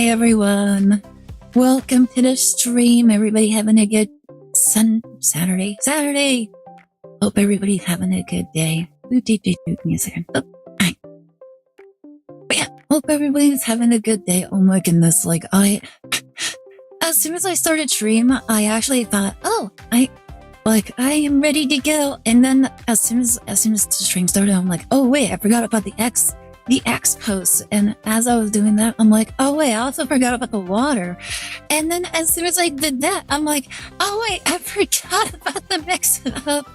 Hi everyone. Welcome to the stream. Everybody having a good Saturday. Hope everybody's having a good day. Give me a second. Oh, hi. But yeah, hope everybody's having a good day. Oh my goodness, like as soon as I started stream, I actually thought, I am ready to go. And then as soon as the stream started, I'm like, oh wait, I forgot about the X post. And as I was doing that, I'm like, oh wait, I also forgot about the water. And then as soon as I did that, I'm like, oh wait, I forgot about the mix up.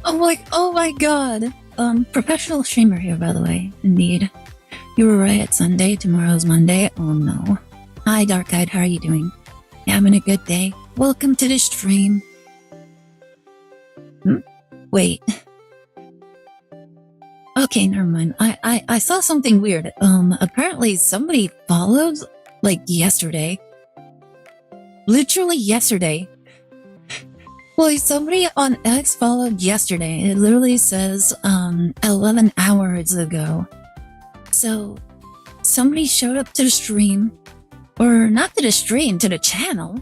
I'm like, oh my god. Professional streamer here, by the way. Indeed. You were right, it's Sunday, tomorrow's Monday. Oh no. Hi Dark Eyed, how are you doing? You having a good day? Welcome to the stream. Wait. Okay, never mind. I saw something weird. Apparently somebody followed, like, yesterday. Literally yesterday. Well, somebody on X followed yesterday. It literally says, 11 hours ago. So, somebody showed up to the stream, or not to the stream, to the channel,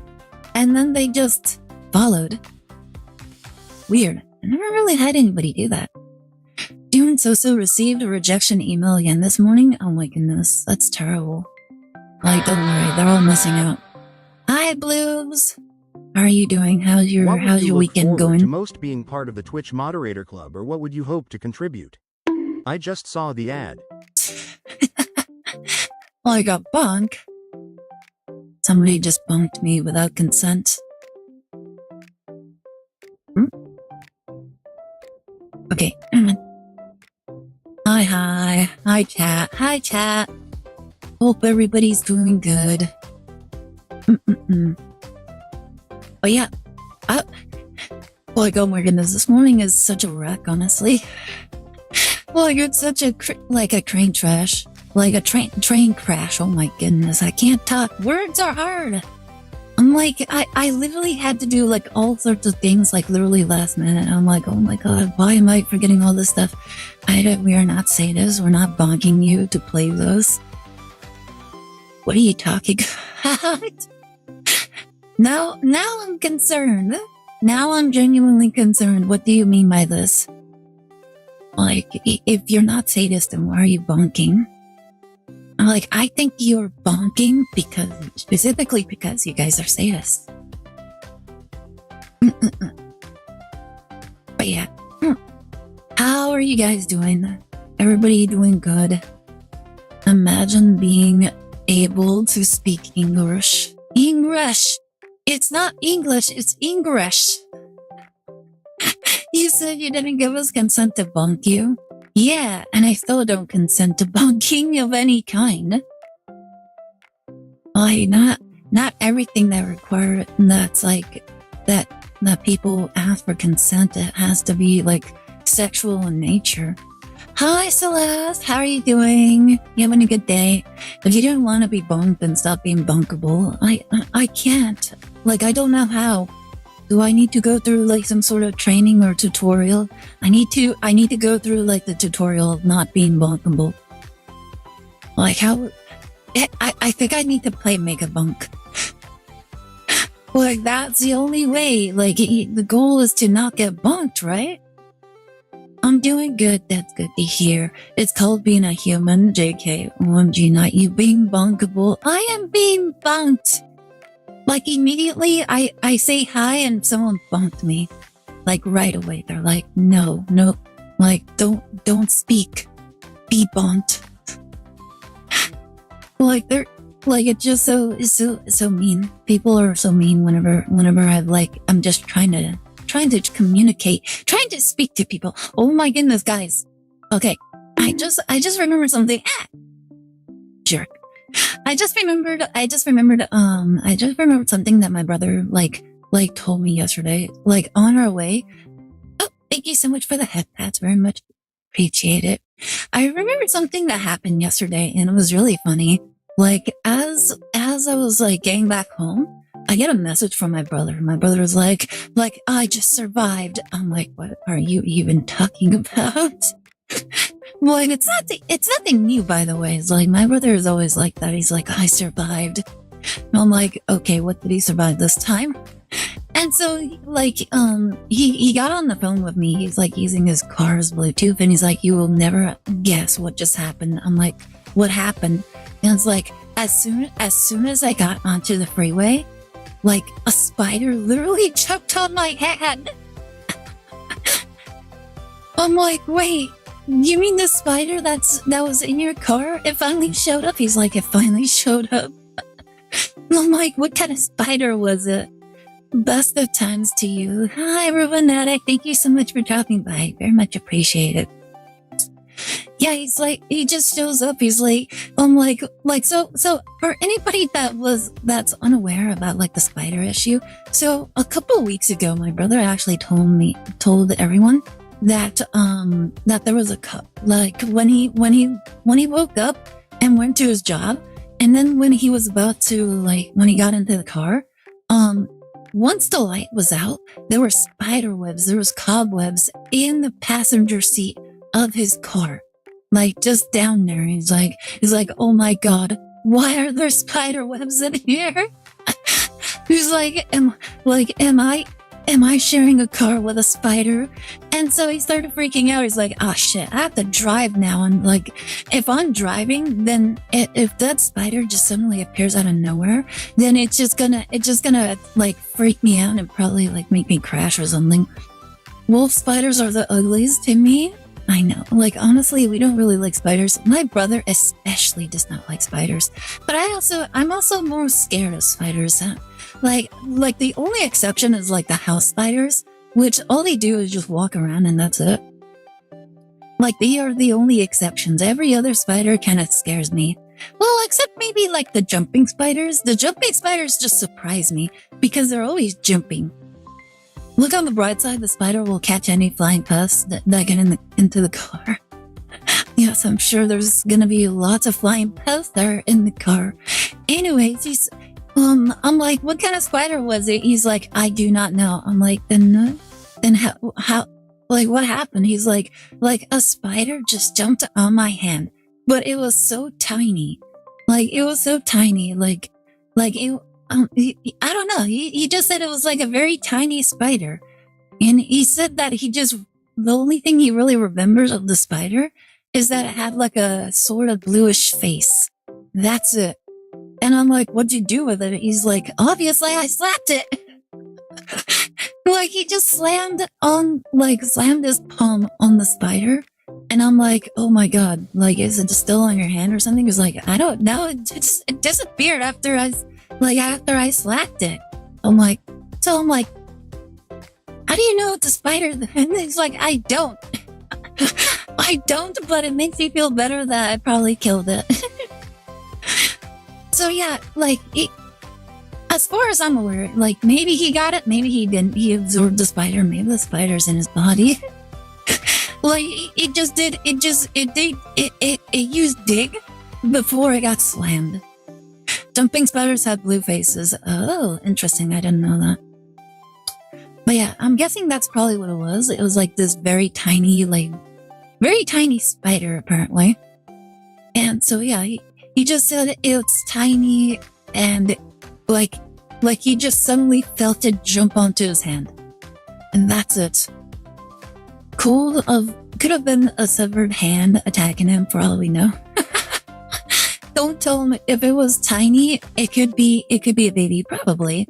and then they just followed. Weird. I never really had anybody do that. Dune Soso received a rejection email again this morning. Oh my goodness, that's terrible. Like, don't worry, they're all missing out. Hi, Blues. How are you doing? How's your weekend going? To most being part of the Twitch moderator club, or what would you hope to contribute? I just saw the ad. Well, I got bunk. Somebody just bunked me without consent. Okay. Hi chat. Hope everybody's doing good. But yeah, like, oh my goodness, this morning is such a wreck, honestly. Like, it's such a train crash. Like a train crash. Oh my goodness, I can't talk. Words are hard. I'm like, I literally had to do like all sorts of things, like literally last minute. I'm like, oh my god, why am I forgetting all this stuff? We are not sadists. We're not bonking you to play those. What are you talking about? Now I'm concerned. Now I'm genuinely concerned. What do you mean by this? Like, if you're not sadist, then why are you bonking? Like, I think you're bonking specifically because you guys are sadists. But yeah. How are you guys doing? Everybody doing good? Imagine being able to speak English. English! It's not English, it's English. You said you didn't give us consent to bonk you? Yeah, and I still don't consent to bonking of any kind. Like, not everything that's like, that people ask for consent, it has to be, like, sexual in nature. Hi, Celeste, how are you doing? You having a good day? If you don't want to be bonked, then stop being bonkable. I can't. Like, I don't know how. Do I need to go through like some sort of training or tutorial? I need to go through like the tutorial of not being bonkable. Like how? I think I need to play Mega Bunk. Like that's the only way. Like the goal is to not get bonked, right? I'm doing good. That's good to hear. It's called being a human. JK. OMG, not you being bonkable. I am being bonked. Like, immediately, I say hi and someone bumped me. Like, right away. They're like, no. Like, don't speak. Be bumped. Like, it's just so mean. People are so mean whenever I'm just trying to communicate, trying to speak to people. Oh my goodness, guys. Okay. I just remembered something. Jerk. I just remembered something that my brother like told me yesterday, like on our way. Oh, thank you so much for the head pats. Very much appreciate it. I remembered something that happened yesterday and it was really funny. Like as I was like getting back home, I get a message from my brother. My brother was like, I just survived. I'm like, what are you even talking about? Like, it's nothing new, by the way. It's like, my brother is always like that. He's like, I survived. And I'm like, okay, what did he survive this time? And so, like, he got on the phone with me. He's like using his car's Bluetooth, and he's like, you will never guess what just happened. I'm like, what happened? And it's like, as soon as I got onto the freeway, like, a spider literally jumped on my head. I'm like, wait, you mean the spider that was in your car? It finally showed up? He's like, it finally showed up. I'm like, what kind of spider was it? Best of times to you. Hi, everyone. Thank you so much for dropping by. Very much appreciate it. Yeah, he's like, he just shows up. He's like, I'm like, so for anybody that's unaware about like the spider issue. So a couple of weeks ago, my brother actually told everyone that there was a cup, like when he woke up and went to his job, and then when he was about to, like, when he got into the car, once the light was out, there were spider webs, there was cobwebs in the passenger seat of his car, like just down there. He's like, oh my God, why are there spider webs in here? He's like, am I sharing a car with a spider? And so he started freaking out. He's like, oh shit, I have to drive now. And like, if I'm driving, then if that spider just suddenly appears out of nowhere, then it's just gonna like freak me out and probably like make me crash or something. Wolf spiders are the ugliest to me. I know, like, honestly, we don't really like spiders. My brother especially does not like spiders, but I'm also more scared of spiders. Like the only exception is like the house spiders, which all they do is just walk around and that's it. Like, they are the only exceptions. Every other spider kind of scares me. Well, except maybe like the jumping spiders. The jumping spiders just surprise me because they're always jumping. Look on the bright side, the spider will catch any flying pests that get into the car. Yes, I'm sure there's gonna be lots of flying pests there in the car. Anyways, I'm like, what kind of spider was it? He's like, I do not know. I'm like, then how, like, what happened? He's like a spider just jumped on my hand, but it was so tiny. Like, it was so tiny. Like it, I don't know. He just said it was like a very tiny spider. And he said that the only thing he really remembers of the spider is that it had like a sort of bluish face. That's it. And I'm like, what'd you do with it? He's like, obviously I slapped it. Like, he just slammed his palm on the spider. And I'm like, oh my God, like, is it still on your hand or something? He's like, I don't know. It disappeared after I slapped it. I'm like, how do you know it's a spider? And he's like, I don't. I don't, but it makes me feel better that I probably killed it. So yeah, like, as far as I'm aware, like, maybe he got it, maybe he didn't. He absorbed the spider, maybe the spider's in his body. Like, it used dig before it got slammed. Jumping spiders have blue faces. Oh, interesting. I didn't know that. But yeah, I'm guessing that's probably what it was. It was like this very tiny spider, apparently. And so yeah, he just said it's tiny, and like he just suddenly felt it jump onto his hand. And that's it. Could have been a severed hand attacking him, for all we know. Don't tell him. If it was tiny, it could be a baby, probably.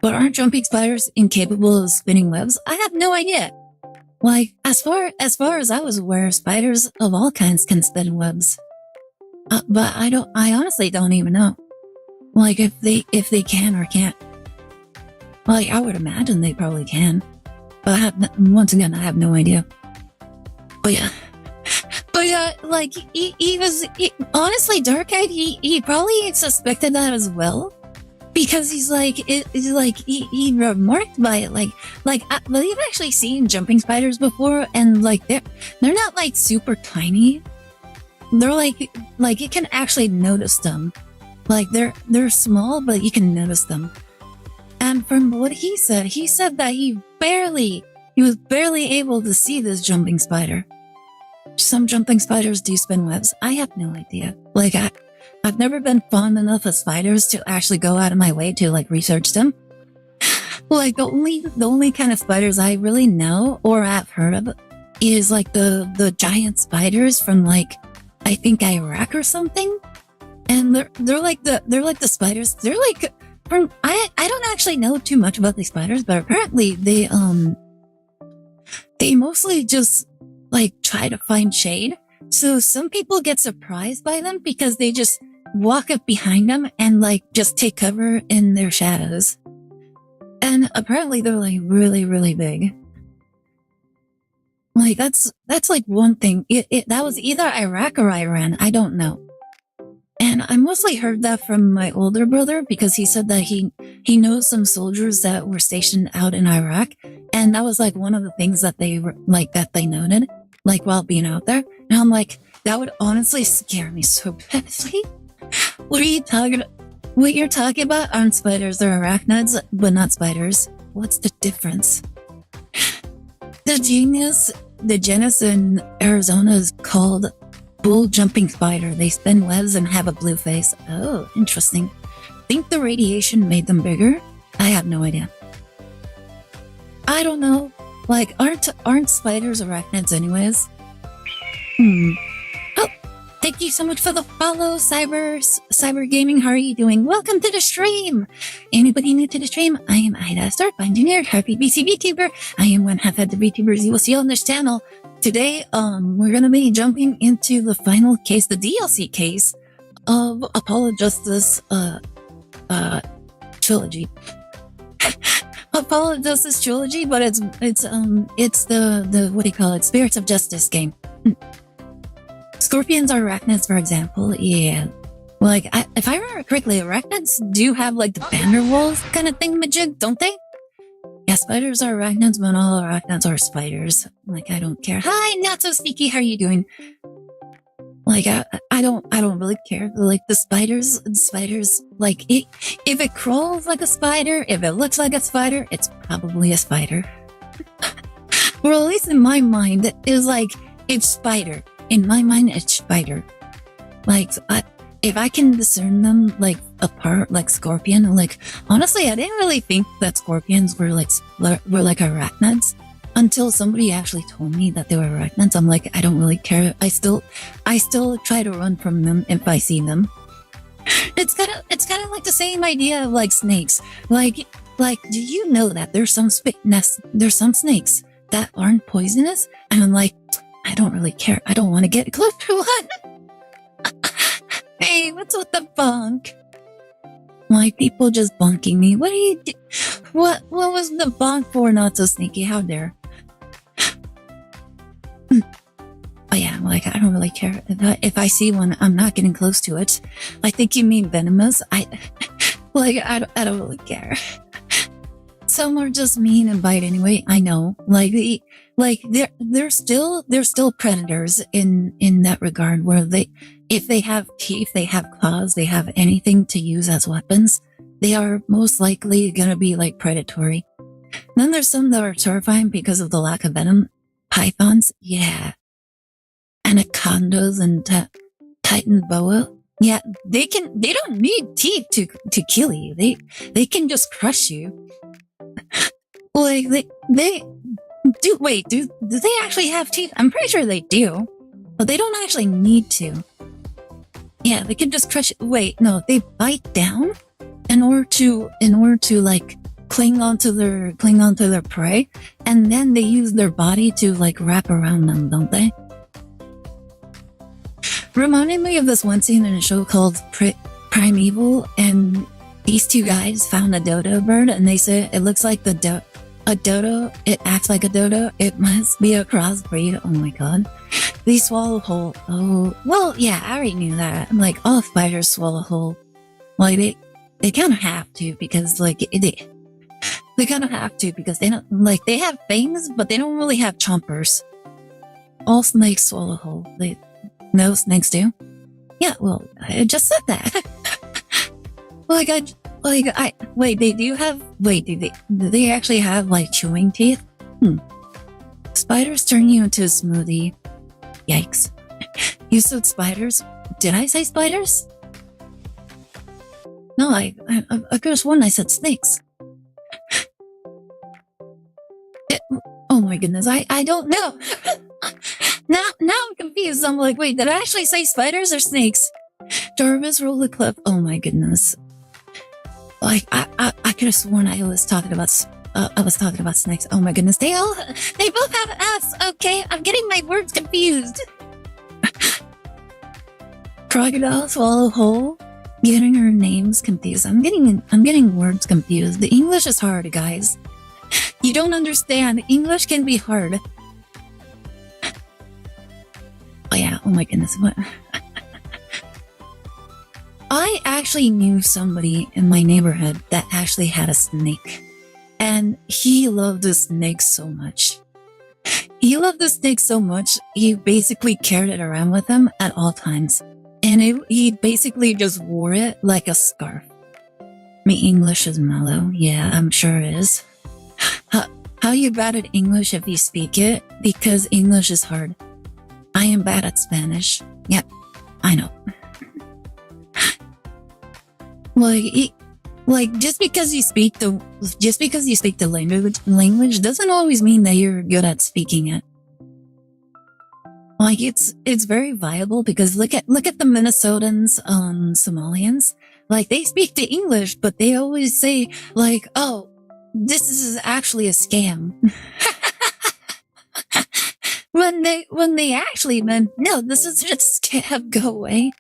But aren't jumping spiders incapable of spinning webs? I have no idea. Like, as far as I was aware, spiders of all kinds can spin webs. But I honestly don't even know. Like, if they can or can't. Like, I would imagine they probably can. But once again, I have no idea. But yeah, like, he was honestly, Dark-Eyed, he probably suspected that as well. Because he remarked by it, like, we've actually seen jumping spiders before, and like, they're not like super tiny. They're like you can actually notice them. Like, they're small, but you can notice them. And from what he said that he was barely able to see this jumping spider. some jumping spiders do spin webs. I have no idea. Like, I've never been fond enough of spiders to actually go out of my way to like research them. Like the only kind of spiders I really know or have heard of is like the giant spiders from like I think Iraq or something. And they're like the spiders. They're like from I don't actually know too much about these spiders, but apparently they mostly just like try to find shade. So some people get surprised by them because they just walk up behind them and like just take cover in their shadows. And apparently they're like really, really big. Like that's like one thing. That was either Iraq or Iran. I don't know. And I mostly heard that from my older brother because he said that he knows some soldiers that were stationed out in Iraq. And that was like one of the things that they were like that they noted, like while being out there. And I'm like, that would honestly scare me so badly. What are you talking about? What you're talking about aren't spiders, they're arachnids, but not spiders. What's the difference? The genus in Arizona is called bull jumping spider. They spin webs and have a blue face. Oh, interesting. Think the radiation made them bigger? I have no idea. I don't know. Like, aren't spiders arachnids anyways? Oh, thank you so much for the follow, Cyber Gaming. How are you doing? Welcome to the stream. Anybody new to the stream? I am Aire, Start Engineer, happy BC VTuber. I am one half of the VTubers you will see on this channel. Today, we're gonna be jumping into the final case, the DLC case of Apollo Justice, trilogy. Apollo Justice trilogy, but it's the what do you call it? Spirits of Justice game. Scorpions are arachnids, for example. Yeah. Like, if I remember correctly, arachnids do have, like, the Vanderwolf kind of thingamajig, don't they? Yeah, spiders are arachnids, but all arachnids are spiders. Like, I don't care. Hi, not so sneaky, how are you doing? Like, I don't really care. Like, the spiders, like, if it crawls like a spider, if it looks like a spider, it's probably a spider. Or at least in my mind, it is like, it's spider. In my mind, it's spider. Like, if I can discern them, like, apart, like scorpion, like, honestly, I didn't really think that scorpions were like arachnids until somebody actually told me that they were arachnids. I'm like, I don't really care. I still try to run from them if I see them. It's kind of like the same idea of like snakes. Like, do you know that there's some snakes that aren't poisonous? And I'm like, I don't really care. I don't want to get close to one. Hey, what's with the bonk? Like, people just bonking me. What are you do? What was the bonk for? Not so sneaky. How dare? But yeah, like, I don't really care. If I see one, I'm not getting close to it. I think you mean venomous. I don't really care. Some are just mean and bite anyway. I know. Like they're still predators in that regard, where if they have teeth, they have claws, they have anything to use as weapons, they are most likely gonna be like predatory. Then there's some that are terrifying because of the lack of venom. Pythons, yeah. Anacondas and Titan boa. Yeah, they don't need teeth to kill you. They can just crush you. Like they do. Wait, do they actually have teeth? I'm pretty sure they do, but they don't actually need to. Yeah, they can just crush. Wait, no, they bite down in order to like cling onto their prey, and then they use their body to like wrap around them, don't they? Reminded me of this one scene in a show called Primeval, and these two guys found a dodo bird, and they said it looks like a dodo. It acts like a dodo. It must be a crossbreed. Oh my god. They swallow whole. Oh, well, yeah, I already knew that. I'm like, all spiders swallow whole. Like, they kind of have to, because, like, they kind of have to, because they don't, like, they have fangs, but they don't really have chompers. All snakes swallow whole. No, snakes do? Yeah, well, I just said that. Do they actually have, like, chewing teeth? Spiders turn you into a smoothie. Yikes. You said spiders? Did I say spiders? No, I could have sworn I said snakes. Oh my goodness, I don't know. Now I'm confused. I'm like, wait, did I actually say spiders or snakes? Jarvis roll the clip. Oh my goodness. Like, I could have sworn I was talking about snakes. Oh my goodness. They both have S. Okay, I'm getting my words confused. Crocodile swallow whole. Getting her names confused. I'm getting words confused. The English is hard, guys. You don't understand. English can be hard. Oh yeah. Oh my goodness. What? I actually knew somebody in my neighborhood that actually had a snake. And he loved the snake so much. He loved the snake so much, he basically carried it around with him at all times. And he basically just wore it like a scarf. My English is mellow. Yeah, I'm sure it is. How you bad at English if you speak it? Because English is hard. I am bad at Spanish. Yep, I know. Like just because you speak the language doesn't always mean that you're good at speaking it. Like it's very viable because look at the Minnesotans, Somalians. Like they speak the English, but they always say like, "Oh, this is actually a scam." when they actually meant, "No, this is just a scam. Go away."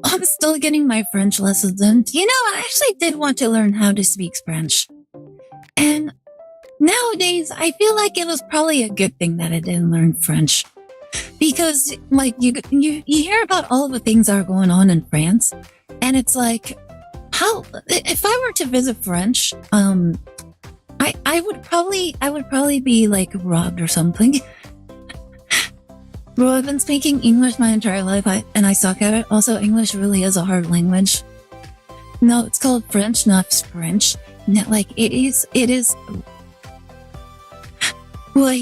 I'm still getting my French lessons in. You know, I actually did want to learn how to speak French. And nowadays, I feel like it was probably a good thing that I didn't learn French. Because, like, you hear about all the things that are going on in France, and it's like, if I were to visit French, I would probably be, like, robbed or something. Bro, I've been speaking English my entire life, and I suck at it. Also, English really is a hard language. No, it's called French, not French. No, like, it is, well,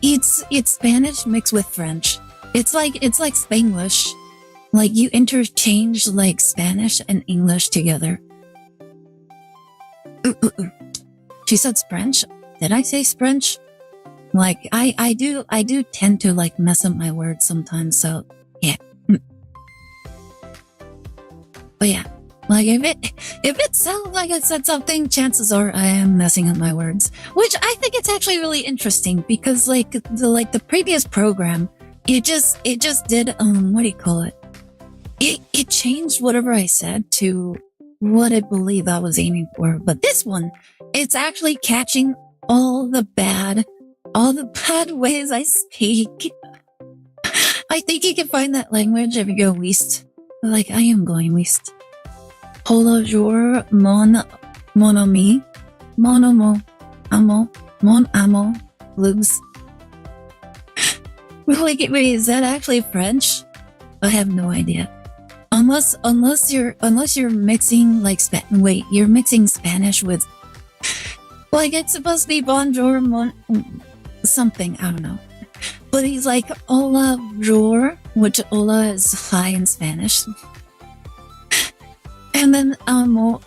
it's Spanish mixed with French. It's like Spanglish. Like, you interchange, like, Spanish and English together. She said French? Did I say French? Like, I do tend to, like, mess up my words sometimes, so, yeah. But yeah, like, if it sounds like I said something, chances are I am messing up my words. Which I think it's actually really interesting, because, like, the previous program, it just did, what do you call it? It changed whatever I said to what I believe I was aiming for. But this one, it's actually catching all the bad ways I speak. I think you can find that language if you go west. Like, I am going west. Hola jour, mon ami, mon amo, lubes. Wait, is that actually French? I have no idea. Unless you're mixing, like, you're mixing Spanish with, like, it's supposed to be bonjour, something, I don't know. But he's like, hola jour, which hola is hi in Spanish. And then amo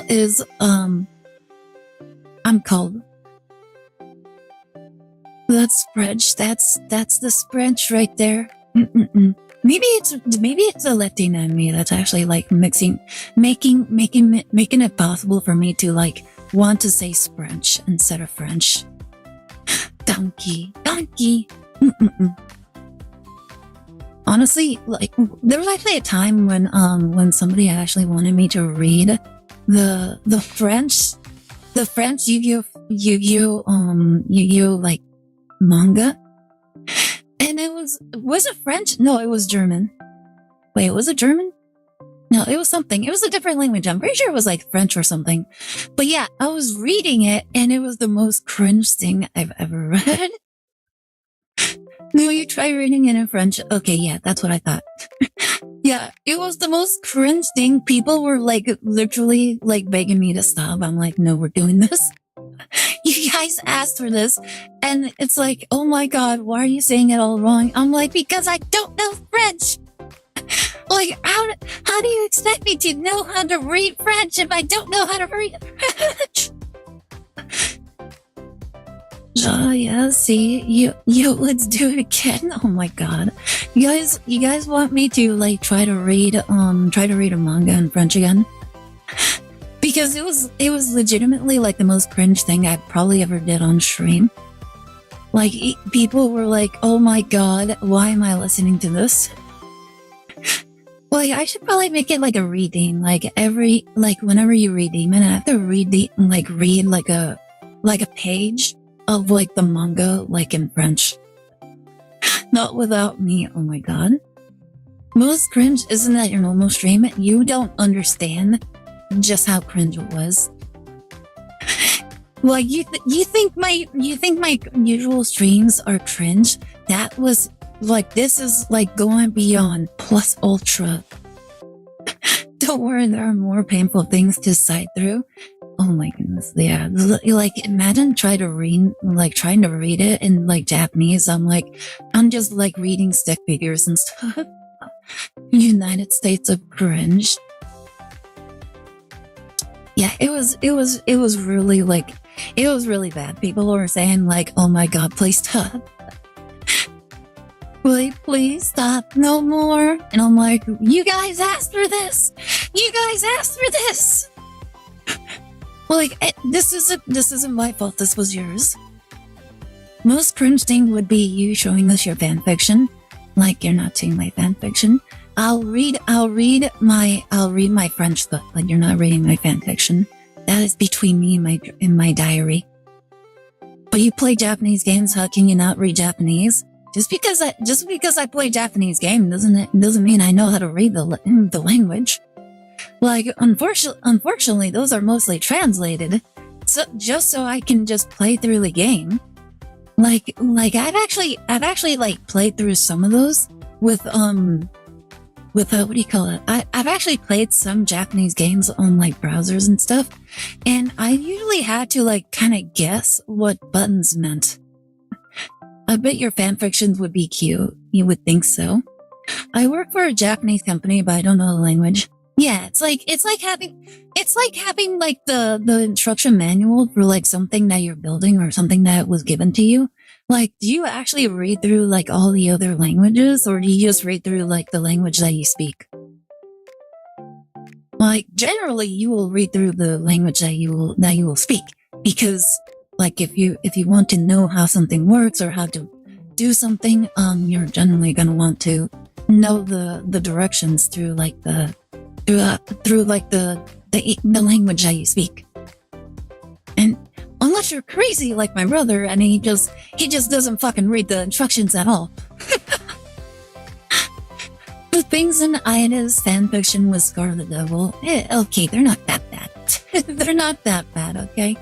is I'm called. That's French. That's the French right there. Maybe it's a Latina in me that's actually, like, making it possible for me to, like, want to say French instead of French. Donkey. Honestly, like, there was actually a time when somebody actually wanted me to read the French Yu-Gi-Oh like manga, and was it French? No, it was German. Wait, was it German? No, it was something. It was a different language. I'm pretty sure it was like French or something. But yeah, I was reading it, and it was the most cringe thing I've ever read. No, you try reading it in French. Okay, yeah, that's what I thought. Yeah, it was the most cringe thing. People were, like, literally, like, begging me to stop. I'm like, no, we're doing this. You guys asked for this, and it's like, oh my god, why are you saying it all wrong? I'm like, because I don't know French. Like, how do you expect me to know how to read French if I don't know how to read French? Oh yeah, see, let's do it again. Oh my god, you guys want me to like try to read a manga in French again? Because it was legitimately like the most cringe thing I probably ever did on stream. Like people were like, "Oh my god, why am I listening to this?" Like I should probably make it like a reading. Like whenever you redeem it, I have to read like a page of like the manga like in French. Not without me. Oh my god. Most cringe isn't that your normal stream. You don't understand just how cringe it was. Well, you think my usual streams are cringe? That was like, this is like going beyond plus ultra. Don't worry, there are more painful things to sight through. Oh my goodness, yeah. Like, imagine trying to read it in like Japanese. I'm just like reading stick figures and stuff. United States of cringe. Yeah, it was really like, it was really bad. People were saying like, oh my god, please stop. Please stop, no more. And I'm like, you guys asked for this. You guys asked for this. Like, this isn't my fault. This was yours. Most cringe thing would be you showing us your fanfiction. Like, you're not seeing my fanfiction. I'll read my French book, but you're not reading my fanfiction. That is between me and my diary. But you play Japanese games, how can you not read Japanese? Just because I play Japanese game doesn't mean I know how to read the language. Like, unfortunately, those are mostly translated. So just so I can just play through the game. Like I've actually like played through some of those with what do you call it? I've actually played some Japanese games on like browsers and stuff, and I usually had to like kind of guess what buttons meant. I bet your fanfictions would be cute. You would think so. I work for a Japanese company, but I don't know the language. Yeah, it's like having like the instruction manual for like something that you're building or something that was given to you. Like, do you actually read through like all the other languages, or do you just read through like the language that you speak? Like, generally you will read through the language that you will speak, because like if you want to know how something works or how to do something, you're generally gonna want to know the directions through like the language that you speak. And unless you're crazy like my brother and he just doesn't fucking read the instructions at all. The things in Aire's fanfiction with Scarlet Devil, okay, they're not that bad. They're not that bad, okay?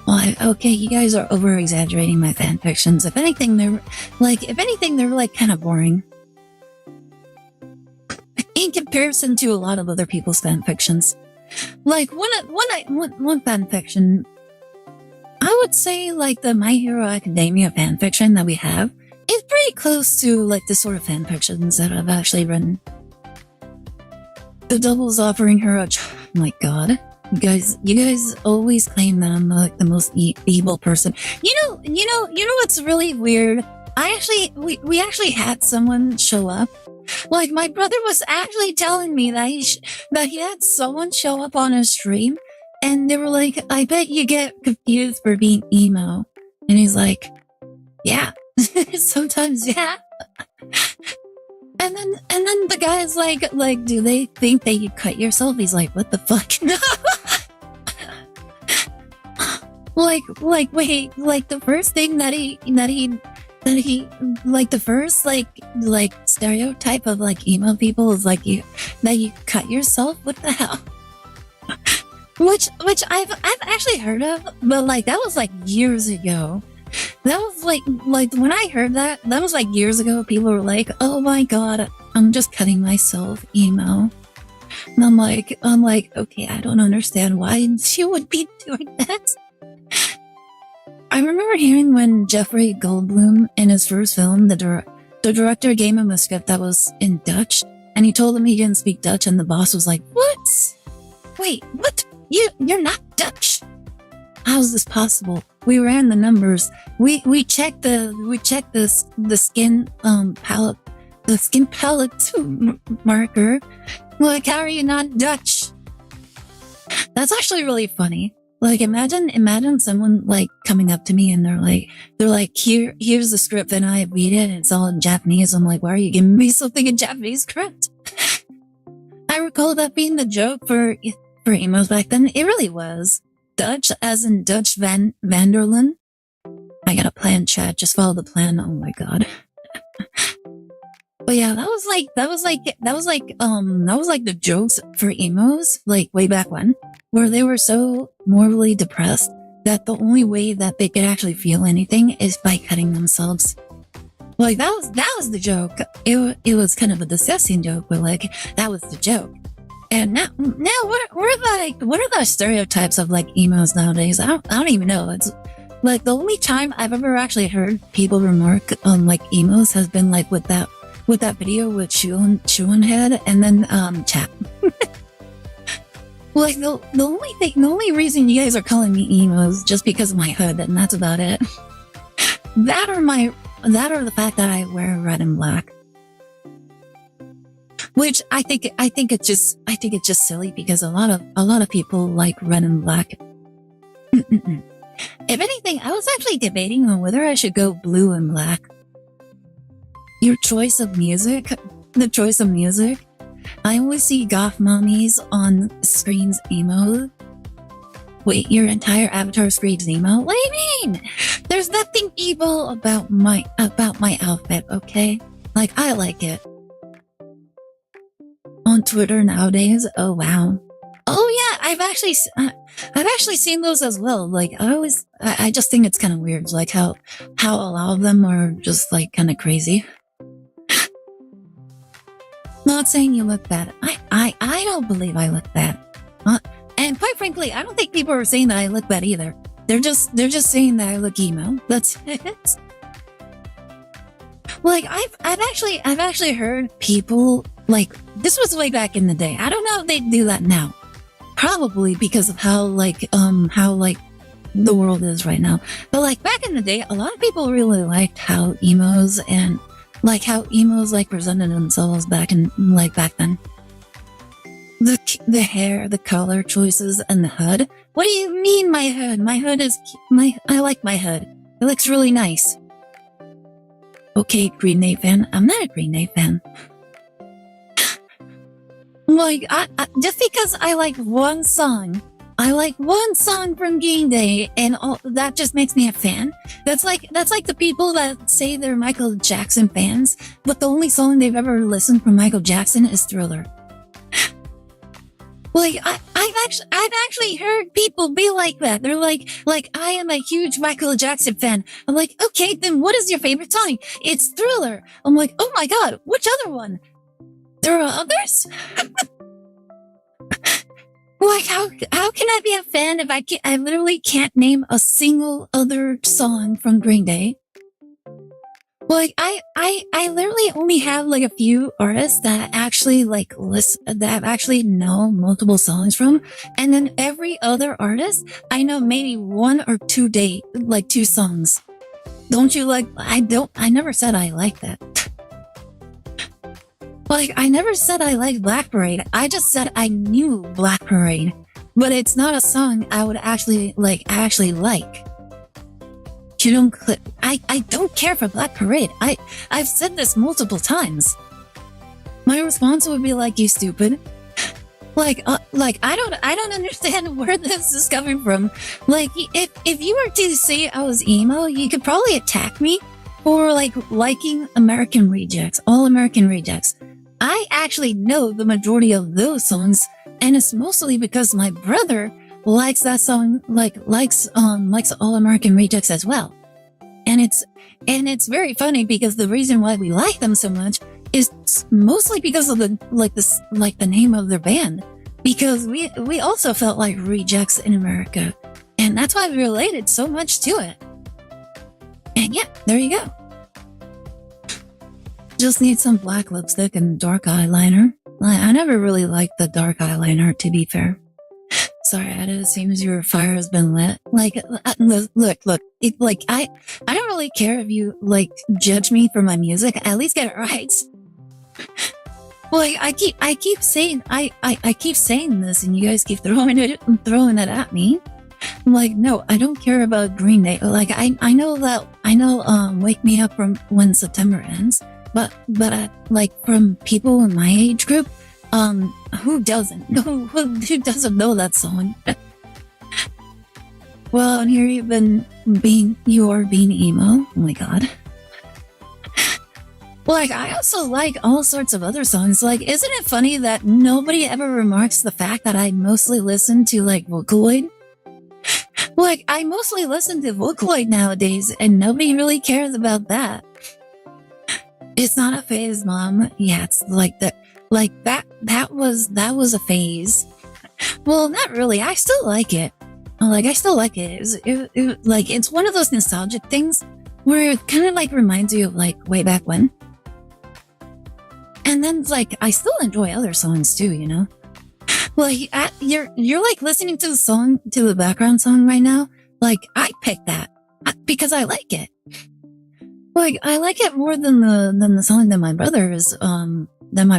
Well, okay, you guys are over exaggerating my fanfictions. If anything, they're like kind of boring. In comparison to a lot of other people's fanfictions. Like, one fanfiction, I would say, like, the My Hero Academia fanfiction that we have is pretty close to, like, the sort of fanfictions that I've actually written. The Double's offering her a... Oh my god. You guys always claim that I'm, like, the most evil person. You know what's really weird? We actually had someone show up. Like, my brother was actually telling me that he had someone show up on his stream, and they were like, I bet you get confused for being emo. And he's like, yeah, sometimes, yeah. And then the guy's like, do they think that you cut yourself? He's like, what the fuck? like, wait, like the first thing that he like the first like stereotype of like emo people is like that you cut yourself. What the hell? which I've actually heard of, but like that was like years ago. That was like when I heard that was like years ago. People were like, oh my god, I'm just cutting myself, emo. And I'm like, okay, I don't understand why she would be doing that. I remember hearing when Jeffrey Goldblum in his first film, the director gave him a script that was in Dutch, and he told him he didn't speak Dutch, and the boss was like, "What? Wait, what? You're not Dutch? How's this possible?" We ran the numbers. We checked the skin palette marker. Like, how are you not Dutch? That's actually really funny. Like, imagine someone like coming up to me and they're like, here's the script, and I read it, and it's all in Japanese. I'm like, why are you giving me something in Japanese script? I recall that being the joke for emos back then. It really was. Dutch, as in Dutch Vanderlyn. I got a plan, chat. Just follow the plan. Oh my god. But yeah, that was like the jokes for emos, like way back when, where they were so morally depressed that the only way that they could actually feel anything is by cutting themselves. Like that was the joke. It was kind of a disgusting joke, but like that was the joke. And now what are the stereotypes of like emos nowadays? I don't even know. It's like the only time I've ever actually heard people remark on like emos has been like with that video with Shuon head, and then chat. Like the only reason you guys are calling me emo is just because of my hood, and that's about it. That or the fact that I wear red and black. Which I think it's just silly because a lot of people like red and black. If anything, I was actually debating on whether I should go blue and black. The choice of music. I always see goth mommies on screens emo. Wait, your entire avatar screens emo? What do you mean? There's nothing evil about my outfit, okay? Like, I like it. On Twitter nowadays, oh wow. Oh yeah, I've actually seen those as well. Like, I just think it's kind of weird, like how a lot of them are just like kind of crazy. Not saying you look bad. I don't believe I look bad. And quite frankly, I don't think people are saying that I look bad either. They're just saying that I look emo. That's it. Like I've actually heard people like, this was way back in the day. I don't know if they do that now. Probably because of how the world is right now. But like back in the day, a lot of people really liked how emos presented themselves back then. The hair, the color choices, and the hood. What do you mean my hood? I like my hood. It looks really nice. Okay, Green Day fan. I'm not a Green Day fan. Like, just because I like one song from Green Day, and all that just makes me a fan. That's like the people that say they're Michael Jackson fans, but the only song they've ever listened from Michael Jackson is Thriller. Like, I've actually heard people be like that. They're like, I am a huge Michael Jackson fan. I'm like, okay, then what is your favorite song? It's Thriller. I'm like, oh my god, which other one? There are others? Like, how can I be a fan if I literally can't name a single other song from Green Day? Like, I literally only have like a few artists that actually like that actually know multiple songs from, and then every other artist I know maybe one or two songs. Don't you like? I never said I like that. Like, I never said I liked Black Parade. I just said I knew Black Parade, but it's not a song I would actually like. You don't click. I don't care for Black Parade. I've said this multiple times. My response would be like, you stupid. Like I don't understand where this is coming from. Like, if you were to say I was emo, you could probably attack me for like liking American Rejects, All American Rejects. I actually know the majority of those songs, and it's mostly because my brother likes that song, likes All American Rejects as well. And it's very funny because the reason why we like them so much it's mostly because of the name of their band. Because we also felt like rejects in America. And that's why we related so much to it. And yeah, there you go. Just need some black lipstick and dark eyeliner. I never really liked the dark eyeliner, to be fair. Sorry, it seems your fire has been lit. Look. I don't really care if you, judge me for my music. At least get it right. I keep saying this, and you guys keep throwing it at me. No, I don't care about Green Day. I know Wake Me Up from When September Ends, but from people in my age group, who doesn't? Who doesn't know that song? Well, and here you've been being emo. Oh my god. I also like all sorts of other songs. Isn't it funny that nobody ever remarks the fact that I mostly listen to, Vocaloid? I mostly listen to Vocaloid nowadays, and nobody really cares about that. It's not a phase, Mom. Yeah, it's that was a phase. Well, not really. I still like it. I still like it. It's one of those nostalgic things where it kind of reminds you of way back when. And then I still enjoy other songs too, you know? You're listening to the background song right now. I picked that because I like it. I like it more than the song that my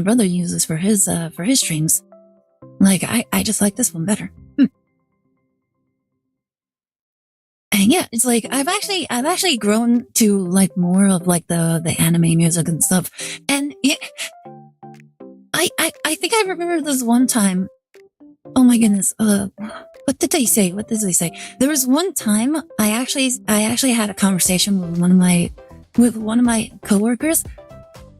brother uses for his streams. I just like this one better. And yeah, it's I've actually grown to more of the anime music and stuff. And I think I remember this one time. Oh my goodness. What did they say? There was one time I actually had a conversation with one of my coworkers.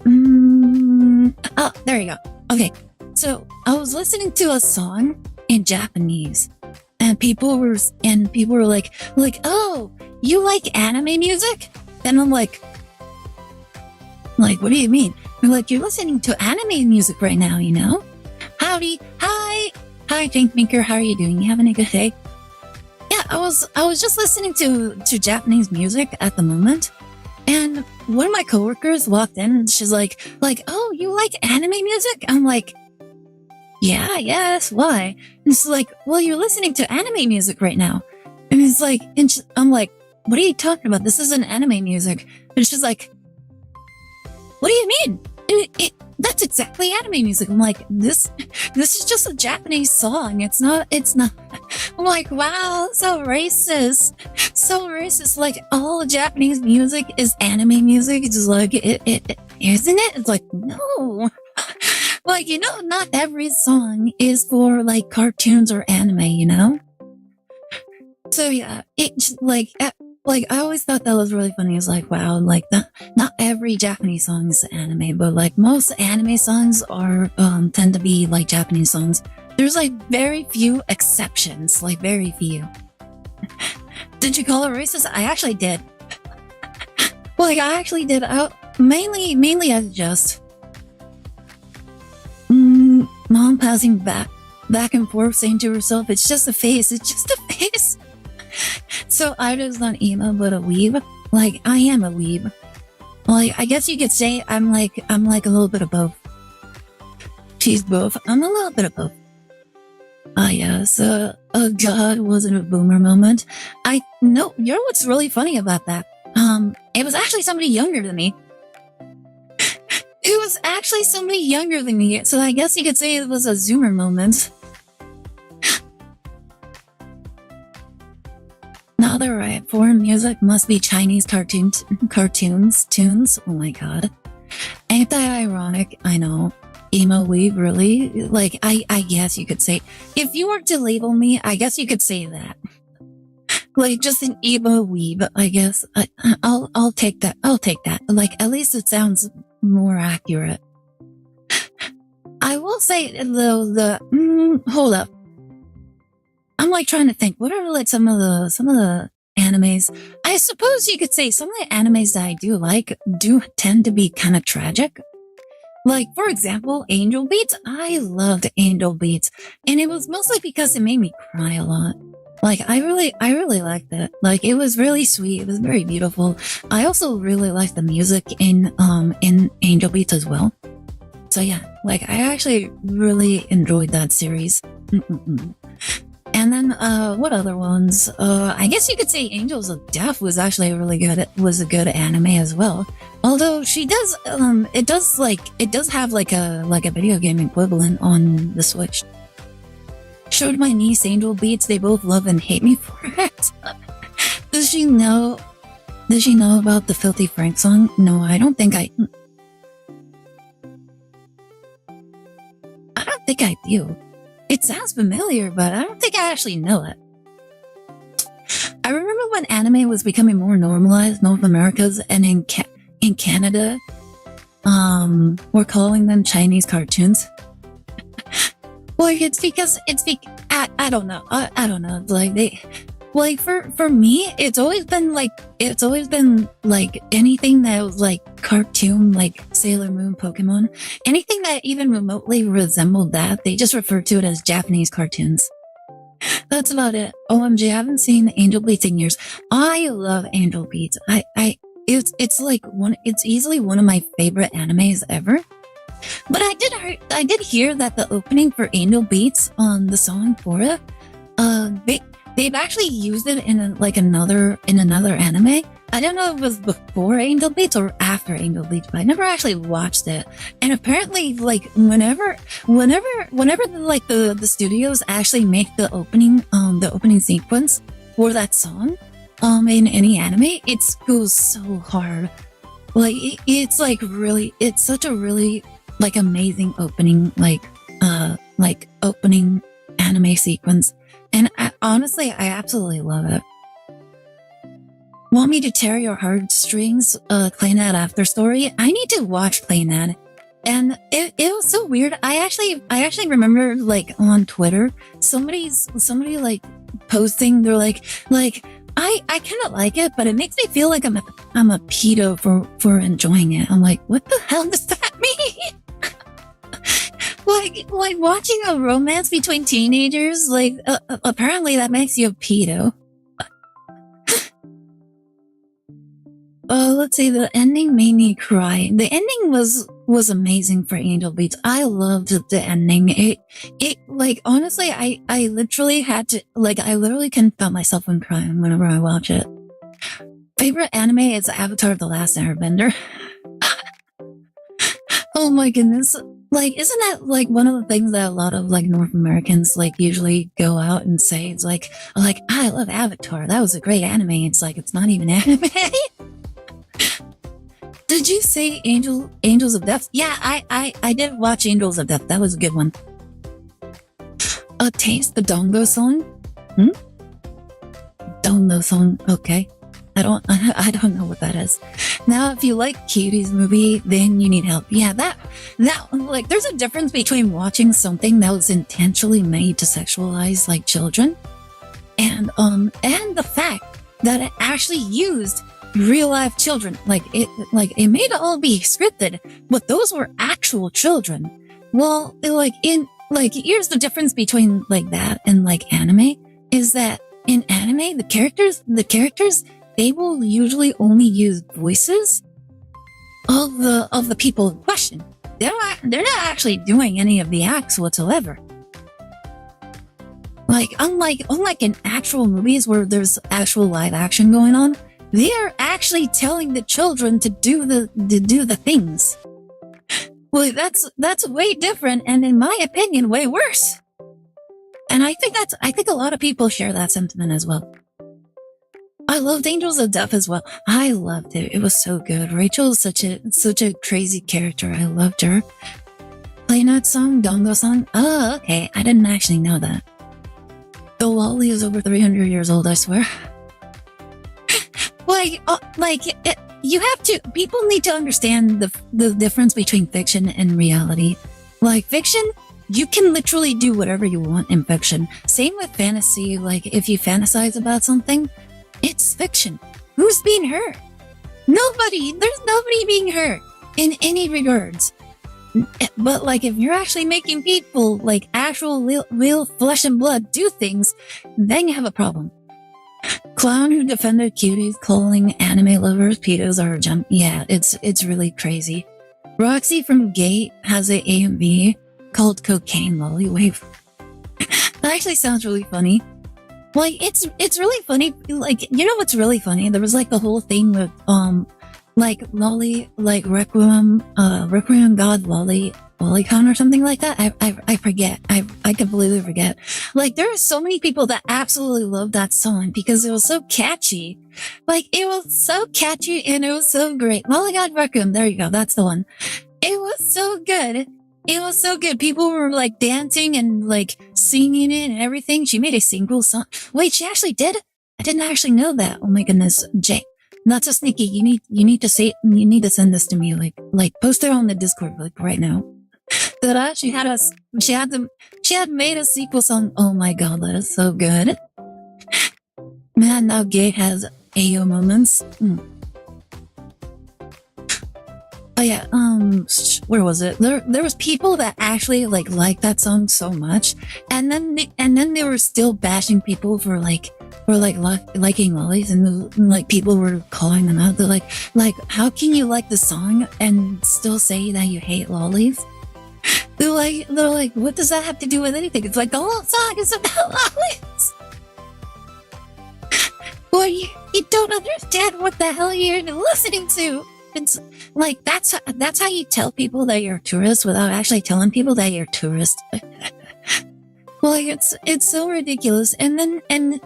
Oh, there you go. Okay. So I was listening to a song in Japanese, and people were like, oh, you like anime music? And I'm like, what do you mean? They're you're listening to anime music right now, you know? Howdy. Hi, Tank Maker. How are you doing? You having a good day? Yeah, I was just listening to Japanese music at the moment. And one of my coworkers walked in and she's like, oh, you like anime music? I'm like, yeah, yes, why? And she's like, well, you're listening to anime music right now. And he's like, I'm like, what are you talking about? This isn't anime music. And she's like, what do you mean? That's exactly anime music. I'm like, this is just a Japanese song. It's not. I'm like, wow, so racist. All Japanese music is anime music. It's just it isn't it? It's no. Not every song is for cartoons or anime, you know? So yeah, I always thought that was really funny. It's wow, not every Japanese song is anime, but most anime songs are, tend to be Japanese songs. There's very few exceptions, very few. Did you call it racist? I actually did. I actually did. Mainly as just, Mom passing back and forth saying to herself, it's just a face. So Aire's not emo, but a weeb. I am a weeb. I guess you could say I'm a little bit of both. She's both. I'm a little bit of both. Yeah, so, oh god, was it a boomer moment? No, you know what's really funny about that? It was actually somebody younger than me. So I guess you could say it was a zoomer moment. No, they're right. Foreign music must be Chinese tunes. Oh my god. Anti-ironic, I know. Emo weeb, really? I guess you could say, if you were to label me, I guess you could say that. Just an emo weeb, I guess. I'll take that. At least it sounds more accurate. I will say, though, hold up. I'm trying to think, what are some of the animes? I suppose you could say some of the animes that I do tend to be kind of tragic. Like, for example, Angel Beats. I loved Angel Beats. And it was mostly because it made me cry a lot. Like, I really liked it. Like, it was really sweet. It was very beautiful. I also really liked the music in Angel Beats as well. So yeah, like, I actually really enjoyed that series. And then, what other ones? I guess you could say Angels of Death was actually was a good anime as well. Although it does have like a video game equivalent on the Switch. Showed my niece Angel Beats. They both love and hate me for it. Does she know about the Filthy Frank song? No, I don't think I do. It sounds familiar, but I don't think I actually know it. I remember when anime was becoming more normalized, North America's, and in Canada, we're calling them Chinese cartoons. Well, I don't know. I don't know. Like for me, it's always been like anything that was like cartoon, like Sailor Moon, Pokemon, anything that even remotely resembled that, they just refer to it as Japanese cartoons. That's about it. OMG, I haven't seen Angel Beats in years. I love Angel Beats. It's easily one of my favorite animes ever. But I did hear that the opening for Angel Beats on the song for it, they've actually used it in another anime. I don't know if it was before Angel Beats or after Angel Beats, but I never actually watched it. And apparently, like whenever the studios actually make the opening sequence for that song, in any anime, it goes so hard. Like it's such a really like amazing opening opening anime sequence. And honestly, I absolutely love it. Want me to tear your heartstrings? Claynad After Story? I need to watch Claynad. And it was so weird. I actually remember like on Twitter, somebody like posting, they're like, I kind of like it, but it makes me feel like I'm a pedo for enjoying it. I'm like, what the hell does that mean? like watching a romance between teenagers, apparently that makes you a pedo. Let's see, the ending made me cry. The ending was amazing for Angel Beats. I loved the ending. It like, honestly, I literally had to, like, I literally couldn't stop myself from crying whenever I watch it. Favorite anime is Avatar: The Last Airbender. Oh my goodness. Like, isn't that like one of the things that a lot of like North Americans like usually go out and say? It's like, I love Avatar. That was a great anime. It's like, it's not even anime. Did you say Angels of Death? Yeah, I did watch Angels of Death. That was a good one. Taste the Dongo song? Dongo song, okay. I don't know what that is. Now, if you like Cutie's movie, then you need help. Yeah, that like, there's a difference between watching something that was intentionally made to sexualize like children, and the fact that it actually used real life children. Like it may all be scripted, but those were actual children. Well, here's the difference between like that and like anime is that in anime, the characters, they will usually only use voices of the people in question. They're not actually doing any of the acts whatsoever. Like, unlike in actual movies where there's actual live action going on, they are actually telling the children to do the things. Well, that's way different, and in my opinion, way worse. And I think a lot of people share that sentiment as well. I loved Angels of Death as well. I loved it. It was so good. Rachel is such a crazy character. I loved her. Playnut song, Dongo song. Oh, okay. I didn't actually know that. The Lolly is over 300 years old, I swear. People need to understand the difference between fiction and reality. Like, fiction, you can literally do whatever you want in fiction. Same with fantasy. Like, if you fantasize about something, it's fiction. Who's being hurt? Nobody. There's nobody being hurt in any regards. But like, if you're actually making people like actual real flesh and blood do things, then you have a problem. Clown who defended cuties calling anime lovers pedos are jump. Yeah, it's really crazy. Roxy from Gate has a and B called Cocaine Lolly Wave. That actually sounds really funny. Like, it's really funny. Like, you know what's really funny? There was like the whole thing with like Lolly, like Requiem God Lollycon or something like that. I forget. I completely forget. Like, there are so many people that absolutely love that song because it was so catchy. Like, it was so catchy and it was so great. Lolly God Requiem, there you go. That's the one. It was so good. It was so good. People were like dancing and like singing it and everything. She made a single song. Wait, she actually did? I didn't actually know that. Oh my goodness, Jay. Not so sneaky. You need to say, you need to send this to me. Like post it on the Discord, like right now. That she had made a sequel song. Oh my god, that is so good. Man, now Gay has AO moments. Oh yeah, where was it? There was people that actually liked that song so much, and then they were still bashing people for liking lollies, and like people were calling them out. They're like, how can you like the song and still say that you hate lollies? They're like, what does that have to do with anything? It's like the whole song is about lollies. Boy, you don't understand what the hell you're listening to. It's like that's how you tell people that you're a tourist without actually telling people that you're a tourist. Like it's so ridiculous. And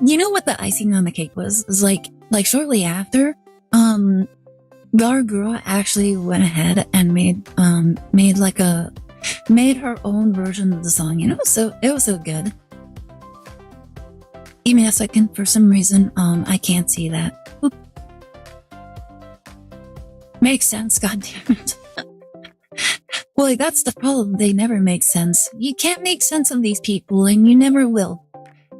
you know what the icing on the cake was? Is like shortly after, Gargura actually went ahead and made her own version of the song, and it was so good. Give me a second. For some reason, I can't see that. Oop. Makes sense, goddammit. Well, that's the problem. They never make sense. You can't make sense of these people, and you never will.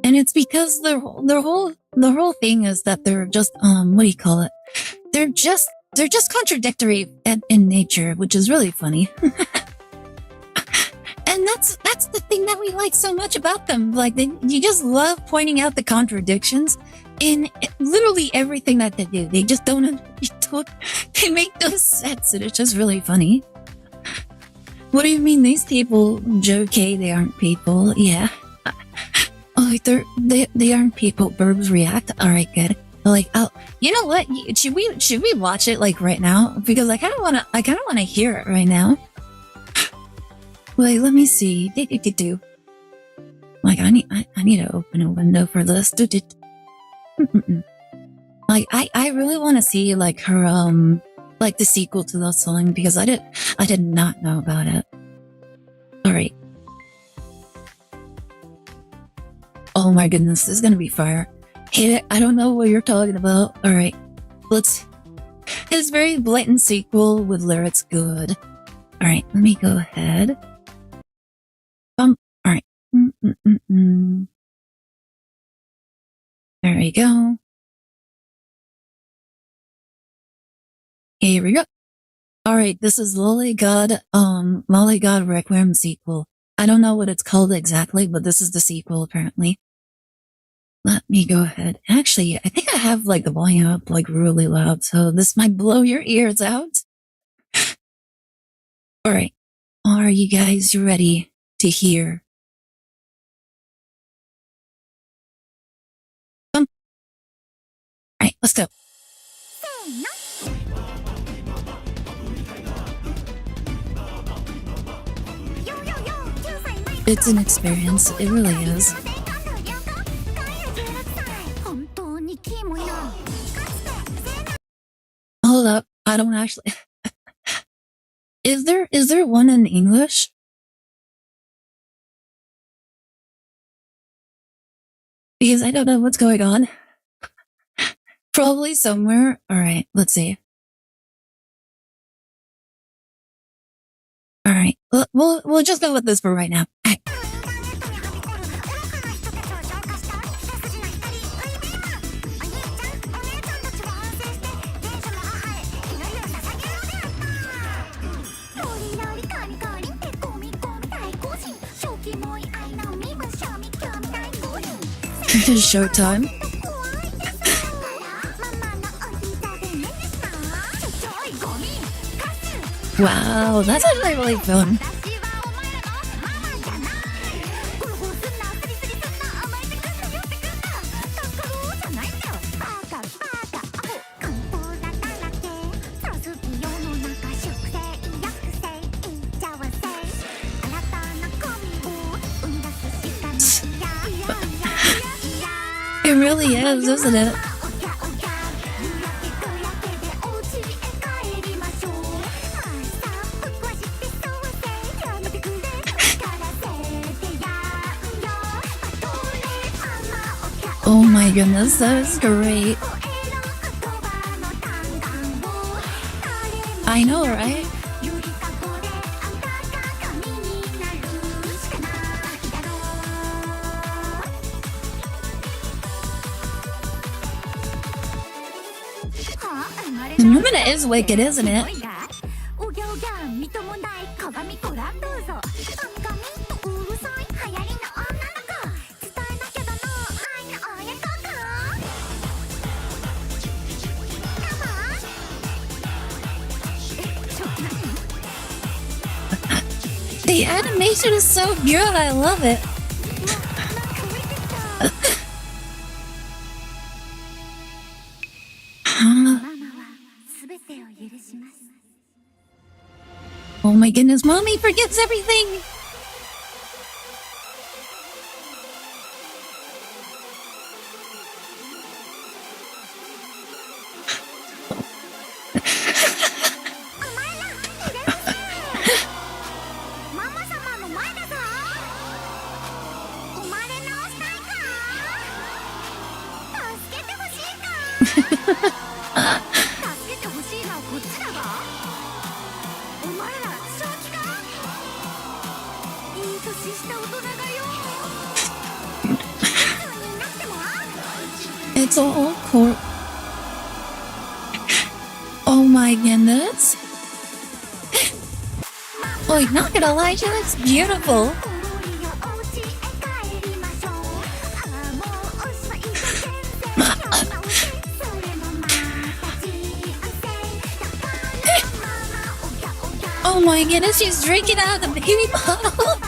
And it's because their whole thing is that they're just what do you call it? They're just contradictory in nature, which is really funny. And that's the thing that we like so much about them. Like, you just love pointing out the contradictions in literally everything that they do. They just don't they make no sense, and it's just really funny. What do you mean these people, Joe-K, they aren't people? Yeah. Oh, they aren't people. Burbs react. All right, good. Like, oh, you know what? Should we watch it like right now? Because I kind of want to hear it right now. Wait, let me see. Like, I need to open a window for this. Like, I really want to see like her like the sequel to that song, because I did not know about it. All right. Oh my goodness, this is gonna be fire. Hey, I don't know what you're talking about. All right, his very blatant sequel with lyrics good. All right, let me go ahead. All right. There we go. Here we go. All right, this is Lolly God Requiem sequel. I don't know what it's called exactly, but this is the sequel apparently. Let me go ahead. Actually, I think I have like the volume up like really loud, so this might blow your ears out. All right, are you guys ready to hear? All right, let's go. It's an experience, it really is. Hold up, I don't actually... Is there one in English? Because I don't know what's going on. Probably somewhere. Alright, let's see. Alright, we'll just go with this for right now. All right. Showtime. Wow, that's actually really fun. It really is, isn't it? Oh my goodness, that is great. I know, right? The woman is wicked, isn't it? The animation is so good, I love it. Oh my goodness, Mommy forgets everything! It's all cool. Oh my goodness. Oh, not gonna lie, she looks beautiful. Oh my goodness, she's drinking out of the baby bottle.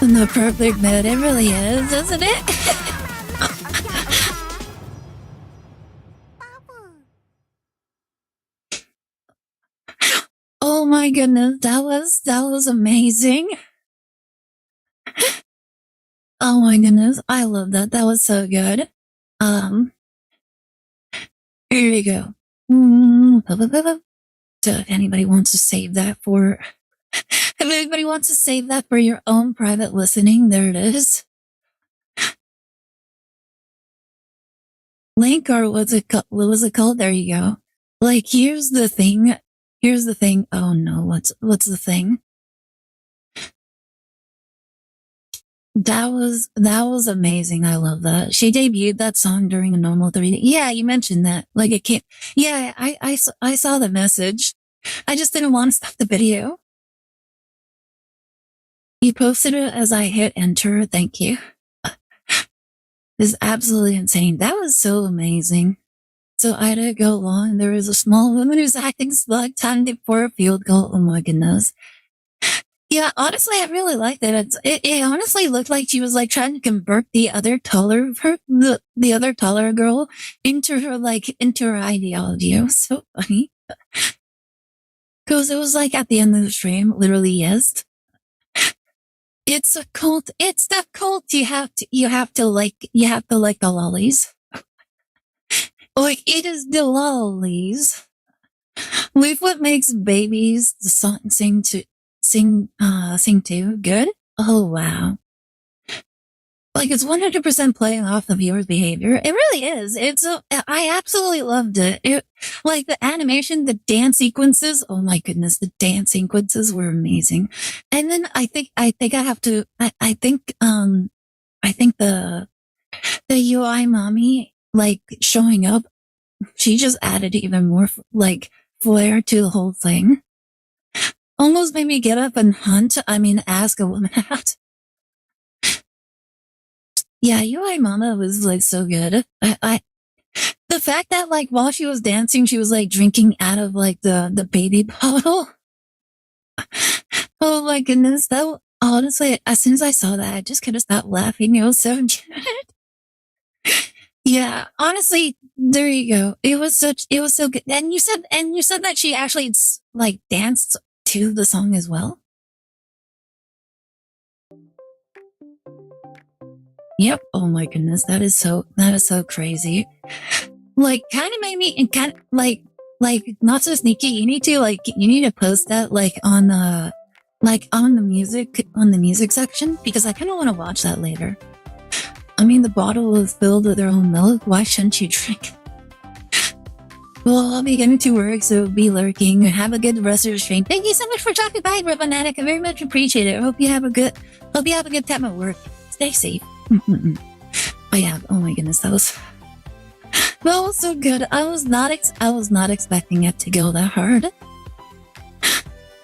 In the perfect mood, it really is, isn't it? Oh my goodness, that was amazing. Oh my goodness, I love that. That was so good. Here we go. So if anybody wants to save that for your own private listening, there it is. Link, or what was it called? There you go. Like, here's the thing. Oh no, what's the thing? That was amazing. I love that. She debuted that song during a normal 3D. Yeah, you mentioned that. Like, it can't. Yeah, I saw the message. I just didn't want to stop the video. You posted it as I hit enter. Thank you. This is absolutely insane. That was so amazing. So I had to go along. There was a small woman who's acting smug, timed for a field goal. Oh my goodness. Yeah, honestly, I really liked it. It honestly looked like she was like trying to convert the other taller girl into her ideology. It was so funny. Cause it was like at the end of the stream, literally, yes. It's a cult. It's the cult. You have to like the lollies. Like, it is the lollies. With what makes babies the song sing to. Good? Oh, wow. Like, it's 100% playing off the viewer's behavior. It really is. I absolutely loved it. Like, the animation, the dance sequences. Oh my goodness, the dance sequences were amazing. And then I think I have to, I think the UI mommy, like, showing up, she just added even more, like, flair to the whole thing. Almost made me get up and ask a woman out. Yeah, UI Mama was, like, so good. The fact that, like, while she was dancing, she was, like, drinking out of, like, the baby bottle. Oh my goodness. Honestly, as soon as I saw that, I just couldn't stop laughing. It was so good. Yeah, honestly, there you go. It was so good. And you said that she actually, like, danced to the song as well? Yep. Oh my goodness. That is so crazy. Like, kind of made me, and kind of, like, not so sneaky. You need to post that, like, on the music section, because I kind of want to watch that later. I mean, the bottle was filled with their own milk. Why shouldn't you drink? Well, I'll be getting to work, so be lurking. Have a good rest of the stream. Thank you so much for dropping by, Rebanatic. I very much appreciate it. I hope you have a good time at work. Stay safe. But yeah, oh my goodness, that was so good. I was not expecting it to go that hard.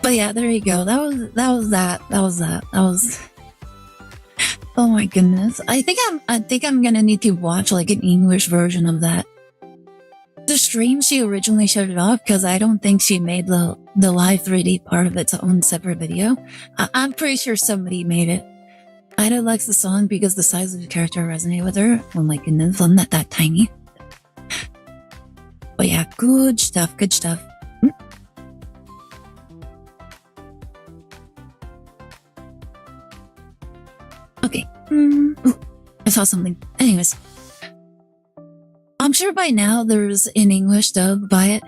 But yeah, there you go. That was. Oh my goodness. I think I'm gonna need to watch, like, an English version of that. The stream, she originally showed it off because I don't think she made the live 3D part of its own separate video. I'm pretty sure somebody made it. Ida likes the song because the size of the character resonated with her. Oh my goodness, I'm not that tiny. But yeah, good stuff. Okay. Ooh, I saw something. Anyways. I'm sure by now there's an English dub by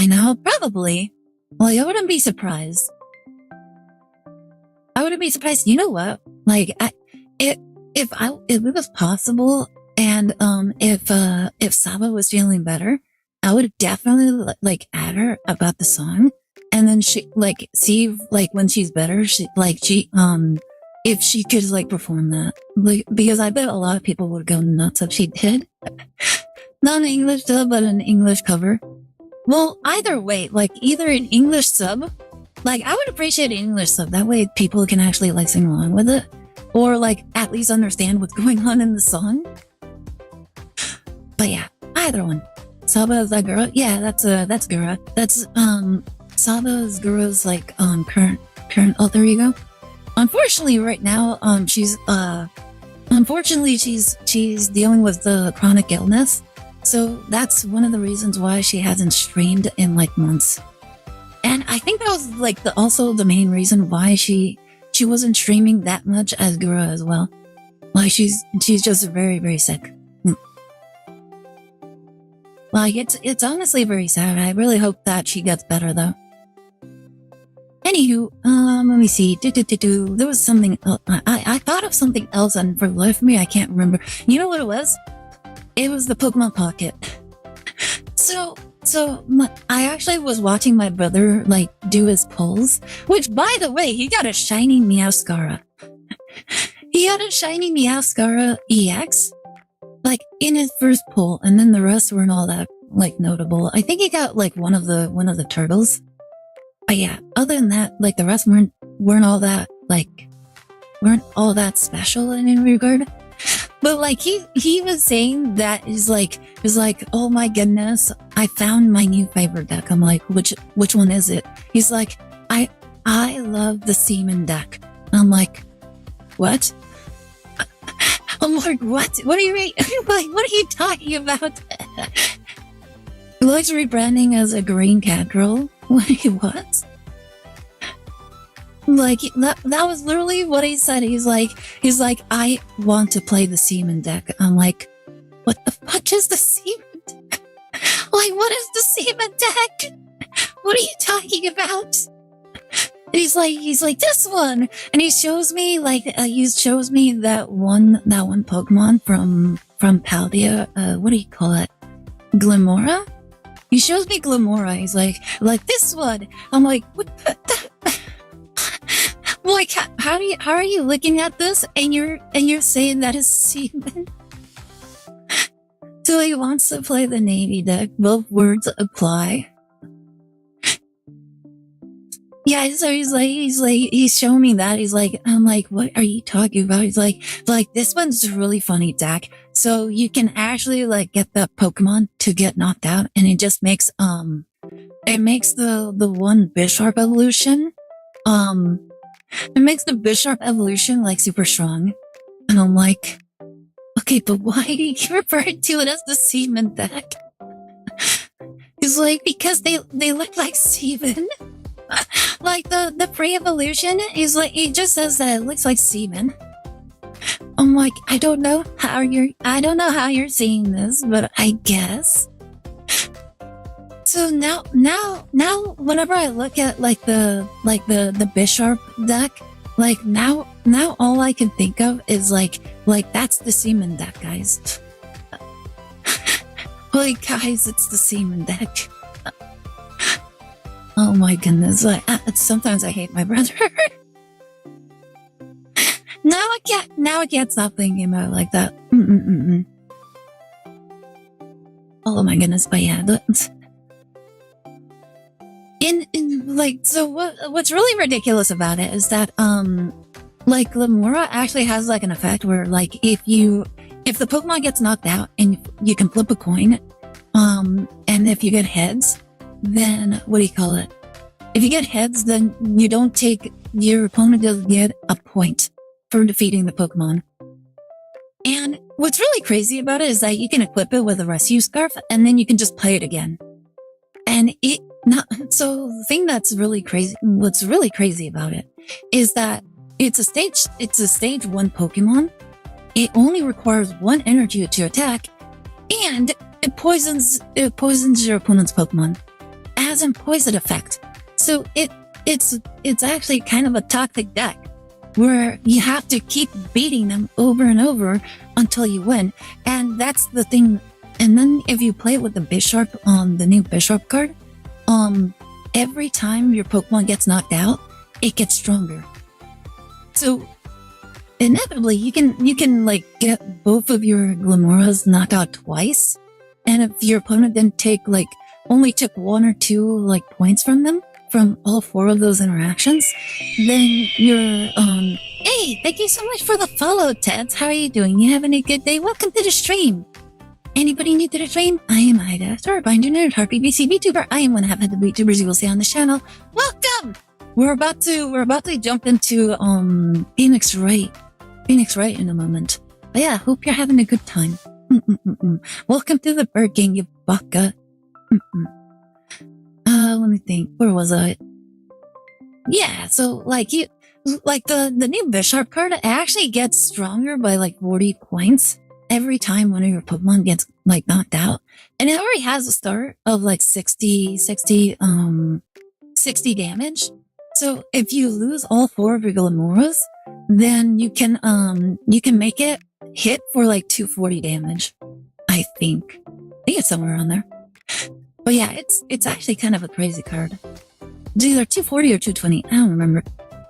now, probably. Well, I wouldn't be surprised. You know what? Like, if it was possible, and if Saba was feeling better, I would definitely, like, add her about the song, and then she, like, see, like, when she's better, if she could, like, perform that, like, because I bet a lot of people would go nuts if she did. Not an English dub, but an English cover. Well, either way, like, either an English sub, like, I would appreciate an English sub. That way people can actually, like, sing along with it. Or, like, at least understand what's going on in the song. But yeah, either one. Saba is that girl? Yeah, that's Gura. That's, Saba is Gura's, like, current alter ego. Unfortunately, right now, she's dealing with the chronic illness. So that's one of the reasons why she hasn't streamed in, like, months. And I think that was, like, also the main reason why she wasn't streaming that much as Gura as well. Like, she's just very, very sick. Like, it's honestly very sad. I really hope that she gets better, though. Anywho, let me see. There was something else. I thought of something else, and for the life of me, I can't remember. You know what it was? It was the Pokemon Pocket. So I actually was watching my brother, like, do his pulls, which, by the way, he got a shiny Meowscarra. He got a shiny Meowscarra EX, like, in his first pull, and then the rest weren't all that, like, notable. I think he got, like, one of the turtles. But yeah, other than that, like, the rest weren't all that, like, weren't all that special in any regard. But, like, he was saying that he's like, oh my goodness, I found my new favorite deck. I'm like, which one is it? He's like, I love the Seaman deck. I'm like, what? I'm like, what? What are you like? What are you talking about? He likes rebranding as a green cat girl. What? Like, that was literally what he said. He's like, I want to play the Seaman deck. I'm like, what the fuck is the Seaman deck? Like, what is the semen deck? What are you talking about? And he's like, this one. And he shows me, that one Pokemon from Paldea. What do you call it? Glimora? He shows me Glimora. He's like this one. I'm like, what the? Like, how are you looking at this and you're saying that is semen? So he wants to play the Navy deck. Both words apply. Yeah, so he's showing me that. I'm like, what are you talking about? He's like, this one's really funny, Dak. So you can actually, get the Pokemon to get knocked out, and it just makes, it makes the one Bisharp evolution, it makes the Bisharp evolution, super strong. And I'm like, okay, but why do you refer to it as the semen deck? He's like, because they look like semen. Like the pre-evolution is he just says that it looks like semen. I'm like, I don't know how you're seeing this, but I guess. So now whenever I look at the Bisharp deck, now all I can think of is like that's the semen deck, guys. Guys, it's the semen deck. Oh my goodness! Sometimes I hate my brother. Now I can't stop thinking about it like that. Oh my goodness! But yeah, so what's really ridiculous about it is that Glimora actually has an effect where if the Pokemon gets knocked out and you can flip a coin, and if you get heads. Then, what do you call it? If you get heads, then your opponent doesn't get a point for defeating the Pokemon. And what's really crazy about it is that you can equip it with a rescue scarf, and then you can just play it again. And so the thing what's really crazy about it is that it's a stage 1 Pokemon. It only requires 1 energy to attack, and it poisons your opponent's Pokemon. Has a poison effect. So it's actually kind of a toxic deck where you have to keep beating them over and over until you win. And that's the thing. And then if you play it with the Bisharp, the new Bisharp card, every time your Pokemon gets knocked out, it gets stronger. So inevitably you can get both of your Glimoras knocked out twice. And if your opponent then only took 1 or 2 points from them from all 4 of those interactions, then you're hey, thank you so much for the follow, Teds. How are you doing? You having a good day? Welcome to the stream. Anybody new to the stream? I am Ida, Starbinder Nerd, Heart BBC VTuber. I am one half of the VTubers you will see on the channel. Welcome. We're about to jump into Phoenix Wright in a moment. But yeah, hope you're having a good time. Welcome to the Bird Gang, you baka. Let me think. Where was I? Yeah, so the new Bisharp card actually gets stronger by 40 points every time one of your Pokemon gets knocked out, and it already has a start of 60 damage. So if you lose all 4 of your Glimoras, then you can make it hit for 240 damage. I think it's somewhere around there. But yeah, it's actually kind of a crazy card. It's either 240 or 220. I don't remember.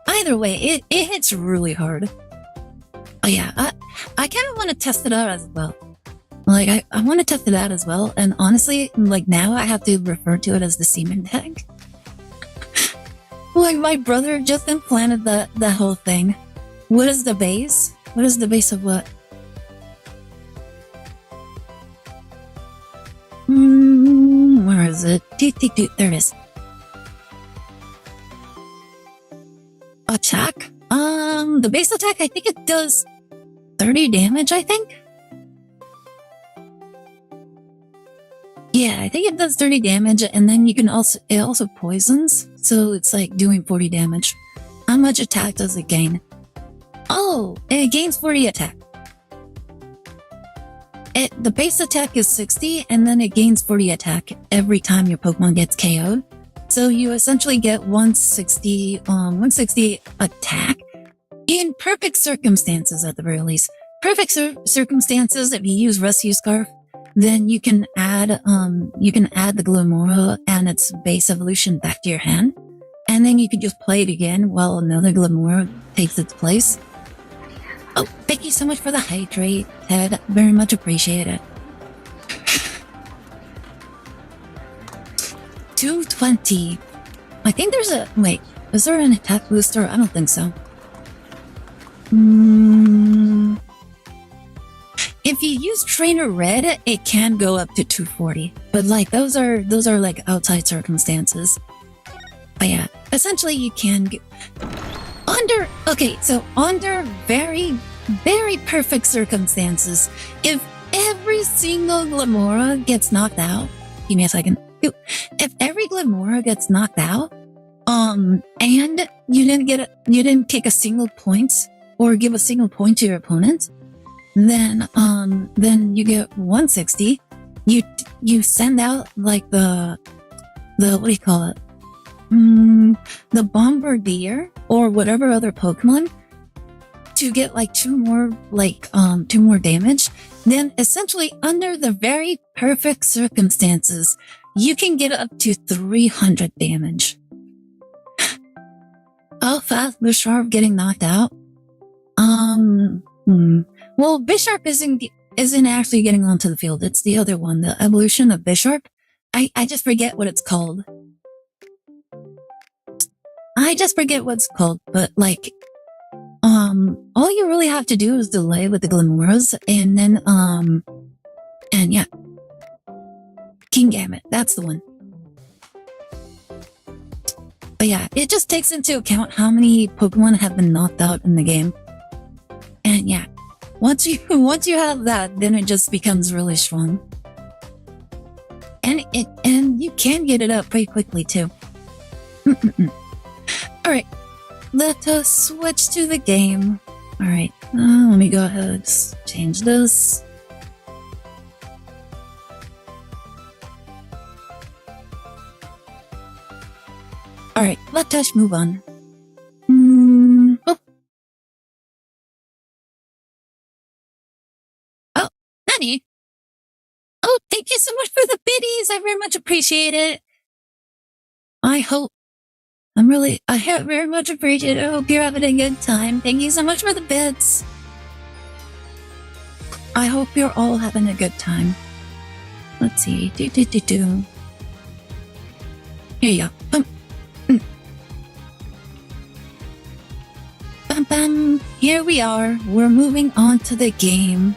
Either way, it hits really hard. Oh yeah, I kind of want to test it out as well. I want to test it out as well. And honestly, now I have to refer to it as the semen deck. My brother just implanted the whole thing. What is the base? What is the base of what? Where is it? There it is. Attack? The base attack, I think it does 30 damage, I think? Yeah, I think it does 30 damage, and then it also poisons, so it's doing 40 damage. How much attack does it gain? Oh, it gains 40 attack. The base attack is 60, and then it gains 40 attack every time your Pokemon gets KO'd. So you essentially get 160 attack in perfect circumstances at the very least. Perfect circumstances, if you use Rescue Scarf, then you can add the Glimmora and its base evolution back to your hand. And then you can just play it again while another Glimmora takes its place. Oh, thank you so much for the hydrate, Ted. Very much appreciated. 220. I think there's a... Wait, is there an attack booster? I don't think so. If you use Trainer Red, it can go up to 240. But like, those are like outside circumstances. But yeah, essentially you can get... under very, very perfect circumstances, if every single Glimmora gets knocked out, give me a second. If every Glimmora gets knocked out, and you didn't take a single point or give a single point to your opponent, then you get 160. You send out like the what do you call it? The Bombardier or whatever other Pokemon to get like two more damage. Then essentially under the very perfect circumstances, you can get up to 300 damage. How fast Bisharp getting knocked out? Well, Bisharp isn't actually getting onto the field. It's the other one, the evolution of Bisharp. I just forget what it's called. But like, all you really have to do is delay with the Glimmoras, and then, and yeah. Kingambit, that's the one. But yeah, it just takes into account how many Pokemon have been knocked out in the game. And yeah, once you have that, then it just becomes really strong. And you can get it up pretty quickly too. Alright, let us switch to the game. Alright, let me go ahead and change this. Alright, let us move on. Oh, Nani! Oh, thank you so much for the biddies! I very much appreciate it. I very much appreciate it. I hope you're having a good time. Thank you so much for the bits. I hope you're all having a good time. Let's see. Here you go. Bam. Here we are. We're moving on to the game.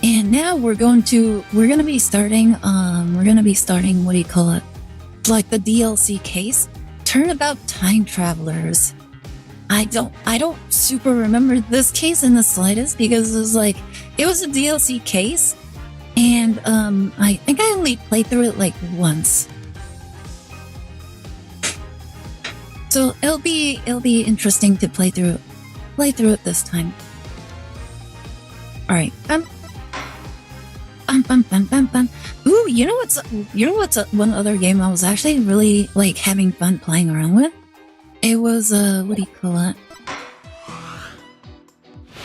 And now we're gonna be starting, what do you call it? Like the DLC case. Turnabout Time Travelers. I don't super remember this case in the slightest because it was a DLC case, and I think I only played through it like once. So it'll be interesting to play through it this time. All right. Ooh, you know what's one other game I was actually really like having fun playing around with? It was what do you call it?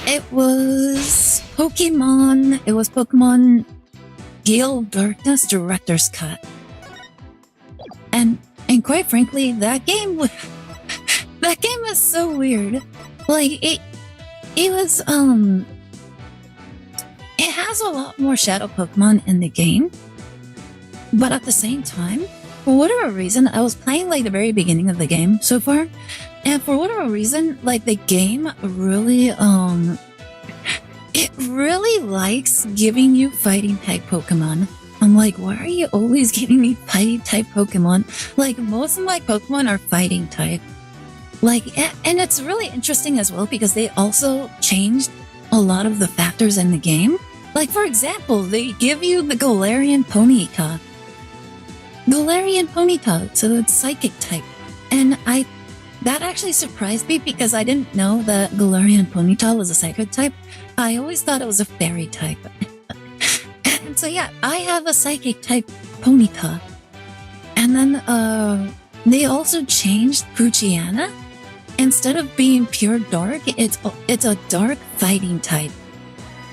It was Pokemon Gale Darkness Director's Cut. And quite frankly, that game was so weird. Like it was it has a lot more shadow Pokemon in the game, but at the same time, for whatever reason, I was playing like the very beginning of the game so far, and for whatever reason, like the game really it really likes giving you fighting type Pokemon. I'm like, why are you always giving me fighting type Pokemon? Like, most of my Pokemon are fighting type. Like, and it's really interesting as well because they also changed a lot of the factors in the game. Like, for example, they give you the Galarian Ponyta. So it's psychic type. And that actually surprised me because I didn't know that Galarian Ponyta was a psychic type. I always thought it was a fairy type. So yeah, I have a psychic type Ponyta. And then they also changed Poochyena. Instead of being pure dark, it's a dark fighting type.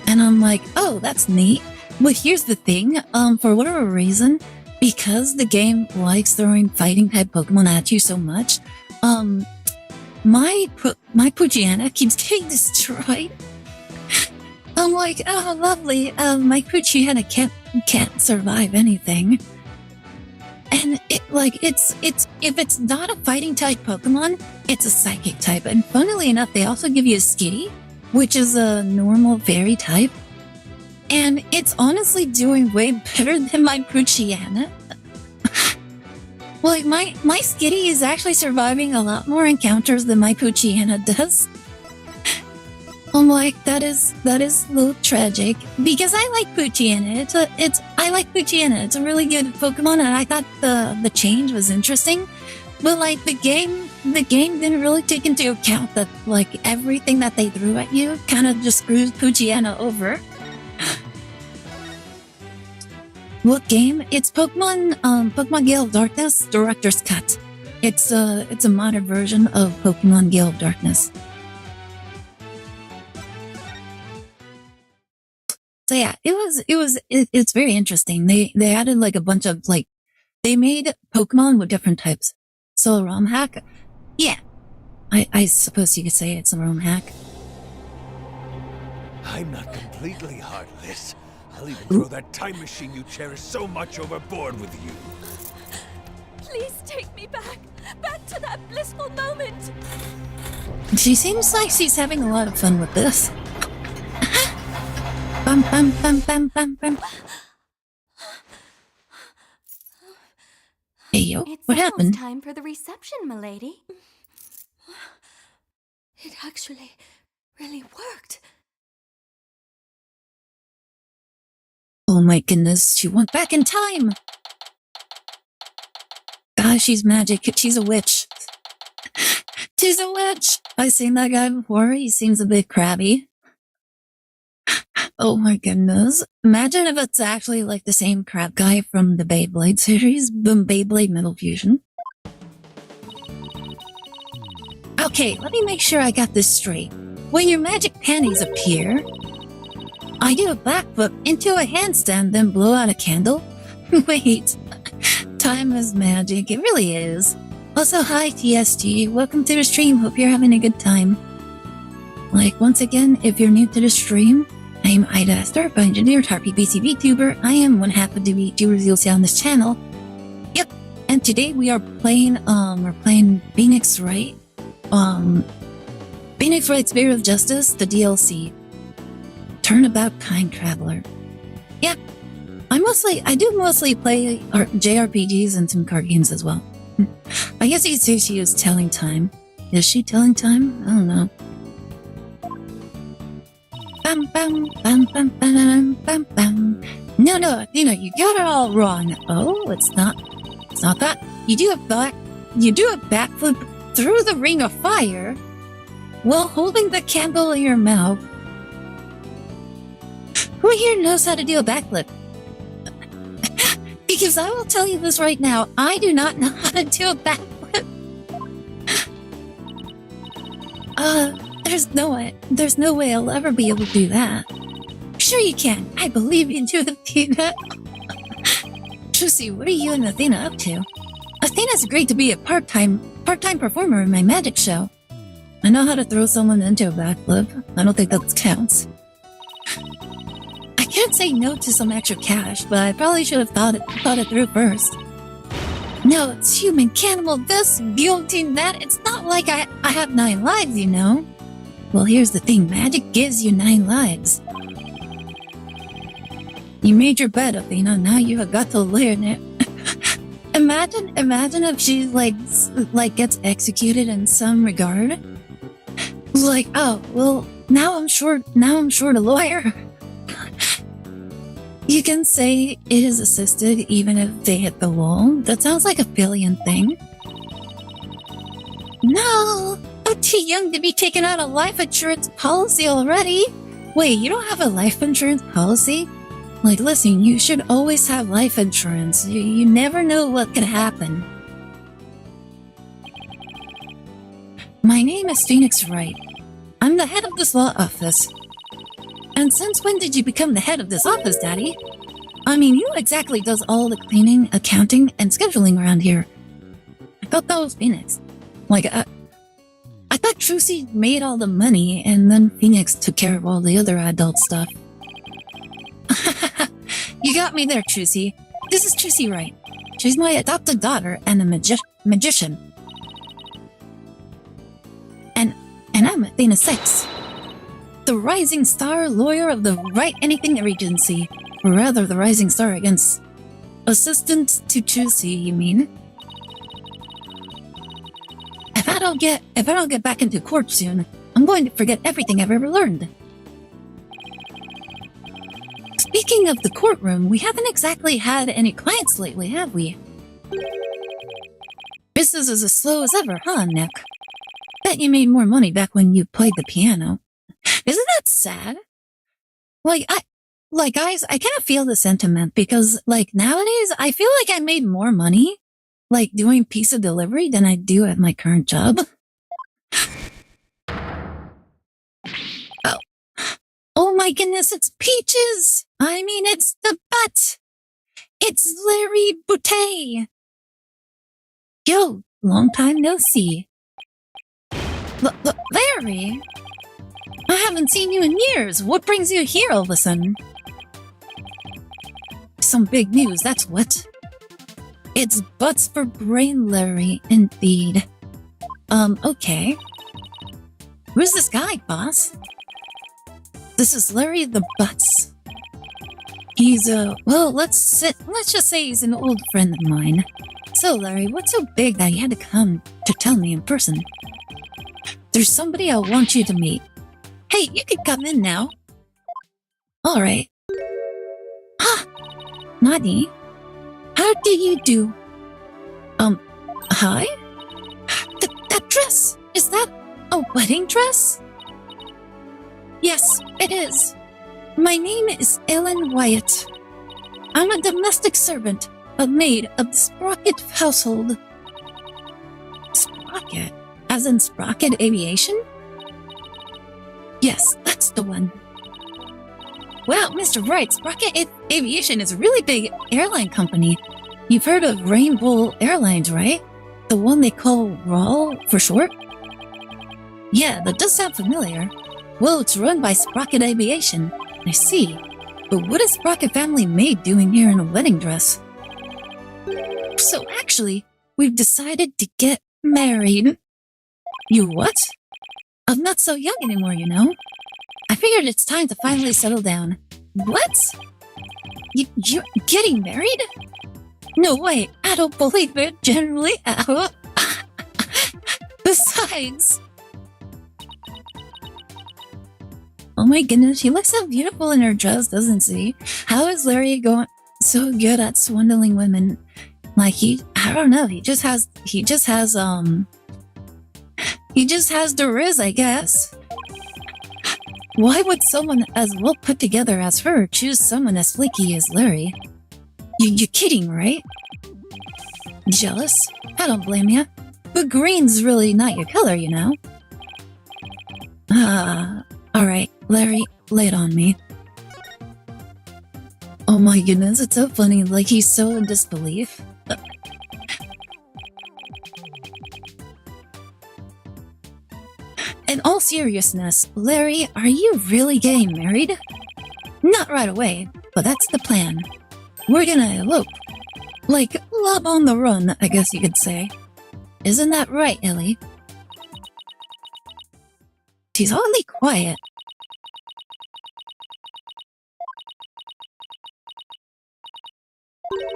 And I'm like, oh, that's neat. But here's the thing, for whatever reason, because the game likes throwing fighting type Pokemon at you so much, my Poochyena keeps getting destroyed. I'm like, oh, lovely. My Poochyena can't survive anything. And it's if it's not a fighting type Pokemon, it's a psychic type. And funnily enough, they also give you a Skitty, which is a normal fairy type. And it's honestly doing way better than my Poochyena. Like, my Skitty is actually surviving a lot more encounters than my Poochyena does. I'm like, that is a little tragic. Because I like Poochyena. I like Poochyena. It's a really good Pokemon, and I thought the change was interesting. But like the game didn't really take into account that like everything that they threw at you kind of just screws Poochyena over. What game? It's Pokemon Gale of Darkness Director's Cut. It's a modern version of Pokemon Gale of Darkness. So yeah, it's very interesting. They added like a bunch of like, they made Pokemon with different types. So a ROM hack? Yeah. I suppose you could say it's a ROM hack. I'm not completely heartless. I'll even throw that time machine you cherish so much overboard with you. Please take me back to that blissful moment. She seems like she's having a lot of fun with this. Bum bum bum bum bum bum. Hey yo, what happened? It's time for the reception, milady. It actually really worked. Oh my goodness, she went back in time! Gosh, she's magic. She's a witch. She's a witch! I've seen that guy before. He seems a bit crabby. Oh my goodness. Imagine if it's actually like the same crab guy from the Beyblade series, the Beyblade Metal Fusion. Okay, let me make sure I got this straight. When your magic panties appear, I do a backflip into a handstand, then blow out a candle? Wait, time is magic. It really is. Also, hi TSG. Welcome to the stream. Hope you're having a good time. Like, once again, if you're new to the stream, I am Aire, Startup Engineer, PC Vtuber. I am one half of the Vtubers you'll see on this channel. Yep, and today we are playing, Phoenix Wright. Phoenix Wright Spirit of Justice, the DLC. Turnabout Time Traveler. Yeah, I do mostly play JRPGs and some card games as well. I guess you could say she is telling time. Is she telling time? I don't know. Bam bam bam bam bam bam bam. No, you got it all wrong. Oh, it's not that. You do a backflip through the ring of fire while holding the candle in your mouth. Who here knows how to do a backflip? Because I will tell you this right now, I do not know how to do a backflip. There's no way I'll ever be able to do that. Sure you can. I believe in you, Athena. Trucy, what are you and Athena up to? Athena's agreed to be a part-time performer in my magic show. I know how to throw someone into a backflip. I don't think that counts. I can't say no to some extra cash, but I probably should have thought it through first. No, it's human cannibal this, guillotine that. It's not like I have 9 lives, you know. Well, here's the thing. Magic gives you 9 lives. You made your bed, Athena. Now you have got to learn it. Imagine if she like gets executed in some regard. Like, oh, well, now I'm short a lawyer. You can say it is assisted even if they hit the wall. That sounds like a Philian thing. No! I'm too young to be taking out a life insurance policy already. Wait, you don't have a life insurance policy? Like, listen, you should always have life insurance. You never know what could happen. My name is Phoenix Wright. I'm the head of this law office. And since when did you become the head of this office, Daddy? I mean, who exactly does all the cleaning, accounting, and scheduling around here? I thought that was Phoenix. Like, I thought Trucy made all the money, and then Phoenix took care of all the other adult stuff. You got me there, Trucy. This is Trucy Wright. She's my adopted daughter and a magician. And I'm Athena 6. The rising star lawyer of the Wright Anything Agency. Or rather, the rising star against assistant to Trucy, you mean? If I don't get back into court soon, I'm going to forget everything I've ever learned. Speaking of the courtroom, we haven't exactly had any clients lately, have we? Business is as slow as ever, huh, Nick? Bet you made more money back when you played the piano. Isn't that sad? Guys, I kind of feel the sentiment because, nowadays, I feel like I made more money, doing pizza delivery than I do at my current job. Oh my goodness, it's Peaches! I mean, it's the butt! It's Larry Boutte! Yo, long time no see. Larry? I haven't seen you in years. What brings you here all of a sudden? Some big news, that's what. It's butts for brain, Larry, indeed. Okay. Who's this guy, boss? This is Larry the Butts. He's, let's just say he's an old friend of mine. So, Larry, what's so big that you had to come to tell me in person? There's somebody I want you to meet. Hey, you can come in now. Alright. Nani? How do you do? Hi? That dress! Is that a wedding dress? Yes, it is. My name is Ellen Wyatt. I'm a domestic servant, a maid of the Sprocket household. Sprocket? As in Sprocket Aviation? Yes, that's the one. Wow, Mr. Wright, Sprocket Aviation is a really big airline company. You've heard of Rainbow Airlines, right? The one they call RAL for short? Yeah, that does sound familiar. Well, it's run by Sprocket Aviation. I see. But what is Sprocket family maid doing here in a wedding dress? So actually, we've decided to get married. You what? I'm not so young anymore, you know. I figured it's time to finally settle down. What? You're getting married? No way, I don't believe it, generally. Besides... Oh my goodness, she looks so beautiful in her dress, doesn't she? How is Larry going so good at swindling women? I don't know, he just has the riz, I guess. Why would someone as well put together as her choose someone as flaky as Larry? You're kidding, right? Jealous? I don't blame you. But green's really not your color, you know. Alright, Larry, lay it on me. Oh my goodness, it's so funny, he's so in disbelief. In all seriousness, Larry, are you really getting married? Not right away, but that's the plan. We're gonna elope. Love on the run, I guess you could say. Isn't that right, Ellie? She's oddly quiet.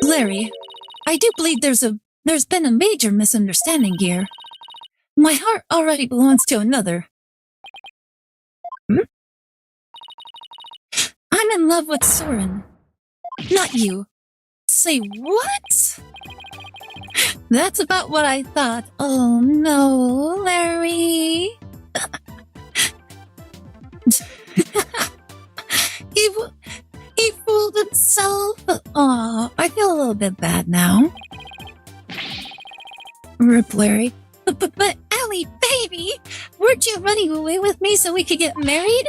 Larry, I do believe there's been a major misunderstanding here. My heart already belongs to another. I'm in love with Soren. Not you. Say what? That's about what I thought. Oh no, Larry. He He fooled himself. Aw, I feel a little bit bad now. Rip Larry. But Ellie, baby, weren't you running away with me so we could get married?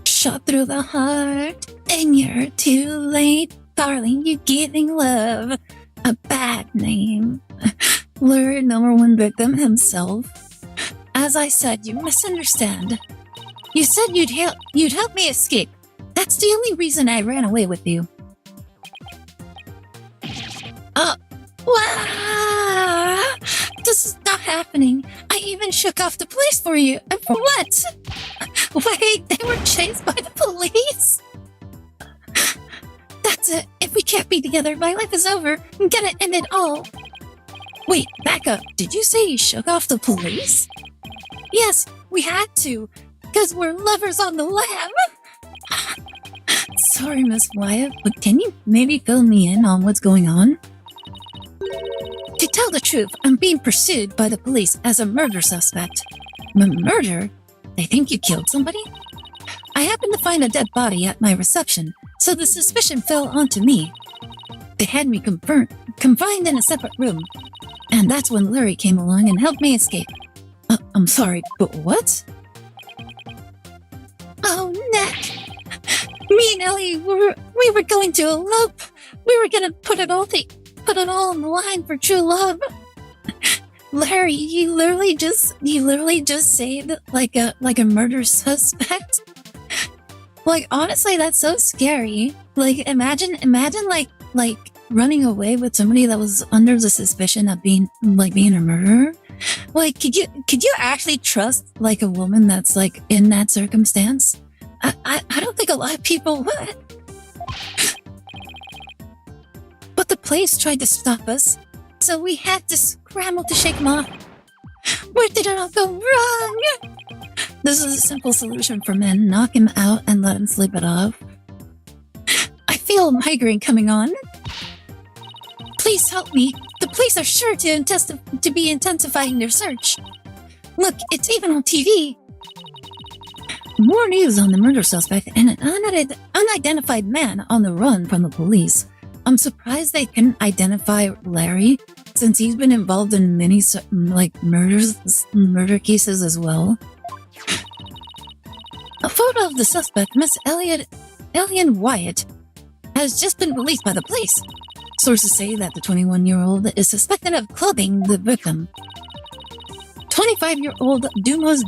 Shot through the heart, and you're too late. Darling, you're giving love a bad name. Larry, #1 victim himself. As I said, you misunderstand. You said you'd help me escape. That's the only reason I ran away with you. Wow! This is not happening. I even shook off the police for you. And for what? Wait, they were chased by the police? That's it. If we can't be together, my life is over. I'm gonna end it all. Wait, back up. Did you say you shook off the police? Yes, we had to. Because we're lovers on the lam. Sorry, Miss Wyatt, but can you maybe fill me in on what's going on? To tell the truth, I'm being pursued by the police as a murder suspect. Murder? They think you killed somebody? I happened to find a dead body at my reception, so the suspicion fell onto me. They had me confined in a separate room, and that's when Larry came along and helped me escape. I'm sorry, but what? Oh, Nick! Me and Ellie we were going to elope. We were gonna put it all on the line for true love. Larry, you literally just saved like a murder suspect. Like, honestly, that's so scary. Like, imagine like running away with somebody that was under the suspicion of being a murderer. Like, could you actually trust like a woman that's like in that circumstance? I don't think a lot of people would. But the police tried to stop us, so we had to scramble to shake them off. Where did it all go wrong? This is a simple solution for men. Knock him out and let him sleep it off. I feel a migraine coming on. Please help me. The police are sure to be intensifying their search. Look, it's even on TV. More news on the murder suspect and an unidentified man on the run from the police. I'm surprised they couldn't identify Larry, since he's been involved in many murder cases as well. A photo of the suspect, Miss Elian Wyatt, has just been released by the police. Sources say that the 21-year-old is suspected of clubbing the victim. 25-year-old Dumas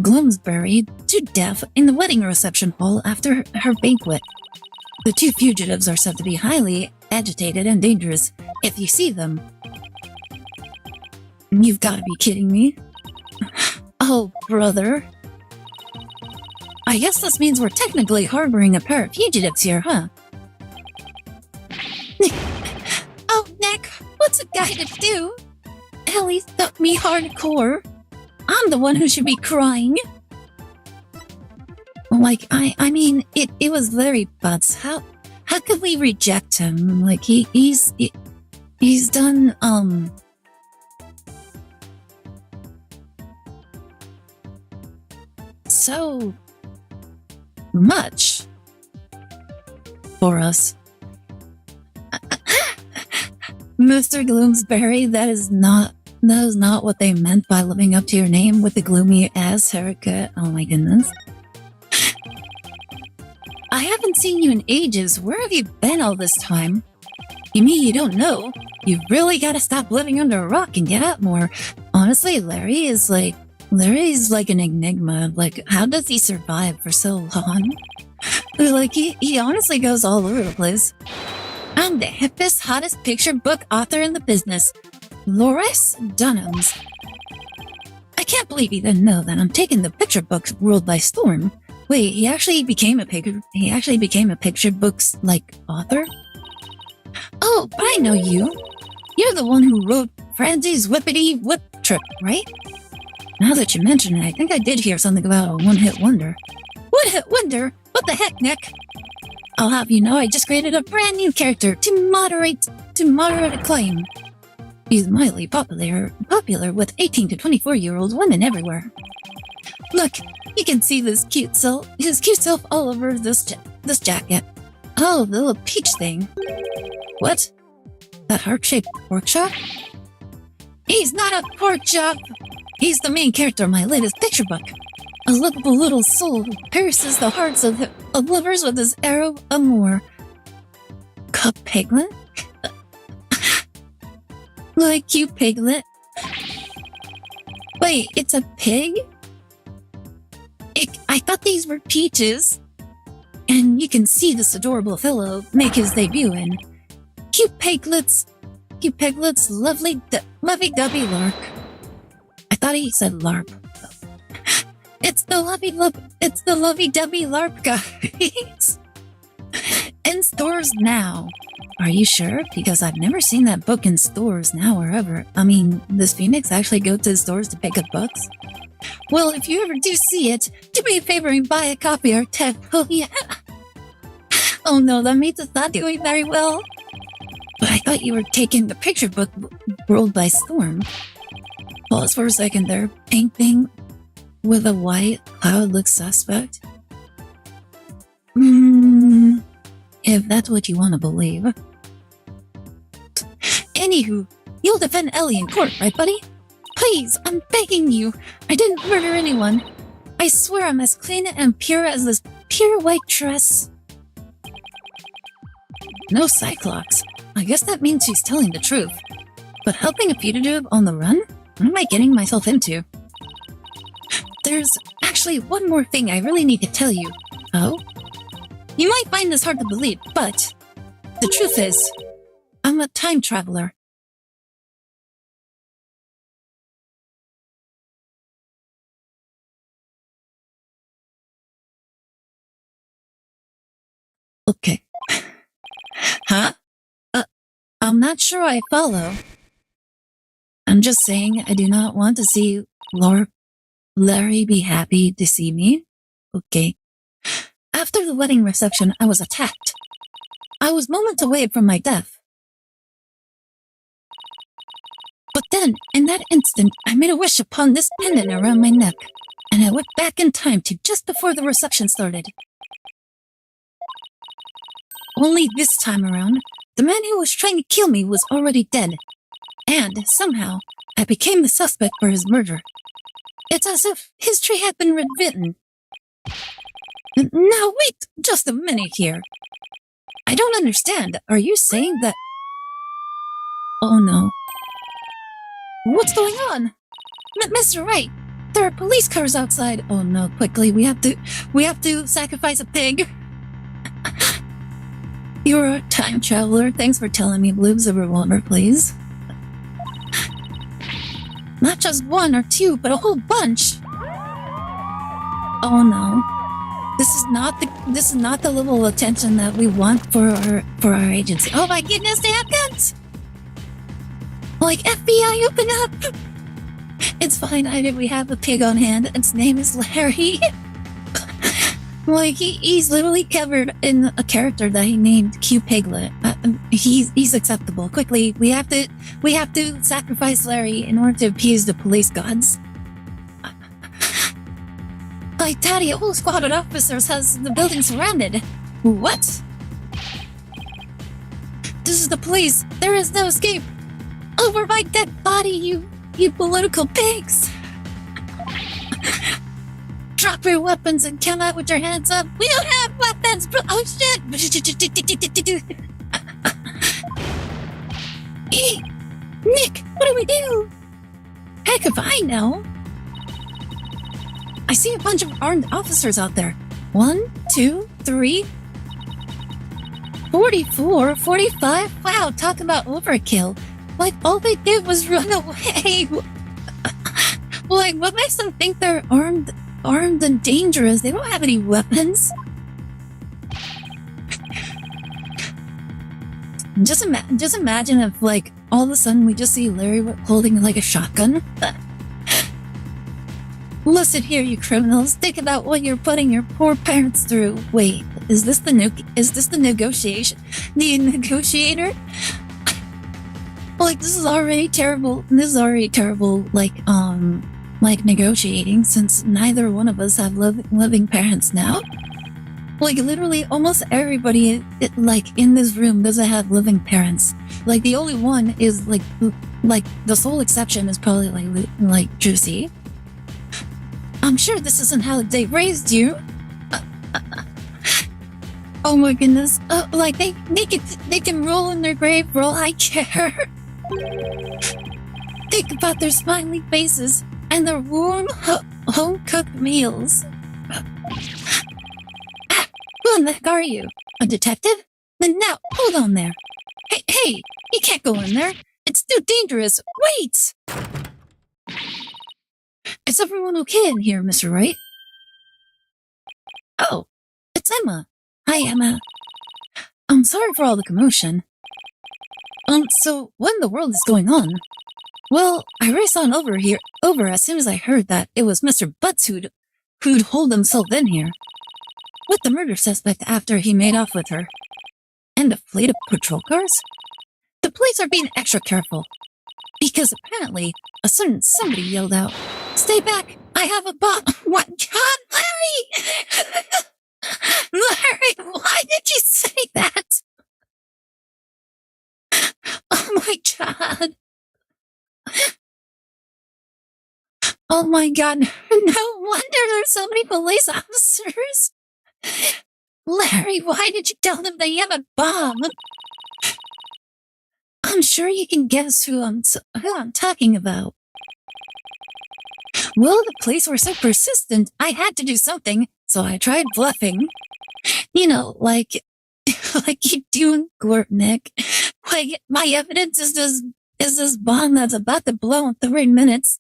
Gloomsbury to death in the wedding reception hall after her banquet. The two fugitives are said to be highly agitated and dangerous if you see them. You've got to be kidding me. Oh, brother. I guess this means we're technically harboring a pair of fugitives here, huh? Oh, Nick, what's a guy to do? Ellie stuck me hardcore. I'm the one who should be crying. Like, I mean, it was Larry Butts. How could we reject him? Like, he's done, so much for us. Mr. Gloomsbury, that is not what they meant by living up to your name with the gloomy ass haircut. Oh my goodness. I haven't seen you in ages. Where have you been all this time? You mean you don't know? You've really got to stop living under a rock and get out more. Honestly, Larry's like an enigma. Like, how does he survive for so long? Like, he honestly goes all over the place. I'm the hippest, hottest picture book author in the business. Loris Dunhams. I can't believe you didn't know that I'm taking the picture book world by storm. Wait, he actually became a picture books like author? Oh, but I know you. You're the one who wrote Franzie's Whippity Whip Trip, right? Now that you mention it, I think I did hear something about a one-hit wonder. One-hit wonder? What the heck, Nick? I'll have you know I just created a brand new character to moderate acclaim. He's mildly popular with 18 to 24-year-old women everywhere. Look, you can see his cute self all over this this jacket. Oh, the little peach thing. What? That heart-shaped pork chop? He's not a pork chop! He's the main character of my latest picture book. A lovable little soul who pierces the hearts of lovers with his arrow of amour. Cup Piglet? Like you, Piglet. Wait, it's a pig? I thought these were peaches. And you can see this adorable fellow make his debut in Cute Piglet's lovey-dovey lark. I thought he said LARP. It's the lovey-dovey LARP, guys. In stores now. Are you sure? Because I've never seen that book in stores now or ever. I mean, does Phoenix actually go to the stores to pick up books? Well, if you ever do see it, do me a favor and buy a copy or tech. Oh, yeah. Oh no, that means it's not doing very well. But I thought you were taking the picture book world by storm. Pause for a second there. Pink thing with a white cloud looks suspect. If that's what you want to believe. Anywho, you'll defend Ellie in court, right, buddy? Please, I'm begging you. I didn't murder anyone. I swear I'm as clean and pure as this pure white dress. No Cyclops. I guess that means she's telling the truth. But helping a fugitive on the run? What am I getting myself into? There's actually one more thing I really need to tell you. Oh? You might find this hard to believe, but the truth is, I'm a time traveler. Okay. Huh? I'm not sure I follow. I'm just saying I do not want to see Larry be happy to see me. Okay. After the wedding reception, I was attacked. I was moments away from my death. But then, in that instant, I made a wish upon this pendant around my neck, and I went back in time to just before the reception started. Only this time around, the man who was trying to kill me was already dead, and somehow, I became the suspect for his murder. It's as if history had been rewritten. Now wait just a minute here. I don't understand. Are you saying that... Oh no. What's going on? Mr. Wright, there are police cars outside. Oh no, quickly, we have to sacrifice a pig. You're a time traveler. Thanks for telling me, Bloobs over water, please. Not just one or two, but a whole bunch. Oh no. This is not the level of attention that we want for our agency. Oh my goodness, they have guns! Like, FBI, open up! It's fine, we have a pig on hand. Its name is Larry. Like, he's literally covered in a character that he named Q Piglet. He's acceptable. Quickly, we have to sacrifice Larry in order to appease the police gods. Like, Daddy, a whole squad of officers has the building surrounded. What? This is the police. There is no escape. Over my dead body, you political pigs. Drop your weapons and come out with your hands up. We don't have weapons. Oh shit. Hey, Nick, what do we do? Heck if I know. I see a bunch of armed officers out there. 1, 2, 3, 44, 45. Wow, talk about overkill. Like, all they did was run away. Like, what makes them think they're armed and dangerous? They don't have any weapons. Just imagine if, like, all of a sudden we just see Larry holding, like, a shotgun. Listen here, you criminals. Think about what you're putting your poor parents through. Wait, is this the negotiation? The negotiator? Like, this is already terrible. Like negotiating, since neither one of us have living parents now. Like, literally, almost everybody, like, in this room doesn't have living parents. Like, the only one is, like, the sole exception is probably, like, Juicy. I'm sure this isn't how they raised you. Oh my goodness. Like, they can roll in their grave for all I care. Think about their smiling faces and their warm, home-cooked meals. Who the heck are you? A detective? Then now, hold on there. Hey, you can't go in there. It's too dangerous. Wait! Is everyone okay in here, Mr. Wright? Oh, it's Emma. Hi, Emma. I'm sorry for all the commotion. So what in the world is going on? Well, I raced on over as soon as I heard that it was Mr. Butts who'd holed himself in here. With the murder suspect after he made off with her. And a fleet of patrol cars? The police are being extra careful. Because apparently, a certain somebody yelled out, "Stay back! I have a bomb!" What? God, Larry! Larry, why did you say that? Oh my God. Oh my God. No wonder there's so many police officers. Larry, why did you tell them they have a bomb? I'm sure you can guess who I'm talking about. Well, the police were so persistent, I had to do something, so I tried bluffing. You know, like you do in court, Nick. Like, my evidence is this bomb that's about to blow in 3 minutes.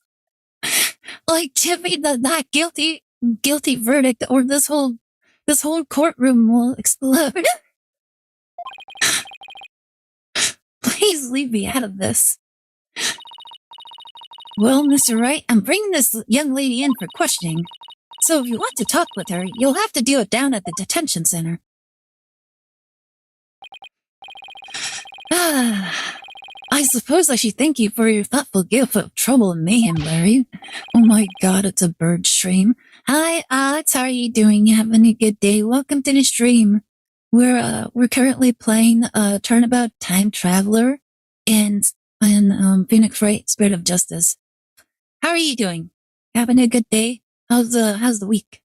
Like, Jimmy, that guilty verdict, or this whole courtroom will explode. Please leave me out of this. Well, Mr. Wright, I'm bringing this young lady in for questioning. So if you want to talk with her, you'll have to do it down at the detention center. I suppose I should thank you for your thoughtful gift of trouble and mayhem, Larry. Oh my God, it's a bird stream. Hi, Alex, how are you doing? You having a good day? Welcome to the stream. We're currently playing Turnabout Time Traveler and Phoenix Wright, Spirit of Justice. How are you doing? Having a good day? How's the week?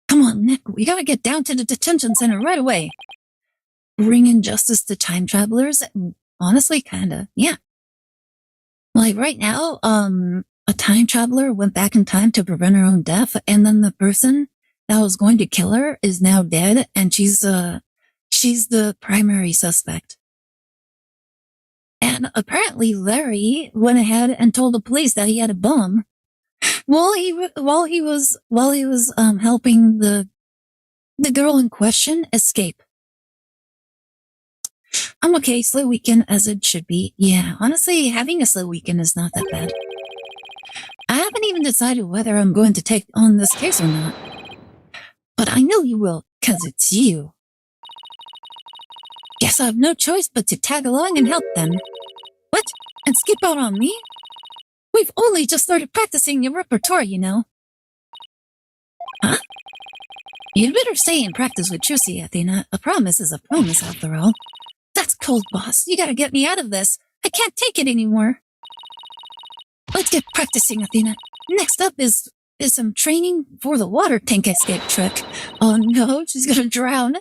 Come on, Nick, we gotta get down to the detention center right away. Bringing justice to time travelers? Honestly, kinda, yeah. Like right now, a time traveler went back in time to prevent her own death, and then the person that was going to kill her is now dead, and she's the primary suspect. And apparently Larry went ahead and told the police that he had a bomb while he was helping the girl in question escape. I'm okay, slow weekend as it should be. Yeah, honestly, having a slow weekend is not that bad. I haven't even decided whether I'm going to take on this case or not. But I know you will, 'cause it's you. Guess I have no choice but to tag along and help them. What? And skip out on me? We've only just started practicing your repertoire, you know. Huh? You'd better stay and practice with Trucy, Athena. A promise is a promise, after all. That's cold, boss. You gotta get me out of this. I can't take it anymore. Let's get practicing, Athena. Next up is some training for the water tank escape trick. Oh no, she's gonna drown.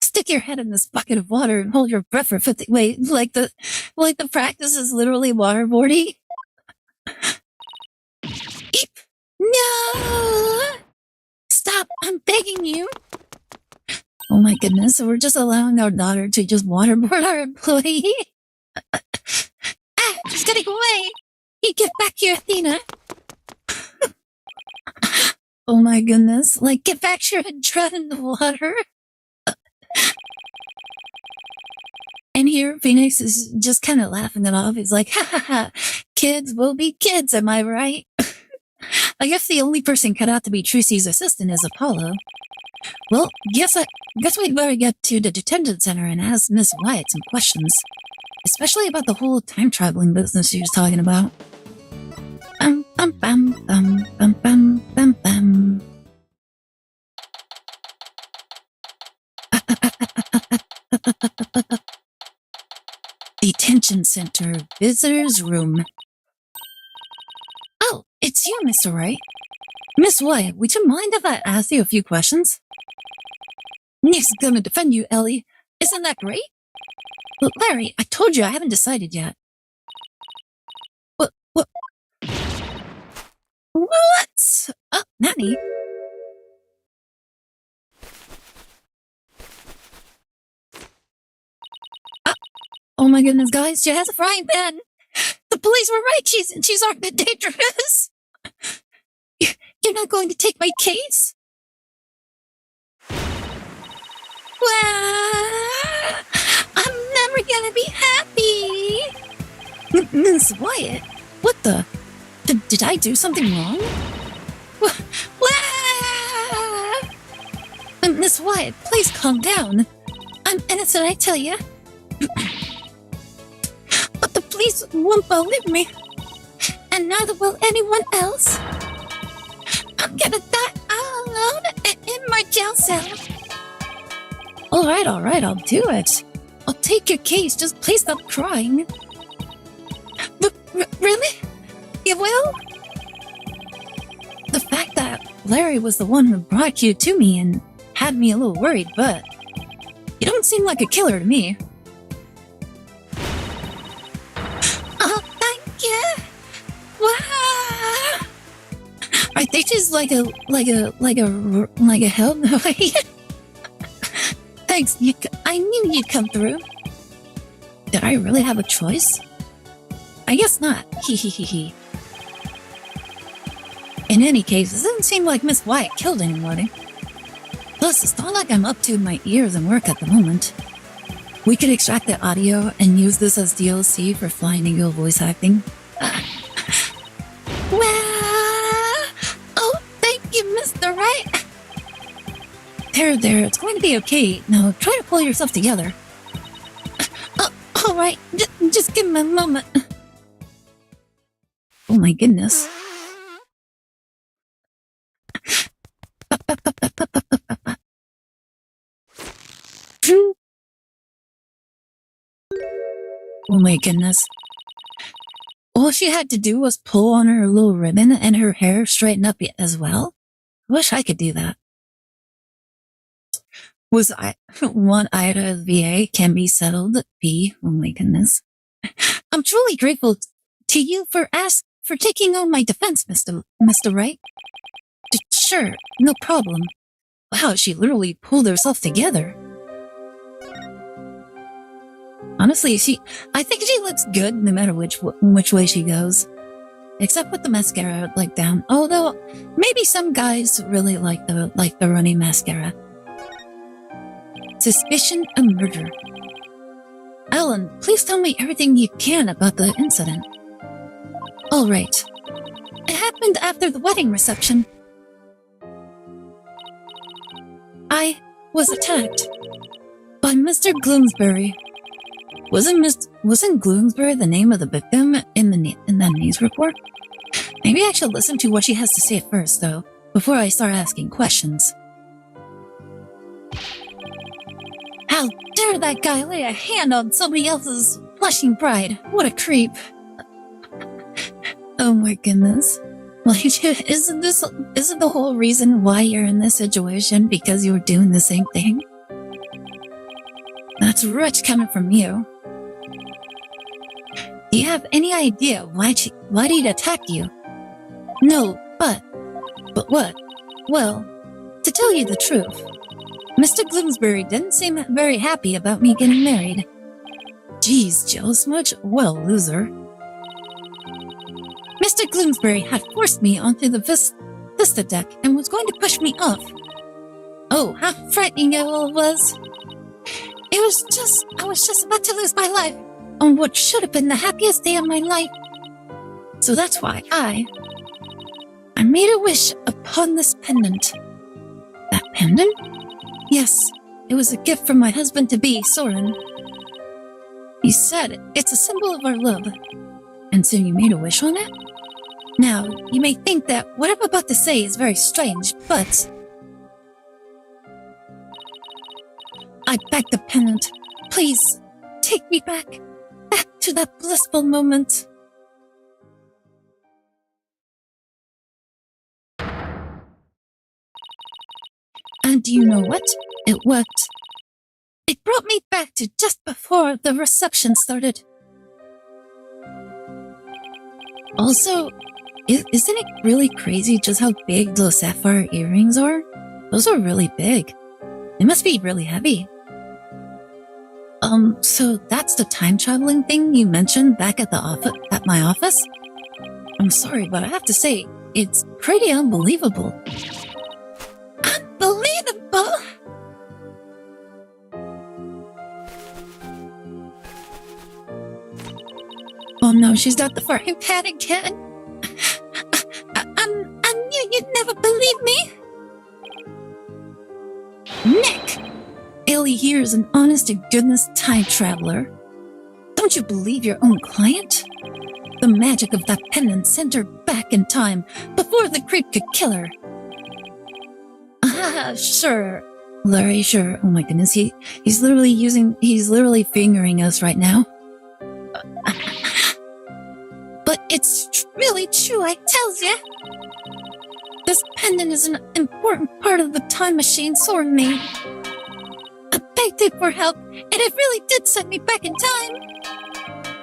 Stick your head in this bucket of water and hold your breath for 50. Wait, like the practice is literally waterboarding. Eep. No! Stop! I'm begging you. Oh my goodness, so we're just allowing our daughter to just waterboard our employee? She's getting away! You get back here, Athena! Oh my goodness, like, get back here and tread in the water! And here, Phoenix is just kind of laughing it off. He's like, ha ha ha, kids will be kids, am I right? I guess the only person cut out to be Trucy's assistant is Apollo. Well, guess we'd better get to the detention center and ask Miss Wyatt some questions. Especially about the whole time-traveling business she was talking about. Bum bum bum bum bum bum bum. Detention Center Visitors Room. Oh, it's you, Mr. Wright. Miss Wyatt, would you mind if I ask you a few questions? Nick's gonna defend you, Ellie. Isn't that great? Well, Larry, I told you I haven't decided yet. What? What? Oh, Nanny. Oh my goodness, guys, she has a frying pan. The police were right. She's armed and dangerous. You're not going to take my case? Well, I'm never gonna be happy. Miss Wyatt, what the? Did I do something wrong? Miss Wyatt, please calm down. I'm innocent, I tell you. But the police won't believe me. And neither will anyone else. I'm gonna die all alone in my jail cell. Alright, I'll do it. I'll take your case, just please stop crying. Really? You will? The fact that Larry was the one who brought you to me and had me a little worried, but you don't seem like a killer to me. Oh, thank you. Wow. I think she's like a hellboy. Thanks, Nick. I knew you'd come through. Did I really have a choice? I guess not. Hee. In any case, it doesn't seem like Miss Wyatt killed anybody. Plus, it's not like I'm up to my ears in work at the moment. We could extract the audio and use this as DLC for Flying Eagle voice acting. Well, oh, thank you, Mr. Wright. There, it's going to be okay. Now, try to pull yourself together. Alright, just give me a moment. Oh my goodness. Oh my goodness. All she had to do was pull on her little ribbon and her hair straightened up as well. I wish I could do that. Was I one Aire VA can be settled? B. Oh my goodness. I'm truly grateful to you for taking on my defense, Mr. Wright. Sure, no problem. Wow, she literally pulled herself together. Honestly, I think she looks good no matter which way she goes. Except with the mascara down. Although maybe some guys really like the running mascara. Suspicion of murder. Alan, please tell me everything you can about the incident. All right. It happened after the wedding reception. I was attacked by Mr. Gloomsbury. Wasn't Gloomsbury the name of the victim in that news report? Maybe I should listen to what she has to say first, though, before I start asking questions. How dare that guy lay a hand on somebody else's blushing pride? What a creep. Oh my goodness. Isn't the whole reason why you're in this situation because you were doing the same thing? That's rich coming from you. Do you have any idea why he'd attack you? No, but what? Well, to tell you the truth, Mr. Gloomsbury didn't seem very happy about me getting married. Geez, jealous much? Well, loser. Mr. Gloomsbury had forced me onto the Vista deck and was going to push me off. Oh, how frightening it all was. I was just about to lose my life on what should have been the happiest day of my life. So that's why I made a wish upon this pendant. That pendant? Yes, it was a gift from my husband-to-be, Soren. He said it's a symbol of our love. And so you made a wish on it? Now, you may think that what I'm about to say is very strange, but I beg the pendant. Please, take me back to that blissful moment. And do you know what? It worked. It brought me back to just before the reception started. Also, isn't it really crazy just how big those sapphire earrings are? Those are really big. They must be really heavy. So that's the time traveling thing you mentioned back at my office? I'm sorry, but I have to say, it's pretty unbelievable. Unbelievable! Oh no, she's got the frying pan again. I knew you'd never believe me. Nick! Ellie here is an honest-to-goodness time traveler. Don't you believe your own client? The magic of that pendant sent her back in time before the creep could kill her. Ah, sure. Larry, sure. Oh my goodness, he's literally fingering us right now. But it's really true, I tells ya. This pendant is an important part of the time machine Soren made. I begged it for help, and it really did send me back in time.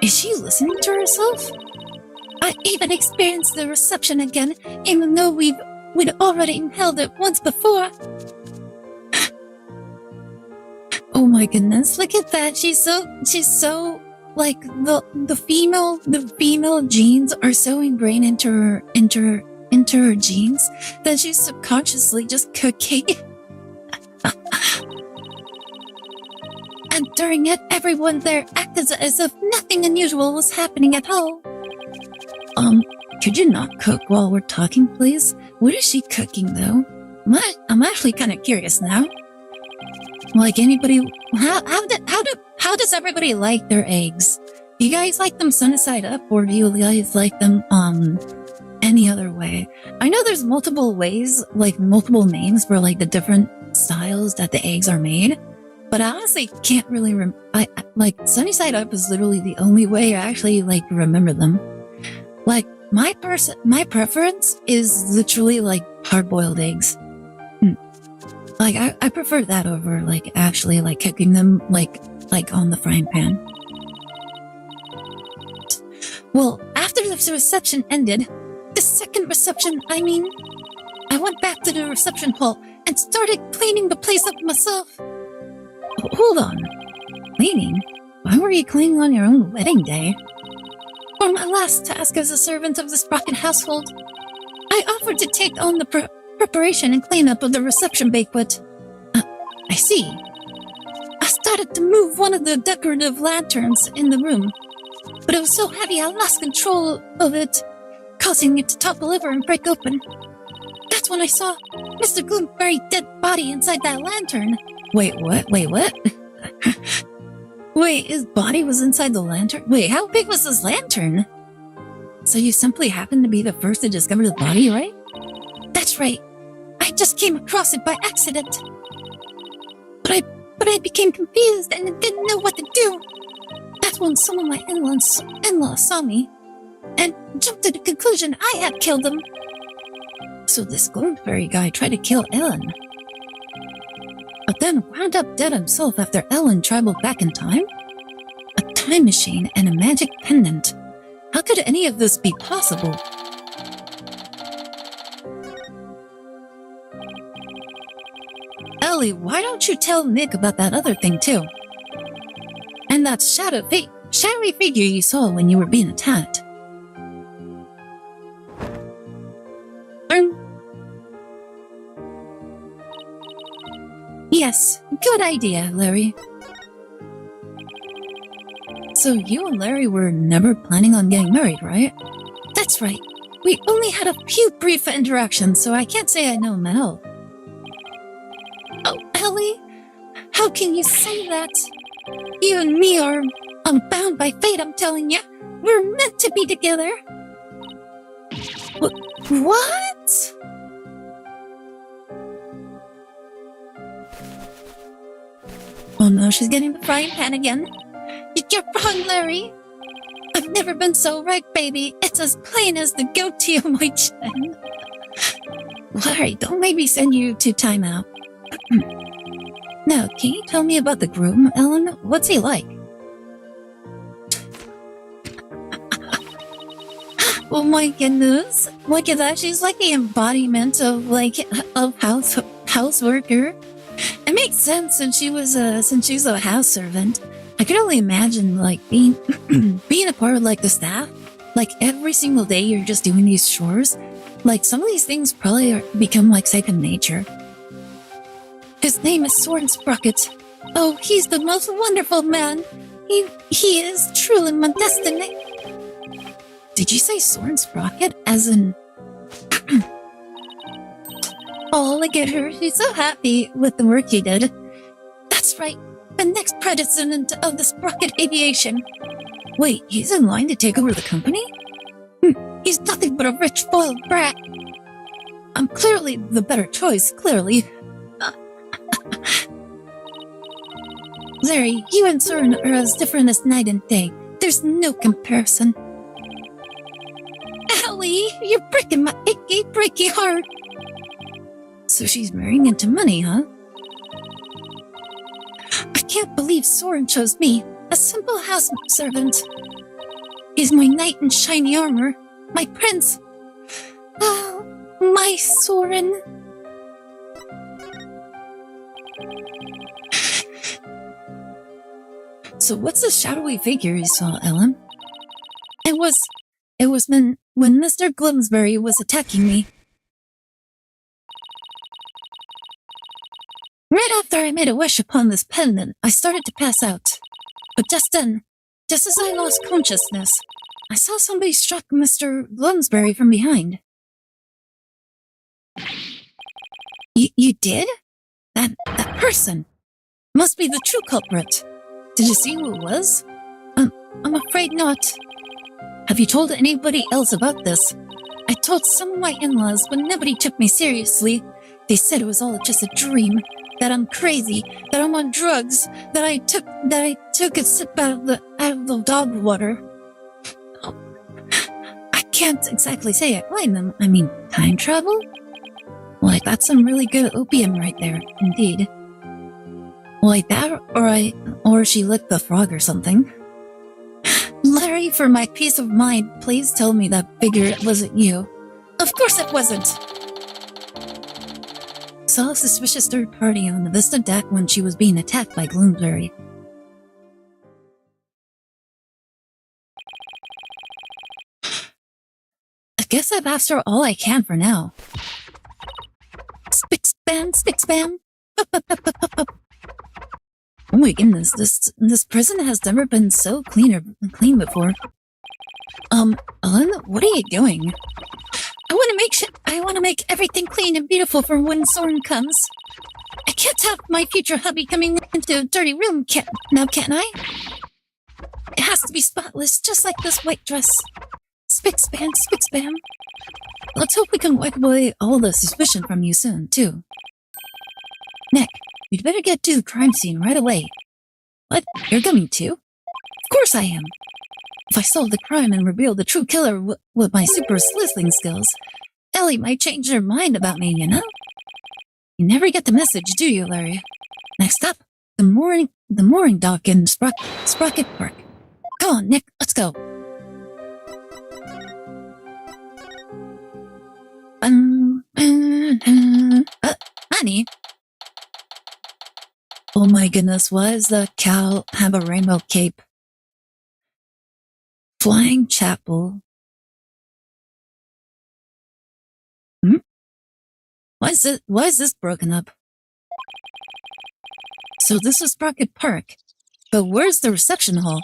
Is she listening to herself? I even experienced the reception again, even though we'd already held it once before. Oh my goodness, look at that. She's so like the female genes are so ingrained into her genes that she's subconsciously just cooking. And during it, everyone there acted as if nothing unusual was happening at all. Could you not cook while we're talking, please? What is she cooking, though? I'm actually kind of curious now. Like anybody, how does everybody like their eggs? Do you guys like them sunny side up, or do you guys like them any other way? I know there's multiple ways, like multiple names for like the different styles that the eggs are made, but I honestly can't really I like sunny side up is literally the only way I actually like remember them. Like my preference is literally like hard-boiled eggs. Like I prefer that over like actually like cooking them like on the frying pan. Well, after the reception ended, the second reception, I mean, I went back to the reception hall and started cleaning the place up myself. Hold on. Cleaning? Why were you cleaning on your own wedding day? For my last task as a servant of this rocket household, I offered to take on the preparation and cleanup of the reception banquet. I see. I started to move one of the decorative lanterns in the room, but it was so heavy I lost control of it, causing it to topple over and break open. That's when I saw Mr. Gloomberry's dead body inside that lantern. Wait, what? Wait, his body was inside the lantern? Wait, how big was this lantern? So you simply happened to be the first to discover the body, right? That's right. I just came across it by accident. But I became confused and didn't know what to do. That's when some of my in-laws saw me and jumped to the conclusion I had killed them. So this Gloomberry guy tried to kill Ellen, but then wound up dead himself after Ellen traveled back in time? A time machine and a magic pendant. How could any of this be possible? Ellie, why don't you tell Nick about that other thing too? And that shadowy figure you saw when you were being attacked. Yes, good idea, Larry. So you and Larry were never planning on getting married, right? That's right. We only had a few brief interactions, so I can't say I know him at all. Oh, Ellie, how can you say that? You and me are bound by fate, I'm telling you. We're meant to be together. What? Oh no, she's getting the frying pan again. You're wrong, Larry. I've never been so right, baby. It's as plain as the goatee on my chin. Larry, don't make me send you to timeout. Now, can you tell me about the groom, Ellen? What's he like? Oh my goodness. Look at that. She's like the embodiment of houseworker. It makes sense since she's a house servant. I could only imagine being being a part of the staff. Every single day you're just doing these chores. Some of these things probably become second nature. His name is Soren Sprocket. Oh, he's the most wonderful man. He is truly my destiny. Did you say Soren Sprocket? As in... Oh, look at her. She's so happy with the work he did. That's right. The next president of the Sprocket Aviation. Wait, he's in line to take over the company? He's nothing but a rich, spoiled brat. I'm clearly the better choice, clearly. Larry, you and Soren are as different as night and day. There's no comparison. Ellie, you're breaking my achy, breaky heart. So she's marrying into money, huh? I can't believe Soren chose me, a simple house servant. He's my knight in shiny armor, my prince. Oh, my Soren. So what's the shadowy figure you saw, Ellen? It was when Mr. Glimsbury was attacking me. Right after I made a wish upon this pendant, I started to pass out. But just then, just as I lost consciousness, I saw somebody struck Mr. Glimsbury from behind. You did? That person must be the true culprit. Did you see who it was? I'm afraid not. Have you told anybody else about this? I told some of my in-laws, but nobody took me seriously. They said it was all just a dream, that I'm crazy, that I'm on drugs, that I took a sip out of the dog water. Oh, I can't exactly say I blame them. I mean, time travel? That's some really good opium right there, indeed. Like that, or she licked the frog or something. Larry, for my peace of mind, please tell me that figure wasn't you. Of course it wasn't! Saw a suspicious third party on the Vista deck when she was being attacked by Gloomsbury. I guess I've asked her all I can for now. Spick spam, spick spam. Up, up, up, up, up, up. Oh my goodness, this prison has never been so clean before. Ellen, what are you doing? I want to make everything clean and beautiful for when Soren comes. I can't have my future hubby coming into a dirty room, can I? It has to be spotless, just like this white dress. Spick spam, spick spam. Let's hope we can wipe away all the suspicion from you soon, too. Nick, we'd better get to the crime scene right away. What? You're coming too? Of course I am. If I solve the crime and reveal the true killer with my super slithling skills, Ellie might change her mind about me, you know? You never get the message, do you, Larry? Next up, the mooring dock in Sprocket Park. Come on, Nick, let's go. Honey? Oh my goodness, why does the cow have a rainbow cape? Flying chapel. Why is this broken up? So this is Sprocket Park, but where's the reception hall?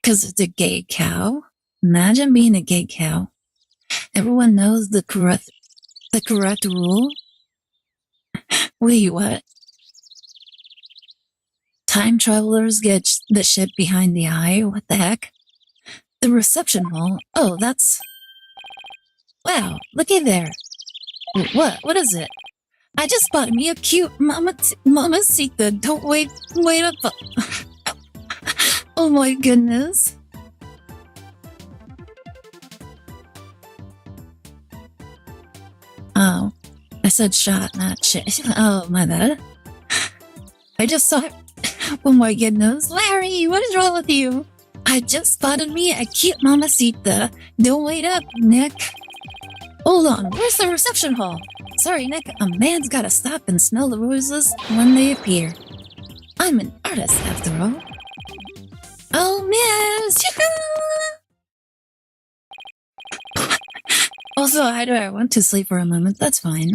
'Cause it's a gay cow? Imagine being a gay cow. Everyone knows the correct rule. Wait, what? Time travelers get the ship behind the eye? What the heck? The reception hall? Oh, that's... Wow, looky there. What is it? I just spotted me a cute mamacita. Don't wait up. Oh my goodness. Oh, I said shot, not shit. Oh, my bad. I just saw it. Oh my goodness. Larry, what is wrong with you? I just spotted me a cute mamacita. Don't wait up, Nick. Hold on, where's the reception hall? Sorry, Nick, a man's gotta stop and smell the roses when they appear. I'm an artist, after all. Oh, miss! Also, I went to sleep for a moment, that's fine.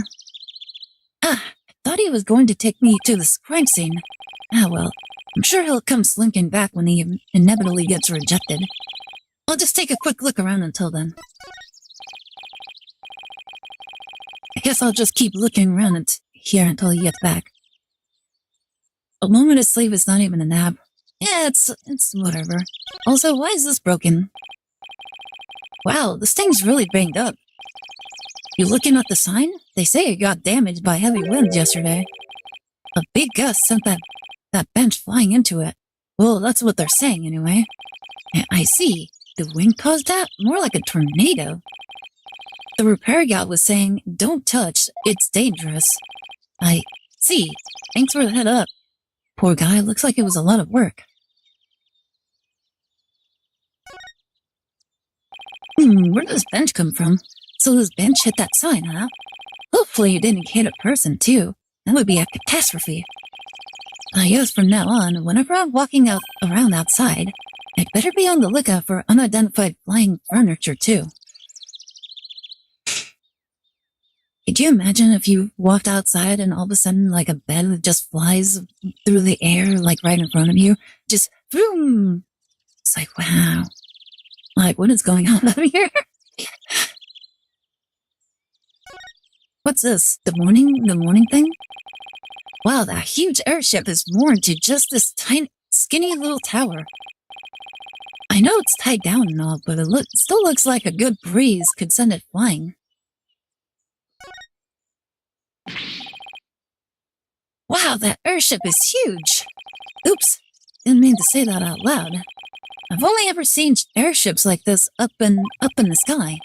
I thought he was going to take me to this crime scene. Well, I'm sure he'll come slinking back when he inevitably gets rejected. I'll just take a quick look around until then. I guess I'll just keep looking around here until he gets back. A moment of sleep is not even a nap. Yeah, it's whatever. Also, why is this broken? Wow, this thing's really banged up. You looking at the sign? They say it got damaged by heavy winds yesterday. A big gust sent that bench flying into it. Well, that's what they're saying anyway. I see. The wind caused that? More like a tornado. The repair guy was saying, don't touch, it's dangerous. I see. Thanks for the head up. Poor guy, looks like it was a lot of work. Where did this bench come from? So this bench hit that sign, huh? Hopefully it didn't hit a person, too. That would be a catastrophe. I guess from now on, whenever I'm walking around outside, I'd better be on the lookout for unidentified flying furniture, too. Could you imagine if you walked outside and all of a sudden, like, a bed just flies through the air, like, right in front of you? Just, boom! It's like, wow. Like, what is going on up here? What's this? The morning thing? Wow, that huge airship is moored to just this tiny, skinny little tower. I know it's tied down and all, but it still looks like a good breeze could send it flying. Wow, that airship is huge! Oops, didn't mean to say that out loud. I've only ever seen airships like this up in the sky.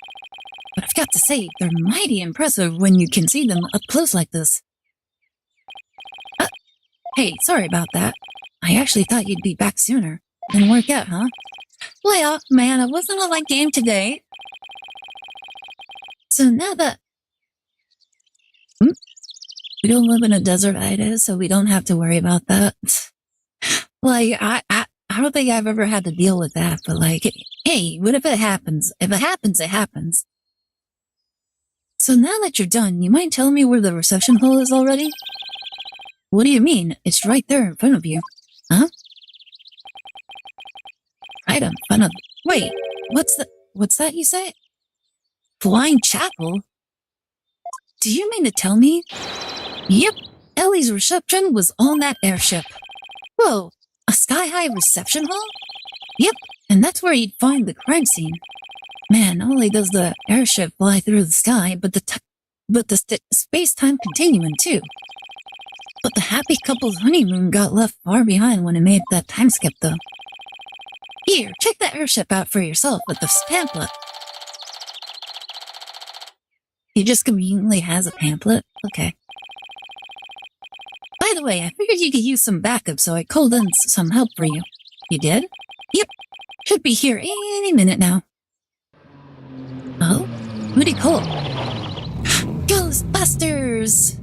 But I've got to say, they're mighty impressive when you can see them up close like this. Hey, sorry about that. I actually thought you'd be back sooner. Didn't work out, huh? Well, man, it wasn't a light game today. So now that... We don't live in a desert, Ida, so we don't have to worry about that. Like, I don't think I've ever had to deal with that, but like, hey, what if it happens? If it happens, it happens. So now that you're done, you mind telling me where the reception hall is already? What do you mean? It's right there in front of you. Huh? Right in front of... Wait, what's that you say? Flying chapel? Do you mean to tell me? Yep, Ellie's reception was on that airship. Whoa, a sky-high reception hall? Yep, and that's where you'd find the crime scene. Man, not only does the airship fly through the sky, but the space-time continuum too. But the happy couple's honeymoon got left far behind when it made that time skip though. Here, check the airship out for yourself with this pamphlet. He just conveniently has a pamphlet? Okay. By the way, I figured you could use some backup, so I called in some help for you. You did? Yep. Should be here any minute now. Oh? Who'd he call? Ghostbusters!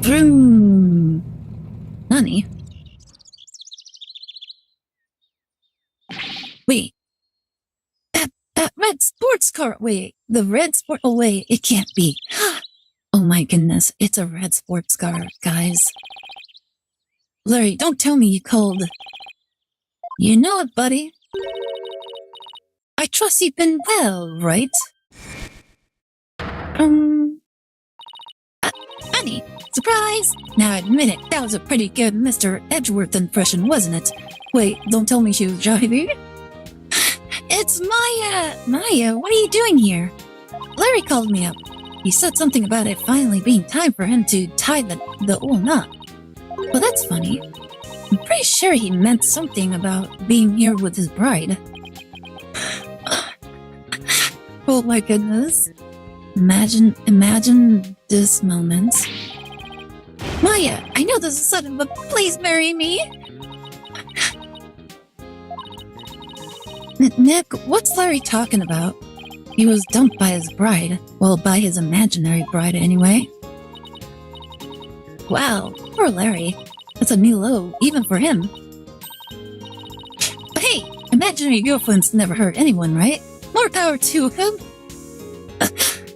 Vroom! Nani? Wait. That red sports car. Wait. The red sport. Oh, wait. It can't be. Oh my goodness. It's a red sports car, guys. Larry, don't tell me you called. You know it, buddy. I trust you've been well, right? Honey, surprise! Now admit it, that was a pretty good Mr. Edgeworth impression, wasn't it? Wait, don't tell me she was driving. It's Maya! Maya, what are you doing here? Larry called me up. He said something about it finally being time for him to tie the old knot. Well, that's funny. I'm pretty sure he meant something about being here with his bride. Oh my goodness. Imagine this moment. Maya, I know this is sudden, but please marry me. Nick, what's Larry talking about? He was dumped by his bride. Well, by his imaginary bride anyway. Wow, poor Larry. That's a new low, even for him. But hey, imaginary girlfriends never hurt anyone, right? More power to him.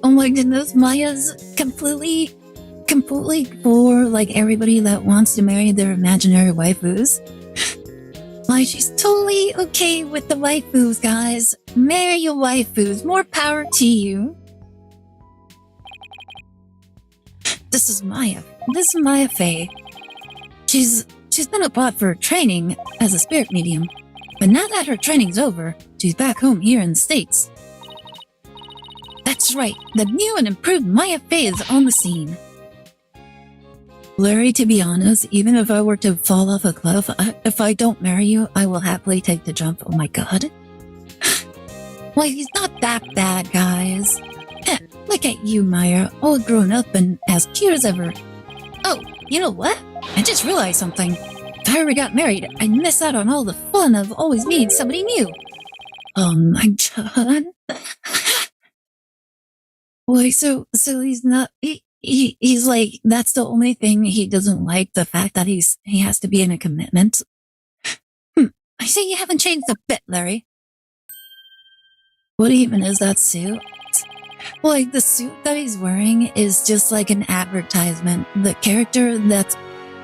Oh my goodness, Maya's completely for like everybody that wants to marry their imaginary waifus. Like, she's totally okay with the waifus, guys. Marry your waifus. More power to you. This is Maya. This is Maya Faye. She's been abroad for training as a spirit medium. But now that her training's over, she's back home here in the States. That's right. The new and improved Maya Faye is on the scene. Larry, to be honest, even if I were to fall off a cliff, if I don't marry you, I will happily take the jump. Oh my god. Well, he's not that bad, guys. Look at you, Maya, all grown up and as cute as ever. Oh, you know what? I just realized something. If I ever got married, I'd miss out on all the fun of always meeting somebody new. Oh my god. Wait, so he's not... He's like, that's the only thing he doesn't like, the fact that he has to be in a commitment. I see you haven't changed a bit, Larry. What even is that suit? Like, the suit that he's wearing is just like an advertisement. The character that's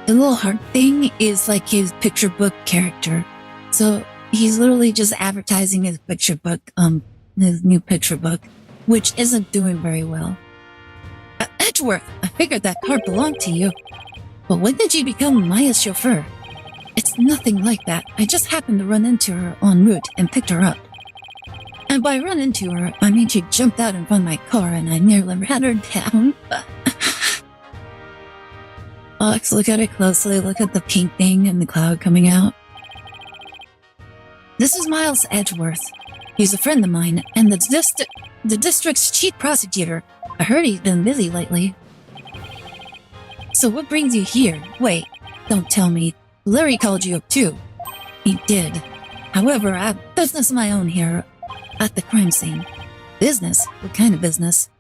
the little heart thing is like his picture book character. So he's literally just advertising his picture book, his new picture book, which isn't doing very well. Edgeworth, I figured that car belonged to you. But when did you become Maya's chauffeur? It's nothing like that. I just happened to run into her en route and picked her up. And by run into her, I mean she jumped out in front of my car and I nearly ran her down. Alex, look at it closely. Look at the pink thing and the cloud coming out. This is Miles Edgeworth. He's a friend of mine and the district's chief prosecutor. I heard he's been busy lately. So what brings you here? Wait, don't tell me. Larry called you up too. He did. However, I have business of my own here at the crime scene. Business? What kind of business?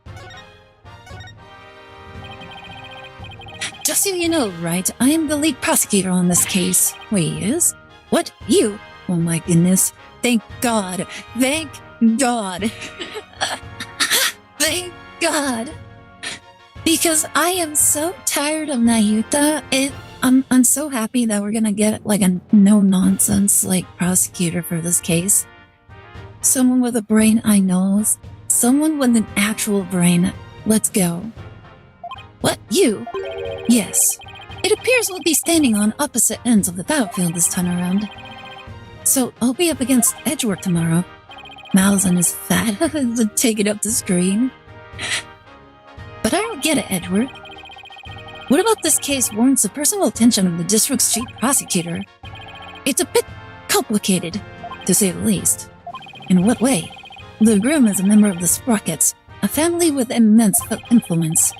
Just so you know, Wright, I am the lead prosecutor on this case. Wait, he is? What? You? Oh my goodness. Thank God. Thank God. Thank God. Because I am so tired of Nayuta. I'm so happy that we're gonna get like a no-nonsense like prosecutor for this case. Someone with a brain I know. Someone with an actual brain. Let's go. What? You? Yes. It appears we'll be standing on opposite ends of the battlefield this time around. So I'll be up against Edgeworth tomorrow. Miles and his fat to take it up the screen. But I don't get it, Edgeworth. What about this case warrants the personal attention of the district's chief prosecutor? It's a bit complicated, to say the least. In what way? The groom is a member of the Sprockets, a family with immense influence.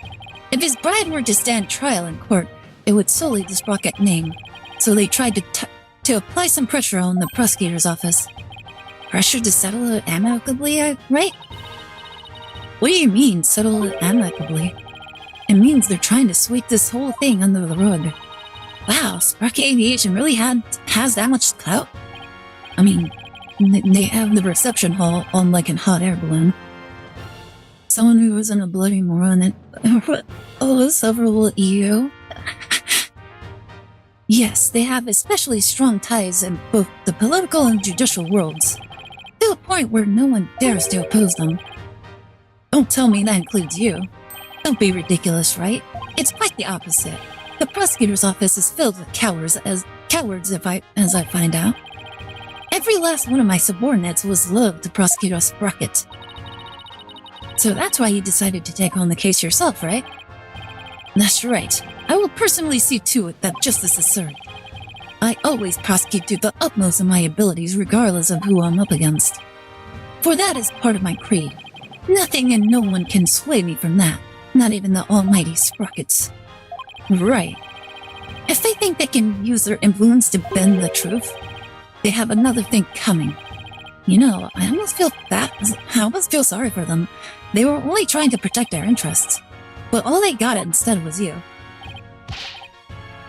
If his bride were to stand trial in court, it would sully the Sprocket name. So they tried to apply some pressure on the prosecutor's office. Pressure to settle it amicably, right? What do you mean, settle it amicably? It means they're trying to sweep this whole thing under the rug. Wow, Sprocket Aviation really has that much clout? I mean, they have the reception hall on like a hot air balloon. Someone who isn't a bloody moron oh, several ego. Yes, they have especially strong ties in both the political and judicial worlds, to the point where no one dares to oppose them. Don't tell me that includes you. Don't be ridiculous, right? It's quite the opposite. The prosecutor's office is filled with cowards as I find out. Every last one of my subordinates was loved to prosecute a Sprocket. So that's why you decided to take on the case yourself, right? That's right. I will personally see to it that justice is served. I always prosecute to the utmost of my abilities regardless of who I'm up against. For that is part of my creed. Nothing and no one can sway me from that, not even the almighty sprockets. Right. If they think they can use their influence to bend the truth, they have another thing coming. You know, I almost feel sorry for them. They were only trying to protect their interests. But all they got instead was you.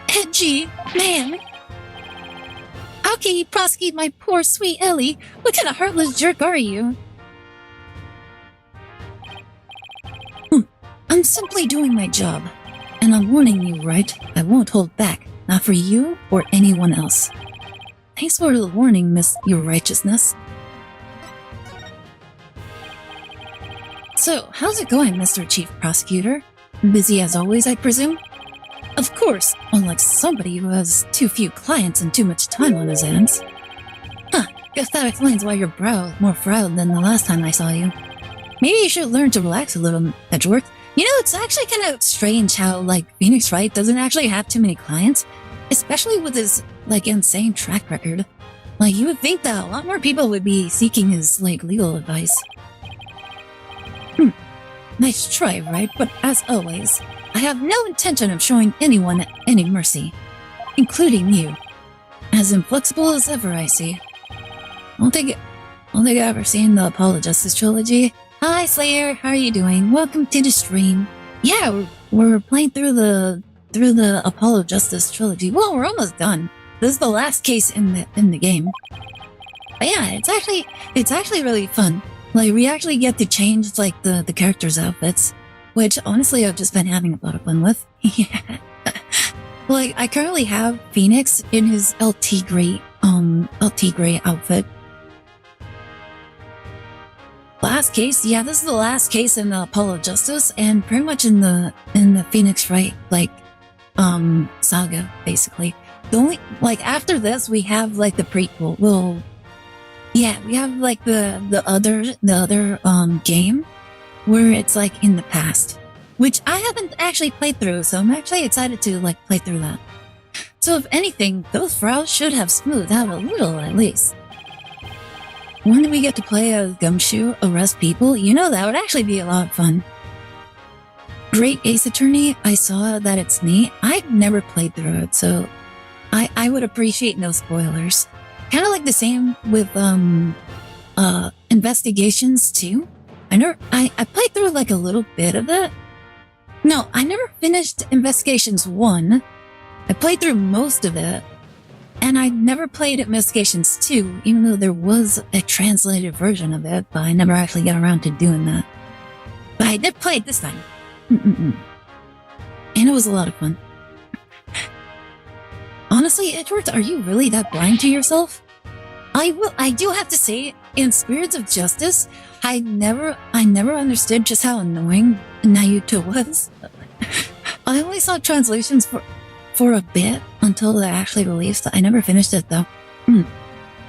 Edgy, man! How can you prosecute my poor sweet Ellie? What kind of heartless jerk are you? I'm simply doing my job. And I'm warning you, Wright, I won't hold back. Not for you or anyone else. Thanks for the warning, Miss Your Righteousness. So, how's it going, Mr. Chief Prosecutor? Busy as always, I presume? Of course, unlike somebody who has too few clients and too much time on his hands. Huh, guess that explains why your brow is more frowned than the last time I saw you. Maybe you should learn to relax a little, Edgeworth. You know, it's actually kind of strange how, Phoenix Wright doesn't actually have too many clients, especially with his, insane track record. You would think that a lot more people would be seeking his, legal advice. Nice try, Wright, but as always, I have no intention of showing anyone any mercy, including you. As inflexible as ever, I see. I don't think I've ever seen the Apollo Justice trilogy. Hi, Slayer. How are you doing? Welcome to the stream. Yeah, we're playing through the Apollo Justice trilogy. Well, we're almost done. This is the last case in the game. But yeah, it's actually really fun. We actually get to change the characters' outfits, which honestly I've just been having a lot of fun with. Yeah. I currently have Phoenix in his LT gray outfit. Last case, yeah, this is the last case in the Apollo Justice, and pretty much in the Phoenix Wright saga, basically. The only after this we have the prequel. Yeah, we have the other game where it's in the past, which I haven't actually played through, so I'm actually excited to play through that. So if anything, those frows should have smoothed out a little at least. When do we get to play as Gumshoe arrest people? You know, that would actually be a lot of fun. Great Ace Attorney, I saw that it's neat. I've never played through it, so I would appreciate no spoilers. Kind of like the same with Investigations too. I played through a little bit of it. No, I never finished Investigations 1. I played through most of it. And I never played Investigations 2, even though there was a translated version of it, but I never actually got around to doing that. But I did play it this time. And it was a lot of fun. Honestly, Edgeworth, are you really that blind to yourself? I do have to say, in Spirits of Justice, I never understood just how annoying Nayuta was. I only saw translations for a bit until they actually released. I never finished it though.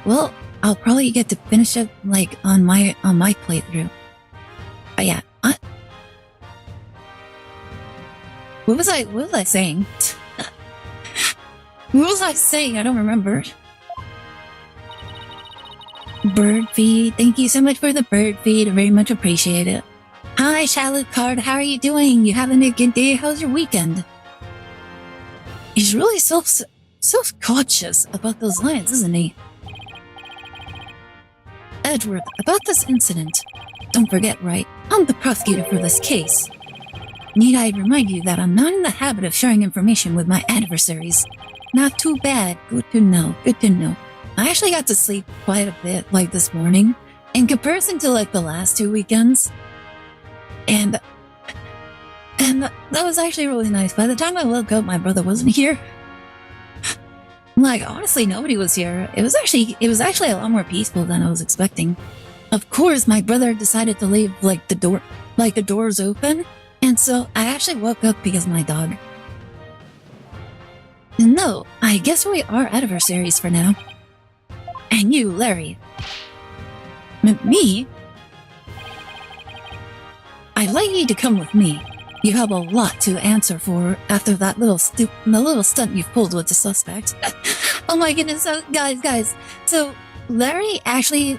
Well, I'll probably get to finish it on my playthrough. But yeah, what was I saying? What was I saying? I don't remember. Bird feed. Thank you so much for the bird feed. I very much appreciate it. Hi, Shallot Card. How are you doing? You having a good day? How's your weekend? He's really self-conscious about those lines, isn't he? Edgeworth, about this incident. Don't forget, Wright, I'm the prosecutor for this case. Need I remind you that I'm not in the habit of sharing information with my adversaries? Not too bad. Good to know. Good to know. I actually got to sleep quite a bit this morning, in comparison to the last 2 weekends. And that was actually really nice. By the time I woke up, my brother wasn't here. Honestly, nobody was here. It was actually a lot more peaceful than I was expecting. Of course, my brother decided to leave the doors open, and so I actually woke up because of my dog. No, I guess we are adversaries for now. And you, Larry. Me? I'd like you to come with me. You have a lot to answer for after that little stunt you've pulled with the suspect. Oh my goodness, so, guys. So Larry actually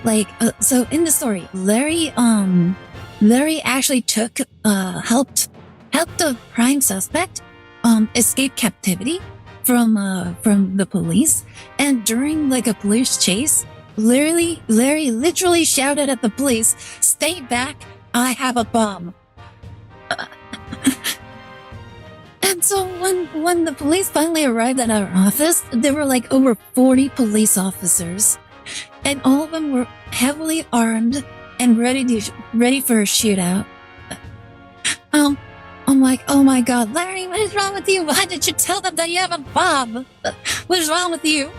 so in the story, Larry actually helped the prime suspect escape captivity from the police, and during like a police chase, Larry literally shouted at the police, "Stay back, I have a bomb." And so when the police finally arrived at our office, there were like over 40 police officers, and all of them were heavily armed and ready for a shootout. I'm like, oh my god, Larry, what is wrong with you? Why did you tell them that you have a bomb? What is wrong with you?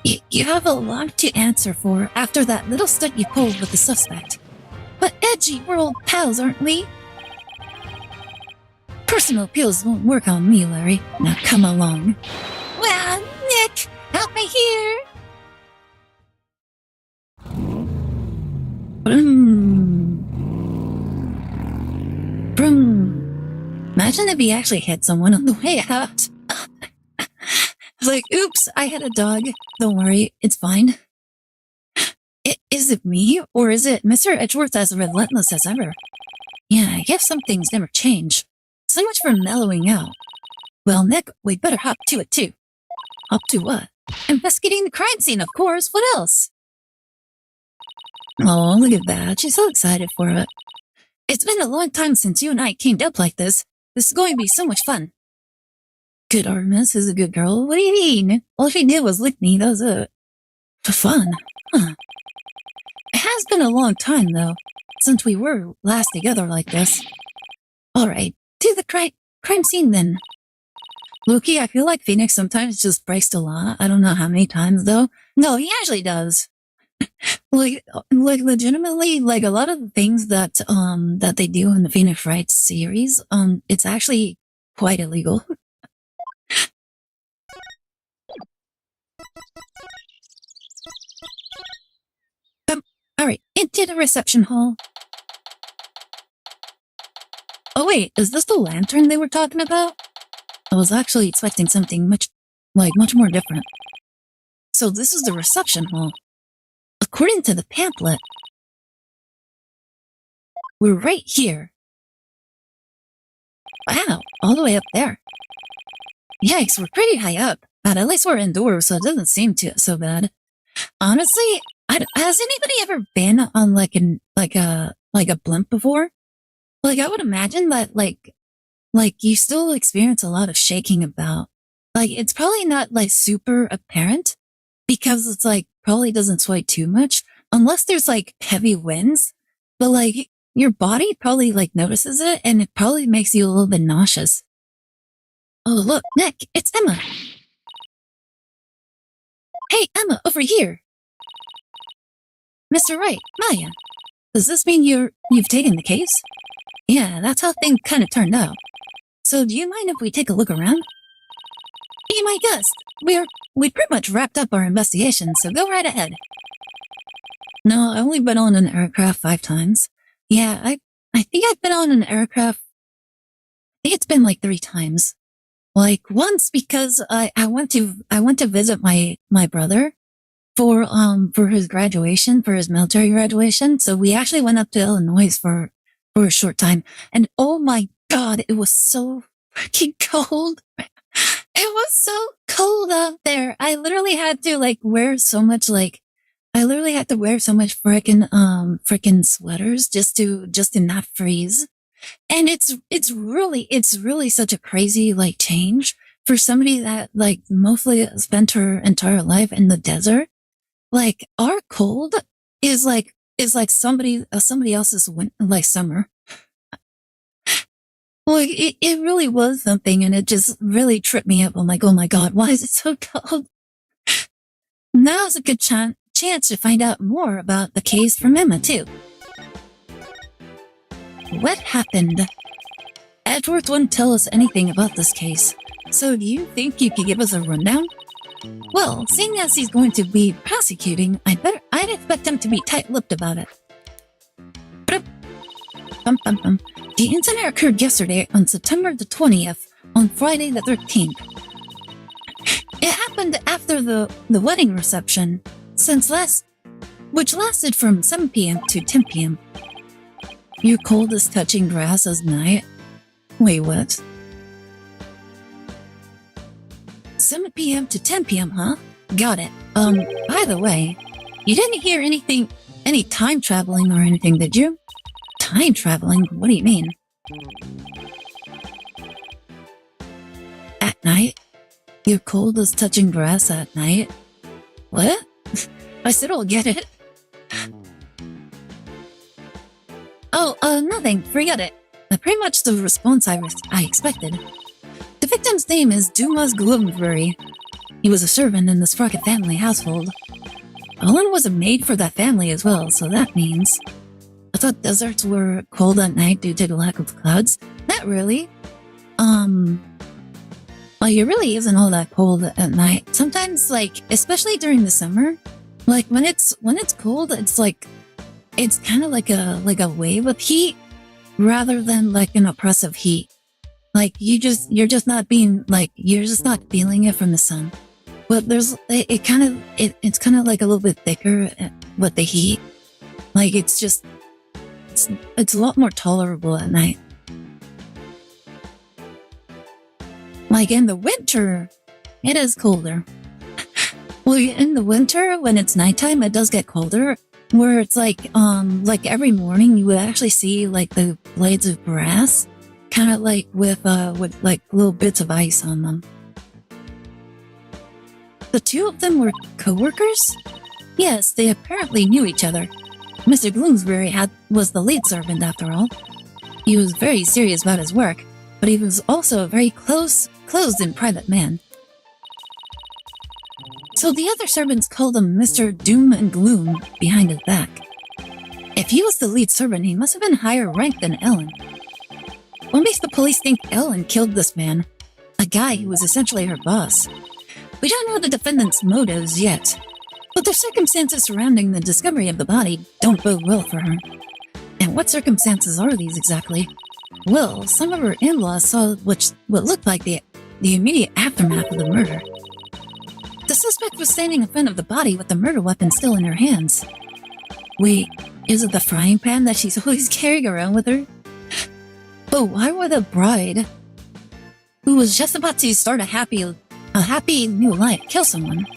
You have a lot to answer for after that little stunt you pulled with the suspect. But Edgy, we're old pals, aren't we? Personal appeals won't work on me, Larry. Now come along. Well, Nick, help me here. Vroom. Imagine if he actually hit someone on the way out. Like, oops, I hit a dog. Don't worry, it's fine. Is it me, or is it Mr. Edgeworth as relentless as ever? Yeah, I guess some things never change. So much for mellowing out. Well, Nick, we'd better hop to it too. Hop to what? Investigating the crime scene, of course. What else? Oh, look at that. She's so excited for it. It's been a long time since you and I teamed up like this. This is going to be so much fun. Good Artemis is a good girl. What do you mean? All she did was lick me. That was it. For fun. Huh. It has been a long time, though, since we were last together like this. Alright, to the crime scene then. Loki, I feel like Phoenix sometimes just breaks the law. I don't know how many times, though. No, he actually does. like legitimately, like a lot of the things that they do in the Phoenix Wright series, it's actually quite illegal. Alright, into the reception hall. Oh wait, is this the lantern they were talking about? I was actually expecting something much more different. So this is the reception hall. According to the pamphlet, we're right here. Wow, all the way up there. Yikes, we're pretty high up, but at least we're indoors, so it doesn't seem so bad. Honestly, has anybody ever been on like a blimp before? Like, I would imagine that like you still experience a lot of shaking about. Like, it's probably not like super apparent because it's like probably doesn't sway too much unless there's like heavy winds. But like your body probably like notices it, and it probably makes you a little bit nauseous. Oh look, Nick, it's Emma. Hey Emma, over here. Mr. Wright, Maya, does this mean you've taken the case? Yeah, that's how things kind of turned out. So do you mind if we take a look around? Be my guest. We pretty much wrapped up our investigation, so go right ahead. No, I've only been on an aircraft 5 times. Yeah, I think I've been on an aircraft, I think it's been like 3 times. Like once because I went to visit my brother for his graduation, for his military graduation. So we actually went up to Illinois for a short time. And oh my god, it was so freaking cold. It was so cold out there. I literally had to wear so much freaking sweaters just to not freeze. And it's really such a crazy change for somebody that mostly spent her entire life in the desert. Like our cold is like somebody else's summer. Like it really was something, and it just really tripped me up. I'm like, oh my god, why is it so cold? Now's a good chance to find out more about the case from Emma too. What happened? Edgeworth wouldn't tell us anything about this case, so do you think you could give us a rundown? Well, seeing as he's going to be prosecuting, I'd expect him to be tight-lipped about it. The incident occurred yesterday on September the 20th, on Friday the 13th. It happened after the wedding reception, which lasted from 7 p.m. to 10 p.m. You're cold as touching grass as night. Wait, what? 7 p.m. to 10 p.m., huh? Got it. By the way, you didn't hear any time traveling or anything, did you? Time traveling? What do you mean? At night? You're cold as touching grass at night? What? I still don't get it. Oh, nothing. Forget it. Pretty much the response I expected. The victim's name is Dumas Gloomsbury. He was a servant in the Sprocket family household. Ellen was a maid for that family as well, so that means... I thought deserts were cold at night due to the lack of clouds. Not really. Well, it really isn't all that cold at night. Sometimes, like, especially during the summer, like when it's cold, it's like, it's kind of like a wave of heat rather than like an oppressive heat. Like you're just not feeling it from the sun. But it's kind of like a little bit thicker with the heat. Like it's a lot more tolerable at night. Like in the winter, it is colder. Well, in the winter, when it's nighttime, it does get colder. Where it's like every morning, you would actually see like the blades of grass, kind of like with like little bits of ice on them. The two of them were co-workers? Yes, they apparently knew each other. Mr. Gloomsbury was the lead servant after all. He was very serious about his work, but he was also a very closed and private man. So the other servants called him Mr. Doom and Gloom behind his back. If he was the lead servant, he must have been higher ranked than Ellen. What makes the police think Ellen killed this man? A guy who was essentially her boss. We don't know the defendant's motives yet, but the circumstances surrounding the discovery of the body don't bode well for her. And what circumstances are these exactly? Well, some of her in-laws saw what looked like the immediate aftermath of the murder. The suspect was standing in front of the body with the murder weapon still in her hands. Wait, is it the frying pan that she's always carrying around with her? But why would a bride, who was just about to start a happy new life, kill someone?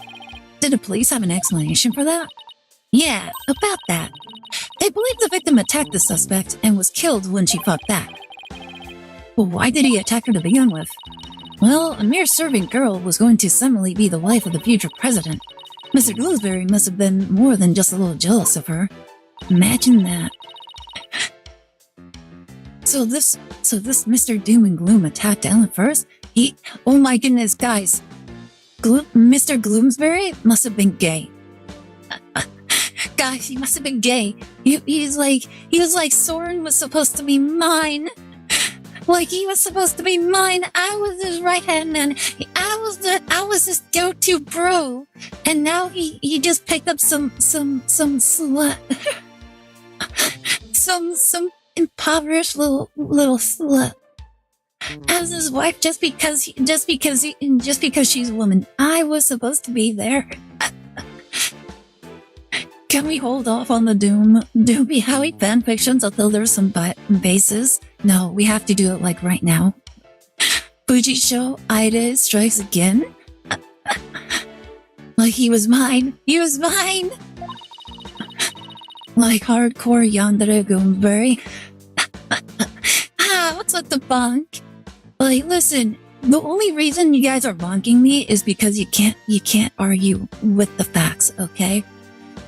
Did the police have an explanation for that? Yeah, about that. They believe the victim attacked the suspect and was killed when she fought back. But why did he attack her to begin with? Well, a mere servant girl was going to suddenly be the wife of the future president. Mr. Gloomsbury must have been more than just a little jealous of her. Imagine that. So this Mr. Doom and Gloom attacked Ellen first? Oh my goodness, guys. Mr. Gloomsbury must have been gay. Guys, he must have been gay. He was like, Soren was supposed to be mine. Like he was supposed to be mine. I was his right hand man. I was his go-to bro. And now he just picked up some slut. some impoverished little slut as his wife just because she's a woman. I was supposed to be there. Can we hold off on the Doomy Howie fanfictions until there's some bases? No, we have to do it like right now. Fuji Show, Aire strikes again. Like he was mine. He was mine. Like hardcore Yandere Gloomsbury. What's with the bonk? Like, listen, the only reason you guys are bonking me is because you can't argue with the facts, okay?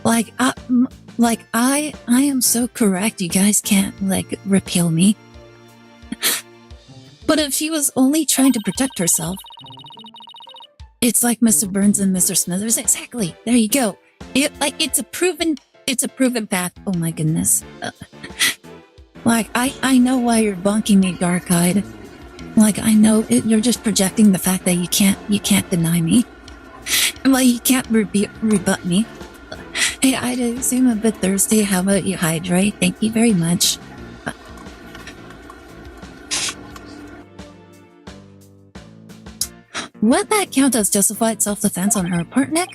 Like, I am so correct, you guys can't, like, repeal me. But if she was only trying to protect herself, it's like Mr. Burns and Mr. Smithers. Exactly. There you go. It's a proven path. Oh my goodness. Like, I know why you're bonking me, Dark-Eyed. Like, I know you're just projecting the fact that you can't deny me. Like, you can't rebut me. Hey, I seem a bit thirsty. How about you hydrate? Thank you very much. Would that count as justified self-defense on her part, Nick?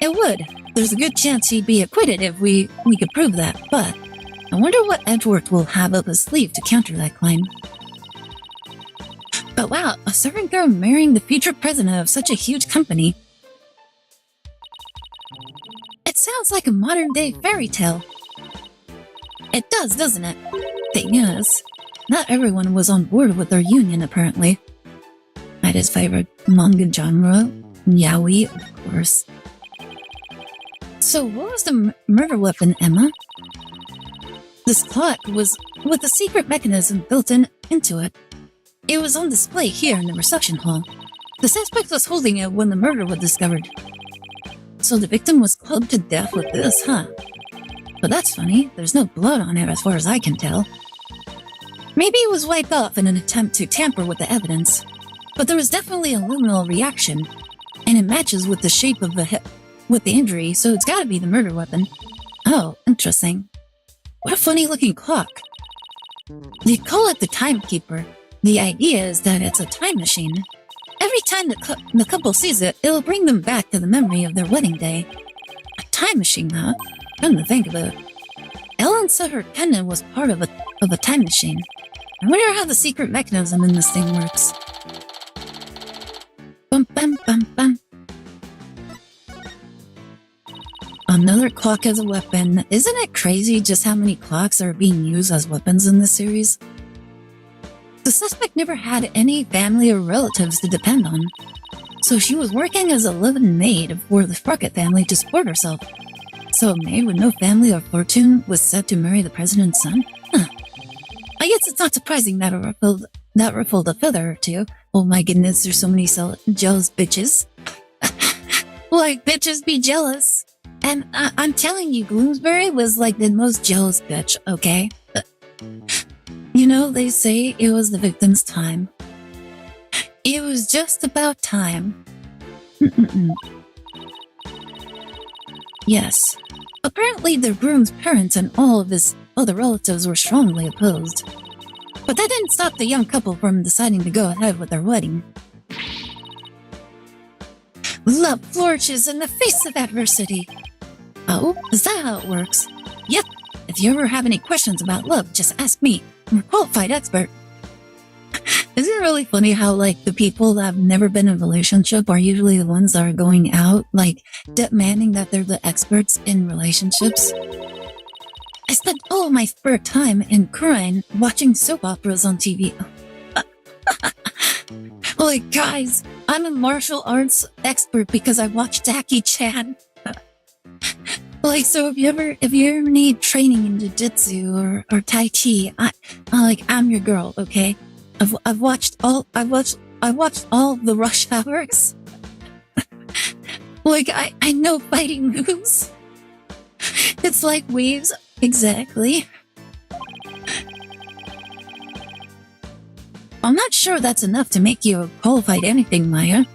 It would. There's a good chance he'd be acquitted if we could prove that, but I wonder what Edgeworth will have up his sleeve to counter that claim. But wow, a servant girl marrying the future president of such a huge company. It sounds like a modern-day fairy tale. It does, doesn't it? Thing is, not everyone was on board with their union, apparently. Not his favorite manga genre, yaoi, of course. So what was the murder weapon, Emma? This clock was with a secret mechanism built into it. It was on display here in the reception hall. The suspect was holding it when the murder was discovered. So the victim was clubbed to death with this, huh? But that's funny, there's no blood on it as far as I can tell. Maybe it was wiped off in an attempt to tamper with the evidence. But there was definitely a luminal reaction, and it matches with the shape of the hip, with the injury, so it's gotta be the murder weapon. Oh, interesting. What a funny looking clock. They call it the timekeeper. The idea is that it's a time machine. Every time the couple sees it, it'll bring them back to the memory of their wedding day. A time machine, huh? Come to think of it. Ellen said her pendant was part of a time machine. I wonder how the secret mechanism in this thing works. Bum bum bum bum. Another clock as a weapon. Isn't it crazy just how many clocks are being used as weapons in this series? The suspect never had any family or relatives to depend on, so she was working as a living maid for the Sprocket family to support herself. So a maid with no family or fortune was set to marry the president's son? Huh. I guess it's not surprising that ruffled a feather or two. Oh my goodness, there's so many jealous bitches. Like, bitches be jealous. And I'm telling you, Bloomsbury was like the most jealous bitch, okay? You know, they say it was the victim's time. It was just about time. Yes. Apparently the groom's parents and all of his other relatives were strongly opposed. But that didn't stop the young couple from deciding to go ahead with their wedding. Love flourishes in the face of adversity. Oh, is that how it works? Yep. If you ever have any questions about love, just ask me. I'm a qualified expert. Isn't it really funny how, like, the people that have never been in a relationship are usually the ones that are going out, like, demanding that they're the experts in relationships? I spent all of my spare time in crying watching soap operas on TV. Like, guys, I'm a martial arts expert because I watched Jackie Chan. Like, so if you ever need training in jiu-jitsu or tai chi, I'm your girl, okay? I've watched all the Rush Hours. Like, I know fighting moves. It's like waves, exactly. I'm not sure that's enough to make you a qualified anything, Maya.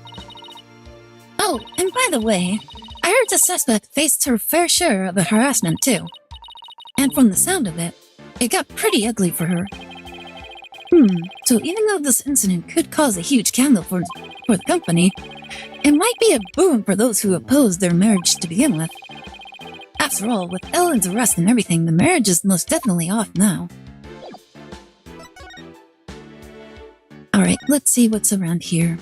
Oh, and by the way, I heard the suspect faced her fair share of harassment too. And from the sound of it, it got pretty ugly for her. So even though this incident could cause a huge scandal for the company, it might be a boon for those who opposed their marriage to begin with. After all, with Ellen's arrest and everything, the marriage is most definitely off now. Alright, let's see what's around here.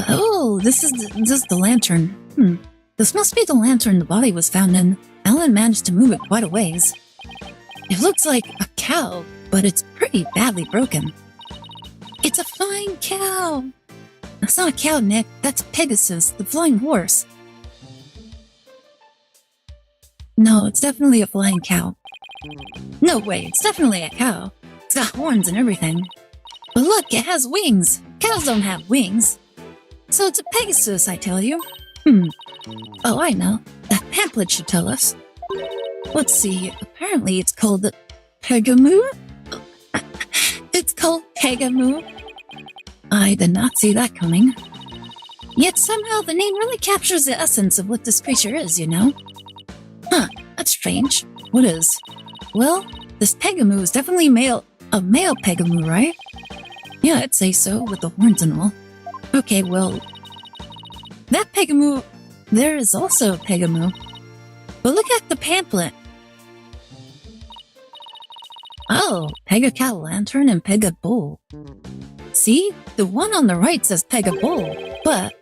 Oh, this is the lantern. This must be the lantern the body was found in. Ellen managed to move it quite a ways. It looks like a cow, but it's pretty badly broken. It's a flying cow! That's not a cow, Nick. That's Pegasus, the flying horse. No, it's definitely a flying cow. No way, it's definitely a cow. It's got horns and everything. But look, it has wings. Cows don't have wings. So it's a Pegasus, I tell you. Oh, I know. That pamphlet should tell us. Let's see. Apparently it's called the Pegamoo? It's called Pegamoo. I did not see that coming. Yet somehow the name really captures the essence of what this creature is, you know? Huh, that's strange. What is? Well, this Pegamoo is definitely a male Pegamoo, right? Yeah, I'd say so, with the horns and all. Okay, well, that Pegamoo, there is also a Pegamoo. But look at the pamphlet. Oh, Pega Cat Lantern and Pega Bull. See? The one on the right says Pega Bull, but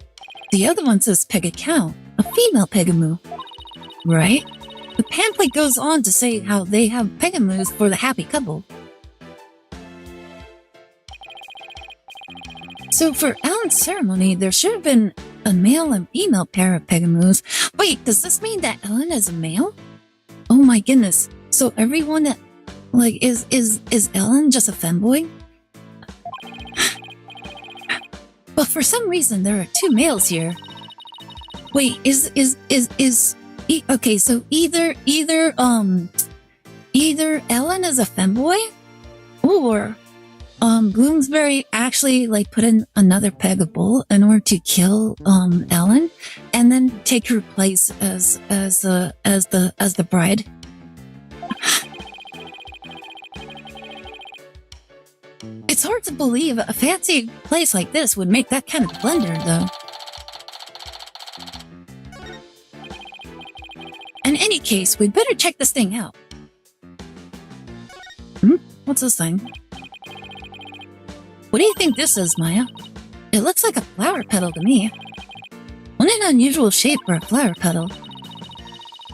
the other one says Pega Cow, a female Pegamoo. Right? The pamphlet goes on to say how they have Pegamoos for the happy couple. So for Alan's ceremony, there should have been a male and female pair of Pegamoos. Wait, does this mean that Ellen is a male? Oh my goodness. So everyone that, like, is Ellen just a femboy? But for some reason, there are two males here. Wait, okay, so either Ellen is a femboy, or Bloomsbury actually like put in another peg of bull in order to kill Ellen, and then take her place as the bride. It's hard to believe a fancy place like this would make that kind of blunder, though. In any case, we'd better check this thing out. What's this thing? What do you think this is, Maya? It looks like a flower petal to me. What an unusual shape for a flower petal.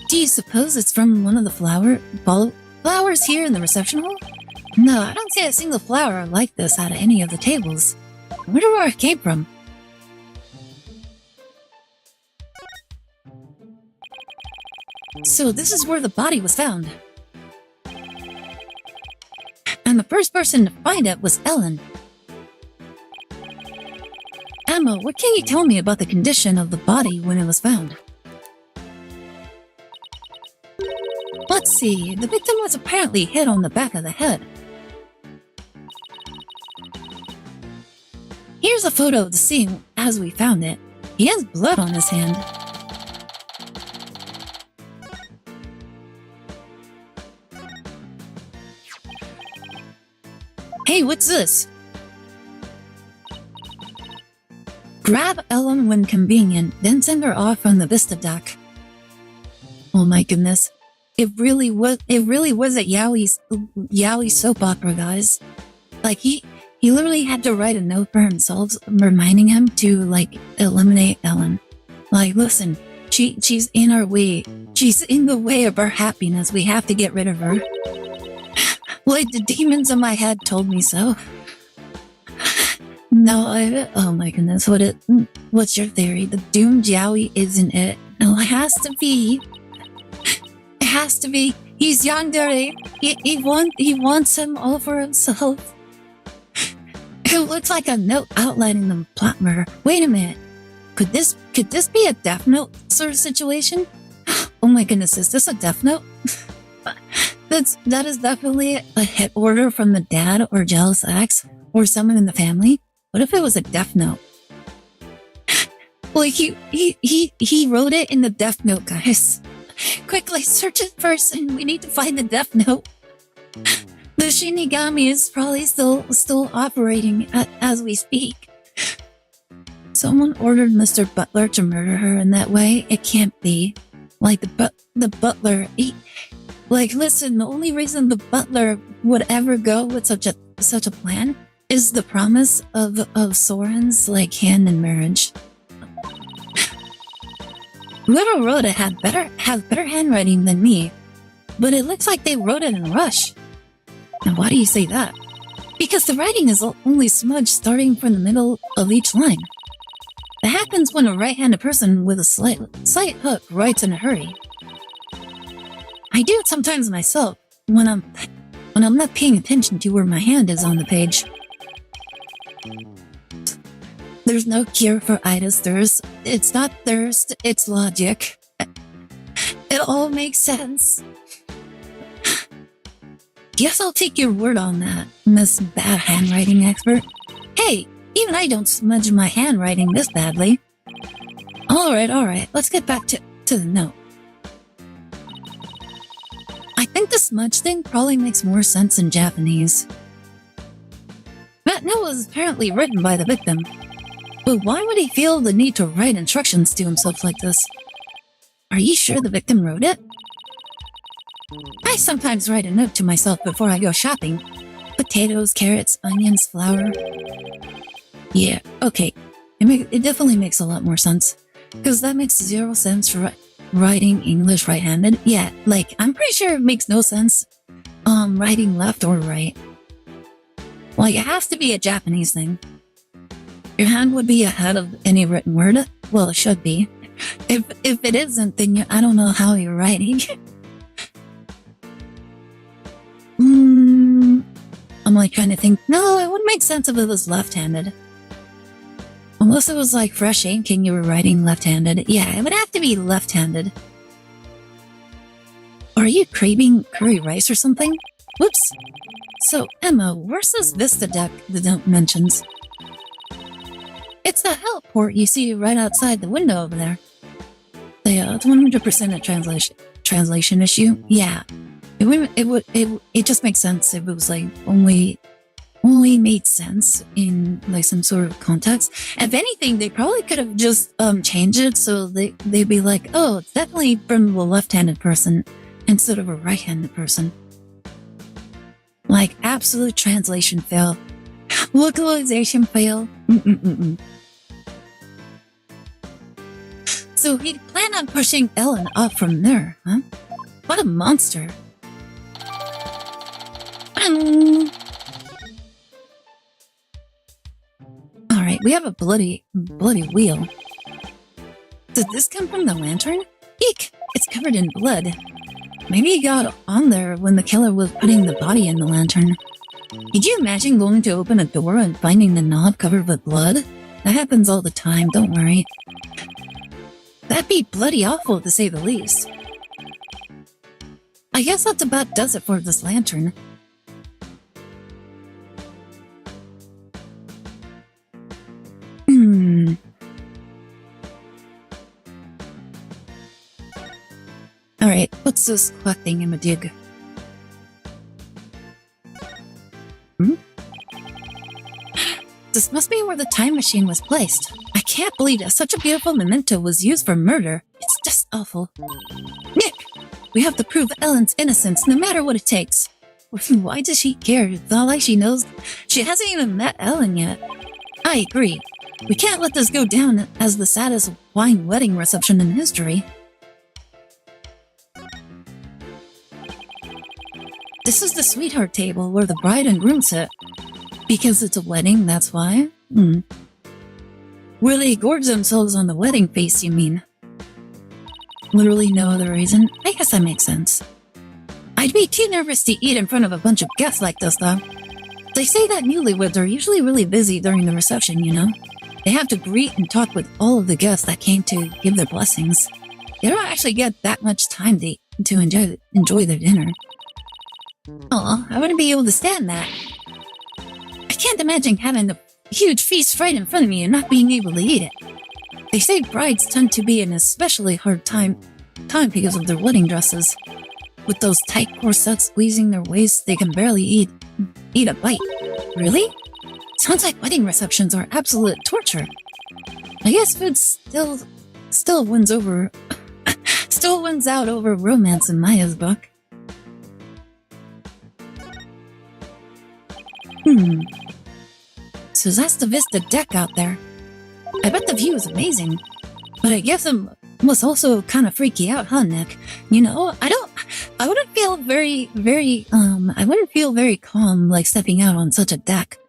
Do you suppose it's from one of the flowers here in the reception hall? No, I don't see a single flower like this out of any of the tables. I wonder where it came from. So this is where the body was found. And the first person to find it was Ellen. Emma, what can you tell me about the condition of the body when it was found? Let's see, the victim was apparently hit on the back of the head. Here's a photo of the scene as we found it. He has blood on his hand. Hey, what's this? Grab Ellen when convenient, then send her off from the Vista deck. Oh my goodness. It really was a yaoi soap opera, guys. Like, he literally had to write a note for himself reminding him to, like, eliminate Ellen. Like, listen, she's in our way. She's in the way of our happiness. We have to get rid of her. Like, the demons in my head told me so. No, oh my goodness, what's your theory? The doomed yaoi isn't it? No, it has to be. It has to be. He's yandere. He wants him all for himself. It looks like a note outlining the plot murder. Wait a minute. Could this be a Death Note sort of situation? Oh my goodness, is this a Death Note? That is definitely a hit order from the dad or jealous ex or someone in the family. What if it was a Death Note? Like he wrote it in the Death Note, guys. Quickly search it first, and we need to find the Death Note. The Shinigami is probably still operating as we speak. Someone ordered Mr. Butler to murder her in that way. It can't be. Like the butler. Listen. The only reason the butler would ever go with such a plan is the promise of Soren's hand in marriage. Whoever wrote it has better handwriting than me, but it looks like they wrote it in a rush. And why do you say that? Because the writing is only smudged starting from the middle of each line. That happens when a right-handed person with a slight hook writes in a hurry. I do it sometimes myself when I'm not paying attention to where my hand is on the page. There's no cure for Ida's thirst. It's not thirst, it's logic. It all makes sense. Guess I'll take your word on that, Miss Bad Handwriting Expert. Hey, even I don't smudge my handwriting this badly. Alright, let's get back to the note. I think the smudge thing probably makes more sense in Japanese. But note was apparently written by the victim. But why would he feel the need to write instructions to himself like this? Are you sure the victim wrote it? I sometimes write a note to myself before I go shopping. Potatoes, carrots, onions, flour. Yeah, okay. It definitely makes a lot more sense. Because that makes 0 sense for writing English right-handed. Yeah, like, I'm pretty sure it makes no sense writing left or right. Like, it has to be a Japanese thing. Your hand would be ahead of any written word. Well, it should be. If it isn't, then I don't know how you're writing. I'm like trying to think. No, it wouldn't make sense if it was left-handed. Unless it was like fresh ink and you were writing left-handed. Yeah, it would have to be left-handed. Are you craving curry rice or something? Whoops. So, Emma, where's this Vista deck the note mentions? It's the help port you see right outside the window over there. Yeah, it's 100% a translation issue. Yeah. It just makes sense if it was like only made sense in like some sort of context. If anything, they probably could have just changed it so they'd be like, oh, it's definitely from the left-handed person instead of a right-handed person. Like absolute translation fail, localization fail. So he'd plan on pushing Ellen up from there, huh? What a monster. Alright, we have a bloody wheel. Did this come from the lantern? Eek! It's covered in blood. Maybe he got on there when the killer was putting the body in the lantern. Could you imagine going to open a door and finding the knob covered with blood? That happens all the time, don't worry. That'd be bloody awful to say the least. I guess that's about does it for this lantern. Alright, what's this collecting in a dig? This must be where the time machine was placed. I can't believe that such a beautiful memento was used for murder. It's just awful. Nick! We have to prove Ellen's innocence no matter what it takes. Why does she care? It's not like she knows. She hasn't even met Ellen yet. I agree. We can't let this go down as the saddest wine wedding reception in history. This is the sweetheart table where the bride and groom sit. Because it's a wedding, that's why? Where they gorge themselves on the wedding feast, you mean? Literally no other reason. I guess that makes sense. I'd be too nervous to eat in front of a bunch of guests like this, though. They say that newlyweds are usually really busy during the reception, you know? They have to greet and talk with all of the guests that came to give their blessings. They don't actually get that much time to enjoy their dinner. Aw, I wouldn't be able to stand that. I can't imagine having a huge feast right in front of me and not being able to eat it. They say brides tend to be in an especially hard time because of their wedding dresses. With those tight corsets squeezing their waists, they can barely eat a bite. Really? Sounds like wedding receptions are absolute torture. I guess food still wins out over romance in Maya's book. So that's the Vista deck out there. I bet the view is amazing. But I guess it must also kind of freak you out, huh, Nick? You know, I wouldn't feel very calm, like, stepping out on such a deck.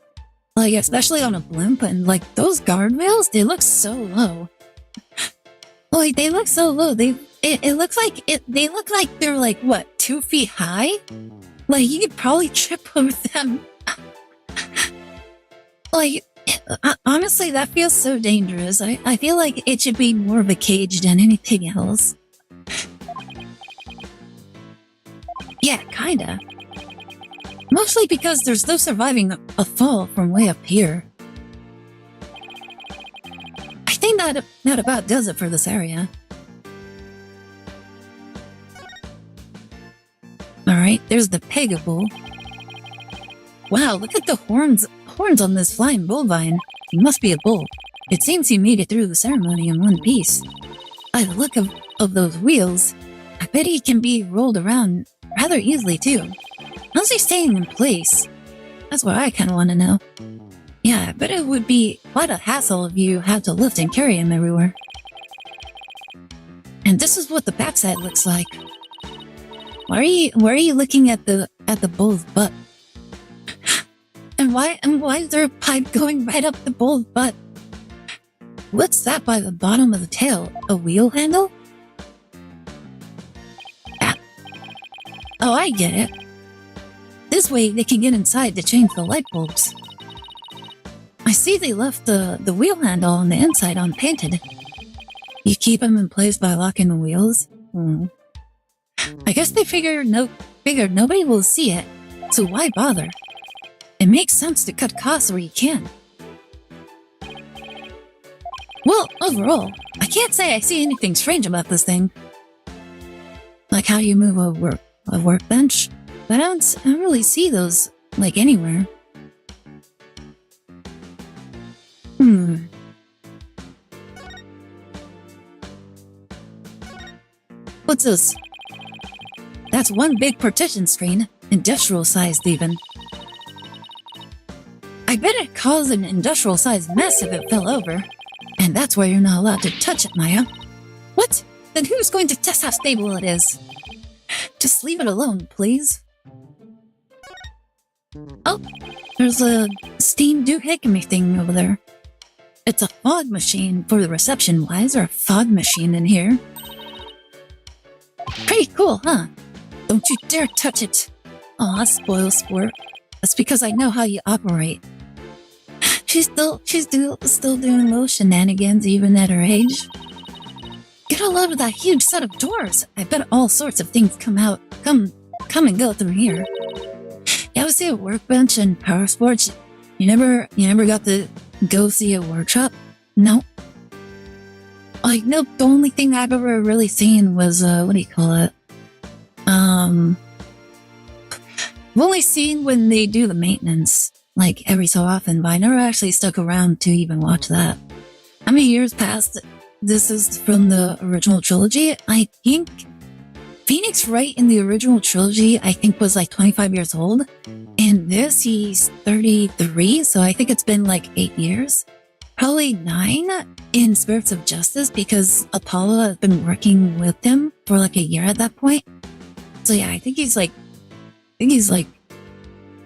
Like, especially on a blimp, and, like, those guardrails, they look so low. Like, they look so low, they look like they're, like, what, 2 feet high? Like, you could probably trip over them. Like, honestly, that feels so dangerous. I feel like it should be more of a cage than anything else. Yeah, kinda. Mostly because there's no surviving a fall from way up here. I think that about does it for this area. Alright, there's the Pegable. Wow, look at the horns on this flying bull vine. He must be a bull. It seems he made it through the ceremony in one piece. By the look of those wheels, I bet he can be rolled around rather easily too. How's he staying in place? That's what I kind of want to know. Yeah, I bet it would be quite a hassle if you had to lift and carry him everywhere. And this is what the backside looks like. Why are you looking at the bull's butt? And why is there a pipe going right up the bull's butt? What's that by the bottom of the tail? A wheel handle? Ah. Oh, I get it. This way they can get inside to change the light bulbs. I see they left the wheel handle on the inside unpainted. You keep them in place by locking the wheels? I guess they figured nobody will see it, so why bother? It makes sense to cut costs where you can. Well, overall, I can't say I see anything strange about this thing. Like how you move a workbench, but I don't really see those, like, anywhere. What's this? That's one big partition screen, industrial-sized even. I bet it caused an industrial-sized mess if it fell over. And that's why you're not allowed to touch it, Maya. What? Then who's going to test how stable it is? Just leave it alone, please. Oh, there's a steam doohickey thing over there. It's a fog machine for the reception. Why is there a fog machine in here? Pretty cool, huh? Don't you dare touch it. Aw, spoil sport. That's because I know how you operate. She's still doing little shenanigans even at her age. Get a load of that huge set of doors. I bet all sorts of things come and go through here. You ever see a workbench in power sports? You never got to go see a workshop? No. Like, nope, the only thing I've ever really seen was, what do you call it? I've only seen when they do the maintenance, like, every so often, but I never actually stuck around to even watch that. How many years passed? This is from the original trilogy. I think Phoenix Wright in the original trilogy, I think, was like 25 years old. And this, he's 33, so I think it's been like 8 years. Probably 9 in Spirits of Justice, because Apollo has been working with him for like a year at that point. So yeah, I think he's like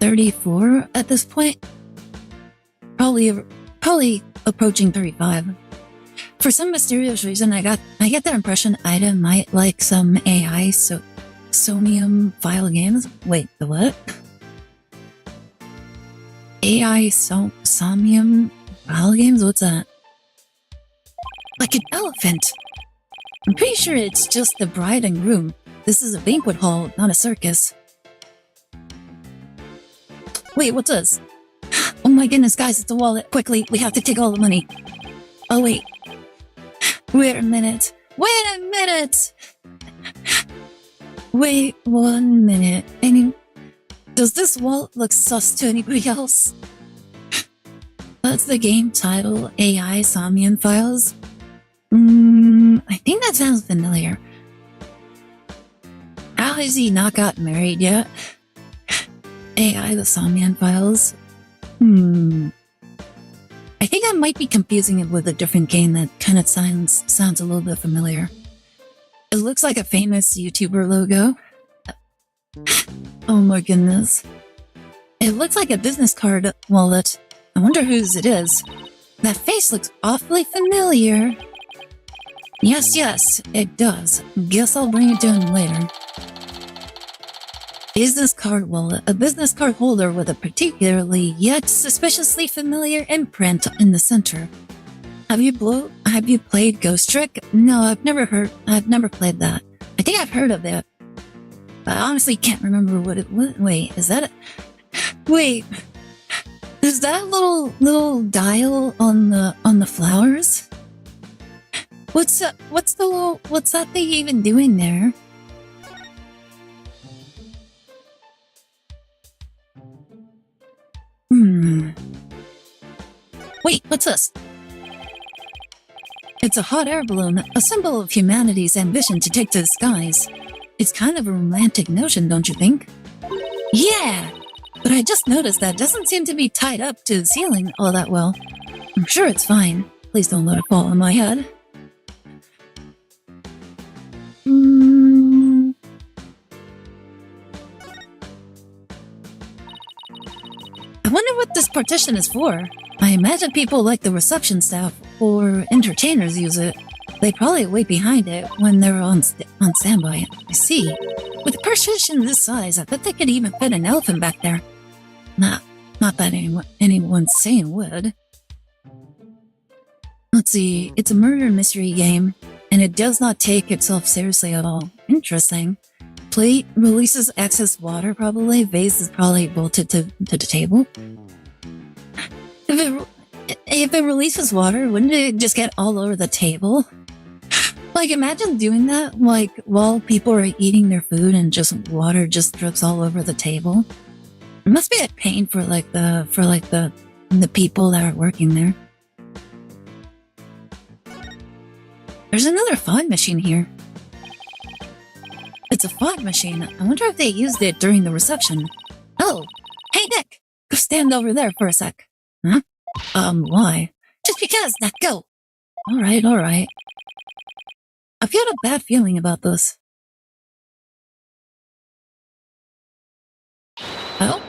34 at this point. Probably approaching 35. For some mysterious reason, I get the impression Aire might like some AI Somium file games. Wait, the what? AI Somium file games? What's that? Like an elephant. I'm pretty sure it's just the bride and groom. This is a banquet hall, not a circus. Wait, what's this? Oh my goodness, guys, it's a wallet. Quickly, we have to take all the money. Oh, wait. Wait a minute. Wait a minute! Wait 1 minute. Does this wallet look sus to anybody else? That's the game title, AI Somian Files. I think that sounds familiar. How has he not got married yet? AI the Somian Files. I think I might be confusing it with a different game that kind of sounds a little bit familiar. It looks like a famous YouTuber logo. Oh my goodness. It looks like a business card wallet. I wonder whose it is. That face looks awfully familiar. Yes, it does. Guess I'll bring it to him later. Business card wallet. A business card holder with a particularly yet suspiciously familiar imprint in the center. Have you played Ghost Trick? No, I've never played that. I think I've heard of it, but I honestly can't remember what it was. Wait, is that wait, is that little dial on the flowers? What's that thing even doing there? What's this? It's a hot air balloon, a symbol of humanity's ambition to take to the skies. It's kind of a romantic notion, don't you think? Yeah! But I just noticed that it doesn't seem to be tied up to the ceiling all that well. I'm sure it's fine. Please don't let it fall on my head. I wonder what this partition is for. I imagine people like the reception staff or entertainers use it. They probably wait behind it when they're on standby. I see. With a partition this size, I bet they could even fit an elephant back there. Not that anyone's saying would. Let's see. It's a murder mystery game, and it does not take itself seriously at all. Interesting. Plate releases excess water, probably. Vase is probably bolted to the table. If it releases water, wouldn't it just get all over the table? Like, imagine doing that, like, while people are eating their food and just water just drips all over the table. It must be a pain for the people that are working there. There's another fog machine here. It's a fog machine. I wonder if they used it during the reception. Oh, hey Nick, go stand over there for a sec. Huh? Why? Just because, now go! Alright. I've got a bad feeling about this. Oh?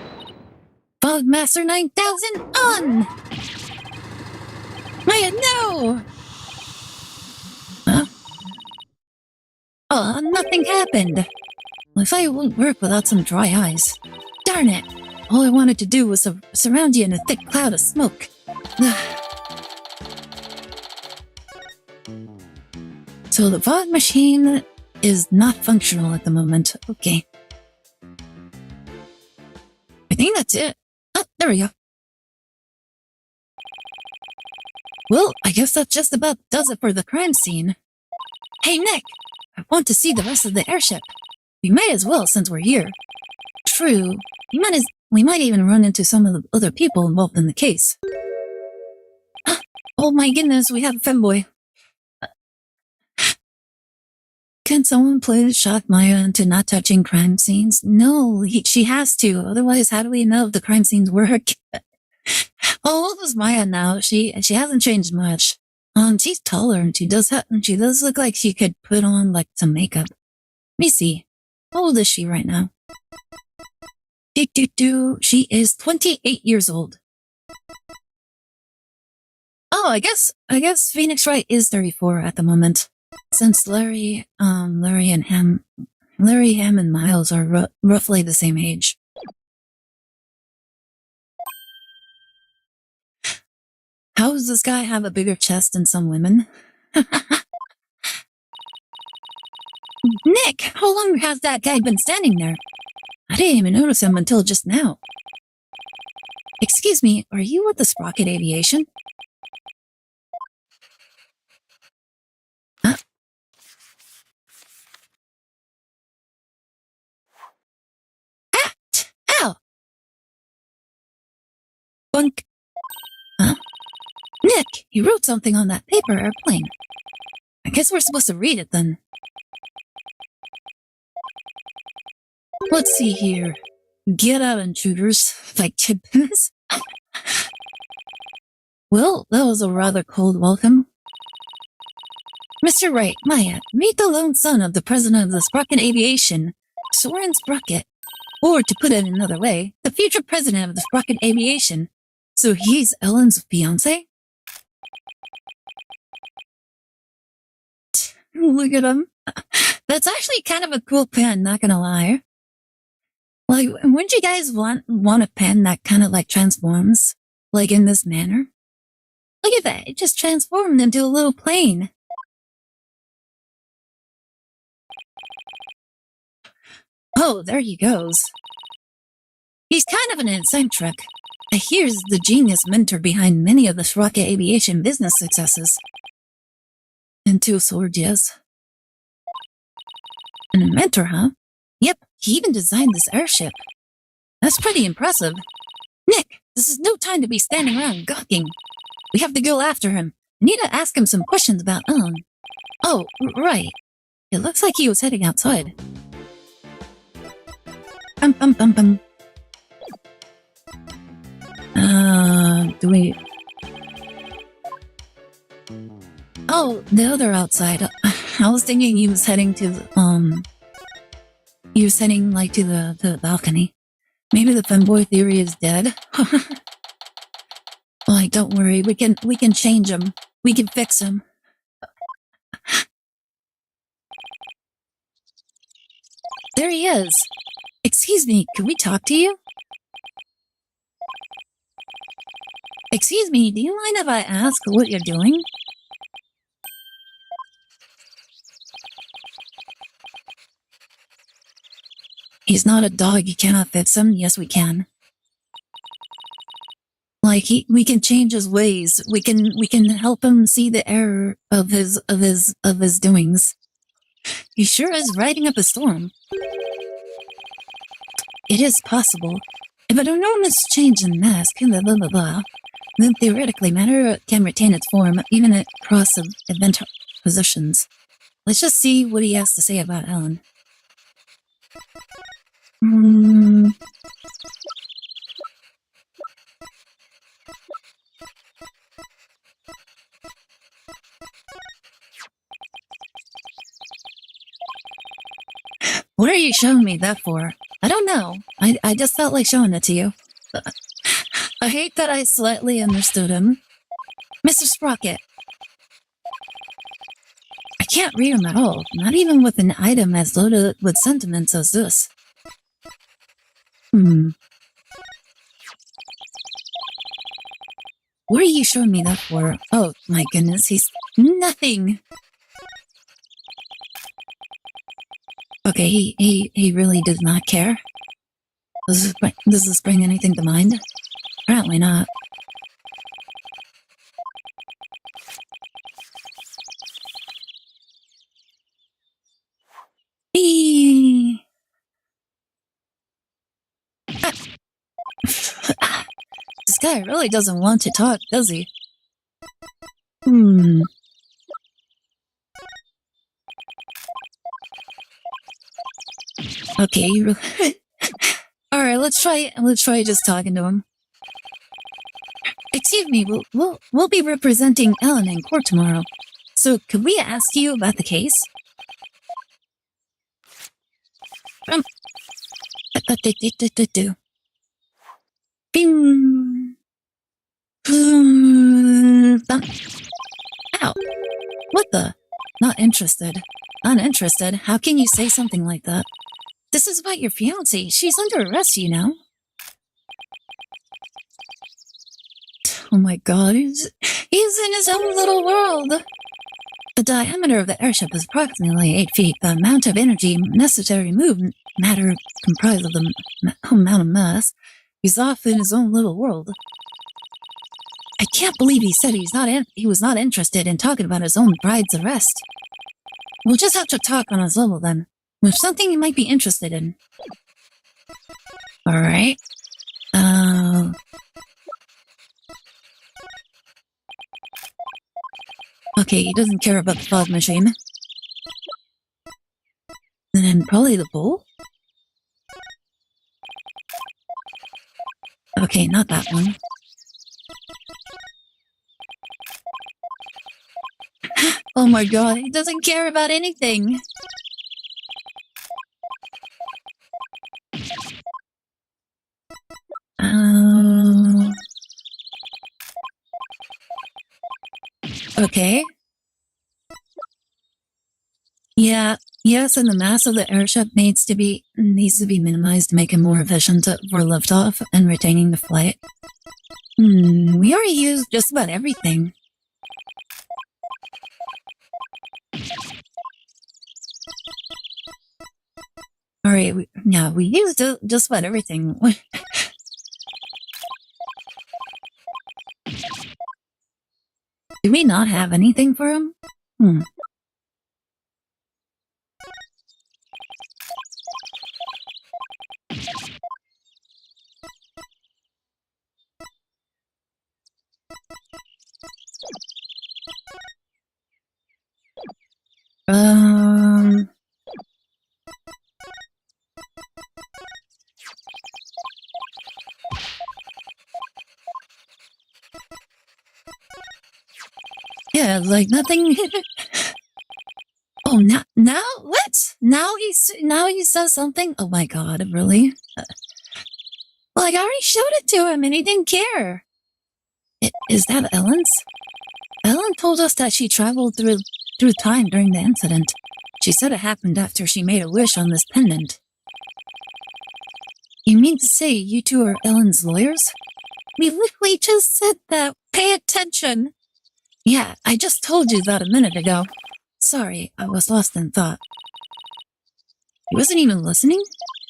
Fogmaster 9000 on! Maya, no! Huh? Oh, nothing happened. My fire won't work without some dry eyes. Darn it! All I wanted to do was surround you in a thick cloud of smoke. So the fog machine is not functional at the moment. Okay. I think that's it. Oh, there we go. Well, I guess that just about does it for the crime scene. Hey, Nick! I want to see the rest of the airship. We may as well since we're here. True. We might even run into some of the other people involved in the case. Oh my goodness, we have a femboy. Can someone please shock Maya into not touching crime scenes? No, she has to. Otherwise, how do we know if the crime scenes work? Oh, what was Maya now? She hasn't changed much. She's taller and she does look like she could put on like some makeup. Let me see. How old is she right now? She is 28 years old. Oh, I guess Phoenix Wright is 34 at the moment. Since Larry, Ham and Miles are roughly the same age. How does this guy have a bigger chest than some women? Nick, how long has that guy been standing there? I didn't even notice him until just now. Excuse me, are you with the Sprocket Aviation? Huh? Ah! Ow! Bunk. Huh? Nick, you wrote something on that paper airplane. I guess we're supposed to read it then. Let's see here. Get out, intruders. Like chickens. Well, that was a rather cold welcome. Mr. Wright, Maya, meet the lone son of the president of the Sprocket Aviation, Soren Sprocket. Or, to put it another way, the future president of the Sprocket Aviation. So he's Ellen's fiancé? Look at him. That's actually kind of a cool pen, not gonna lie. Like, wouldn't you guys want a pen that kind of like transforms? Like in this manner? Look at that, it just transformed into a little plane. Oh, there he goes. He's kind of an eccentric. I hear he's the genius mentor behind many of the Sprocket Aviation business successes. And two swords, yes. And a mentor, huh? Yep, he even designed this airship. That's pretty impressive. Nick, this is no time to be standing around gawking. We have to go after him. I need to ask him some questions about Ellen. Oh, right. It looks like he was heading outside. Bum bum bum bum. Do we... Oh, the other outside. I was thinking he was heading to, he was heading, like, to the balcony. Maybe the femboy theory is dead. Like, don't worry, we can change him. We can fix him. There he is. Excuse me, could we talk to you? Excuse me, do you mind if I ask what you're doing? He's not a dog, you cannot fix him. Yes, we can. Like, we can change his ways. We can help him see the error of his doings. He sure is riding up a storm. It is possible. If an enormous change in mass, blah blah blah blah, then theoretically matter can retain its form even across event positions. Let's just see what he has to say about Ellen. What are you showing me that for? I don't know. I just felt like showing it to you. I hate that I slightly understood him. Mr. Sprocket. I can't read him at all, not even with an item as loaded with sentiments as this. What are you showing me that for? Oh my goodness, he's nothing. Okay, he really does not care. Does this bring anything to mind? Apparently not. Eee. This guy really doesn't want to talk, does he? Okay, alright, let's try just talking to him. Excuse me, we'll be representing Ellen in court tomorrow. So could we ask you about the case? Bing. Ow. What the? Not interested. Uninterested? How can you say something like that? This is about your fiancée. She's under arrest, you know. Oh my god, he's in his own little world. The diameter of the airship is approximately 8 feet. The amount of energy necessary to move matter comprised of the amount of mass. He's off in his own little world. I can't believe he said he was not interested in talking about his own bride's arrest. We'll just have to talk on his level then. With something he might be interested in. Alright. Okay, he doesn't care about the fog machine. Then probably the bowl? Okay, not that one. Oh my god, he doesn't care about anything. Okay. Yeah, yes, and the mass of the airship needs to be minimized to make it more efficient for liftoff and retaining the flight. We already used just about everything. Alright, we used just about everything. Do we not have anything for him? like nothing. Oh, now what? Now he says something? Oh my god, really? Like, I already showed it to him and he didn't care. Is that Ellen's? Ellen told us that she traveled through time during the incident. She said it happened after she made a wish on this pendant. You mean to say you two are Ellen's lawyers? We literally just said that. Pay attention. Yeah, I just told you that a minute ago. Sorry, I was lost in thought. He wasn't even listening?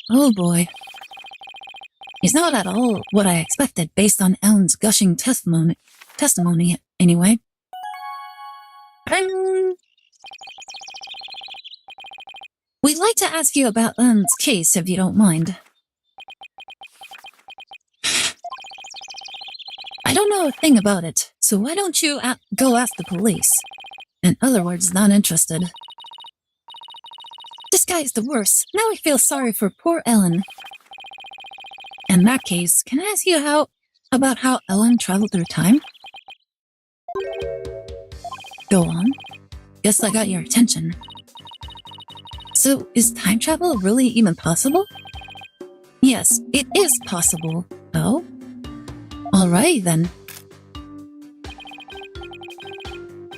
Oh boy. He's not at all what I expected based on Ellen's gushing testimony anyway. We'd like to ask you about Ellen's case if you don't mind. I don't know a thing about it, so why don't you go ask the police? In other words, not interested. This guy is the worst. Now I feel sorry for poor Ellen. In that case, can I ask you about how Ellen traveled through time? Go on. Guess I got your attention. So, is time travel really even possible? Yes, it is possible. Oh? Alright then.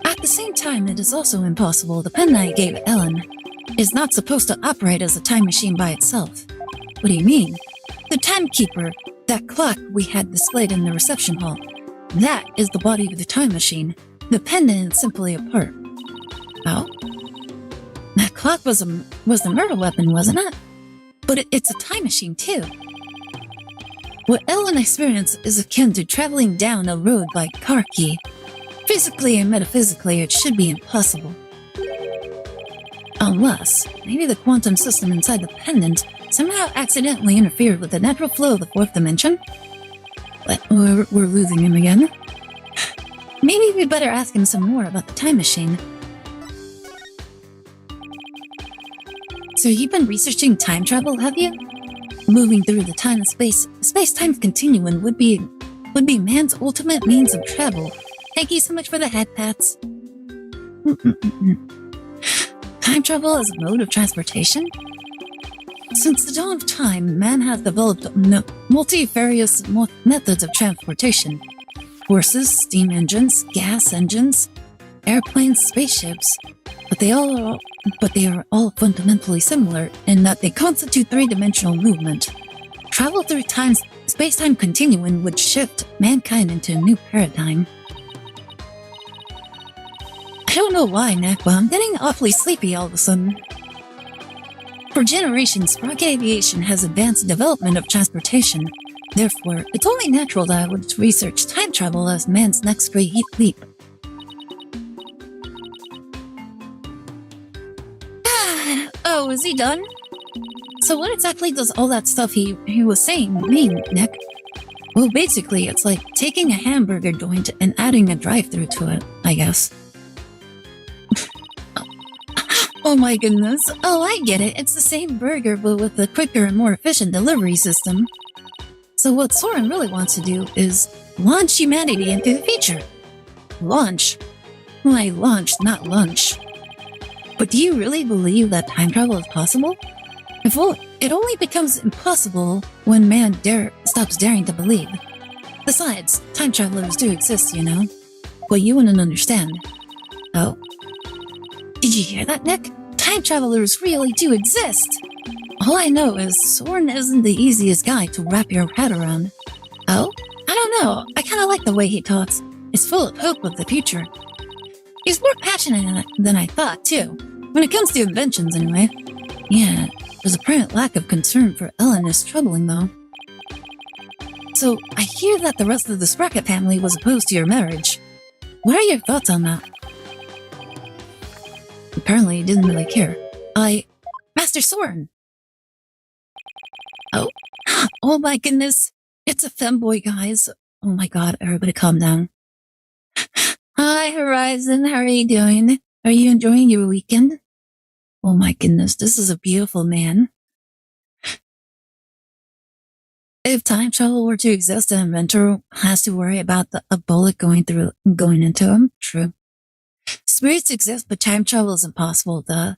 At the same time, it is also impossible the pen I gave Ellen is not supposed to operate as a time machine by itself. What do you mean? The timekeeper, that clock we had displayed in the reception hall, that is the body of the time machine. The pendant is simply a part. Oh? That clock was the murder weapon, wasn't it? But it's a time machine too. What Ellen experienced is akin to traveling down a road by car key. Physically and metaphysically, it should be impossible. Unless, maybe the quantum system inside the pendant somehow accidentally interfered with the natural flow of the fourth dimension? But we're losing him again. Maybe we'd better ask him some more about the time machine. So you've been researching time travel, have you? Moving through the time and space-time continuum would be man's ultimate means of travel. Thank you so much for the head pats. Time travel as a mode of transportation? Since the dawn of time, man has developed multifarious methods of transportation. Horses, steam engines, gas engines, airplanes, spaceships. But they are all fundamentally similar in that they constitute three-dimensional movement. Travel through space-time continuum would shift mankind into a new paradigm. I don't know why, Nick, but I'm getting awfully sleepy all of a sudden. For generations, Sprocket Aviation has advanced development of transportation. Therefore, it's only natural that I would research time travel as man's next great leap. Oh, is he done? So what exactly does all that stuff he was saying mean, Nick? Well, basically, it's like taking a hamburger joint and adding a drive-thru to it, I guess. Oh my goodness. Oh, I get it. It's the same burger, but with a quicker and more efficient delivery system. So what Soren really wants to do is launch humanity into the future. Launch. Like launch, not lunch. But do you really believe that time travel is possible? It only becomes impossible when man stops daring to believe. Besides, time travelers do exist, you know. But you wouldn't understand. Oh? Did you hear that, Nick? Time travelers really do exist! All I know is Soren isn't the easiest guy to wrap your head around. Oh? I don't know. I kinda like the way he talks. He's full of hope of the future. He's more passionate than I thought, too. When it comes to inventions, anyway. Yeah, his apparent lack of concern for Ellen is troubling, though. So, I hear that the rest of the Sprocket family was opposed to your marriage. What are your thoughts on that? Apparently, he didn't really care. Master Soren! Oh. Oh my goodness. It's a femboy, guys. Oh my god, everybody calm down. Hi, Horizon. How are you doing? Are you enjoying your weekend? Oh my goodness, this is a beautiful man. If time travel were to exist, an inventor has to worry about a bullet going into him. True. Spirits exist, but time travel is impossible, duh.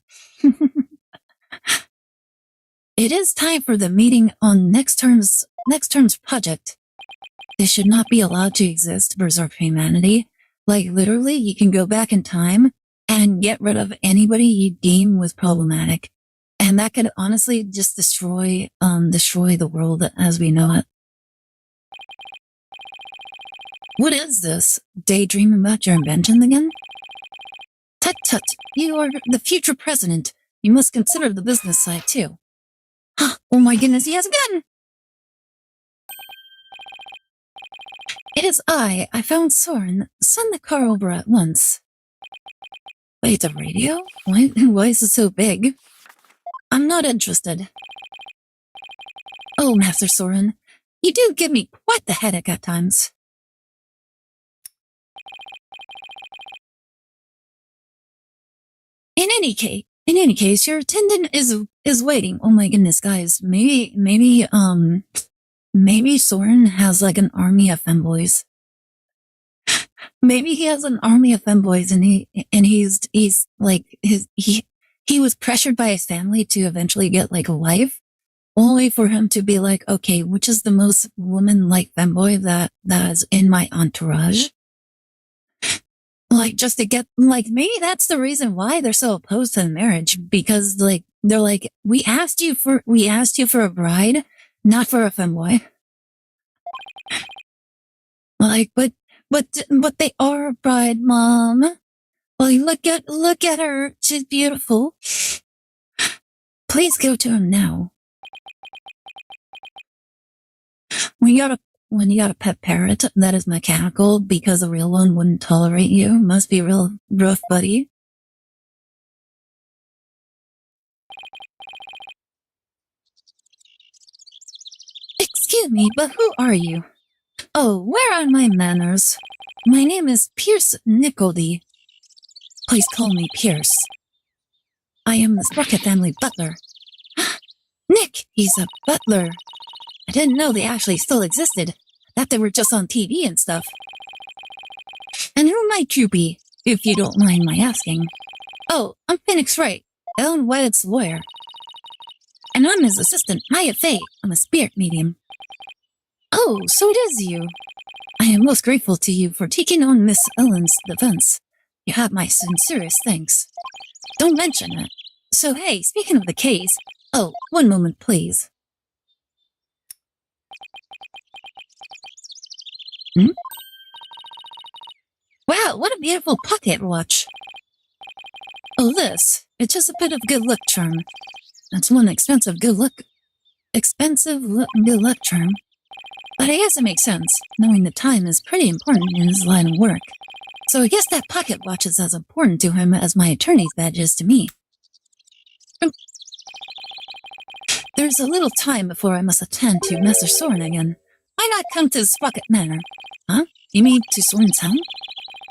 It is time for the meeting on next term's project. They should not be allowed to exist to preserve humanity. Like, literally, you can go back in time and get rid of anybody you deem was problematic. And that could honestly just destroy the world as we know it. What is this? Daydreaming about your invention again? Tut tut, you are the future president. You must consider the business side too. Oh my goodness, he has a gun! It is I found Soren. Send the car over at once. Wait, a radio? Why is it so big? I'm not interested. Oh, Master Soren, you do give me quite the headache at times. In any case, your attendant is waiting. Oh my goodness, guys. Maybe Soren has like an army of femboys. Maybe he has an army of femboys and he's like he was pressured by his family to eventually get like a wife, only for him to be like, okay, which is the most woman-like femboy that is in my entourage? Like, just to get, like, maybe that's the reason why they're so opposed to the marriage, because like they're like, we asked you for a bride, not for a femboy. Like, but they are a bride, Mom. Well, look at her. She's beautiful. Please go to him now. When you got a pet parrot that is mechanical because a real one wouldn't tolerate you, must be real rough, buddy. Excuse me, but who are you? Oh, where are my manners? My name is Pierce Nickledy. Please call me Pierce. I am the Sprocket family butler. Nick, he's a butler. I didn't know they actually still existed. I thought they were just on TV and stuff. And who might you be, if you don't mind my asking? Oh, I'm Phoenix Wright, Ellen Wyatt's lawyer. And I'm his assistant, Maya Faye. I'm a spirit medium. Oh, so it is you. I am most grateful to you for taking on Miss Ellen's defense. You have my sincerest thanks. Don't mention it. So hey, speaking of the case... Oh, one moment, please. Wow, what a beautiful pocket watch. Oh, this. It's just a bit of good luck charm. That's one expensive good luck charm. But I guess it makes sense, knowing the time is pretty important in his line of work. So I guess that pocket watch is as important to him as my attorney's badge is to me. There's a little time before I must attend to Master Soren again. Why not come to Sprocket Manor? Huh? You mean to Soren's home?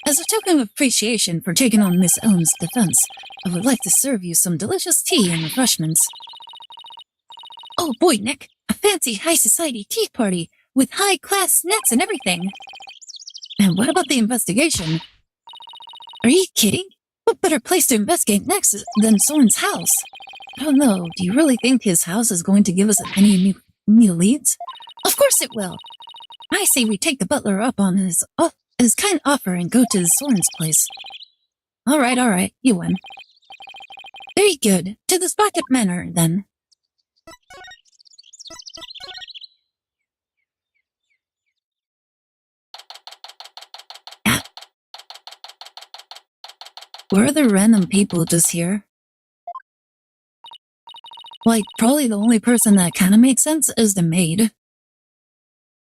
As a token of appreciation for taking on Miss Ellen's defense, I would like to serve you some delicious tea and refreshments. Oh boy, Nick, a fancy high society tea party with high-class snacks and everything. And what about the investigation? Are you kidding? What better place to investigate next than Soren's house? I don't know, do you really think his house is going to give us any new leads? Of course it will. I say we take the butler up on his kind offer and go to Soren's place. All right, you win. Very good. To the Sprocket Manor, then. Where are the random people just here? Like, probably the only person that kind of makes sense is the maid.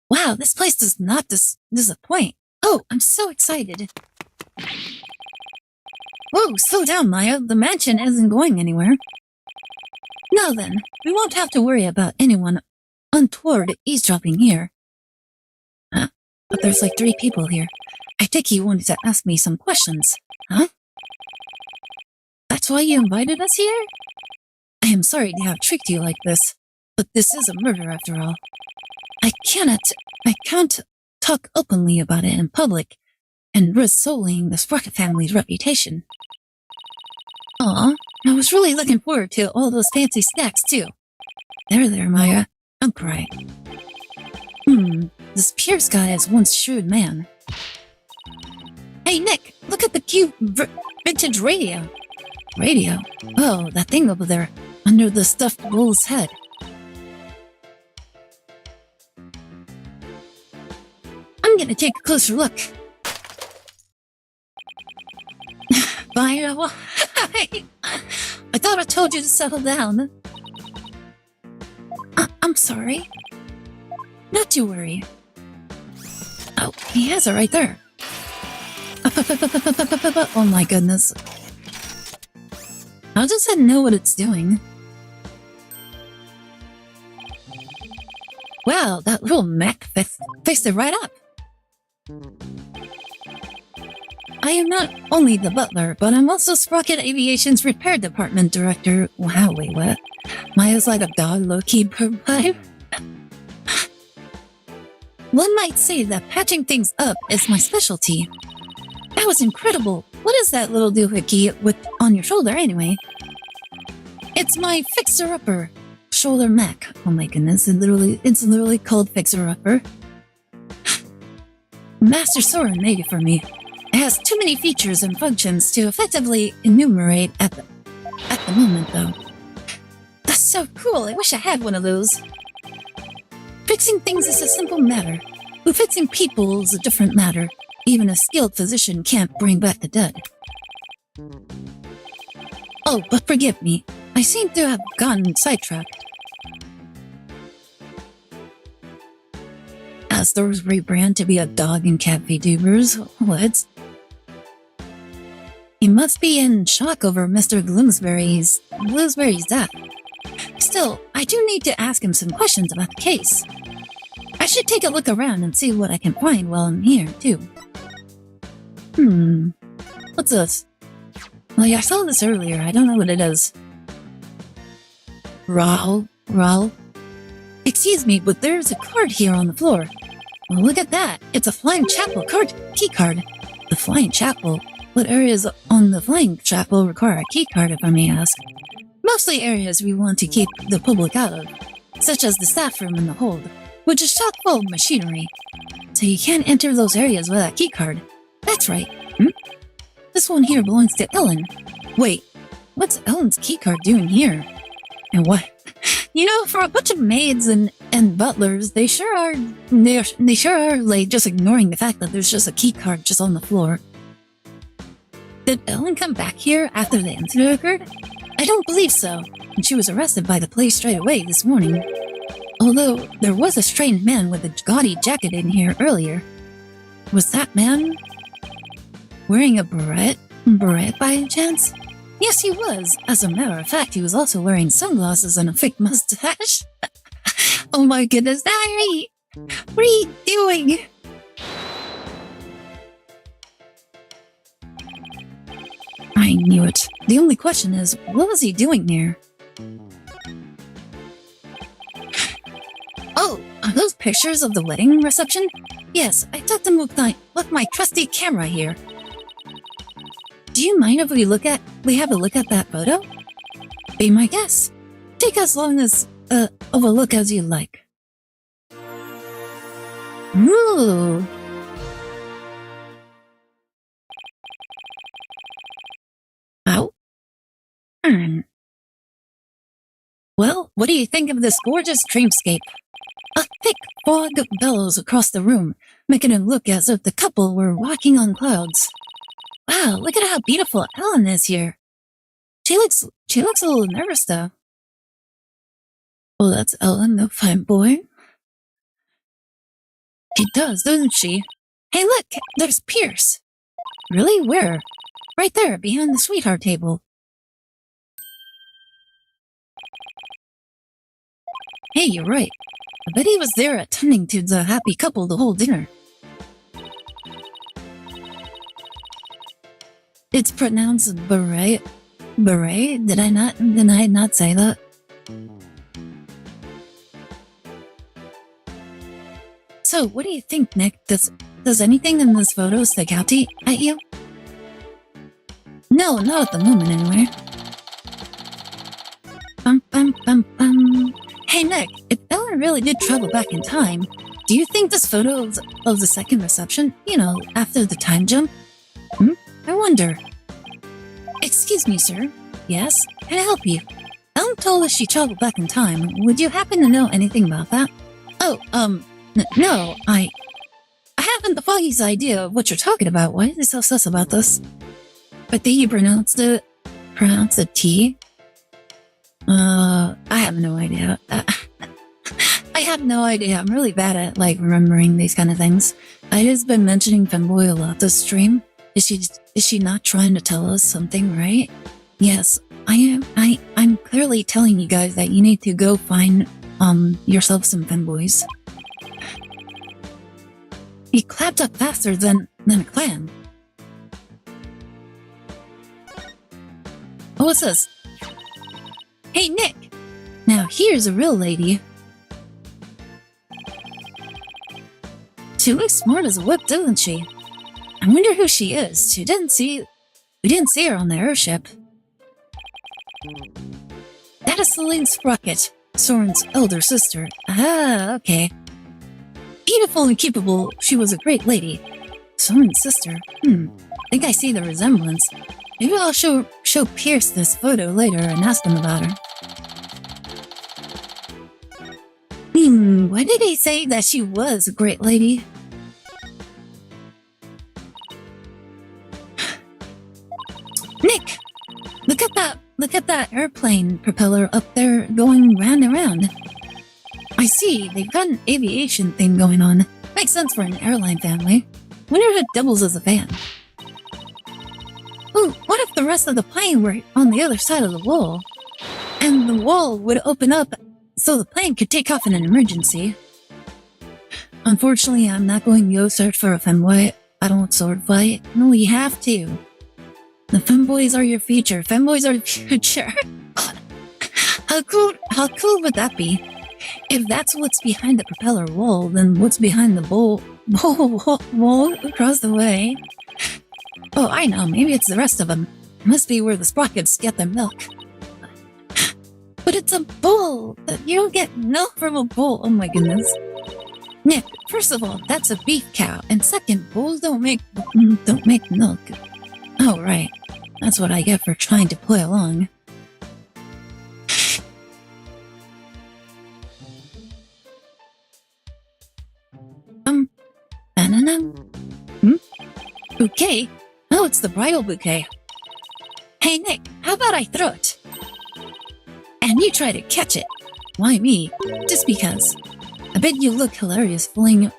Wow, this place does not disappoint. Oh, I'm so excited. Whoa, slow down, Maya. The mansion isn't going anywhere. Now then, we won't have to worry about anyone untoward eavesdropping here. Huh? But there's like 3 people here. I think he wanted to ask me some questions. Huh? That's why you invited us here? I am sorry to have tricked you like this, but this is a murder after all. I can't talk openly about it in public, and risk sullying the Sprocket family's reputation. Aw, I was really looking forward to all those fancy snacks, too. There, Maya. Don't cry. This Pierce guy is one shrewd man. Hey, Nick, look at the cute vintage radio. Radio? Oh, that thing over there, under the stuffed bull's head. I'm gonna take a closer look. Maya, why? I thought I told you to settle down. I'm sorry. Not to worry. Oh, he has it right there. Oh my goodness. How does it know what it's doing? Wow, that little mech fixed it right up. I am not only the butler, but I'm also Sprocket Aviation's repair department director. Wow, wait, what? Maya's like a dog low-key vibe. One might say that patching things up is my specialty. That was incredible. What is that little doohickey on your shoulder anyway? It's my fixer-upper shoulder mech. Oh my goodness, it's literally called fixer-upper. Master Soren made it for me. It has too many features and functions to effectively enumerate at the moment, though. That's so cool. I wish I had one of those. Fixing things is a simple matter, but fixing people is a different matter. Even a skilled physician can't bring back the dead. Oh, but forgive me. I seem to have gotten sidetracked. Astor's rebrand to be a dog and cat VTubers. What? He must be in shock over Mr. Bloomsbury's death. Still, I do need to ask him some questions about the case. I should take a look around and see what I can find while I'm here, too. What's this? Well, I saw this earlier. I don't know what it is. Raul? Excuse me, but there's a card here on the floor. Well, look at that. It's a Flying Chapel key card. The Flying Chapel? What areas on the Flying Chapel require a key card, if I may ask? Mostly areas we want to keep the public out of, such as the staff room and the hold, which is chock full of machinery. So you can't enter those areas without a key card. That's right. This one here belongs to Ellen. Wait, what's Ellen's keycard doing here? And what? You know, for a bunch of maids and butlers, they sure are like just ignoring the fact that there's just a keycard just on the floor. Did Ellen come back here after the incident occurred? I don't believe so, and she was arrested by the police straight away this morning. Although, there was a strange man with a gaudy jacket in here earlier. Was that man wearing a beret? Beret by any chance? Yes, he was. As a matter of fact, he was also wearing sunglasses and a fake mustache. Oh my goodness, Aire! What are you doing? I knew it. The only question is, what was he doing here? Oh, are those pictures of the wedding reception? Yes, I took them with my trusty camera here. Do you mind if we have a look at that photo? Be my guest. Take as long as of a look as you like. Ooh. Ow. Well, what do you think of this gorgeous dreamscape? A thick fog bellows across the room, making it look as if the couple were walking on clouds. Wow, look at how beautiful Ellen is here. She looks a little nervous though. Well, that's Ellen, the fine boy. She does, doesn't she? Hey, look, there's Pierce. Really? Where? Right there, behind the sweetheart table. Hey, you're right. I bet he was there attending to the happy couple the whole dinner. It's pronounced beret. Beret? Did I not say that? So, what do you think, Nick? does anything in this photo stick out at you? No, not at the moment anyway. Bum. Hey Nick, if Ellen really did travel back in time, do you think this photo of the second reception, you know, after the time jump? I wonder. Excuse me, sir. Yes? Can I help you? Ellen told us she traveled back in time. Would you happen to know anything about that? Oh, no, I haven't the foggiest idea of what you're talking about. Why are you so sus about this? But did you pronounce the T? I have no idea. I have no idea. I'm really bad at, like, remembering these kind of things. I just been mentioning Femboy a lot this stream. Is she not trying to tell us something, right? Yes, I am. I'm clearly telling you guys that you need to go find, yourself some Femboys. You clapped up faster than a clam. Oh, what's this? Hey, Nick! Now here's a real lady. She looks smart as a whip, doesn't she? I wonder who she is. We didn't see her on the airship. That is Celine Sprocket, Soren's elder sister. Ah, okay. Beautiful and capable, she was a great lady. Soren's sister? Think I see the resemblance. Maybe I'll show Pierce this photo later and ask him about her. Why did he say that she was a great lady? Nick! Look at that airplane propeller up there going round and round. I see, they've got an aviation thing going on. Makes sense for an airline family. Wonder if it doubles as a fan. Ooh, what if the rest of the plane were on the other side of the wall? And the wall would open up so the plane could take off in an emergency. Unfortunately, I'm not going to go search for a femboy. I don't sword fight. No, we have to. The femboys are your future. Femboys are the future. How cool would that be? If that's what's behind the propeller wall, then what's behind the wall across the way? Oh, I know. Maybe it's the rest of them. Must be where the sprockets get their milk. But it's a bull. You don't get milk from a bull. Oh my goodness. Nick, first of all, that's a beef cow. And second, bulls don't make milk. Oh, right. That's what I get for trying to play along. Bouquet? Oh, it's the bridal bouquet. Hey, Nick, how about I throw it? And you try to catch it. Why me? Just because. I bet you look hilarious flailing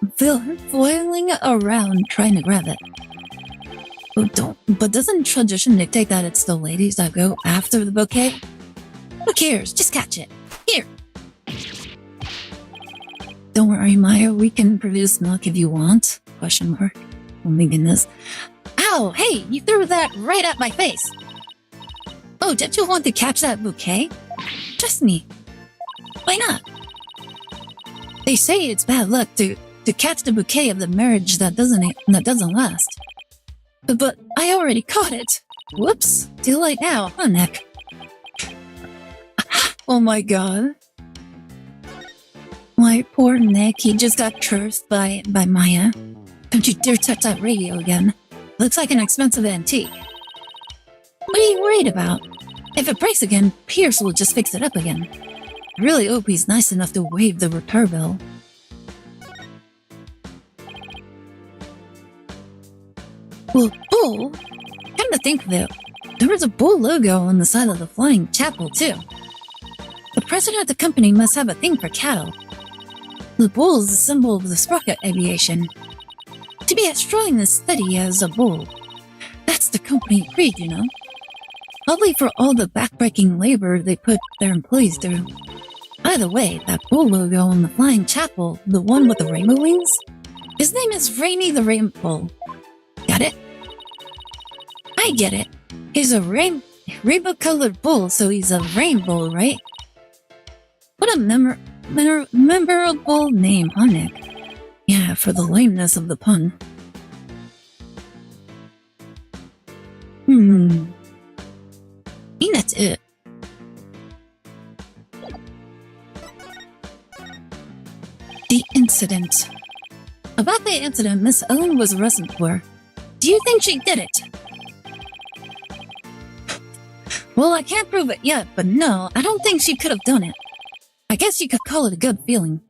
around trying to grab it. But doesn't tradition dictate that it's the ladies that go after the bouquet? Who cares? Just catch it. Here! Don't worry, Maya, we can produce milk if you want. Question mark. Oh my goodness. Ow! Hey, you threw that right at my face! Oh, did you want to catch that bouquet? Trust me. Why not? They say it's bad luck to catch the bouquet of the marriage that doesn't last. But I already caught it. Whoops. Too late now, huh, Nick? Oh my god. My poor Nick, he just got cursed by Maya. Don't you dare touch that radio again. Looks like an expensive antique. What are you worried about? If it breaks again, Pierce will just fix it up again. I really hope he's nice enough to waive the repair bill. Well, bull? Come to think of it, there was a bull logo on the side of the flying chapel, too. The president of the company must have a thing for cattle. The bull is the symbol of the sprocket aviation. To be as strong and steady as a bull. That's the company creed, you know. Probably for all the backbreaking labor they put their employees through. By the way, that bull logo on the flying chapel, the one with the rainbow wings? His name is Rainy the Rainbow. Got it? I get it. He's a rainbow-colored bull, so he's a rainbow, right? What a memorable name, huh, Nick? Yeah, for the lameness of the pun. I think that's it. The incident. About the incident Miss Ellen was arrested for. Do you think she did it? Well, I can't prove it yet, but no, I don't think she could have done it. I guess you could call it a gut feeling.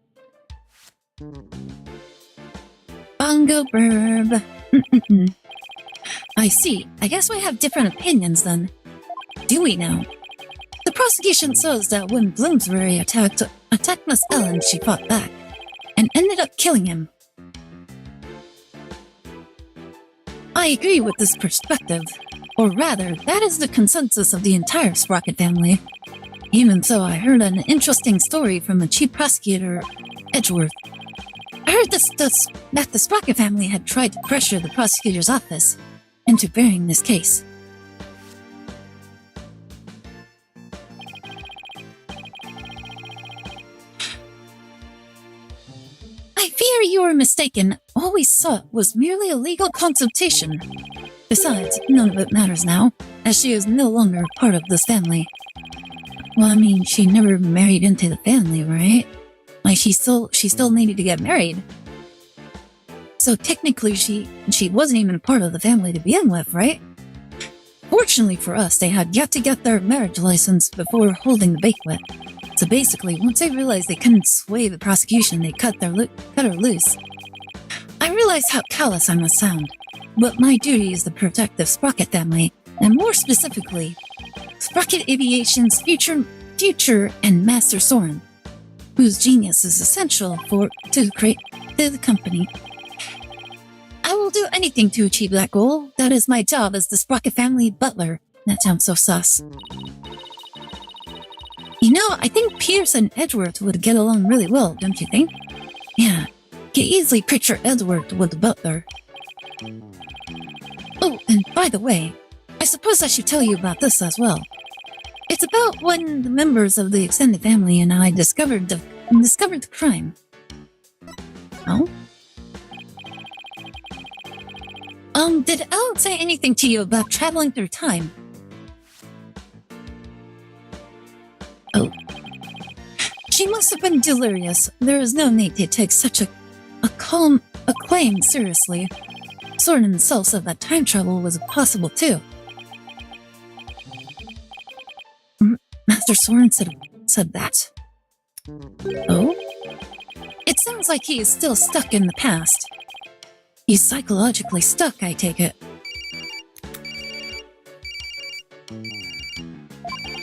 Bongo burb. I see. I guess we have different opinions then. Do we now? The prosecution says that when Bloomsbury attacked Miss Ellen, she fought back and ended up killing him. I agree with this perspective, or rather, that is the consensus of the entire Sprocket family. Even so, I heard an interesting story from the chief prosecutor, Edgeworth. I heard that the Sprocket family had tried to pressure the prosecutor's office into burying this case. I fear you are mistaken. All we sought was merely a legal consultation. Besides, none of it matters now, as she is no longer part of this family. Well, I mean, she never married into the family, right? Like, she still needed to get married. So technically, she wasn't even part of the family to begin with, right? Fortunately for us, they had yet to get their marriage license before holding the banquet. So basically, once they realized they couldn't sway the prosecution, they cut her loose. I realize how callous I must sound, but my duty is to protect the Sprocket family, and more specifically, Sprocket Aviation's future and Master Soren, whose genius is essential to the company. I will do anything to achieve that goal. That is my job as the Sprocket family butler. That sounds so sus. You know, I think Pierce and Edgeworth would get along really well, don't you think? Yeah, can easily picture Edgeworth with the butler. Oh, and by the way, I suppose I should tell you about this as well. It's about when the members of the extended family and I discovered the crime. Oh? Did Ellen say anything to you about traveling through time? Oh. She must have been delirious. There is no need to take such a claim seriously. Soren himself said that time travel was possible too. Master Soren said that. Oh? It sounds like he is still stuck in the past. He's psychologically stuck, I take it.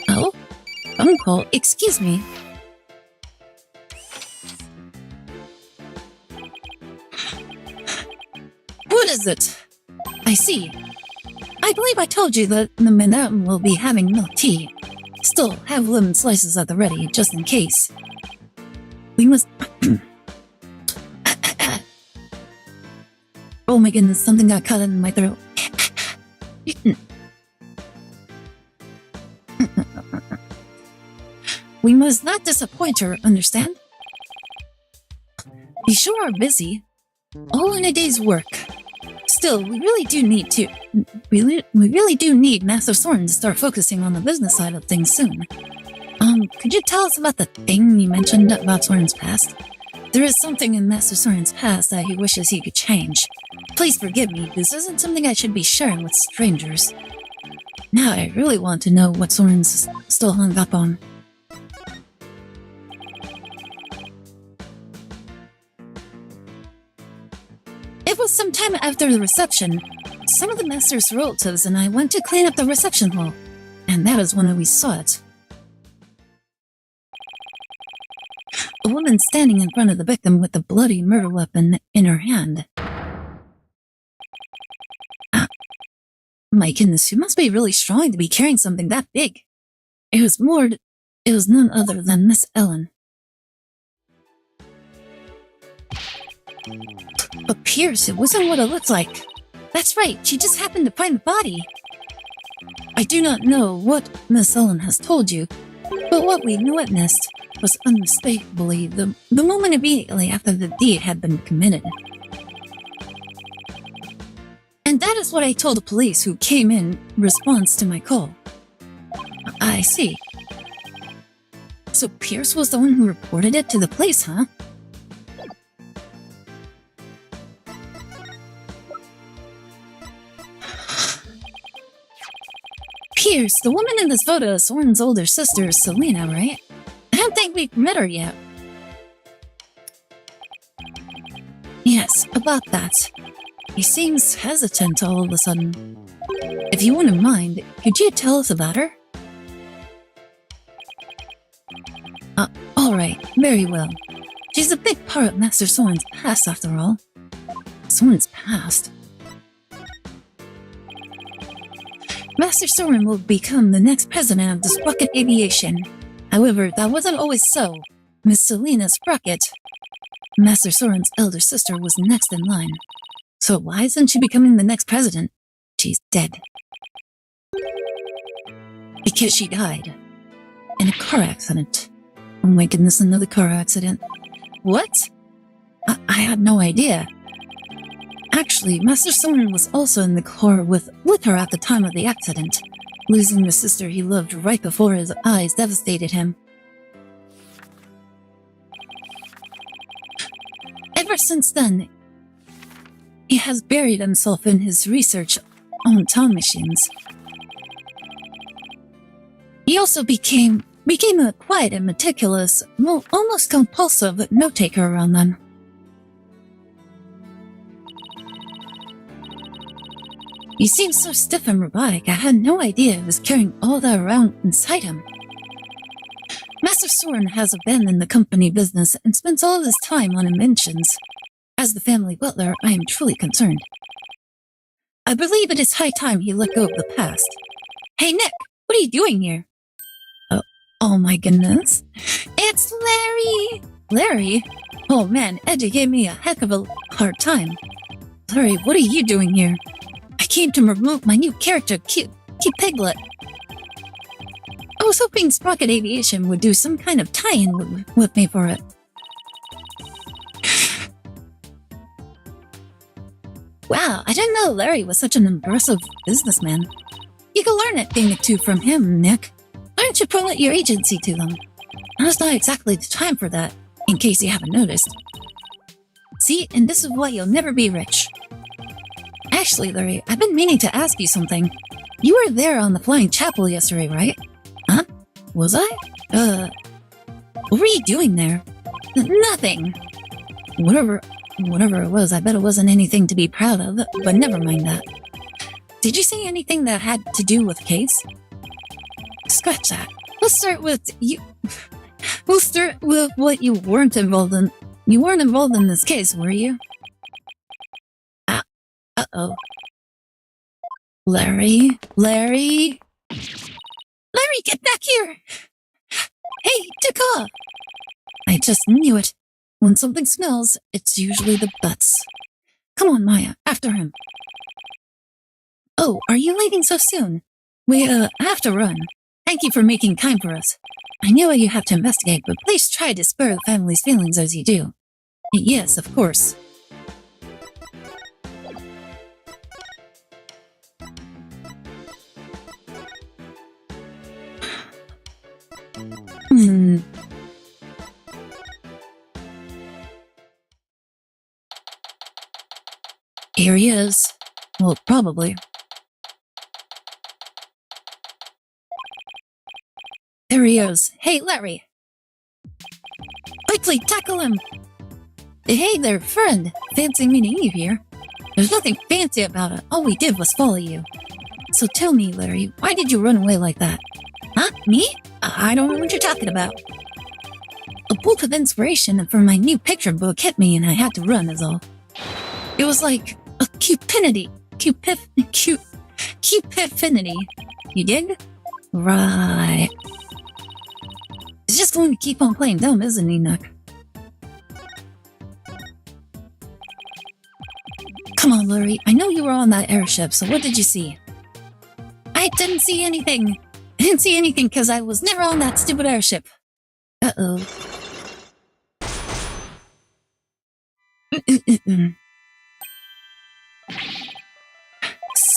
Oh? Phone call? Excuse me. What is it? I see. I believe I told you that the madame will be having milk tea. Still, have lemon slices at the ready, just in case. We must... Oh my goodness, something got caught in my throat. We must not disappoint her, understand? We sure are busy. All in a day's work. Still, we really do need Master Soren to start focusing on the business side of things soon. Could you tell us about the thing you mentioned about Soren's past? There is something in Master Soren's past that he wishes he could change. Please forgive me, this isn't something I should be sharing with strangers. Now I really want to know what Soren's still hung up on. It was some time after the reception. Some of the Master's relatives and I went to clean up the reception hall, and that is when we saw it. A woman standing in front of the victim with a bloody murder weapon in her hand. My goodness, she must be really strong to be carrying something that big. It was none other than Miss Ellen. But Pierce, it wasn't what it looked like. That's right, she just happened to find the body. I do not know what Miss Ellen has told you, but what we witnessed was unmistakably the moment immediately after the deed had been committed. And that is That's what I told the police who came in response to my call. I see. So Pierce was the one who reported it to the police, huh? Pierce, the woman in this photo is Soren's older sister, Selena, right? I don't think we've met her yet. Yes, about that. He seems hesitant all of a sudden. If you wouldn't mind, could you tell us about her? Alright, very well. She's a big part of Master Soren's past, after all. Soren's past? Master Soren will become the next president of the Sprocket Aviation. However, that wasn't always so. Miss Selena Sprocket, Master Soren's elder sister, was next in line. So why isn't she becoming the next president? She's dead. Because she died. In a car accident. Oh my goodness, another car accident. What? I had no idea. Actually, Master Soren was also in the car with her at the time of the accident, losing the sister he loved right before his eyes devastated him. Ever since then, he has buried himself in his research on time machines. He also became a quiet and meticulous, almost compulsive note-taker around them. He seemed so stiff and robotic, I had no idea he was carrying all that around inside him. Master Soren has abandoned the company business and spends all of his time on inventions. As the family butler, I am truly concerned. I believe it is high time he let go of the past. Hey Nick, what are you doing here? Oh my goodness. It's Larry! Larry? Oh man, Eddie gave me a heck of a hard time. Larry, what are you doing here? I came to promote my new character, Cute Piglet. I was hoping Sprocket Aviation would do some kind of tie-in with me for it. Wow, I didn't know Larry was such an impressive businessman. You can learn a thing or two from him, Nick. Why don't you promote your agency to them? Now's not exactly the time for that, in case you haven't noticed. See, and this is why you'll never be rich. Actually, Larry, I've been meaning to ask you something. You were there on the Flying Chapel yesterday, right? Huh? Was I? What were you doing there? Nothing. Whatever it was, I bet it wasn't anything to be proud of, but never mind that. Did you say anything that had to do with the case? Scratch that. Let's start with you. We'll start with what you weren't involved in. You weren't involved in this case, were you? Uh-oh. Larry, get back here! Hey, Taka! I just knew it. When something smells, it's usually the butts. Come on, Maya, after him. Oh, are you leaving so soon? We, have to run. Thank you for making time for us. I know you have to investigate, but please try to spare the family's feelings as you do. Yes, of course. Here he is. Well, probably. There he is. Hey, Larry! Quickly, tackle him! Hey there, friend. Fancy meeting you here. There's nothing fancy about it. All we did was follow you. So tell me, Larry, why did you run away like that? Huh? Me? I don't know what you're talking about. A bolt of inspiration for my new picture book hit me and I had to run, is all. It was like a cupidity. Cupidity. You dig? Right. He's just going to keep on playing dumb, isn't he, Nook? Come on, Larry. I know you were on that airship, so what did you see? I didn't see anything. I didn't see anything because I was never on that stupid airship. Uh-oh.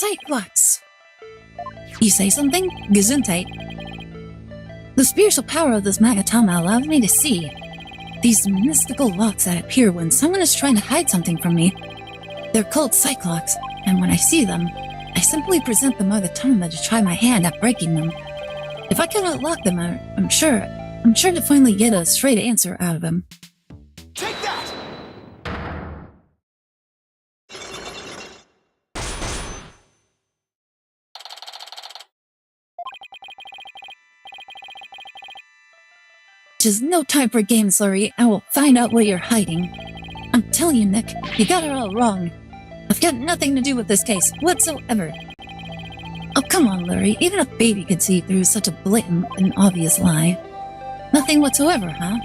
Cyclops! You say something? Gesundheit. The spiritual power of this Magatama allows me to see these mystical locks that appear when someone is trying to hide something from me. They're called Cyclops, and when I see them, I simply present the Magatama to try my hand at breaking them. If I can unlock them, I'm sure to finally get a straight answer out of him. Take that! Just no time for games, Larry. I will find out what you're hiding. I'm telling you, Nick, you got it all wrong. I've got nothing to do with this case whatsoever. Oh, come on, Larry. Even a baby could see through such a blatant and obvious lie. Nothing whatsoever, huh?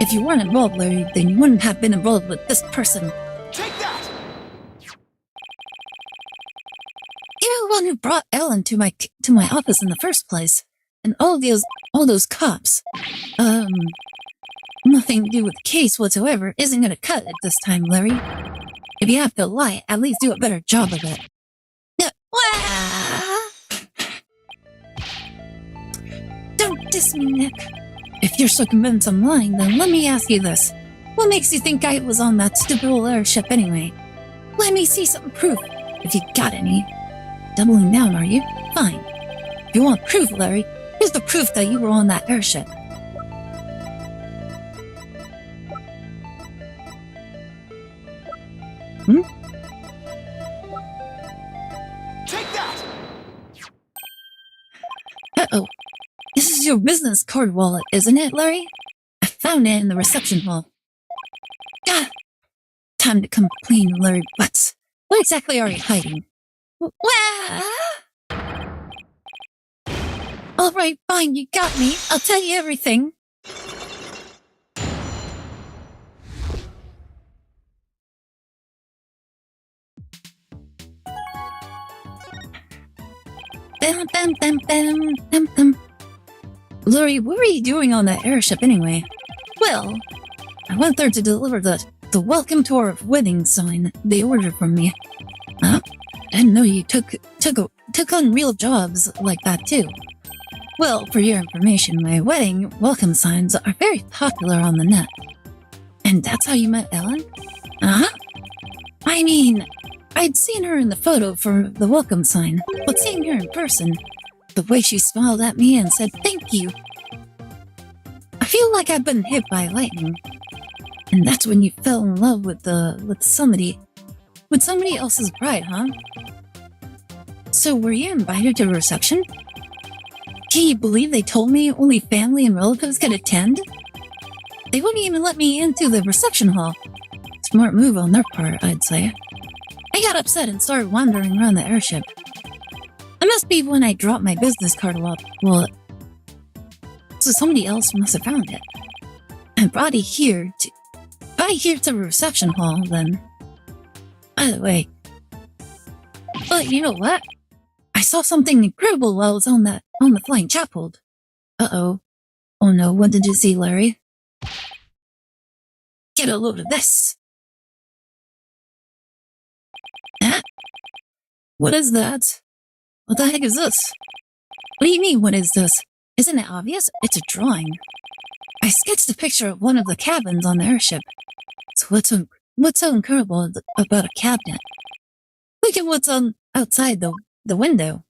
If you weren't involved, Larry, then you wouldn't have been involved with this person. Take that! You're the one who brought Ellen to my office in the first place. And all those cops. Nothing to do with the case whatsoever isn't gonna cut it this time, Larry. If you have to lie, at least do a better job of it. Don't diss me, Nick. If you're so convinced I'm lying, then let me ask you this. What makes you think I was on that stupid old airship anyway? Let me see some proof, if you got any. Doubling down, are you? Fine. If you want proof, Larry, here's the proof that you were on that airship. Take that! Uh-oh. This is your business card wallet, isn't it, Larry? I found it in the reception hall. Ah! Time to complain, Larry Butts. What exactly are you hiding? Alright, fine, you got me. I'll tell you everything. Bam, bam, bam, bam, bam, bam. Larry, what were you doing on that airship anyway? Well, I went there to deliver the welcome to our wedding sign they ordered from me. Huh? I didn't know you took on real jobs like that too. Well, for your information, my wedding welcome signs are very popular on the net. And that's how you met Ellen? Uh-huh. I mean, I'd seen her in the photo for the welcome sign, but seeing her in person, the way she smiled at me and said thank you, I feel like I've been hit by lightning. And that's when you fell in love with somebody else's bride, huh? So were you invited to a reception? Can you believe they told me only family and relatives could attend? They wouldn't even let me into the reception hall. Smart move on their part, I'd say. I got upset and started wandering around the airship. It must be when I dropped my business card wallet. So somebody else must have found it. And brought it here to the reception hall, then. By the way. But you know what? I saw something incredible while I was on the flying chapel. Uh-oh. Oh no, what did you see, Larry? Get a load of this. Huh? What is that? What the heck is this? What do you mean, what is this? Isn't it obvious? It's a drawing. I sketched a picture of one of the cabins on the airship. So what's so incredible about a cabinet? Look at what's outside the window.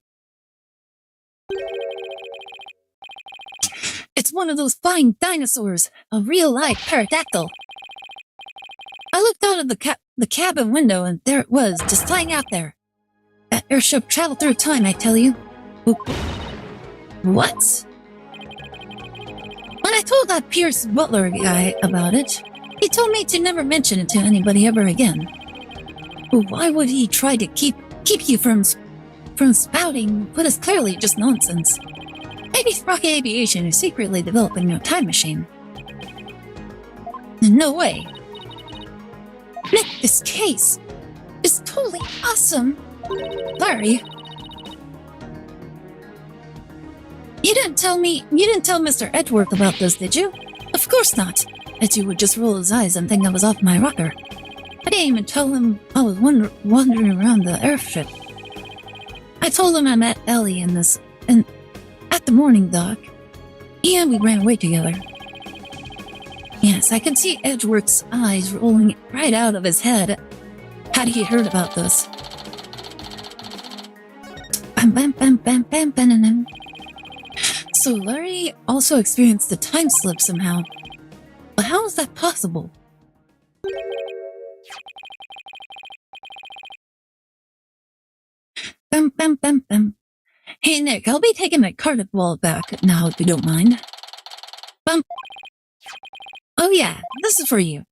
It's one of those flying dinosaurs, a real live pterodactyl. I looked out of the cabin window and there it was, just flying out there. That airship traveled through time, I tell you. What? When I told that Pierce Butler guy about it, he told me to never mention it to anybody ever again. But why would he try to keep you from spouting what is clearly just nonsense? Maybe Rocket Aviation is secretly developing a time machine. No way. Nick, this case is totally awesome. Larry. You didn't tell Mr. Edgeworth about this, did you? Of course not. Edgy would just roll his eyes and think I was off my rocker. I didn't even tell him I was wandering around the airship. I told him I met Ellie at the morning dock, and we ran away together. Yes, I can see Edgeworth's eyes rolling right out of his head had he heard about this. Bam, bam, bam, bam, bam, bam, bam. So Larry also experienced a time slip somehow. But how is that possible? Bam, bam, bam, bam. Hey Nick, I'll be taking my card ball back now if you don't mind. Bam. Oh yeah, this is for you.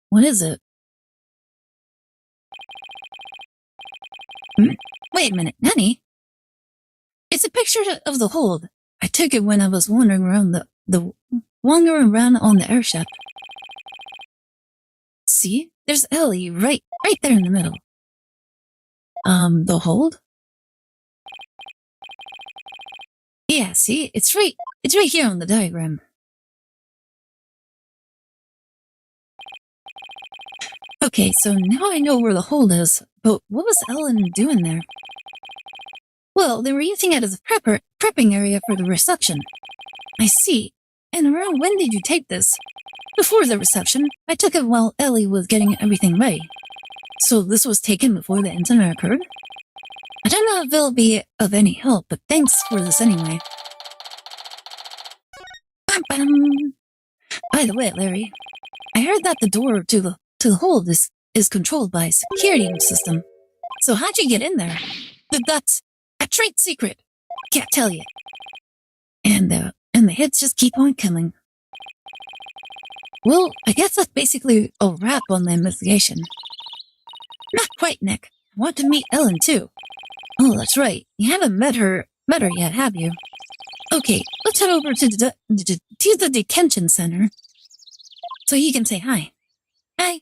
What is it? Wait a minute, Nanny? It's a picture of the hold. I took it when I was wandering around wandering around on the airship. See? There's Ellie right there in the middle. The hold? Yeah, see? It's right here on the diagram. Okay, so now I know where the hold is, but what was Ellen doing there? Well, they were using it as a prepping area for the reception. I see. And around when did you take this? Before the reception. I took it while Ellie was getting everything ready. So this was taken before the incident occurred? I don't know if it'll be of any help, but thanks for this anyway. Bam, bam. By the way, Larry, I heard that the door to the hold is controlled by a security system. So how'd you get in there? That's a trade secret. Can't tell you. And the hits just keep on coming. Well, I guess that's basically a wrap on the investigation. Not quite, Nick. I want to meet Ellen too. Oh, that's right. You haven't met her yet, have you? Okay, let's head over to the detention center so you can say hi. Hi.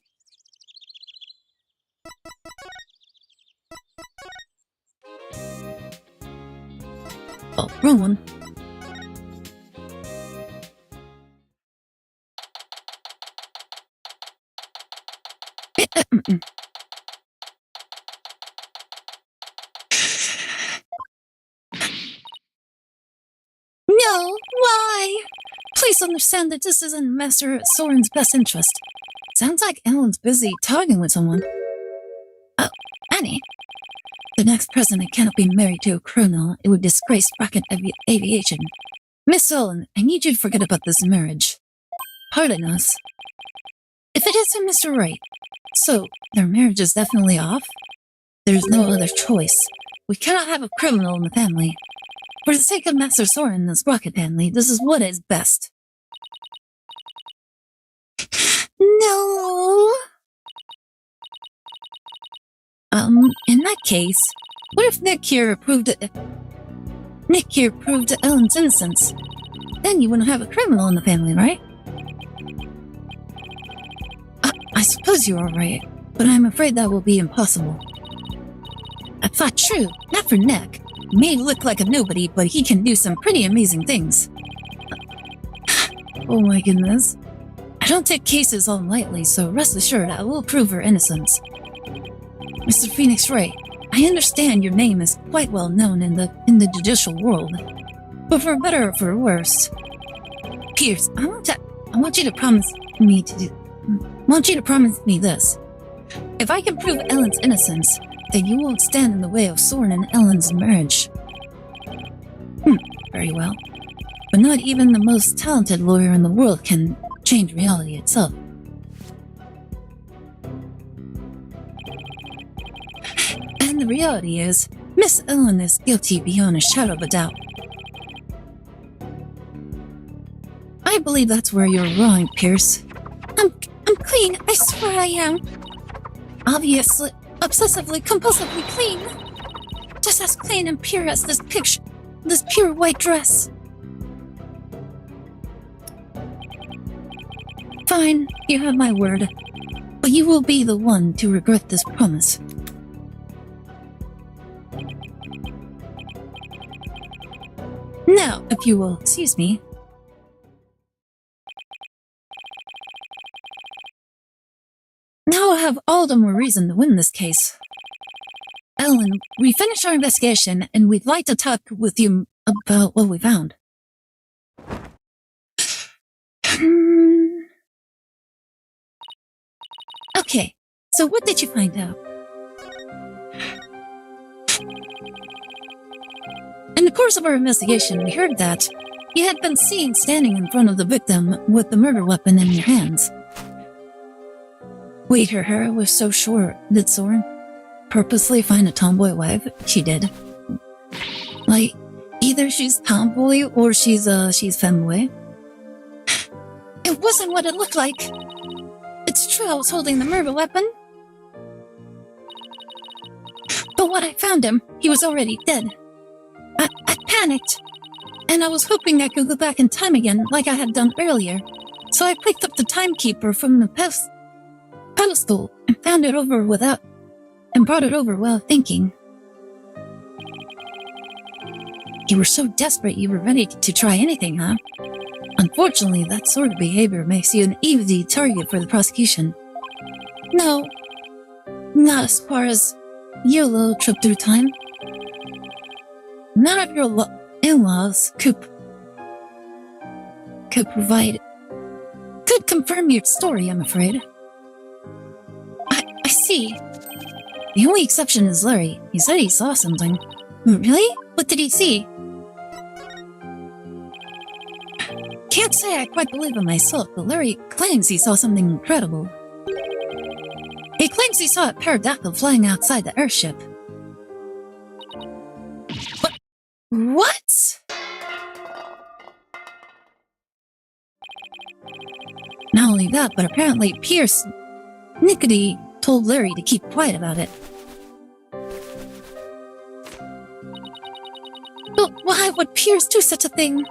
Oh, wrong one. No, why? Please understand that this isn't Master Soren's best interest. Sounds like Ellen's busy talking with someone. Oh, Annie. The next president cannot be married to a criminal. It would disgrace rocket aviation. Miss Ellen, I need you to forget about this marriage. Pardon us. If it isn't Mr. Wright, so their marriage is definitely off? There's no other choice. We cannot have a criminal in the family. For the sake of Master Soren and his rocket family, this is what is best. No. In that case, what if Nick here proved Ellen's innocence? Then you wouldn't have a criminal in the family, right? I suppose you are right, but I'm afraid that will be impossible. I thought true, not for Nick. He may look like a nobody, but he can do some pretty amazing things. Oh my goodness. I don't take cases all lightly, so rest assured I will prove her innocence. Mr. Phoenix Wright, I understand your name is quite well known in the judicial world, but for better or for worse. Pierce, I want you to promise me this. If I can prove Ellen's innocence, then you won't stand in the way of Soren and Ellen's marriage. Very well. But not even the most talented lawyer in the world can change reality itself. And the reality is, Miss Ellen is guilty beyond a shadow of a doubt. I believe that's where you're wrong, Pierce. I'm clean, I swear I am. Obviously, obsessively, compulsively clean. Just as clean and pure as this picture, this pure white dress. Fine, you have my word. But you will be the one to regret this promise. Now, if you will excuse me. Now I have all the more reason to win this case. Ellen, we finished our investigation and we'd like to talk with you about what we found. Okay, so what did you find out? In the course of our investigation, we heard that you had been seen standing in front of the victim with the murder weapon in your hands. Wait, her hair was so short. Did Soren purposely find a tomboy wife? She did. Like, either she's tomboy or she's femboy. It wasn't what it looked like. It's true I was holding the murder weapon. But when I found him, he was already dead. I panicked, and I was hoping I could go back in time again like I had done earlier. So I picked up the timekeeper from the pedestal and brought it over without thinking. You were so desperate you were ready to try anything, huh? Unfortunately, that sort of behavior makes you an easy target for the prosecution. No, not as far as your little trip through time. None of your in-laws could confirm your story, I'm afraid. I see. The only exception is Larry. He said he saw something. Really? What did he see? Can't say I quite believe it myself, but Larry claims he saw something incredible. He claims he saw a pterodactyl flying outside the airship. What? Not only that, but apparently Pierce Nickety told Larry to keep quiet about it. But why would Pierce do such a thing?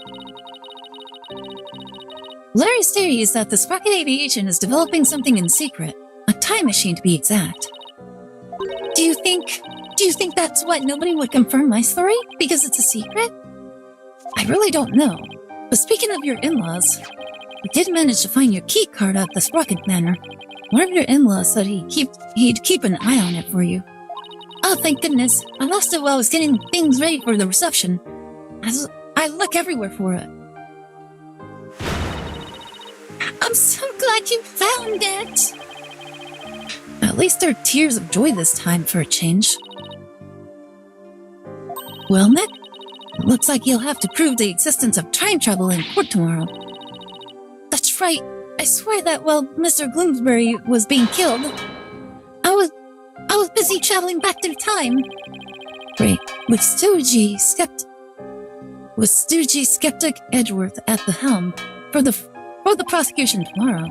Larry's theory is that the Sprocket Aviation is developing something in secret. A time machine, to be exact. Do you think that's why nobody would confirm my story? Because it's a secret? I really don't know. But speaking of your in-laws, we did manage to find your key card at the Sprocket Manor. One of your in-laws said he'd keep an eye on it for you. Oh, thank goodness. I lost it while I was getting things ready for the reception. I look everywhere for it. I'm so glad you found it! At least there are tears of joy this time for a change. Well, Nick, it looks like you'll have to prove the existence of time travel in court tomorrow. That's right. I swear that while Mr. Gloomsbury was being killed, I was busy traveling back through time. Right, with Stoogie Skeptic Edgeworth at the helm for the prosecution tomorrow.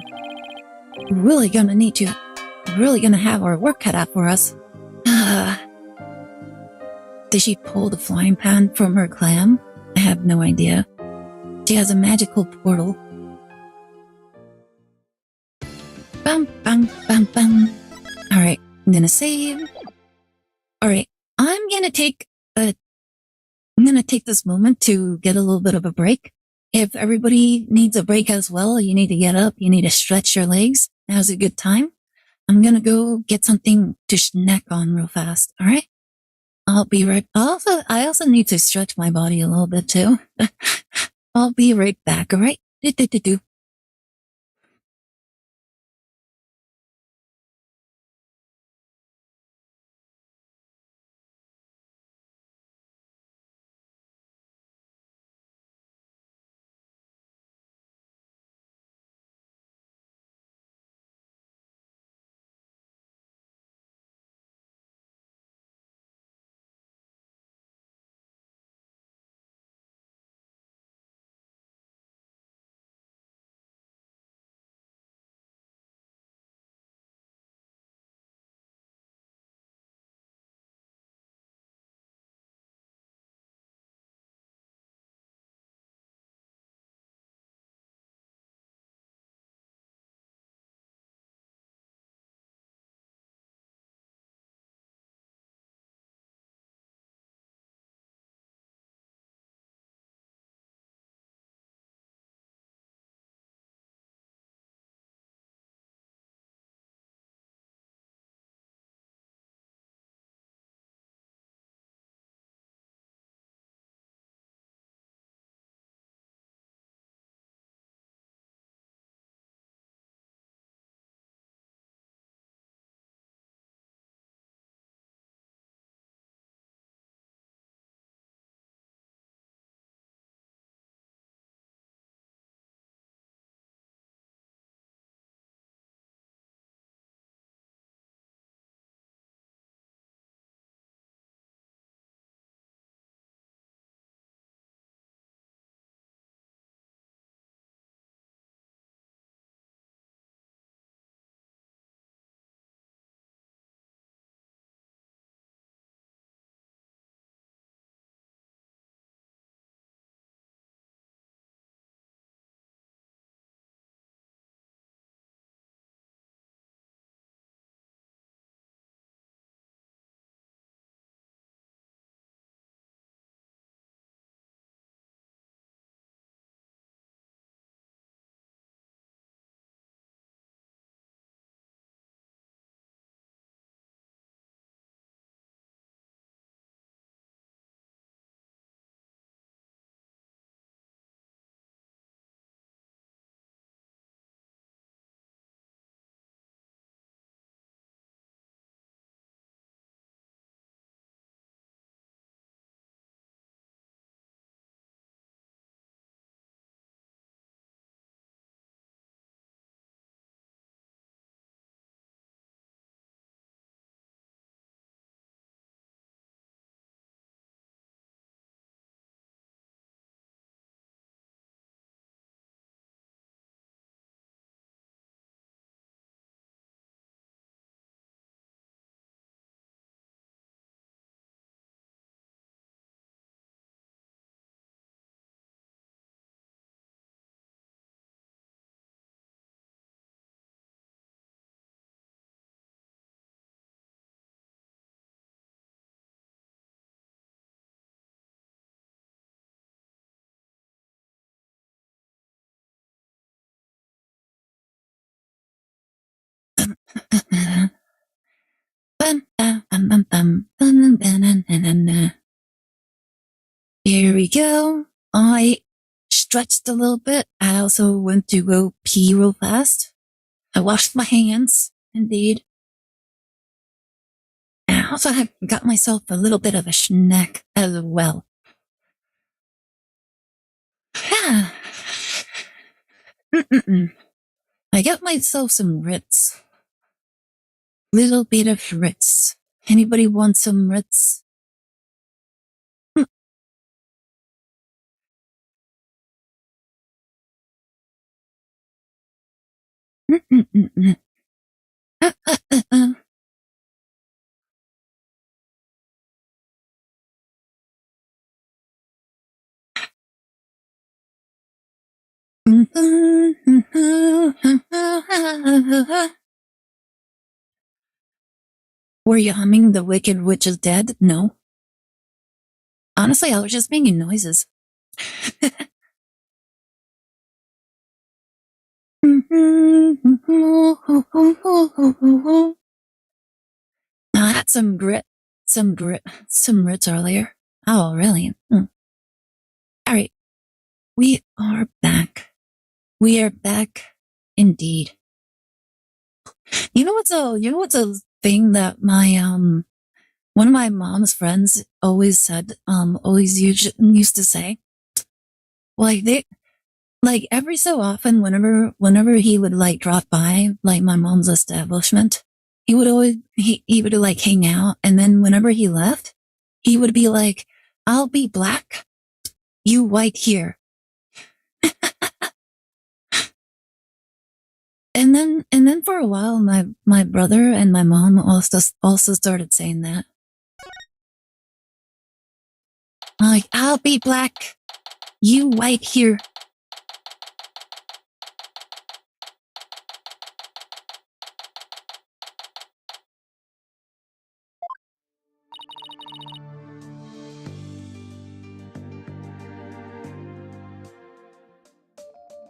We're really gonna have our work cut out for us. Did she pull the flying pan from her clam? I have no idea. She has a magical portal. Bum, bum, bum, bum. Alright, I'm gonna save. Alright, I'm gonna take this moment to get a little bit of a break. If everybody needs a break as well, you need to get up, you need to stretch your legs. Now's a good time. I'm gonna go get something to snack on real fast, alright? I'll be right. I also need to stretch my body a little bit too. I'll be right back, alright? Do. Here we go. I stretched a little bit. I also went to go pee real fast. I washed my hands, indeed. And I also have got myself a little bit of a snack as well. I got myself some Ritz. Little bit of Ritz. Anybody want some Ritz? Were you humming The Wicked Witch is Dead? No. Honestly, I was just making noises. I had some Ritz earlier. Oh, really? Alright. We are back. We are back indeed. You know what's a thing that my, one of my mom's friends always said, always used to say? Like every so often, whenever he would like drop by, like my mom's establishment, he would like hang out. And then whenever he left, he would be like, I'll be black, you white here. And then for a while, my brother and my mom also started saying that. Like, I'll be black, you white here.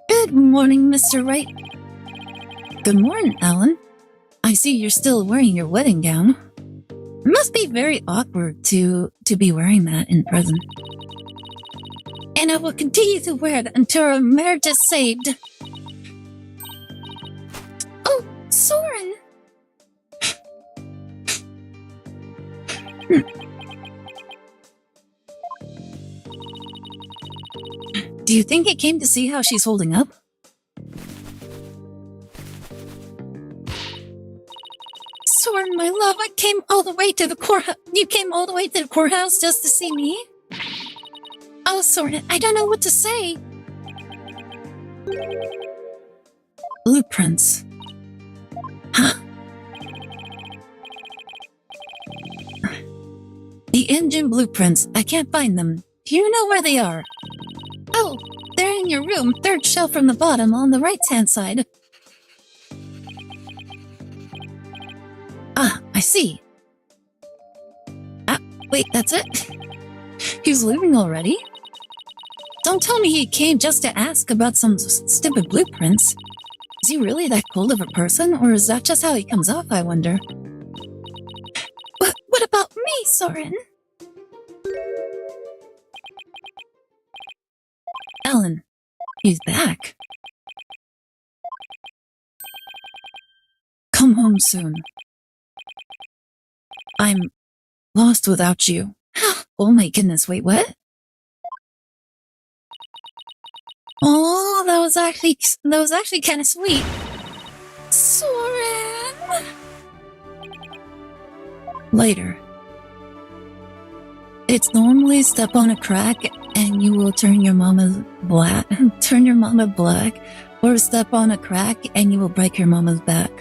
Good morning, Mr. Wright. Good morning, Alan. I see you're still wearing your wedding gown. It must be very awkward to be wearing that in prison. And I will continue to wear it until our marriage is saved. Oh, Soren! Do you think it came to see how she's holding up? Soren, my love, I came all the way to the courthouse. You came all the way to the courthouse just to see me? Oh, Soren, I don't know what to say. Blueprints. Huh? The engine blueprints. I can't find them. Do you know where they are? Oh, they're in your room, third shelf from the bottom on the right-hand side. Ah, I see. Ah, wait, that's it? He's leaving already? Don't tell me he came just to ask about some stupid blueprints. Is he really that cold of a person, or is that just how he comes off, I wonder? But what about me, Soren? Ellen, he's back. Come home soon. I'm lost without you. Oh my goodness, wait, what? Oh, that was actually kind of sweet. Soren! Later. It's normally step on a crack and you will turn your mama black, or step on a crack and you will break your mama's back.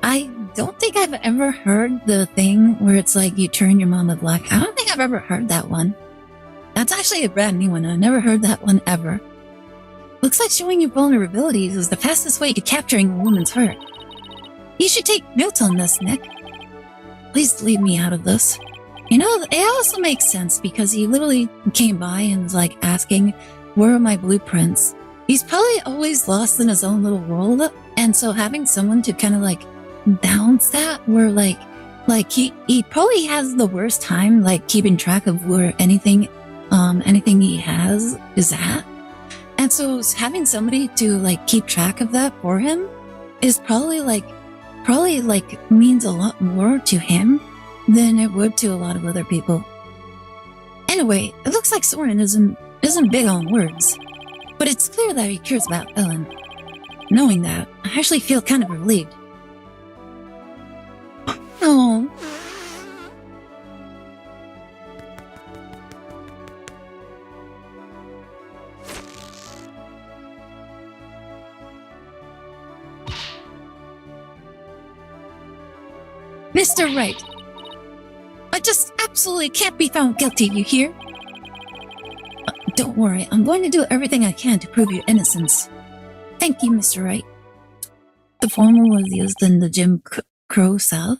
I don't think I've ever heard the thing where it's like you turn your mama black. I don't think I've ever heard that one. That's actually a brand new one. I never heard that one ever. Looks like showing your vulnerabilities is the fastest way to capturing a woman's heart. You should take notes on this, Nick. Please leave me out of this. You know, it also makes sense because he literally came by and was like asking, where are my blueprints? He's probably always lost in his own little world, and so having someone to kind of like balance that where like he probably has the worst time like keeping track of where anything he has is at. And so having somebody to like keep track of that for him is probably means a lot more to him than it would to a lot of other people. Anyway, it looks like Soren isn't big on words, but it's clear that he cares about Ellen. Knowing that, I actually feel kind of relieved. Oh. Mr. Wright, I just absolutely can't be found guilty, you hear? Don't worry, I'm going to do everything I can to prove your innocence. Thank you, Mr. Wright. The former was used in the Jim Crow South.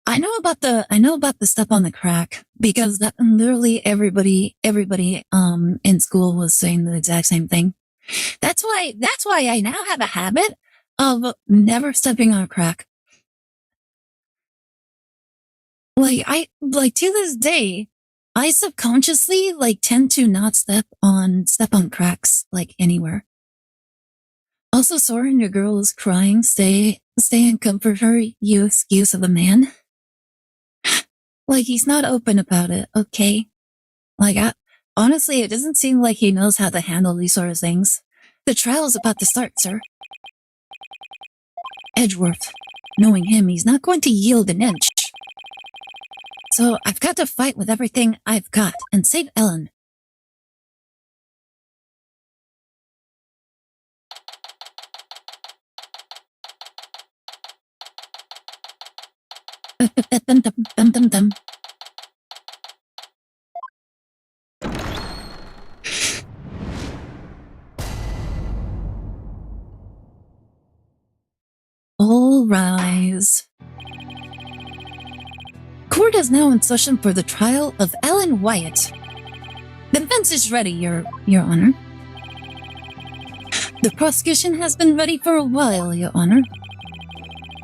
I know about the step on the crack because that literally everybody in school was saying the exact same thing. That's why I now have a habit of never stepping on a crack. To this day, I subconsciously tend to not step on cracks anywhere. Also, Soren, your girl is crying. Stay and comfort her, you excuse of a man. He's not open about it, okay? Honestly, it doesn't seem like he knows how to handle these sort of things. The trial's about to start, sir. Edgeworth, knowing him, he's not going to yield an inch. So I've got to fight with everything I've got and save Ellen. Dum. All rise. Court is now in session for the trial of Ellen Wyatt. The defense is ready, Your Honor. The prosecution has been ready for a while, Your Honor.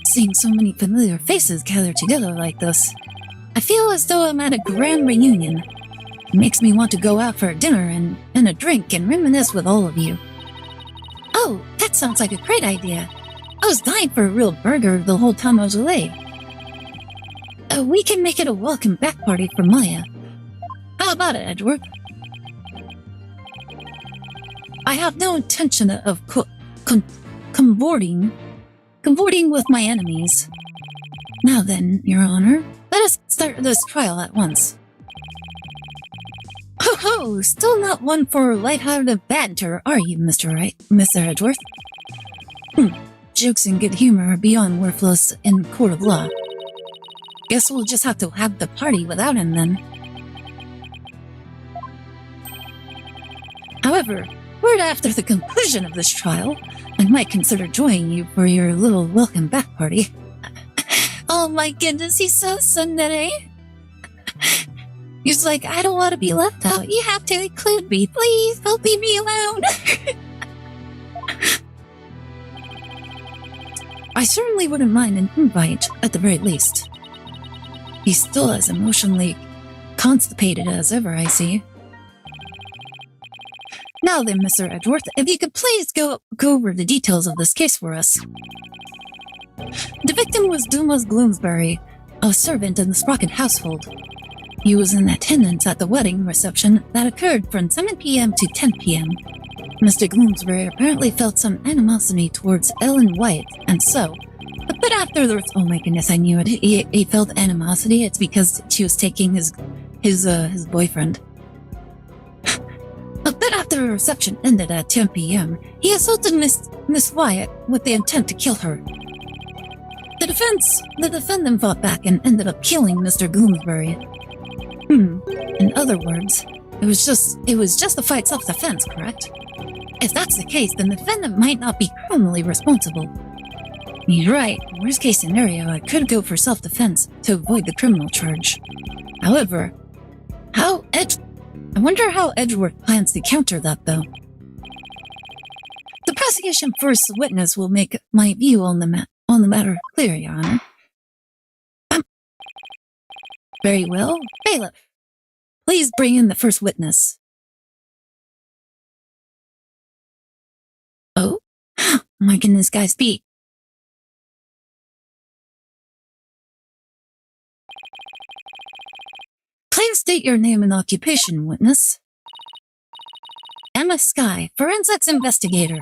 Seeing so many familiar faces gathered together like this, I feel as though I'm at a grand reunion. It makes me want to go out for a dinner and a drink and reminisce with all of you. Oh, that sounds like a great idea. I was dying for a real burger the whole time I was away. We can make it a welcome back party for Maya. How about it, Edgeworth? I have no intention of cavorting with my enemies. Now then, Your Honor, let us start this trial at once. Ho! Still not one for lighthearted banter, are you, Mr. Edgeworth? Jokes and good humor are beyond worthless in court of law. Guess we'll just have to have the party without him then. However, right after the conclusion of this trial, I might consider joining you for your little welcome back party. Oh my goodness, he's so tsundere. He's like, I don't want to be left out. You have to include me. Please don't leave me alone. I certainly wouldn't mind an invite, at the very least. He's still as emotionally constipated as ever, I see. Now then, Mr. Edgeworth, if you could please go over the details of this case for us. The victim was Dumas Gloomsbury, a servant in the Sprocket household. He was in attendance at the wedding reception that occurred from 7 p.m. to 10 p.m. Mr. Gloomsbury apparently felt some animosity towards Ellen Wyatt, and so, a bit after the— oh my goodness, I knew it. He felt animosity. It's because she was taking his boyfriend. A bit after the reception ended at 10 p.m., he assaulted Miss Wyatt with the intent to kill her. The defendant fought back and ended up killing Mr. Gloomsbury. In other words, it was just a fight self-defense, correct? If that's the case, then the defendant might not be criminally responsible. He's right. Worst case scenario, I could go for self-defense to avoid the criminal charge. However, I wonder how Edgeworth plans to counter that, though. The prosecution first witness will make my view on the matter clear, Your Honor. Very well. Bailiff, please bring in the first witness. Oh? My goodness, guys, speak. Please state your name and occupation, witness. Emma Sky, forensics investigator.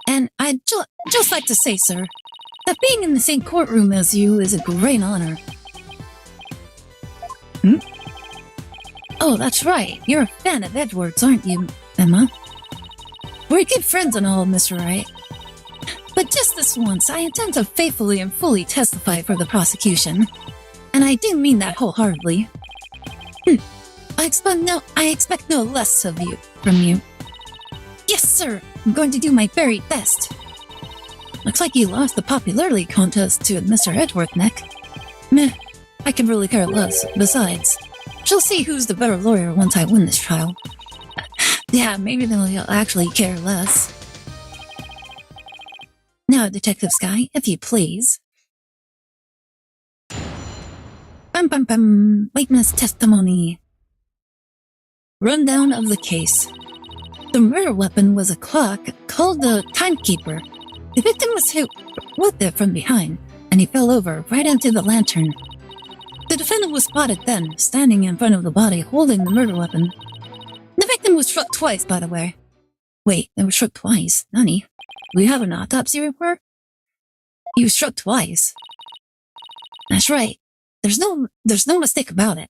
And I'd just like to say, sir, that being in the same courtroom as you is a great honor. Oh, that's right. You're a fan of Edgeworth, aren't you, Emma? We're good friends and all, Mr. Wright. But just this once, I intend to faithfully and fully testify for the prosecution. And I do mean that wholeheartedly. I expect no less from you. Yes, sir. I'm going to do my very best. Looks like you lost the popularity contest to Mr. Edgeworth, Nick. Meh. I can really care less. Besides, she'll see who's the better lawyer once I win this trial. Yeah, maybe they'll actually care less. Now, Detective Sky, if you please. Witness testimony. Rundown of the case. The murder weapon was a clock called the Timekeeper. The victim was hit with it from behind, and he fell over right into the lantern. The defendant was spotted then, standing in front of the body holding the murder weapon. The victim was struck twice, by the way. Wait, they were struck twice? Nani? Do we have an autopsy report? He was struck twice. That's right. There's no mistake about it.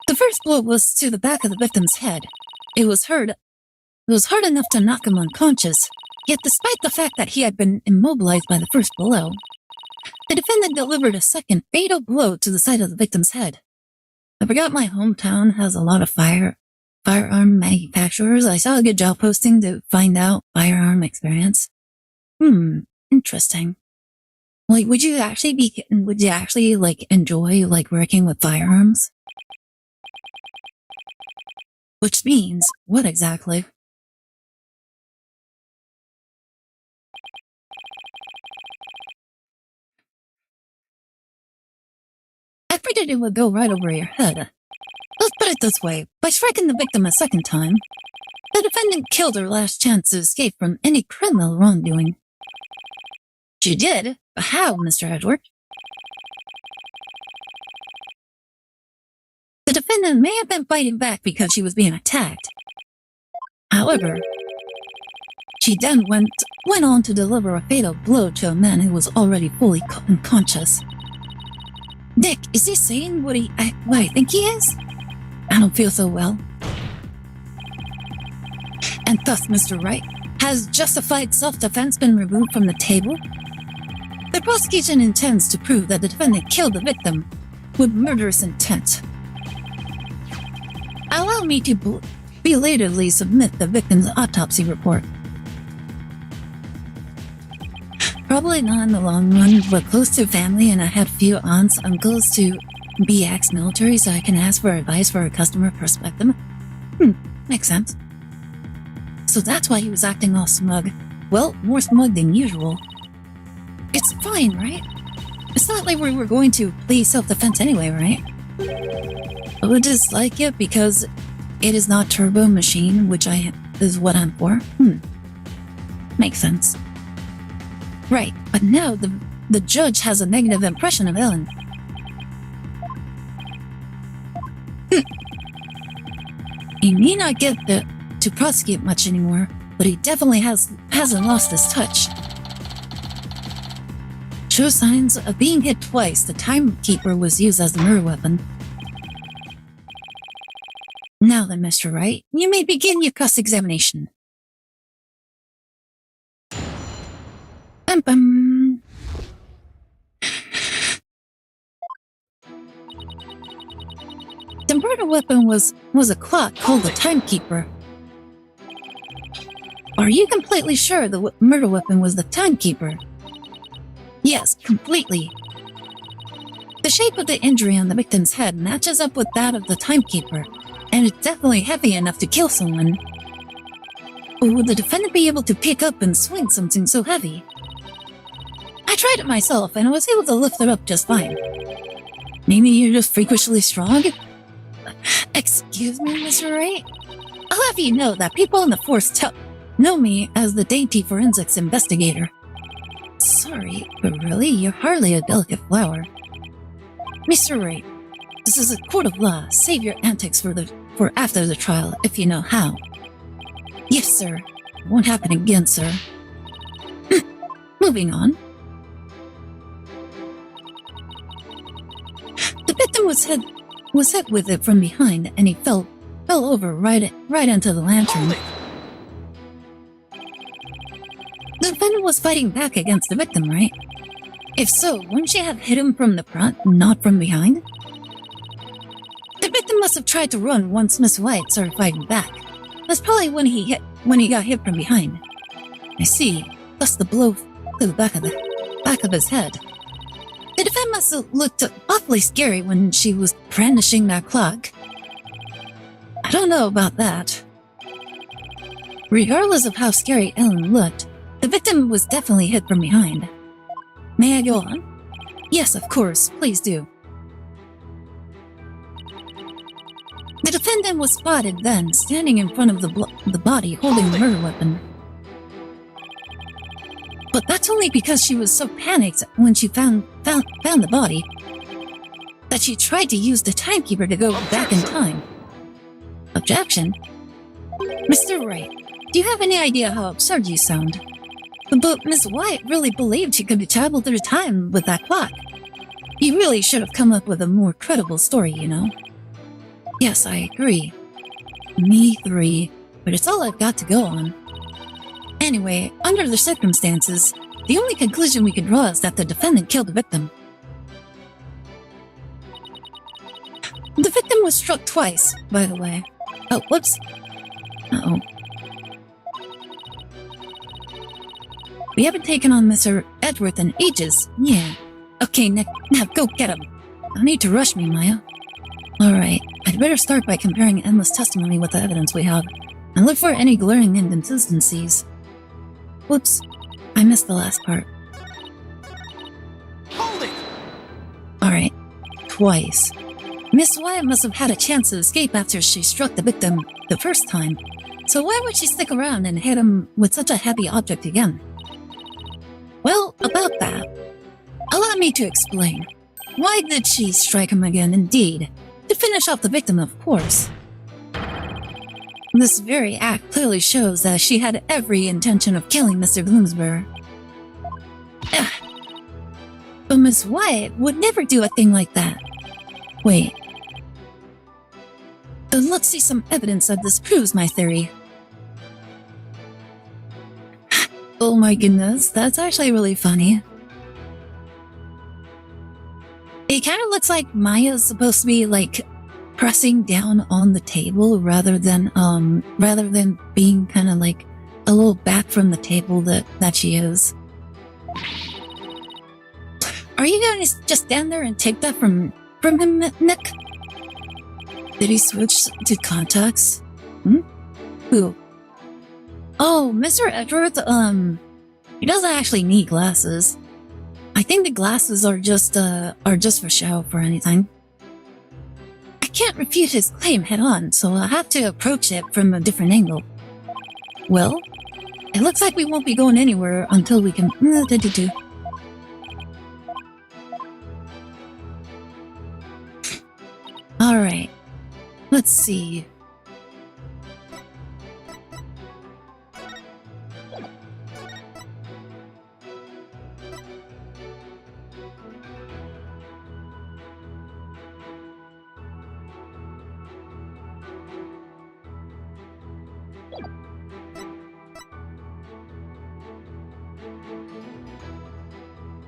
The first blow was to the back of the victim's head. It was hard enough to knock him unconscious, yet despite the fact that he had been immobilized by the first blow, the defendant delivered a second fatal blow to the side of the victim's head. I forgot my hometown has a lot of firearm manufacturers. I saw a good job posting to find out firearm experience. Interesting. Like, would you actually enjoy working with firearms? Which means, what exactly? I figured it would go right over your head. Let's put it this way, by striking the victim a second time, the defendant killed her last chance to escape from any criminal wrongdoing. She did, but how, Mr. Edgeworth? The defendant may have been fighting back because she was being attacked. However, she then went on to deliver a fatal blow to a man who was already fully unconscious. Nick, is he saying what I think he is? I don't feel so well. And thus, Mr. Wright, has justified self-defense been removed from the table? The prosecution intends to prove that the defendant killed the victim with murderous intent. Allow me to belatedly submit the victim's autopsy report. Probably not in the long run, but close to family, and I had few aunts, uncles to be ex-military, so I can ask for advice for a customer perspective. Makes sense. So that's why he was acting all smug. Well, more smug than usual. It's fine, right? It's not like we were going to plead self-defense anyway, right? I would dislike it because it is not turbo machine, which is what I'm for. Makes sense. Right, but now the judge has a negative impression of Ellen. He may not get to prosecute much anymore, but he definitely hasn't lost his touch. Shows signs of being hit twice. The Timekeeper was used as the murder weapon. Now then, Mr. Wright, you may begin your cross-examination. The murder weapon was a clock called the Timekeeper. Are you completely sure the murder weapon was the Timekeeper? Yes, completely. The shape of the injury on the victim's head matches up with that of the Timekeeper, and it's definitely heavy enough to kill someone. But would the defendant be able to pick up and swing something so heavy? I tried it myself, and I was able to lift it up just fine. Maybe you're just freakishly strong? Excuse me, Mr. Wright? I'll have you know that people in the force know me as the dainty forensics investigator. Sorry, but really, you're hardly a delicate flower. Mr. Wright, this is a court of law. Save your antics for after the trial, if you know how. Yes, sir. It won't happen again, sir. Moving on. The victim was hit with it from behind, and he fell over right into the lantern. The defendant was fighting back against the victim, right? If so, wouldn't she have hit him from the front, not from behind? The victim must have tried to run once Miss White started fighting back. That's probably when he got hit from behind. I see. Thus the blow to the back of his head. The defendant must have looked awfully scary when she was brandishing that clock. I don't know about that. Regardless of how scary Ellen looked, the victim was definitely hit from behind. May I go on? Yes, of course. Please do. The defendant was spotted then, standing in front of the body holding the murder weapon. But that's only because she was so panicked when she found the body that she tried to use the timekeeper to go back in time. Objection? Mr. Wright, do you have any idea how absurd you sound? But Miss White really believed she could travel through time with that clock. You really should have come up with a more credible story, you know? Yes, I agree. Me three, but it's all I've got to go on. Anyway, under the circumstances, the only conclusion we could draw is that the defendant killed the victim. The victim was struck twice, by the way. Oh, whoops. Uh-oh. We haven't taken on Mr. Edgeworth in ages. Yeah. Okay, now go get him. No need to rush me, Maya. Alright, I'd better start by comparing Emma's testimony with the evidence we have, and look for any glaring inconsistencies. Whoops, I missed the last part. Hold it! Alright, twice. Miss Wyatt must have had a chance to escape after she struck the victim the first time, so why would she stick around and hit him with such a heavy object again? Well, about that, allow me to explain. Why did she strike him again, indeed? To finish off the victim, of course. This very act clearly shows that she had every intention of killing Mr. Bloomsbury. But Miss Wyatt would never do a thing like that. Wait. Then let's see some evidence that disproves my theory. Oh my goodness, that's actually really funny. It kind of looks like Maya's supposed to be like pressing down on the table rather than being kind of like a little back from the table that she is. Are you going to just stand there and take that from him, Nick? Did he switch to contacts? Who? Oh, Mr. Edgeworth, he doesn't actually need glasses. I think the glasses are just for show for anything. I can't refute his claim head on, so I'll have to approach it from a different angle. Well, it looks like we won't be going anywhere until we can... Alright, let's see.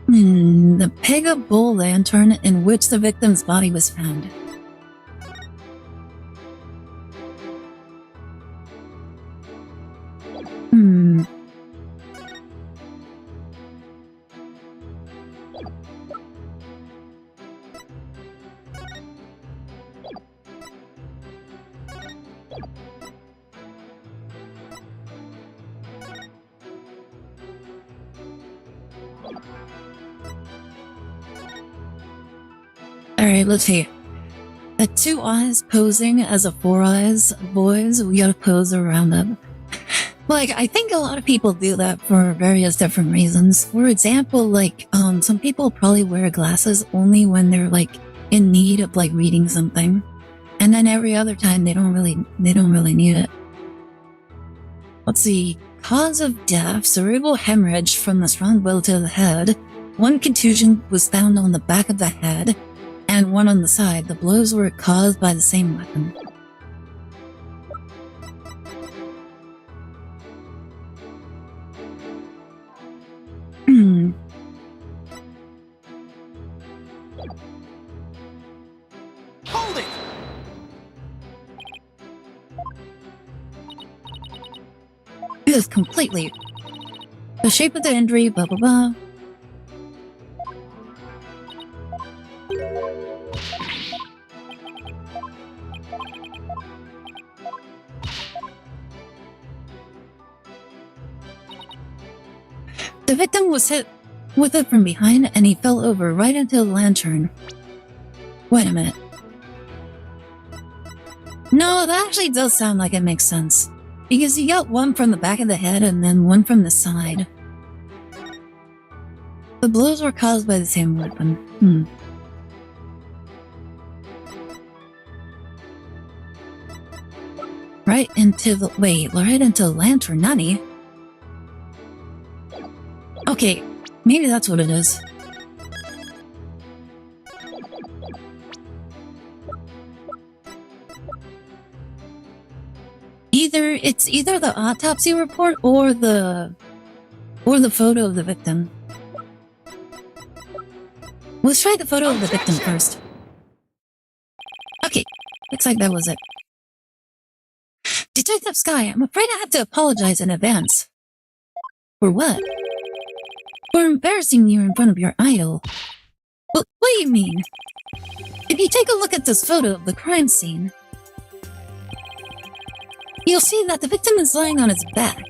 The Pega Bull lantern in which the victim's body was found. Alright, let's see. The 2 eyes posing as a 4 eyes. Boys, we gotta pose around them. Like, I think a lot of people do that for various different reasons. For example, like, some people probably wear glasses only when they're, like, in need of, like, reading something. And then every other time they don't really need it. Let's see. Cause of death, cerebral hemorrhage from the strong blow to the head. 1 contusion was found on the back of the head, and 1 on the side. The blows were caused by the same weapon. Hold it! It is completely. The shape of the injury, blah blah blah. The victim was hit with it from behind and he fell over right into the lantern. Wait a minute. No, that actually does sound like it makes sense. Because you got 1 from the back of the head and then 1 from the side. The blows were caused by the same weapon. Right into the lantern, Nani? Okay, maybe that's what it is. It's either the autopsy report or the photo of the victim. Let's try the photo of the victim first. Okay, looks like that was it. Detective Sky, I'm afraid I have to apologize in advance. For what? For embarrassing you in front of your idol. What do you mean? If you take a look at this photo of the crime scene, you'll see that the victim is lying on his back.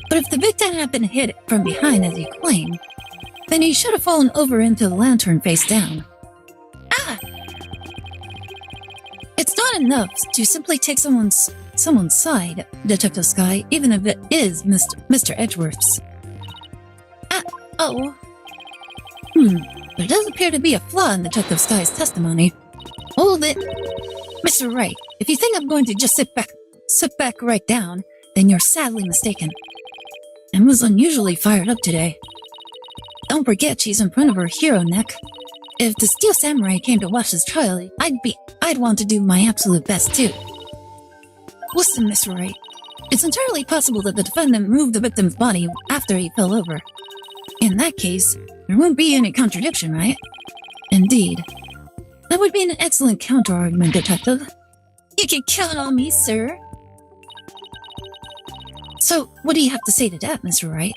But if the victim had been hit from behind as you claim, then he should have fallen over into the lantern face down. Ah! It's not enough to simply take someone's side, Detective Sky, even if it is Mr. Edgeworth's. Oh. There does appear to be a flaw in Detective Sky's testimony. Hold it. Mr. Wright, if you think I'm going to just sit back right down, then you're sadly mistaken. Emma was unusually fired up today. Don't forget she's in front of her hero neck. If the Steel Samurai came to watch this trial, I'd want to do my absolute best too. Listen, Mr. Wright. It's entirely possible that the defendant moved the victim's body after he fell over. In that case, there won't be any contradiction, right? Indeed. That would be an excellent counter-argument, Detective. You can count on me, sir. So, what do you have to say to that, Mr. Wright?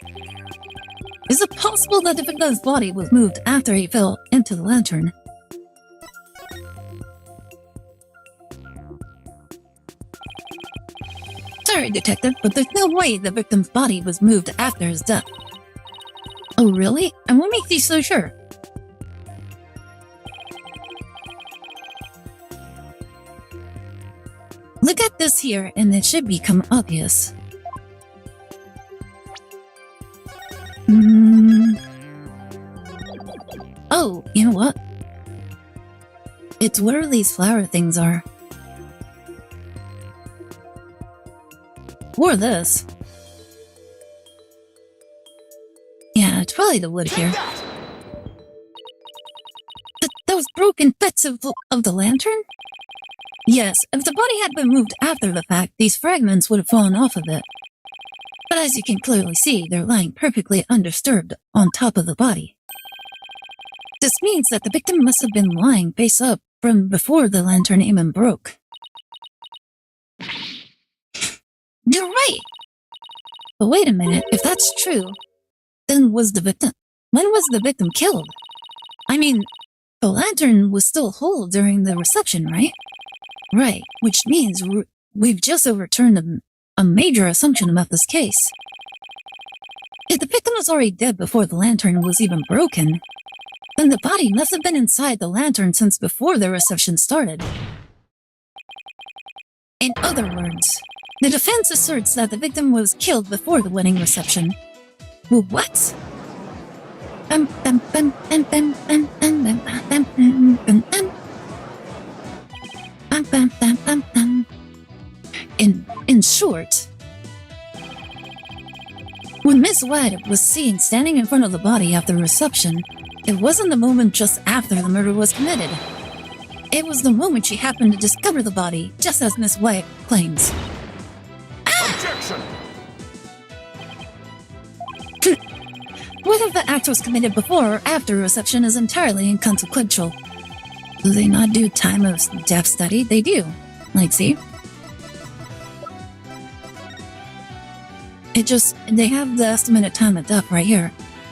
Is it possible that the victim's body was moved after he fell into the lantern? Sorry, Detective, but there's no way the victim's body was moved after his death. Oh, really? And what makes you so sure? Look at this here, and it should become obvious. Oh, you know what? It's where these flower things are. Or this. Yeah, it's probably the wood here. Those broken bits of the lantern? Yes, if the body had been moved after the fact, these fragments would have fallen off of it. But as you can clearly see, they're lying perfectly undisturbed on top of the body. This means that the victim must have been lying face up from before the lantern even broke. You're right! But wait a minute, if that's true, then when was the victim killed? I mean, the lantern was still whole during the reception, right? Right, which means we've just overturned a major assumption about this case. If the victim was already dead before the lantern was even broken, then the body must have been inside the lantern since before the reception started. In other words, the defense asserts that the victim was killed before the wedding reception. Well, what? In short, when Miss White was seen standing in front of the body after the reception, it wasn't the moment just after the murder was committed. It was the moment she happened to discover the body, just as Miss White claims. Objection! Whether the act was committed before or after reception is entirely inconsequential. Do they not do time of death study? They do. Like, see? They have the estimated time of death right here.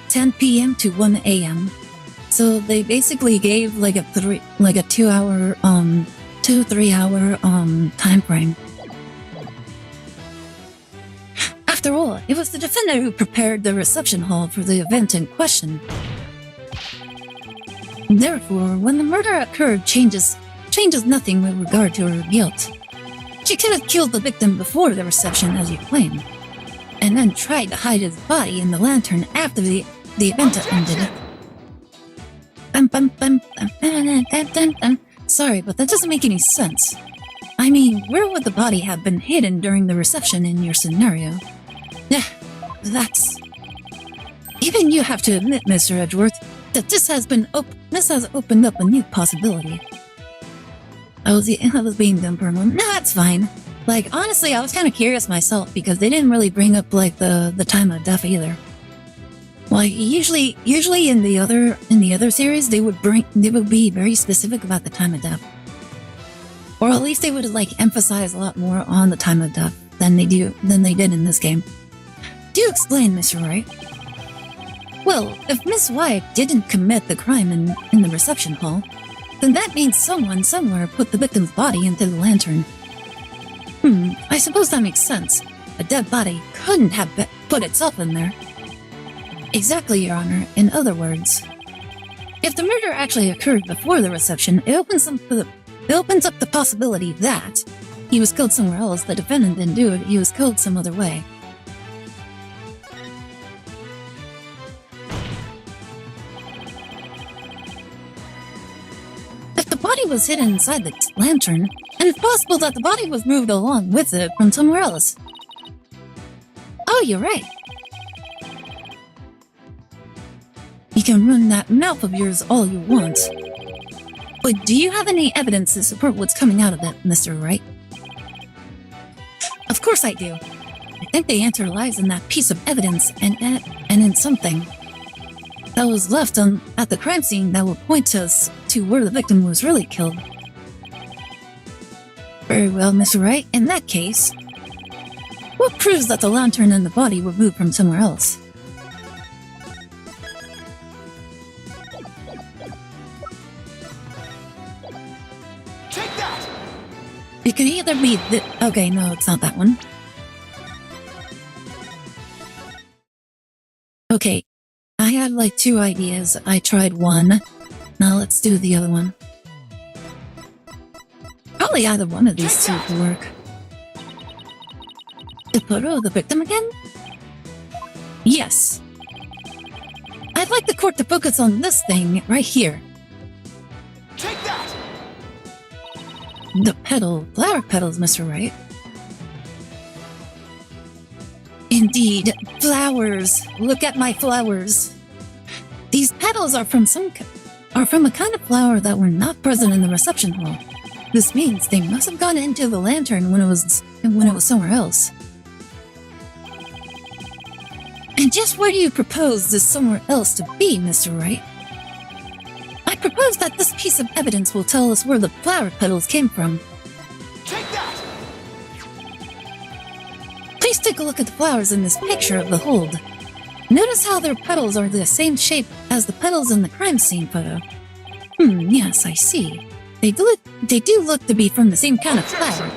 10 p.m. to 1 a.m. So they basically gave like a 3 hour time frame. After all, it was the defendant who prepared the reception hall for the event in question. Therefore, when the murder occurred, changes nothing with regard to her guilt. She could have killed the victim before the reception, as you claim, and then tried to hide his body in the lantern after the event ended. Sorry, but that doesn't make any sense. I mean, where would the body have been hidden during the reception in your scenario? That's... Even you have to admit, Mr. Edgeworth, that this has opened up a new possibility. I was being dumb for a moment. No, that's fine. Like, honestly, I was kind of curious myself because they didn't really bring up, like, the time of death either. Like, usually in the other series, they would be very specific about the time of death. Or at least they would, like, emphasize a lot more on the time of death than they did in this game. Do explain, Mr. Wright. Well, if Miss White didn't commit the crime in the reception hall, then that means someone somewhere put the victim's body into the lantern. I suppose that makes sense. A dead body couldn't have put itself in there. Exactly, Your Honor. In other words, if the murder actually occurred before the reception, it opens up the possibility that he was killed somewhere else. The defendant didn't do it. He was killed some other way. If the body was hidden inside the lantern, and it's possible that the body was moved along with it from somewhere else. Oh, you're right. You can run that mouth of yours all you want. But do you have any evidence to support what's coming out of it, Mr. Wright? Of course I do. I think the answer lies in that piece of evidence and in something that was left at the crime scene that will point us to where the victim was really killed. Very well, Mr. Wright. In that case, what proves that the lantern and the body were moved from somewhere else? Take that! It could either be okay, no, it's not that one. Okay, I had like 2 ideas. I tried one. Now let's do the other one. Probably either one of these two could work. The photo of the victim again? Yes. I'd like the court to focus on this thing right here. Take that! The flower petals, Mr. Wright. Indeed, flowers. Look at my flowers. These petals are from a kind of flower that were not present in the reception hall. This means they must have gone into the lantern when it was somewhere else. And just where do you propose this somewhere else to be, Mr. Wright? I propose that this piece of evidence will tell us where the flower petals came from. Take that! Please take a look at the flowers in this picture of the hold. Notice how their petals are the same shape as the petals in the crime scene photo. Yes, I see. They do look to be from the same kind of flower.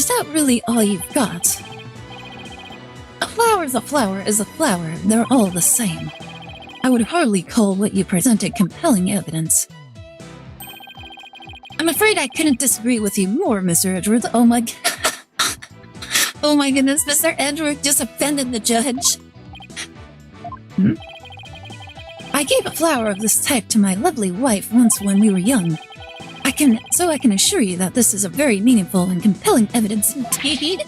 Is that really all you've got? A flower is a flower is a flower. They're all the same. I would hardly call what you presented compelling evidence. I'm afraid I couldn't disagree with you more, Mr. Edgeworth. Oh my Oh my goodness, Mr. Edgeworth just offended the judge. I gave a flower of this type to my lovely wife once when we were young. I can assure you that this is a very meaningful and compelling evidence indeed.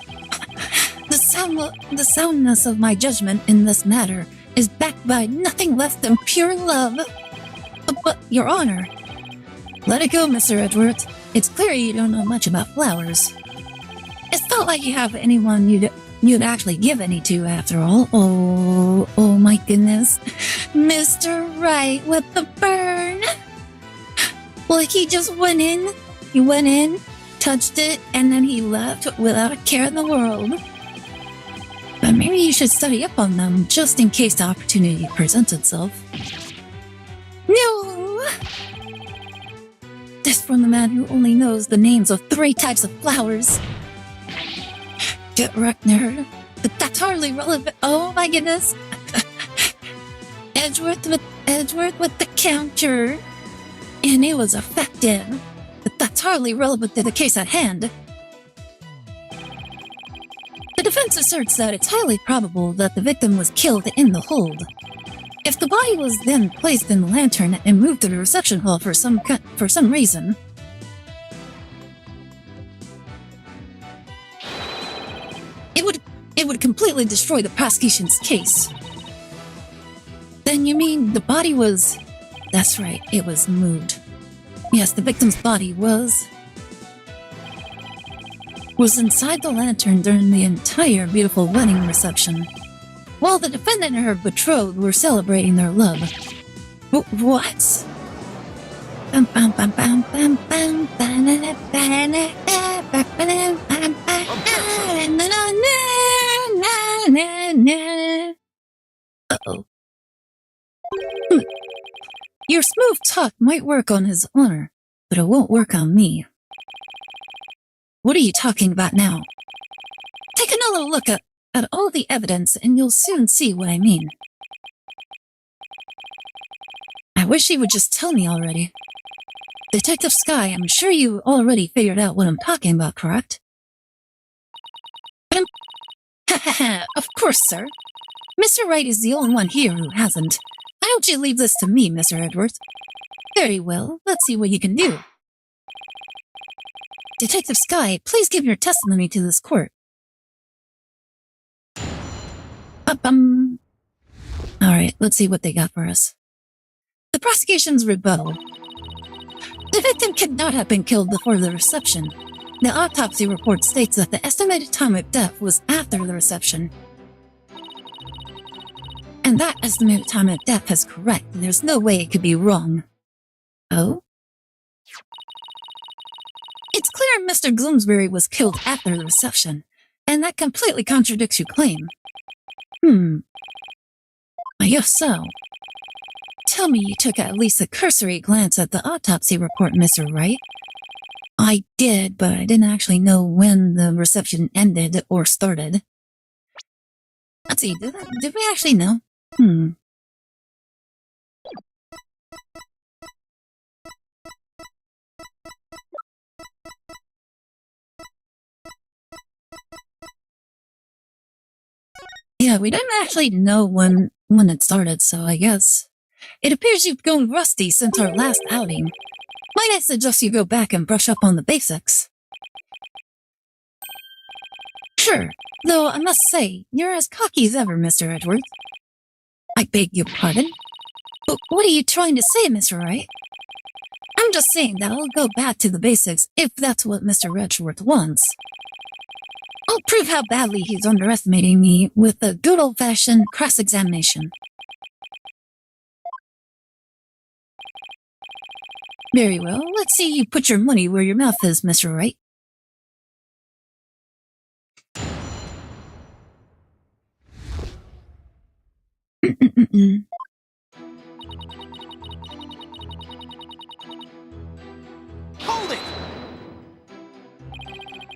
The soundness of my judgment in this matter is backed by nothing less than pure love. But, Your Honor, let it go, Mr. Edgeworth. It's clear you don't know much about flowers. It's not like you have anyone you'd actually give any to, after all. Oh my goodness. Mr. Wright with the burn. Well, he just went in. He went in, touched it, and then he left without a care in the world. But maybe you should study up on them, just in case the opportunity presents itself. No! This from the man who only knows the names of 3 types of flowers. Get wrecked, nerd. But that's hardly relevant. Oh my goodness. Edgeworth with the counter. And it was effective. But that's hardly relevant to the case at hand. The defense asserts that it's highly probable that the victim was killed in the hold. If the body was then placed in the lantern and moved to the reception hall for some reason, it would completely destroy the prosecution's case. Then you mean the body was... That's right, it was moved. Yes, the victim's body was inside the lantern during the entire beautiful wedding reception, while the defendant and her betrothed were celebrating their love. What? Uh-oh. Your smooth talk might work on his honor, but it won't work on me. What are you talking about now? Take another look at all the evidence and you'll soon see what I mean. I wish he would just tell me already. Detective Sky, I'm sure you already figured out what I'm talking about, correct? Of course, sir. Mr. Wright is the only one here who hasn't. Why don't you leave this to me, Mr. Edgeworth? Very well, let's see what you can do. Detective Sky, please give your testimony to this court. Alright, let's see what they got for us. The prosecution's rebuttal. The victim could not have been killed before the reception. The autopsy report states that the estimated time of death was after the reception. And that estimated time of death is correct. There's no way it could be wrong. Oh? It's clear Mr. Gloomsbury was killed after the reception, and that completely contradicts your claim. I guess so. Tell me you took at least a cursory glance at the autopsy report, Mr. Wright. I did, but I didn't actually know when the reception ended or started. Let's see, did we actually know? Yeah, we didn't actually know when it started, so I guess. It appears you've gone rusty since our last outing. Might I suggest you go back and brush up on the basics? Sure, though I must say, you're as cocky as ever, Mr. Edgeworth. I beg your pardon? But what are you trying to say, Mr. Wright? I'm just saying that I'll go back to the basics if that's what Mr. Edgeworth wants. I'll prove how badly he's underestimating me with a good old-fashioned cross-examination. Very well, let's see you put your money where your mouth is, Mr. Wright.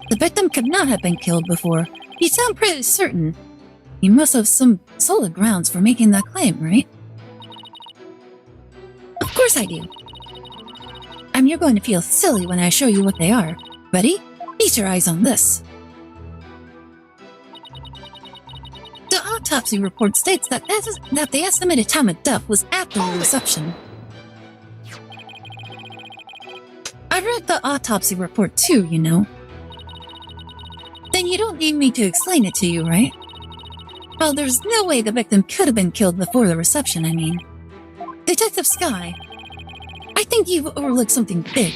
The victim could not have been killed before. You sound pretty certain. You must have some solid grounds for making that claim, right? Of course I do. And you're going to feel silly when I show you what they are. Ready? Feast your eyes on this. The autopsy report states that the estimated time of death was after the reception. I read the autopsy report too, you know. Then you don't need me to explain it to you, right? Well, there's no way the victim could have been killed before the reception, I mean. Detective Sky, I think you've overlooked something big.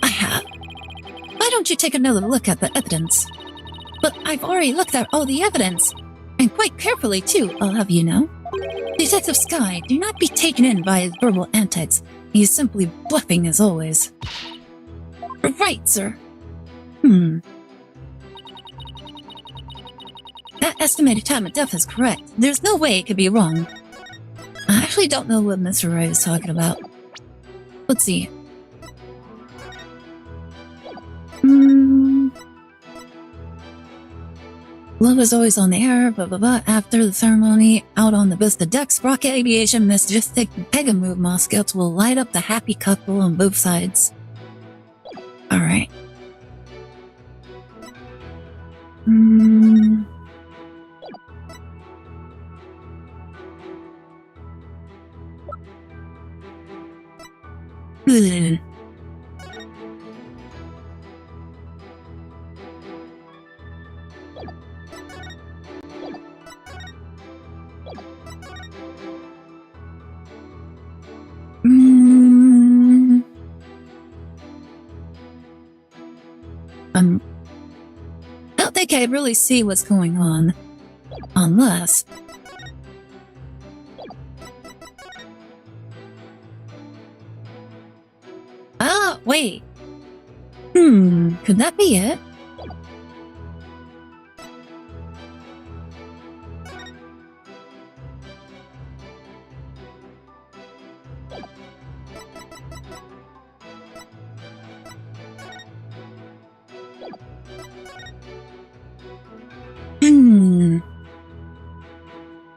I have. Why don't you take another look at the evidence? But I've already looked at all the evidence. And quite carefully, too, I'll have you know. Detective Sky, do not be taken in by his verbal antics. He is simply bluffing as always. Right, sir. That estimated time of death is correct. There's no way it could be wrong. I actually don't know what Mr. Wright is talking about. Let's see. Love is always on the air, blah blah blah. After the ceremony, out on the Vista decks, Rocket Aviation Majestic Pegamove Moscouts will light up the happy couple on both sides. Alright. I don't think I really see what's going on. Unless... Ah, wait. Could that be it?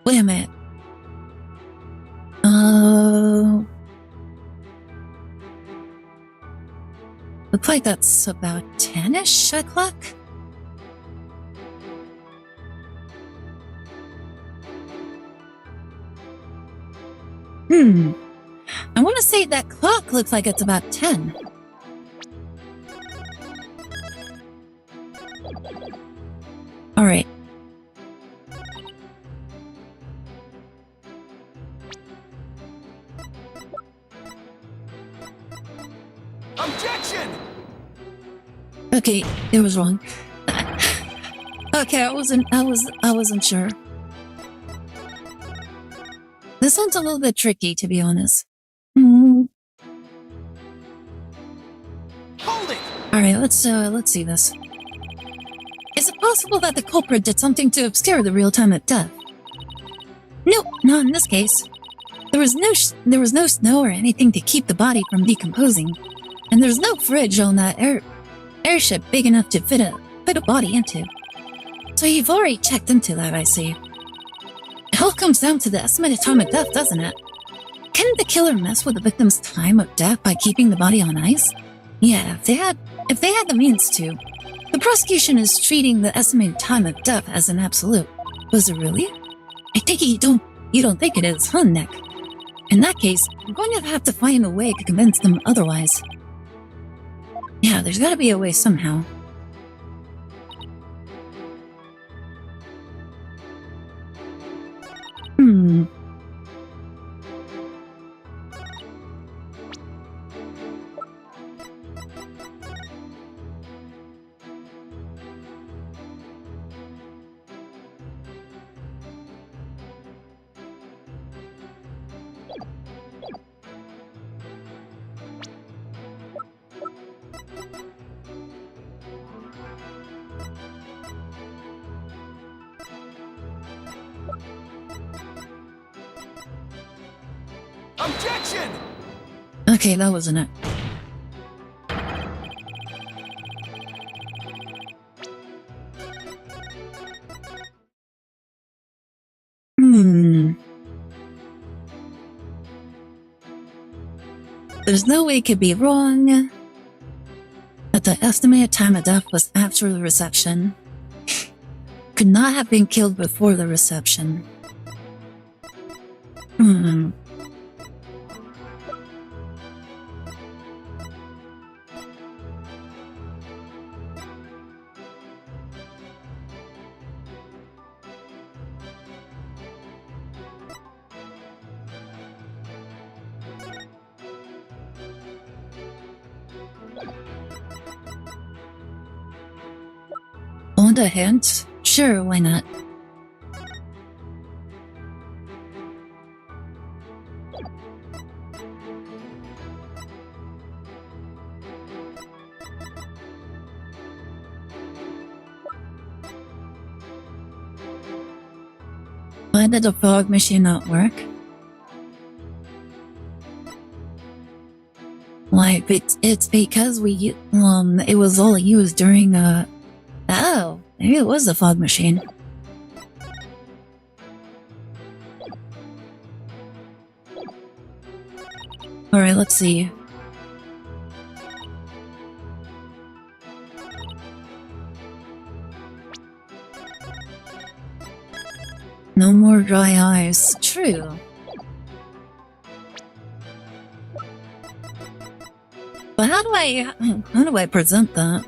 Wait a minute. Looks like that's about 10-ish o'clock? I want to say that clock looks like it's about 10. Alright. Objection! Okay, it was wrong. Okay, I wasn't sure. This one's a little bit tricky, to be honest. Hold it! Alright, let's see this. Is it possible that the culprit did something to obscure the real time of death? Nope, not in this case. There was no snow or anything to keep the body from decomposing. And there's no fridge on that airship big enough to fit a body into. So you've already checked into that, I see. It all comes down to the estimated time of death, doesn't it? Couldn't the killer mess with the victim's time of death by keeping the body on ice? Yeah, if they had the means to. The prosecution is treating the estimated time of death as an absolute. Was it really? I think you don't think it is, huh, Nick? In that case, we're going to have to find a way to convince them otherwise. Yeah, there's gotta be a way somehow. Objection! Okay, that wasn't it. There's no way it could be wrong. But the estimated time of death was after the reception. Could not have been killed before the reception. Want a hint? Sure, why not? Why did the fog machine not work? Why, it's because it was all used during oh, maybe it was the fog machine. Alright, let's see. No more dry eyes. True. But how do I present that?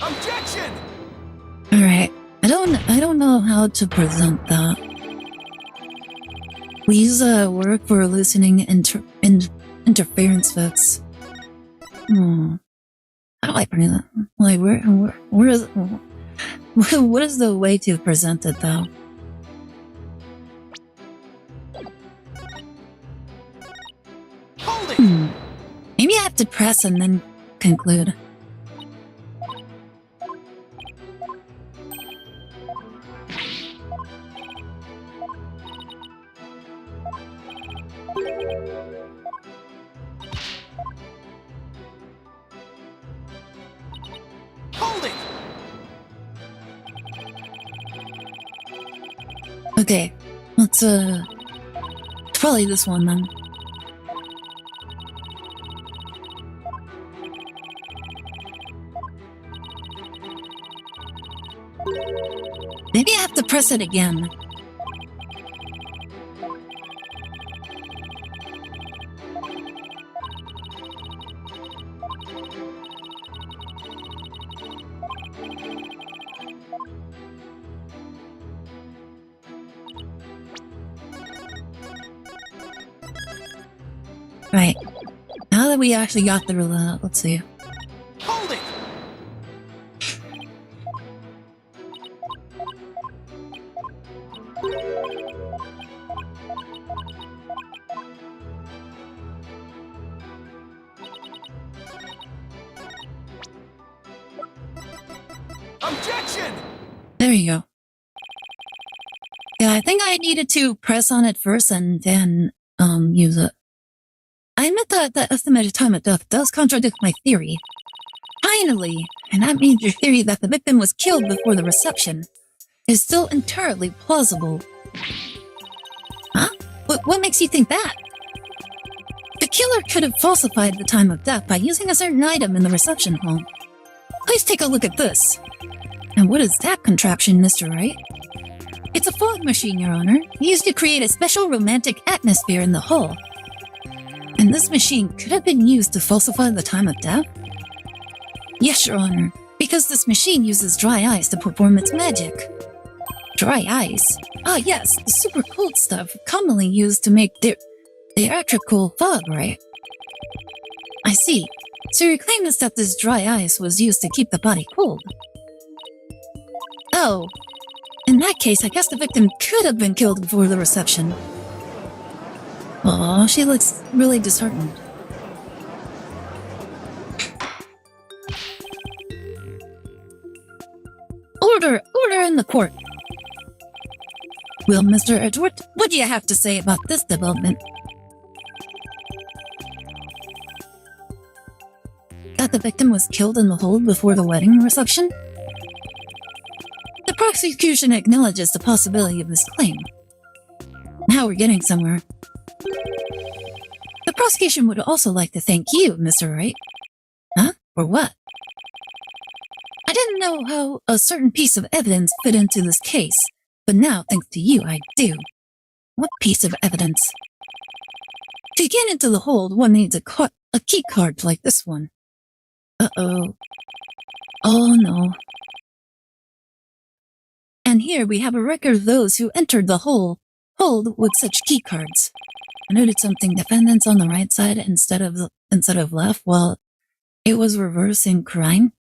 Objection! Alright. I don't know how to present that. We use a word for loosening interference fits. How do I present that? Like, where is what is the way to present it though? Hold it! Maybe I have to press and then conclude. Hold it! Okay, let's probably this one then. Maybe I have to press it again. Right. Now that we actually got the roulette, let's see. Hold it! Objection! There you go. Yeah, I think I needed to press on it first and then, use it. I admit that the estimated time of death does contradict my theory. Finally! And that means your theory that the victim was killed before the reception is still entirely plausible. Huh? What makes you think that? The killer could have falsified the time of death by using a certain item in the reception hall. Please take a look at this. And what is that contraption, Mr. Wright? It's a fog machine, Your Honor, used to create a special romantic atmosphere in the hall. And this machine could have been used to falsify the time of death? Yes, Your Honor, because this machine uses dry ice to perform its magic. Dry ice? Ah, yes, the super cold stuff commonly used to make theatrical fog, right? I see. So your claim is that this dry ice was used to keep the body cold. Oh, in that case, I guess the victim could have been killed before the reception. Aw, she looks really disheartened. Order in the court. Well, Mr. Edgeworth, what do you have to say about this development? That the victim was killed in the hold before the wedding reception? The prosecution acknowledges the possibility of this claim. Now we're getting somewhere. The prosecution would also like to thank you, Mr. Wright. Huh? For what? I didn't know how a certain piece of evidence fit into this case, but now, thanks to you, I do. What piece of evidence? To get into the hold, one needs a key card like this one. Uh-oh. Oh no. And here we have a record of those who entered the hold with such key cards. I noted something: defendants on the right side instead of left. Well, it was reversing crime.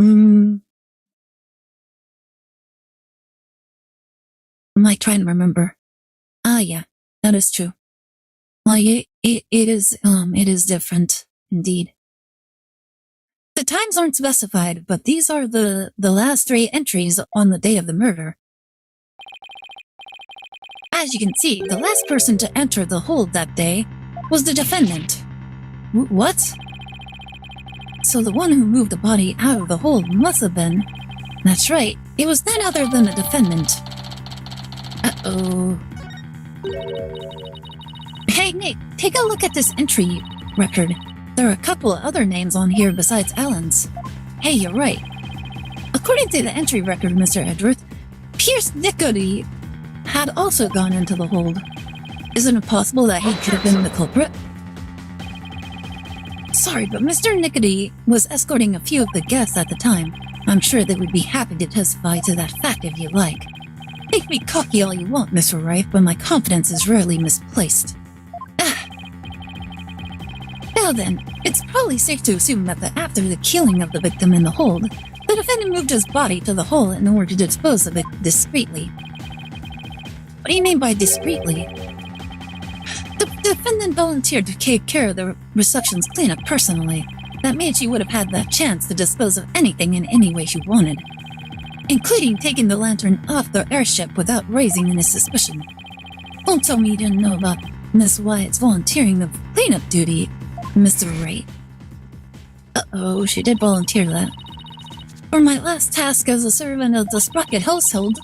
I'm like trying to remember. Ah, yeah, that is true. Like it is different indeed. The times aren't specified, but these are the last 3 entries on the day of the murder. As you can see, the last person to enter the hold that day was the defendant. What? So the one who moved the body out of the hold must have been... That's right, it was none other than the defendant. Uh-oh. Hey, Nick, take a look at this entry record. There are a couple of other names on here besides Alan's. Hey, you're right. According to the entry record, Mr. Edgeworth, Pierce Nickody had also gone into the hold. Isn't it possible that he could have been the culprit? Sorry, but Mr. Nickody was escorting a few of the guests at the time. I'm sure they would be happy to testify to that fact if you like. Make me cocky all you want, Mr. Wright, but my confidence is rarely misplaced. Now then, it's probably safe to assume that after the killing of the victim in the hold, the defendant moved his body to the hole in order to dispose of it discreetly. What do you mean by discreetly? The defendant volunteered to take care of the reception's cleanup personally. That means she would have had that chance to dispose of anything in any way she wanted, including taking the lantern off the airship without raising any suspicion. Don't tell me you didn't know about Miss Wyatt's volunteering of cleanup duty, Mr. Wright. Uh-oh, she did volunteer that. For my last task as a servant of the Sprocket household,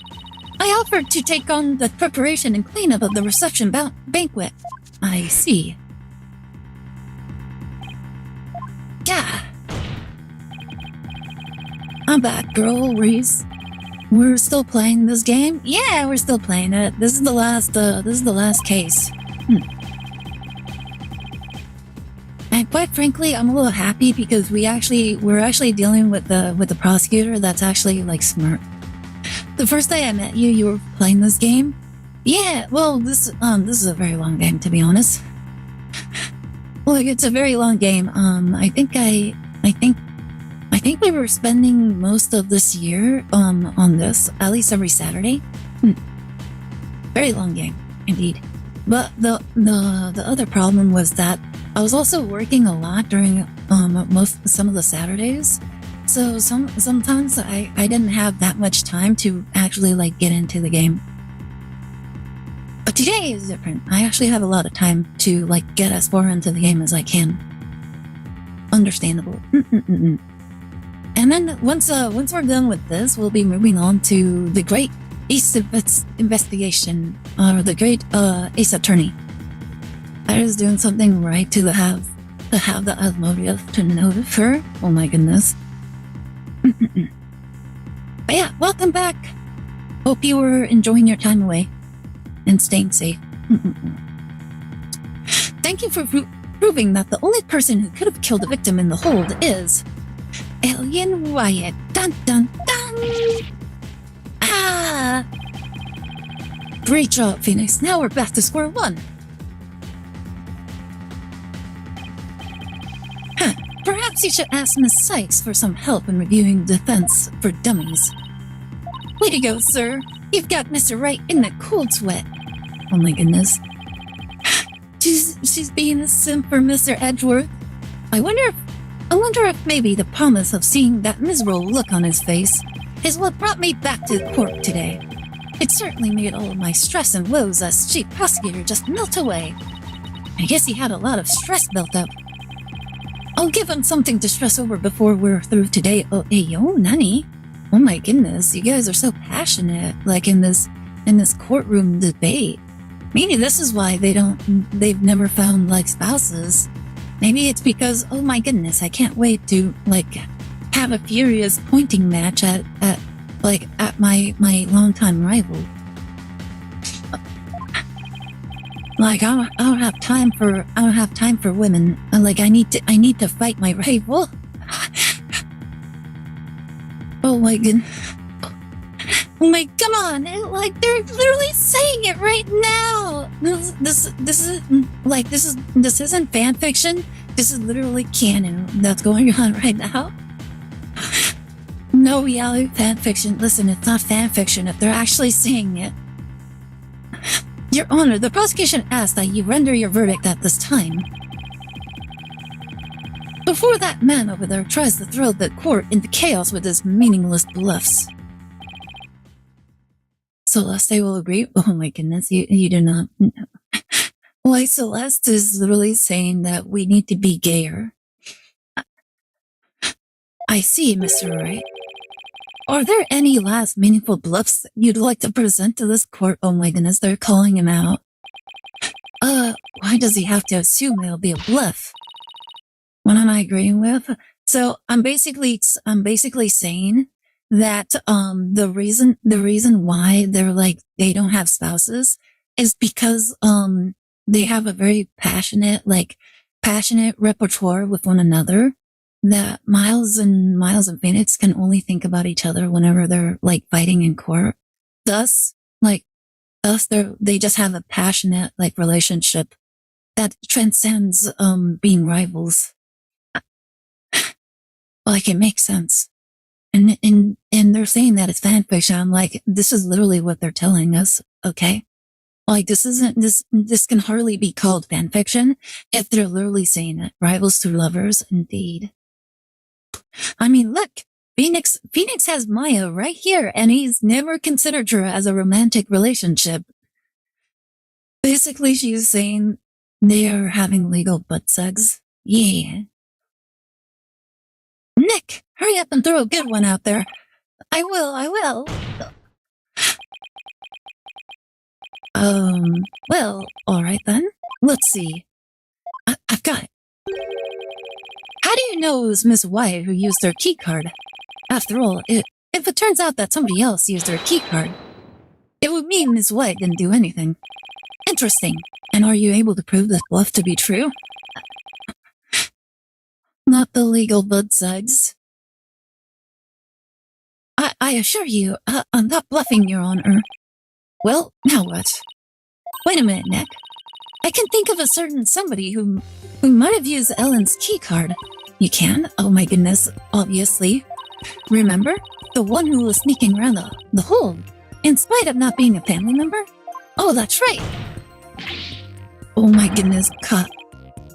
I offered to take on the preparation and cleanup of the reception banquet. I see. Yeah. I'm back, girl. We're still playing this game? Yeah, we're still playing it. This is the last case. And quite frankly, I'm a little happy because we're actually dealing with the prosecutor that's actually like smart. The first day I met you, you were playing this game. Yeah, well, this is a very long game, to be honest. Look, it's a very long game. I think we were spending most of this year on this, at least every Saturday. Very long game, indeed. But the other problem was that I was also working a lot during some of the Saturdays. So sometimes I didn't have that much time to actually like get into the game. But today is different. I actually have a lot of time to like get as far into the game as I can. Understandable. And then once we're done with this, we'll be moving on to the Great Ace Investigation, or the Great Ace Attorney. That is doing something right to have the automotive to notice her. Oh my goodness. But yeah, welcome back. Hope you were enjoying your time away and staying safe. Thank you for proving that the only person who could have killed the victim in the hold is Alien Wyatt. Dun dun dun! Ah! Great job, Phoenix. Now we're back to square one. Perhaps you should ask Miss Sykes for some help in reviewing Defense for Dummies. Way to go, sir. You've got Mr. Wright in the cold sweat. Oh my goodness. She's being a simp for Mr. Edgeworth. I wonder if maybe the promise of seeing that miserable look on his face is what brought me back to the court today. It certainly made all of my stress and woes as chief prosecutor just melt away. I guess he had a lot of stress built up. I'll give him something to stress over before we're through today. Oh, hey, yo, Nani. Oh my goodness, you guys are so passionate, like in this courtroom debate. Maybe this is why they've never found, like, spouses. Maybe it's because, oh my goodness, I can't wait to, like, have a furious pointing match at my longtime rival. Like, I don't have time for women. Like, I need to fight my rival. Oh my goodness. Oh my, come on! Like, they're literally saying it right now. This isn't fan fiction. This is literally canon that's going on right now. No reality fan fiction. Listen, it's not fan fiction if they're actually saying it. Your Honor, the prosecution asks that you render your verdict at this time. Before that man over there tries to throw the court into chaos with his meaningless bluffs. Celeste will agree. Oh my goodness, you do not. Why, Celeste is literally saying that we need to be gayer. I see, Mr. Wright. Are there any last meaningful bluffs you'd like to present to this court? Oh my goodness, they're calling him out. Why does he have to assume it'll be a bluff? What am I agreeing with? So I'm basically saying that the reason why they're like they don't have spouses is because they have a very passionate repertoire with one another that Miles and Phoenix can only think about each other whenever they're like fighting in court. Thus they just have a passionate like relationship that transcends being rivals. Like, it makes sense. And they're saying that it's fan fiction. I'm like, this is literally what they're telling us, okay? Like, this can hardly be called fan fiction if they're literally saying it. Rivals to lovers, indeed. I mean, look, Phoenix has Maya right here, and he's never considered her as a romantic relationship. Basically, she's saying they are having legal butt sex. Yeah. Nick, hurry up and throw a good one out there. I will. Well, alright then. Let's see. I've got it. How do you know it was Miss Wyatt who used her keycard? After all, if it turns out that somebody else used her keycard, it would mean Miss Wyatt didn't do anything. Interesting. And are you able to prove this bluff to be true? Not the legal butt segs. I assure you, I'm not bluffing, Your Honor. Well, now what? Wait a minute, Nick. I can think of a certain somebody who might have used Ellen's keycard. You can? Oh my goodness, obviously. Remember? The one who was sneaking around the hold, in spite of not being a family member? Oh, that's right. Oh my goodness, cut.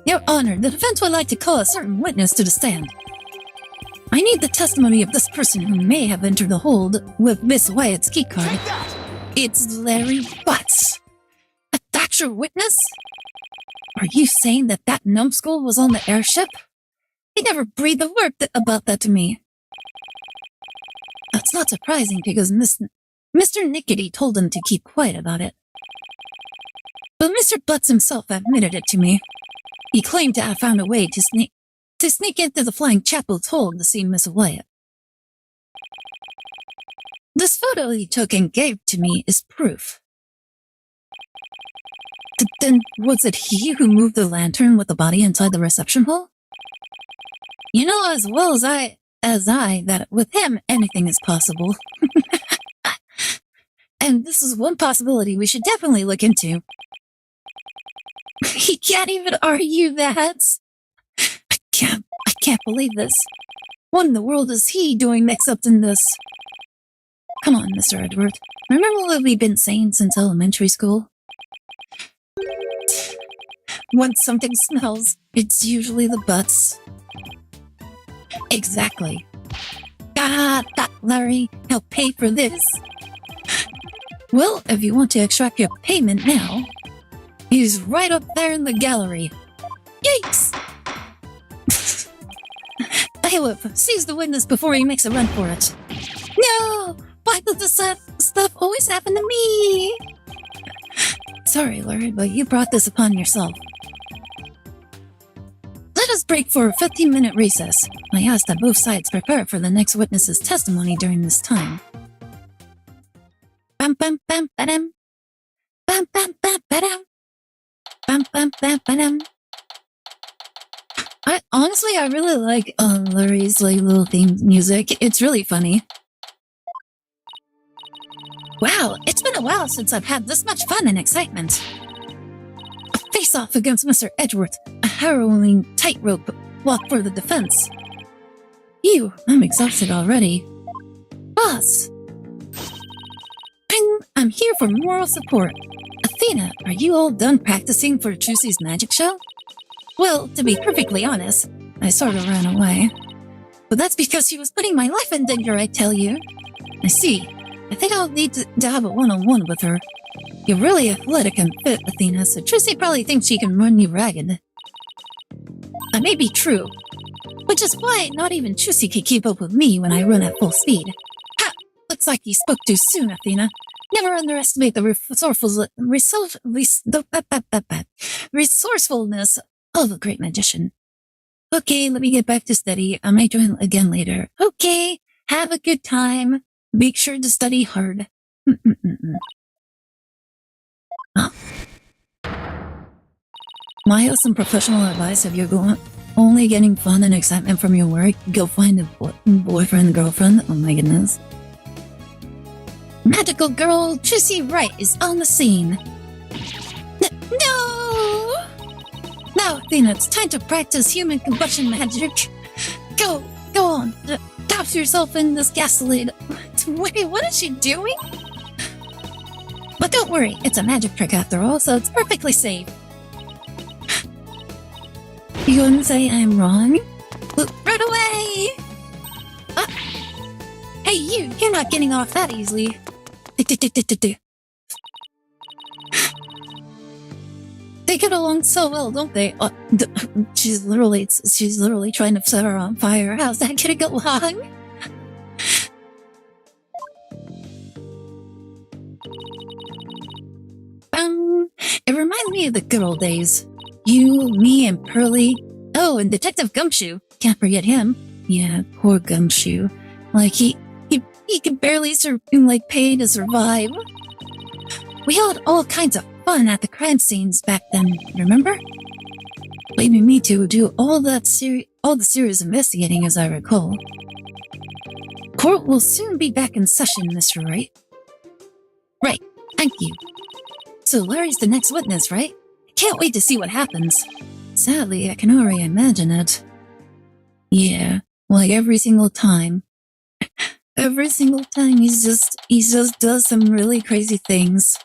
Your Honor, the defense would like to call a certain witness to the stand. I need the testimony of this person who may have entered the hold with Miss Wyatt's keycard. It's Larry Butts. That's your witness? Are you saying that numbskull was on the airship? He never breathed a word about that to me. That's not surprising because Mr. Nickety told him to keep quiet about it. But Mr. Butts himself admitted it to me. He claimed to have found a way to sneak into the Flying Chapel's hold to see Miss Wyatt. This photo he took and gave to me is proof. Then was it he who moved the lantern with the body inside the reception hall? You know as well as I that with him anything is possible. And this is one possibility we should definitely look into. He can't even argue that. I can't believe this. What in the world is he doing mixed up in this? Come on, Mr. Edgeworth. Remember what we've been saying since elementary school? When something smells, it's usually the butts. Exactly. Got that, Larry. help pay for this. Well, if you want to extract your payment now, he's right up there in the gallery. Yikes! Aire, seize the witness before he makes a run for it. No! Why does this stuff always happen to me? Sorry, Larry, but you brought this upon yourself. Let us break for a 15-minute recess. I ask that both sides prepare for the next witness's testimony during this time. Bam bam bam badam. Bam bam bam badam. Bam bam bam badam. I really like Larry's little theme music. It's really funny. Wow, it's been a while since I've had this much fun and excitement. A face-off against Mr. Edgeworth, a harrowing tightrope walk for the defense. Phew, I'm exhausted already. Boss! I'm here for moral support. Athena, are you all done practicing for Trucy's magic show? Well, to be perfectly honest, I sort of ran away. But that's because she was putting my life in danger, I tell you. I see. I think I'll need to have a one-on-one with her. You're really athletic and fit, Athena, so Trucy probably thinks she can run you ragged. That may be true, which is why not even Trucy can keep up with me when I run at full speed. Ha! Looks like you spoke too soon, Athena. Never underestimate the resourcefulness of a great magician. Okay, let me get back to study. I might join again later. Okay, have a good time. Be sure to study hard. Huh? Might have some professional advice if you're only getting fun and excitement from your work. Go find a boyfriend, girlfriend. Oh my goodness. Magical girl Trucy Wright is on the scene. No! Now, Athena, it's time to practice human combustion magic. Go on. Douse yourself in this gasoline. Wait, what is she doing? But don't worry, it's a magic trick after all, so it's perfectly safe. You wouldn't say I'm wrong? Run away! Hey, you're not getting off that easily. They get along so well, don't they? She's literally trying to set her on fire. How's that gonna go along? It reminds me of the good old days. You, me, and Pearly. Oh, and Detective Gumshoe. Can't forget him. Yeah, poor Gumshoe. Like, he could barely pay to survive. We had all kinds of fun at the crime scenes back then, remember? Leaving me to do all the serious investigating, as I recall. Court will soon be back in session, Mr. Wright. Right, thank you. So Larry's the next witness, right? Can't wait to see what happens. Sadly, I can already imagine it. Yeah, like every single time. Every single time he just does some really crazy things.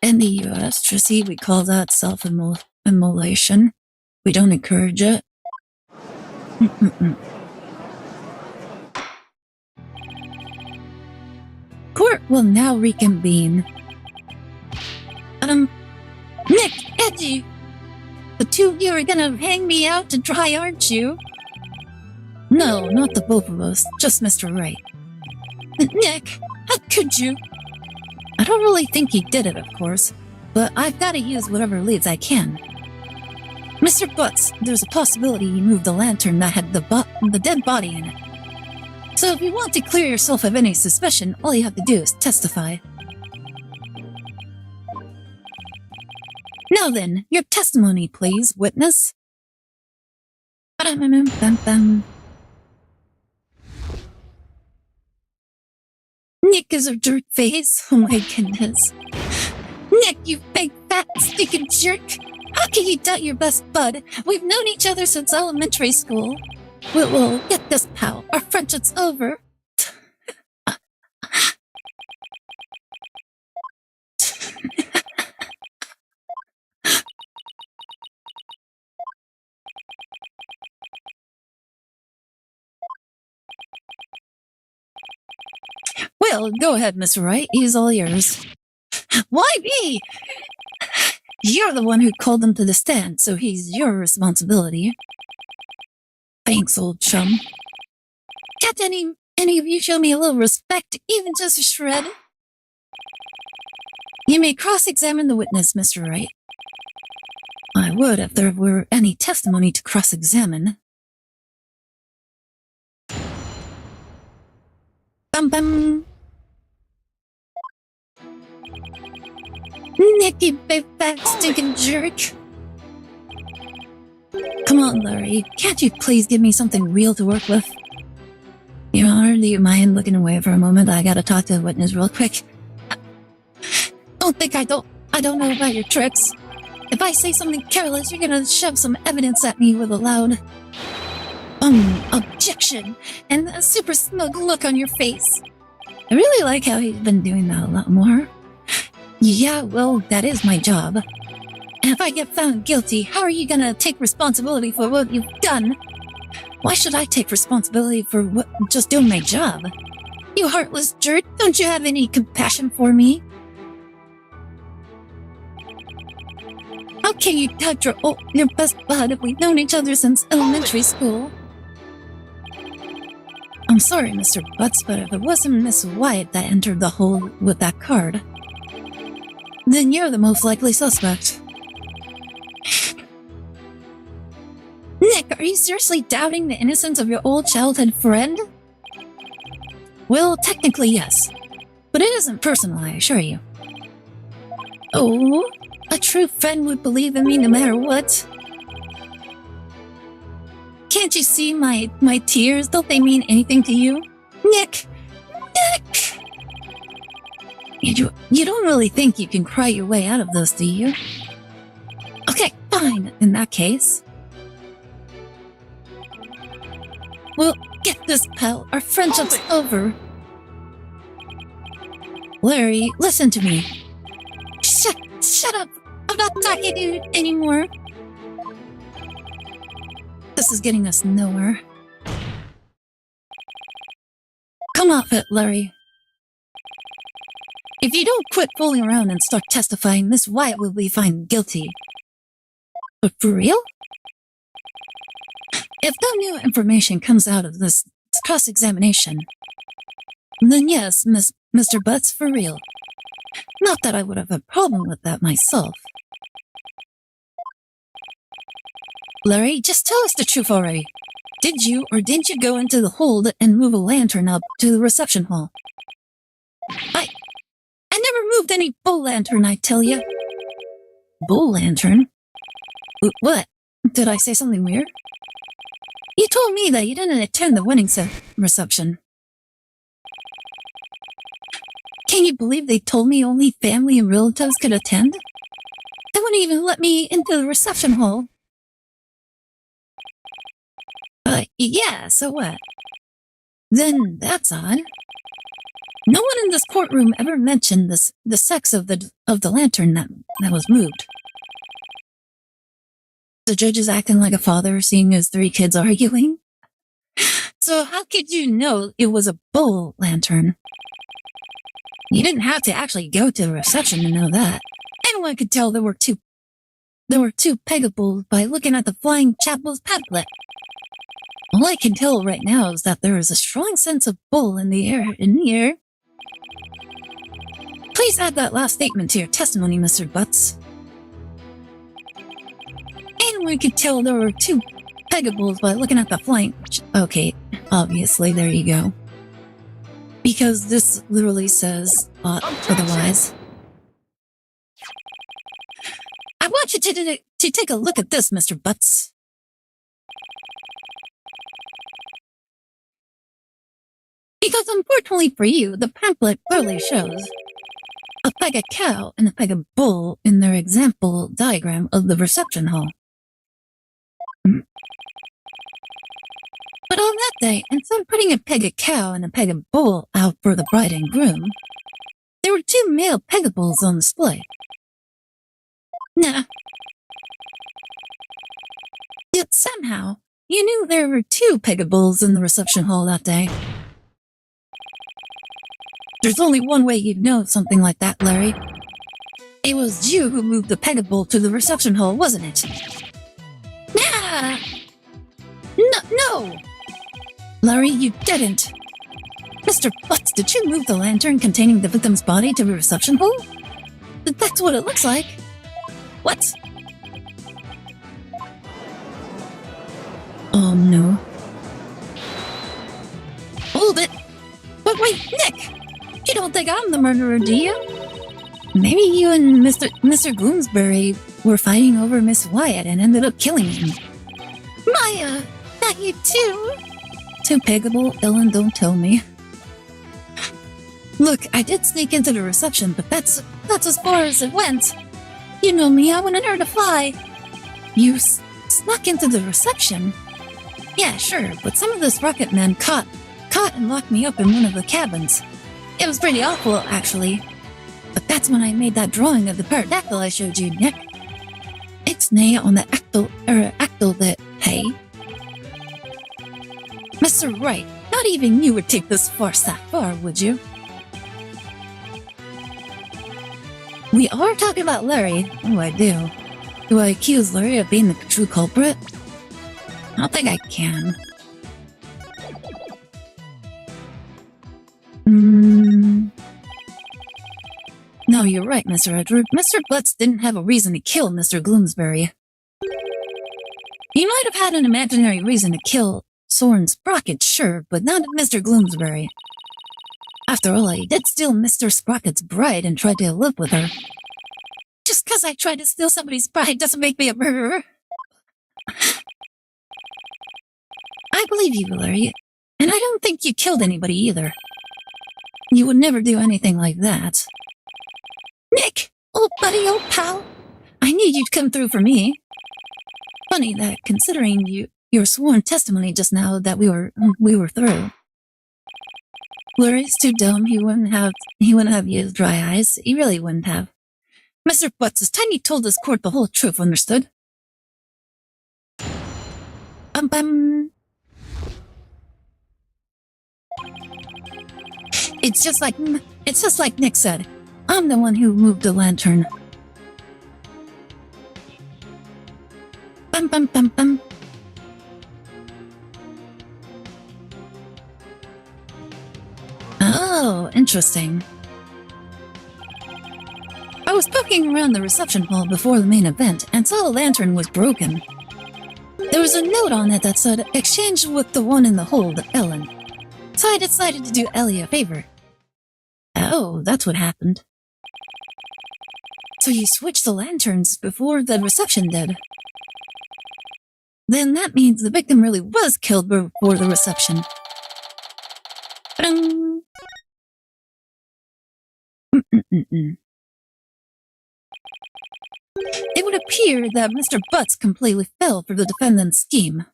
In the US, Trucy, we call that self-immolation. We don't encourage it. Court will now reconvene. Nick, Edgy! The two of you are gonna hang me out to dry, aren't you? No, not the both of us, just Mr. Wright. Nick, how could you? I don't really think he did it, of course, but I've got to use whatever leads I can. Mr. Butts, there's a possibility you moved the lantern that had the dead body in it. So if you want to clear yourself of any suspicion, all you have to do is testify. Now then, your testimony, please, witness. Nick is a jerk face. Oh my goodness. Nick, you big fat stinking jerk. How can you doubt your best bud? We've known each other since elementary school. Well, get this, pal. Our friendship's over. Well, go ahead, Mr. Wright. He's all yours. Why me? You're the one who called him to the stand, so he's your responsibility. Thanks, old chum. Can't any of you show me a little respect, even just a shred? You may cross-examine the witness, Mr. Wright. I would if there were any testimony to cross-examine. Bum-bum. Nicky, big fat stinking jerk. Come on, Larry. Can't you please give me something real to work with? Your Honor, do you mind looking away for a moment? I gotta talk to the witness real quick. Don't think I don't know about your tricks. If I say something careless, you're gonna shove some evidence at me with a loud objection and a super smug look on your face. I really like how he's been doing that a lot more. Yeah, well, that is my job. And if I get found guilty, how are you gonna take responsibility for what you've done? Why should I take responsibility for just doing my job? You heartless jerk, don't you have any compassion for me? How can you touch your best bud if we've known each other since elementary school? I'm sorry, Mr. Butts, but if it wasn't Miss Wyatt that entered the hole with that card, then you're the most likely suspect. Nick, are you seriously doubting the innocence of your old childhood friend? Well, technically yes, but it isn't personal, I assure you. Oh, a true friend would believe in me no matter what. Can't you see my tears? Don't they mean anything to you? Nick! Nick! You don't really think you can cry your way out of those, do you? Okay, fine, in that case. Well, get this, pal. Our friendship's over. Larry, listen to me. Shut up. I'm not talking to you anymore. This is getting us nowhere. Come off it, Larry. If you don't quit fooling around and start testifying, Miss Wyatt will be found guilty. But for real? If no new information comes out of this cross-examination, then yes, Mr. Butts, for real. Not that I would have a problem with that myself. Larry, just tell us the truth already. Did you or didn't you go into the hold and move a lantern up to the reception hall? I never moved any bull lantern, I tell you. Bull lantern? What? Did I say something weird? You told me that you didn't attend the wedding reception. Can you believe they told me only family and relatives could attend? They wouldn't even let me into the reception hall. Yeah, so what? Then that's odd. No one in this courtroom ever mentioned the sex of the lantern that was moved. The judge is acting like a father seeing his 3 kids arguing. So how could you know it was a bull lantern? You didn't have to actually go to the reception to know that. Anyone could tell there were two pegables by looking at the Flying Chapel's pamphlet. All I can tell right now is that there is a strong sense of bull in the air. Please add that last statement to your testimony, Mr. Butts. Anyone could tell there were 2 pegables by looking at the flying... Okay, obviously, there you go. Because this literally says otherwise. I want you to take a look at this, Mr. Butts. Because unfortunately for you, the pamphlet clearly shows a peg of cow and a peg of bull in their example diagram of the reception hall. But on that day, instead of putting a peg of cow and a peg of bull out for the bride and groom, there were 2 male pegables on display. Nah. Yet somehow, you knew there were 2 pegables in the reception hall that day. There's only one way you'd know something like that, Larry. It was you who moved the pegable to the reception hall, wasn't it? Nah! No! Larry, you didn't. Mr. Butts, did you move the lantern containing the victim's body to the reception hall? That's what it looks like. What? Oh no. Hold it! But wait, Nick! You don't think I'm the murderer, do you? Maybe you and Mr. Gloomsbury were fighting over Miss Wyatt and ended up killing him. Maya! Not you too! Too pegable, Ellen, don't tell me. Look, I did sneak into the reception, but that's as far as it went. You know me, I wanted her to fly. You snuck into the reception? Yeah, sure, but some of this rocket men caught and locked me up in one of the cabins. It was pretty awful, actually. But that's when I made that drawing of the pterodactyl I showed you, Nick. It's nay on the actyl that, hey? Mr. Wright, not even you would take this farce that far, would you? We are talking about Larry. Oh, I do. Do I accuse Larry of being the true culprit? I don't think I can. No, you're right, Mr. Edgeworth. Mr. Butts didn't have a reason to kill Mr. Gloomsbury. He might have had an imaginary reason to kill Soren Sprocket, sure, but not Mr. Gloomsbury. After all, he did steal Mr. Sprocket's bride and tried to live with her. Just because I tried to steal somebody's bride doesn't make me a murderer. I believe you, Larry, and I don't think you killed anybody either. You would never do anything like that. Nick! Old buddy, old pal! I knew you'd come through for me. Funny that, considering your sworn testimony just now that we were through. Larry's too dumb. He wouldn't have used dry eyes. He really wouldn't have. Mr. Butts, it's time you told this court the whole truth, understood? It's just like Nick said. I'm the one who moved the lantern. Oh, interesting. I was poking around the reception hall before the main event and saw the lantern was broken. There was a note on it that said, "Exchange with the one in the hold, Ellen." So I decided to do Ellie a favor. Oh, that's what happened. So you switched the lanterns before the reception did. Then that means the victim really was killed before the reception. Ba-dum. It would appear that Mr. Butts completely fell for the defendant's scheme.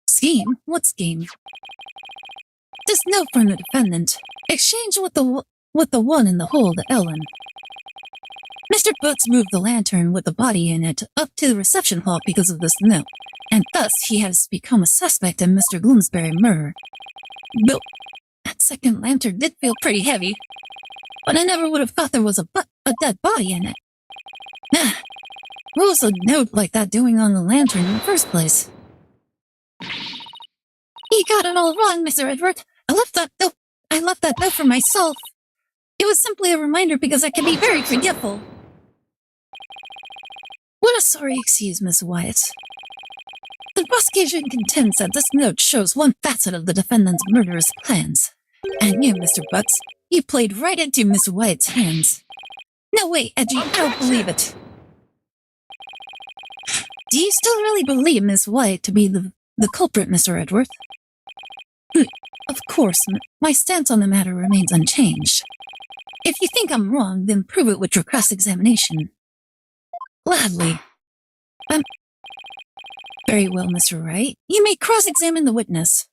Scheme? What scheme? This note from the defendant. Exchange with the one in the hold, Ellen. Mr. Butts moved the lantern with the body in it up to the reception hall because of this note, and thus he has become a suspect in Mr. Gloomsbury's murder. But that second lantern did feel pretty heavy, but I never would have thought there was a dead body in it. What was a note like that doing on the lantern in the first place? You got it all wrong, Mr. Edgeworth. I left that note for myself. It was simply a reminder because I can be very forgetful. What a sorry excuse, Miss Wyatt. The prosecution contends that this note shows one facet of the defendant's murderous plans. And you, Mr. Butts, you played right into Miss Wyatt's hands. No way, Edgy, I don't believe it. Do you still really believe Miss Wyatt to be the culprit, Mr. Edgeworth? Of course, my stance on the matter remains unchanged. If you think I'm wrong, then prove it with your cross-examination. Gladly. Very well, Mr. Wright. You may cross-examine the witness.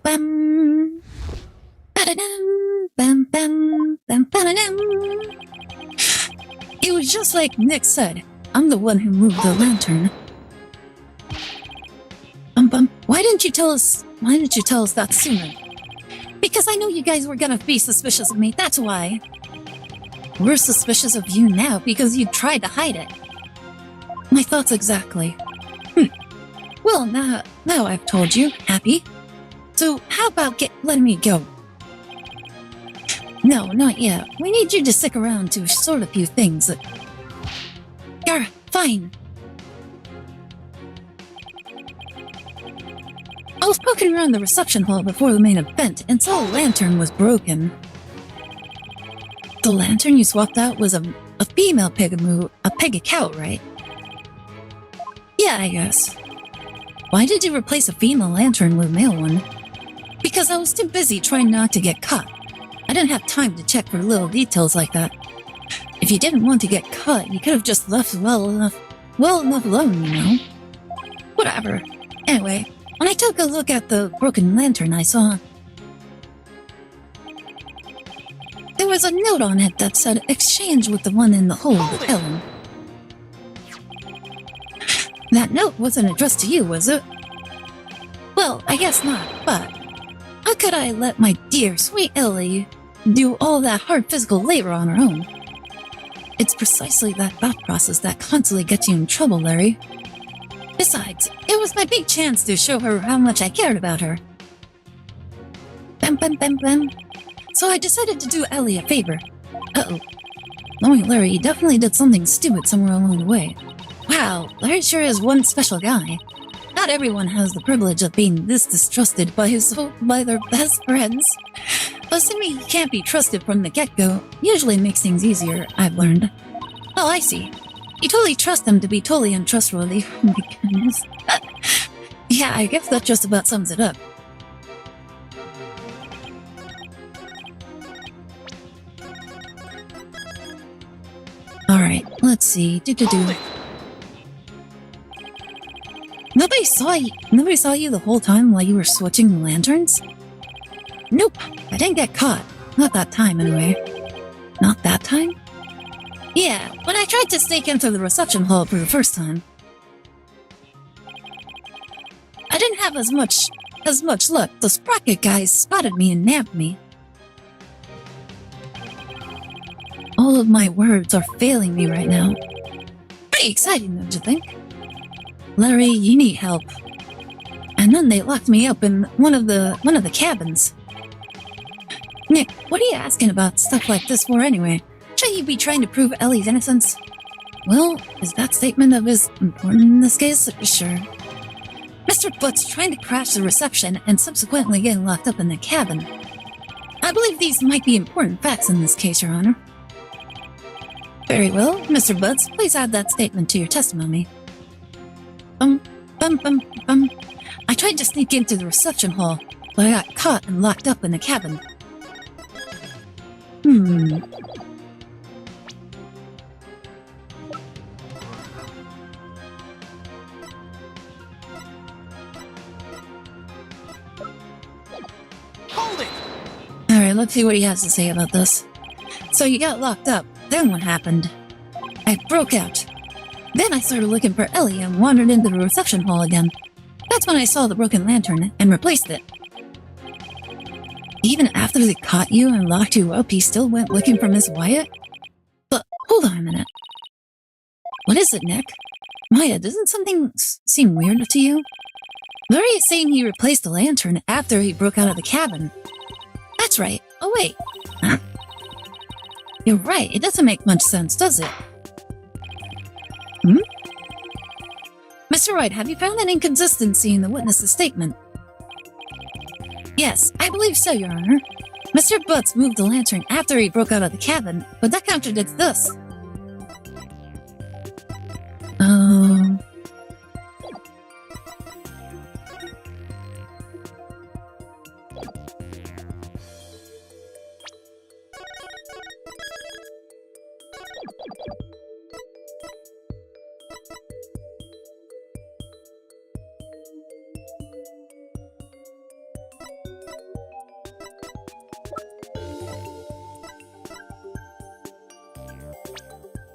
Bam. Ba-da-dum. Bam, bam, bam, ba-da-dum. It was just like Nick said. I'm the one who moved the lantern. Bum. Why didn't you tell us that sooner? Because I knew you guys were gonna be suspicious of me, that's why. We're suspicious of you now because you tried to hide it. My thoughts exactly. Well, now I've told you. Happy? So how about letting me go? No, not yet. We need you to stick around to sort a few things. Gara, fine. I was poking around the reception hall before the main event and saw a lantern was broken. The lantern you swapped out was a female pegamoo, a pegacow, right? Yeah, I guess. Why did you replace a female lantern with a male one? Because I was too busy trying not to get caught. I didn't have time to check for little details like that. If you didn't want to get caught, you could have just left well enough alone, you know? Whatever. Anyway, when I took a look at the broken lantern, I saw there was a note on it that said exchange with the one in the hole with Ellen. That note wasn't addressed to you, was it? Well, I guess not, but how could I let my dear, sweet Ellie do all that hard physical labor on her own? It's precisely that thought process that constantly gets you in trouble, Larry. Besides, it was my big chance to show her how much I cared about her. Bam, bam, bam, bam. So I decided to do Ellie a favor. Uh-oh. Knowing Larry, he definitely did something stupid somewhere along the way. Wow, Larry sure is one special guy. Not everyone has the privilege of being this distrusted by their best friends. Assuming he can't be trusted from the get-go usually makes things easier, I've learned. Oh, I see. You totally trust them to be totally untrustworthy. Oh my goodness. Yeah, I guess that just about sums it up. Alright, let's see. Nobody saw you the whole time while you were switching the lanterns? Nope, I didn't get caught. Not that time, anyway. Not that time? Yeah, when I tried to sneak into the reception hall for the first time. I didn't have as much luck. The sprocket guys spotted me and nabbed me. All of my words are failing me right now. Pretty exciting, don't you think? Larry, you need help. And then they locked me up in one of the cabins. Nick, what are you asking about stuff like this for anyway? Shouldn't you be trying to prove Ellie's innocence? Well, is that statement of as important in this case? Sure. Mr. Butts trying to crash the reception and subsequently getting locked up in the cabin. I believe these might be important facts in this case, Your Honor. Very well, Mr. Butts, please add that statement to your testimony. I tried to sneak into the reception hall, but I got caught and locked up in the cabin. Hold it! Alright, let's see what he has to say about this. So you got locked up, then what happened? I broke out. Then I started looking for Ellie and wandered into the reception hall again. That's when I saw the broken lantern and replaced it. Even after they caught you and locked you up, he still went looking for Miss Wyatt? But hold on a minute. What is it, Nick? Maya, doesn't something seem weird to you? Larry is saying he replaced the lantern after he broke out of the cabin. That's right. Oh wait. Huh? You're right, it doesn't make much sense, does it? Mr. Wright, have you found an inconsistency in the witness's statement? Yes, I believe so, Your Honor. Mr. Butts moved the lantern after he broke out of the cabin, but that contradicts this.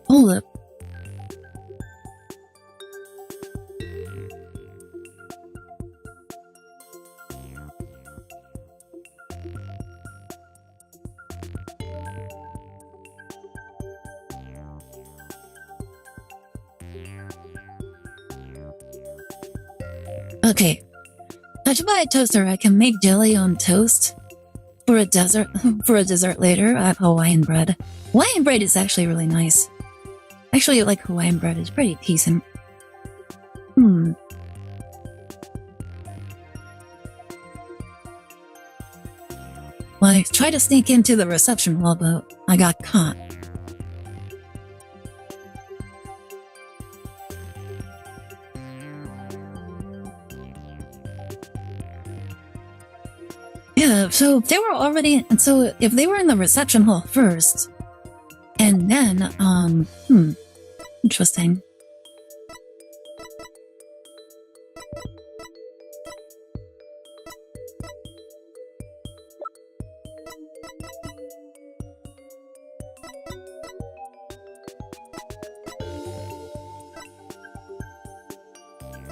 Hold up. Okay. I should buy a toaster. I can make jelly on toast for a dessert. For a dessert later, I have Hawaiian bread. Hawaiian bread is actually really nice. Actually, I like Hawaiian bread. It's pretty decent. When I tried to sneak into the reception hall, but I got caught. Yeah, so if they were already, and so if they were in the reception hall first, and then, interesting.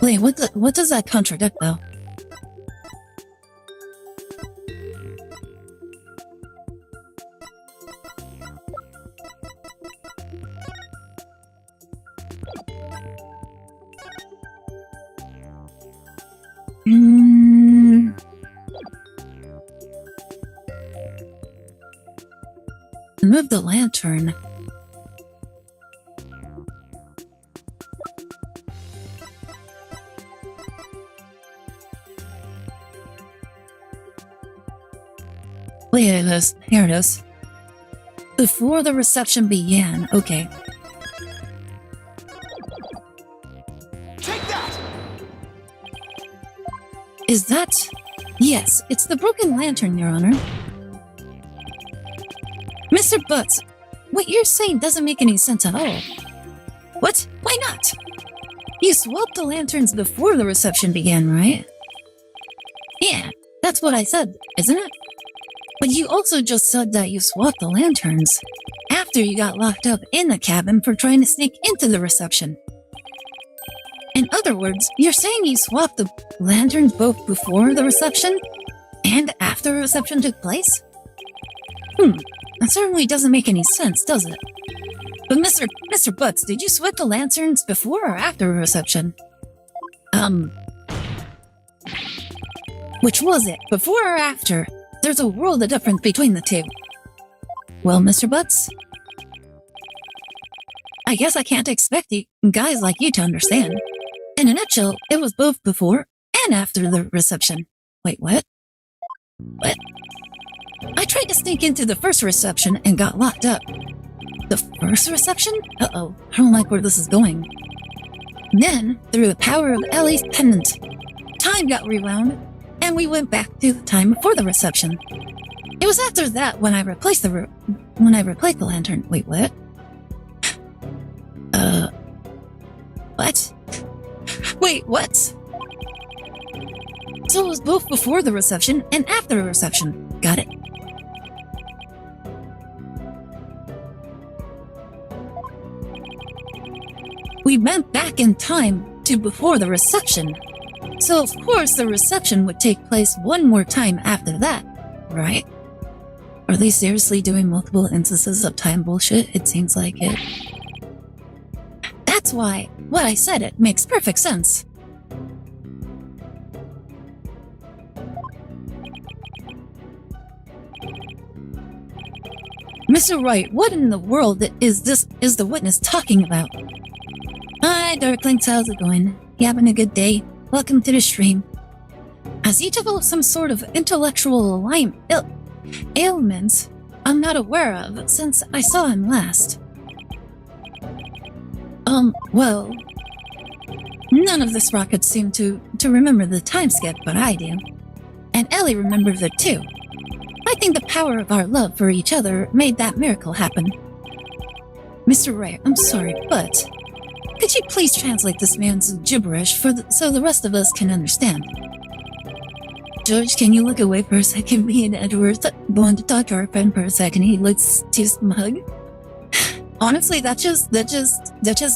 Wait, what does that contradict, though? Move the lantern. Wait, here it is. Before the reception began. Okay. Take that! Is that... Yes, it's the broken lantern, Your Honor. Mr. Butts, what you're saying doesn't make any sense at all. What? Why not? You swapped the lanterns before the reception began, right? Yeah, that's what I said, isn't it? But you also just said that you swapped the lanterns after you got locked up in the cabin for trying to sneak into the reception. In other words, you're saying you swapped the lanterns both before the reception and after the reception took place? That certainly doesn't make any sense, does it? But Mr. Butts, did you swap the lanterns before or after the reception? Which was it, before or after? There's a world of difference between the two. Well, Mr. Butts, I guess I can't expect guys like you to understand. In a nutshell, it was both before and after the reception. Wait, what? What? I tried to sneak into the first reception and got locked up. The first reception? Uh-oh, I don't like where this is going. Then, through the power of Ellie's pendant, time got rewound, and we went back to the time before the reception. It was after that when I replaced the lantern. Wait, what? What? Wait, what? So it was both before the reception and after the reception. Got it. We went back in time to before the reception. So of course the reception would take place one more time after that, right? Are they seriously doing multiple instances of time bullshit? It seems like it. That's why what I said, it makes perfect sense. Mr. Wright, what in the world is the witness talking about? Hi, Darklings, how's it going? You having a good day? Welcome to the stream. Has he developed some sort of intellectual ailments I'm not aware of since I saw him last? Well, none of this rocket seemed to remember the time skip, but I do. And Ellie remembers it too. I think the power of our love for each other made that miracle happen. Mr. Ray, I'm sorry, but could you please translate this man's gibberish so the rest of us can understand? George, can you look away for a second? Me and Edgeworth want to talk to our friend for a second. He looks too smug. Honestly, that's just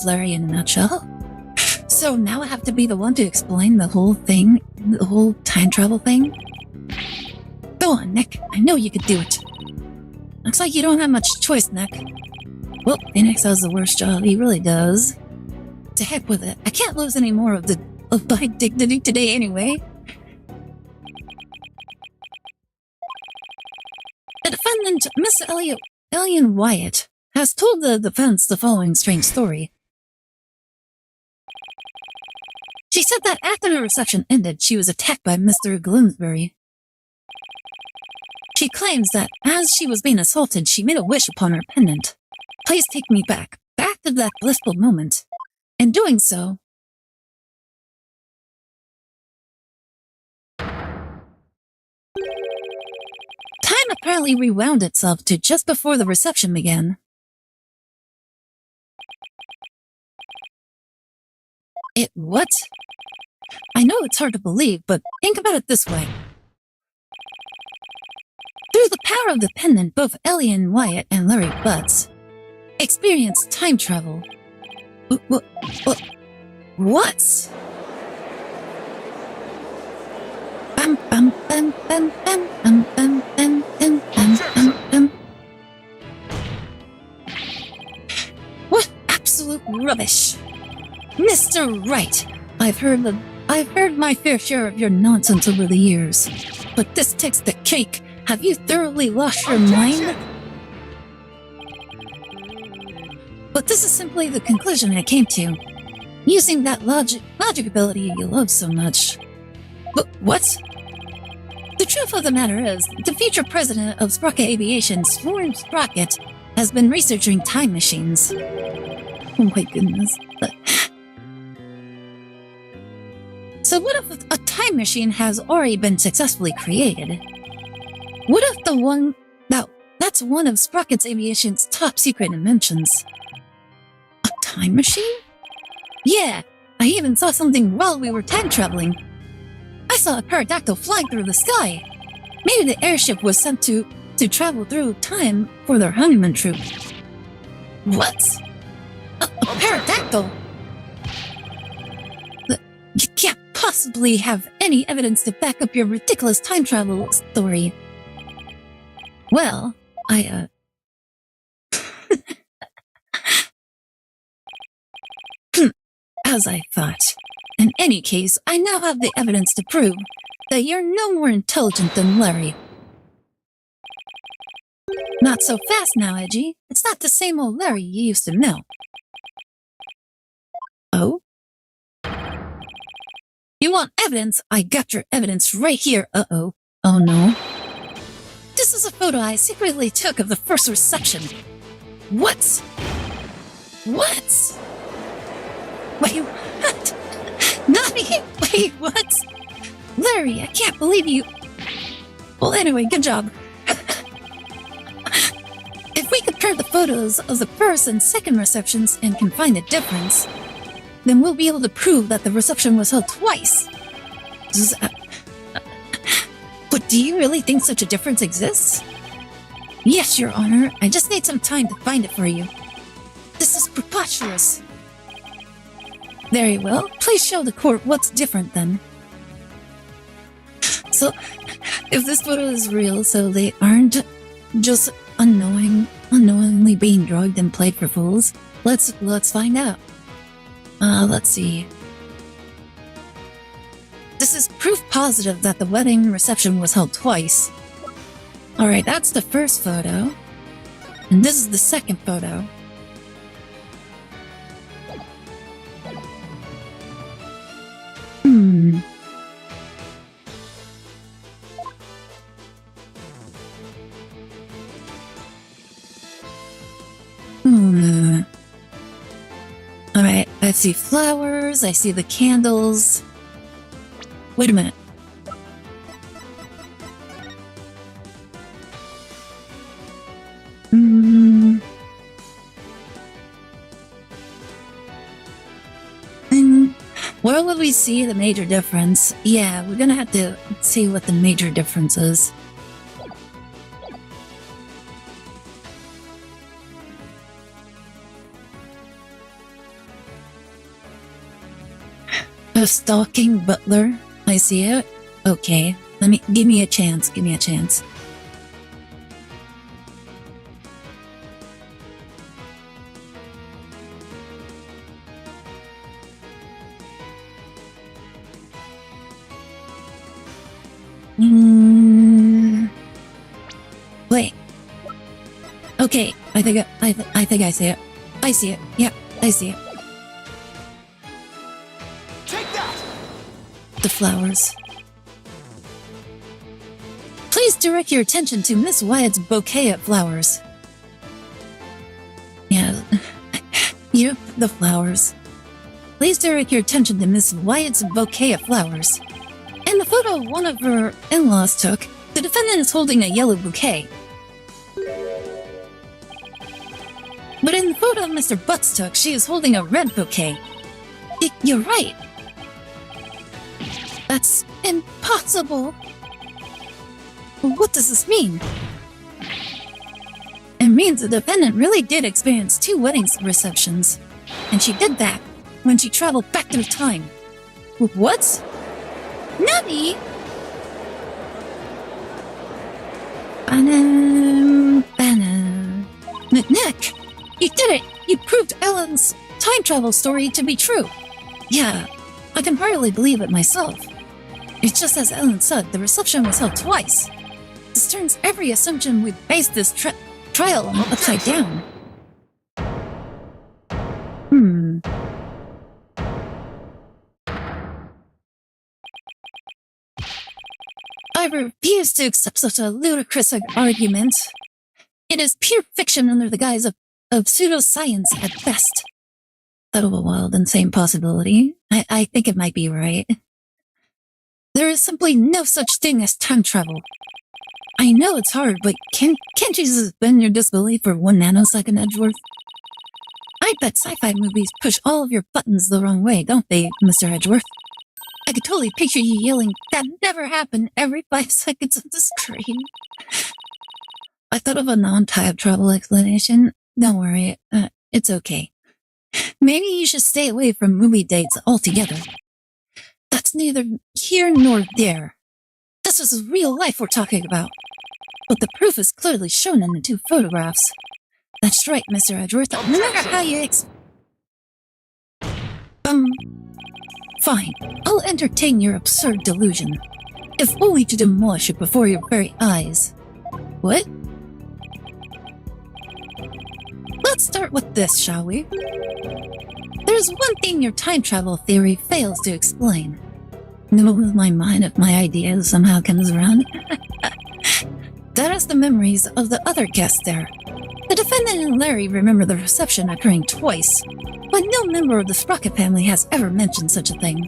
Larry in a nutshell. So now I have to be the one to explain the whole thing, the whole time travel thing? Go on, Nick. I know you could do it. Looks like you don't have much choice, Nick. Well, Phoenix has the worst job. He really does. To heck with it. I can't lose any more of of my dignity today anyway. The defendant, Miss Alien Wyatt, has told the defense the following strange story. She said that after the reception ended, she was attacked by Mr. Bloomsbury. She claims that as she was being assaulted, she made a wish upon her pendant. Please take me back to that blissful moment. In doing so, time apparently rewound itself to just before the reception began. What? I know it's hard to believe, but think about it this way. Through the power of the pendant, both Alien Wyatt and Larry Butts experienced time travel. What? Bum, bum, bum, bum, bum, bum, bum, bum, bum, bum, bum. What absolute rubbish! Mr. Wright, I've heard my fair share of your nonsense over the years, but this takes the cake. Have you thoroughly lost your mind? But this is simply the conclusion I came to, using that logic ability you love so much. But what? The truth of the matter is, the future president of Sprocket Aviation, Sworn Sprocket, has been researching time machines. Oh my goodness. So what if a time machine has already been successfully created? What if that's one of Sprocket's Aviation's top secret inventions? A time machine? Yeah, I even saw something while we were time traveling. I saw a pterodactyl flying through the sky. Maybe the airship was sent to travel through time for their honeymoon trip. What? A pterodactyl? You can't possibly have any evidence to back up your ridiculous time travel story. Well, as I thought. In any case, I now have the evidence to prove that you're no more intelligent than Larry. Not so fast now, Edgy. It's not the same old Larry you used to know. Oh? You want evidence? I got your evidence right here. Uh-oh. Oh no. This is a photo I secretly took of the first reception. What? What? Wait, what? Nani? Wait, what? Larry, I can't believe you. Well, anyway, good job. If we compare the photos of the first and second receptions and can find a difference, then we'll be able to prove that the reception was held twice. But do you really think such a difference exists? Yes, Your Honor. I just need some time to find it for you. This is preposterous. Very well. Please show the court what's different then. So, if this photo is real, so they aren't just unknowingly being drugged and played for fools, let's find out. Let's see. This is proof positive that the wedding reception was held twice. Alright, that's the first photo. And this is the second photo. Alright, I see flowers, I see the candles. Wait a minute. Where will we see the major difference? Yeah, we're gonna have to see what the major difference is. A stalking butler? I see it. Okay, give me a chance, give me a chance. Wait. Okay, I think I see it. I see it. Yep, I see it. Take that! The flowers. Please direct your attention to Miss Wyatt's bouquet of flowers. Yeah, yep, the flowers. Please direct your attention to Miss Wyatt's bouquet of flowers. In the photo one of her in-laws took, the defendant is holding a yellow bouquet. But in the photo Mr. Butts took, she is holding a red bouquet. You're right. That's impossible. What does this mean? It means the defendant really did experience 2 wedding receptions. And she did that when she traveled back through time. What? Nani? Nick, you did it! You proved Ellen's time travel story to be true. Yeah, I can hardly believe it myself. It's just as Ellen said, the reception was held twice. This turns every assumption we've based this trial on upside down. I refuse to accept such a ludicrous argument. It is pure fiction under the guise of pseudoscience at best. That of a wild, insane possibility. I think it might be right. There is simply no such thing as time travel. I know it's hard, but can't you suspend your disbelief for 1 nanosecond, Edgeworth? I bet sci-fi movies push all of your buttons the wrong way, don't they, Mr. Edgeworth? I could totally picture you yelling, "That never happened," every 5 seconds on the screen. I thought of a non-time travel explanation. Don't worry, it's okay. Maybe you should stay away from movie dates altogether. That's neither here nor there. This is real life we're talking about. But the proof is clearly shown in the 2 photographs. That's right, Mr. Edgeworth. No matter how you fine. I'll entertain your absurd delusion. If only to demolish it before your very eyes. What? Let's start with this, shall we? There's one thing your time travel theory fails to explain. No, with my mind if my idea somehow comes around. That is the memories of the other guests there. The defendant and Larry remember the reception occurring twice, but no member of the Sprocket family has ever mentioned such a thing.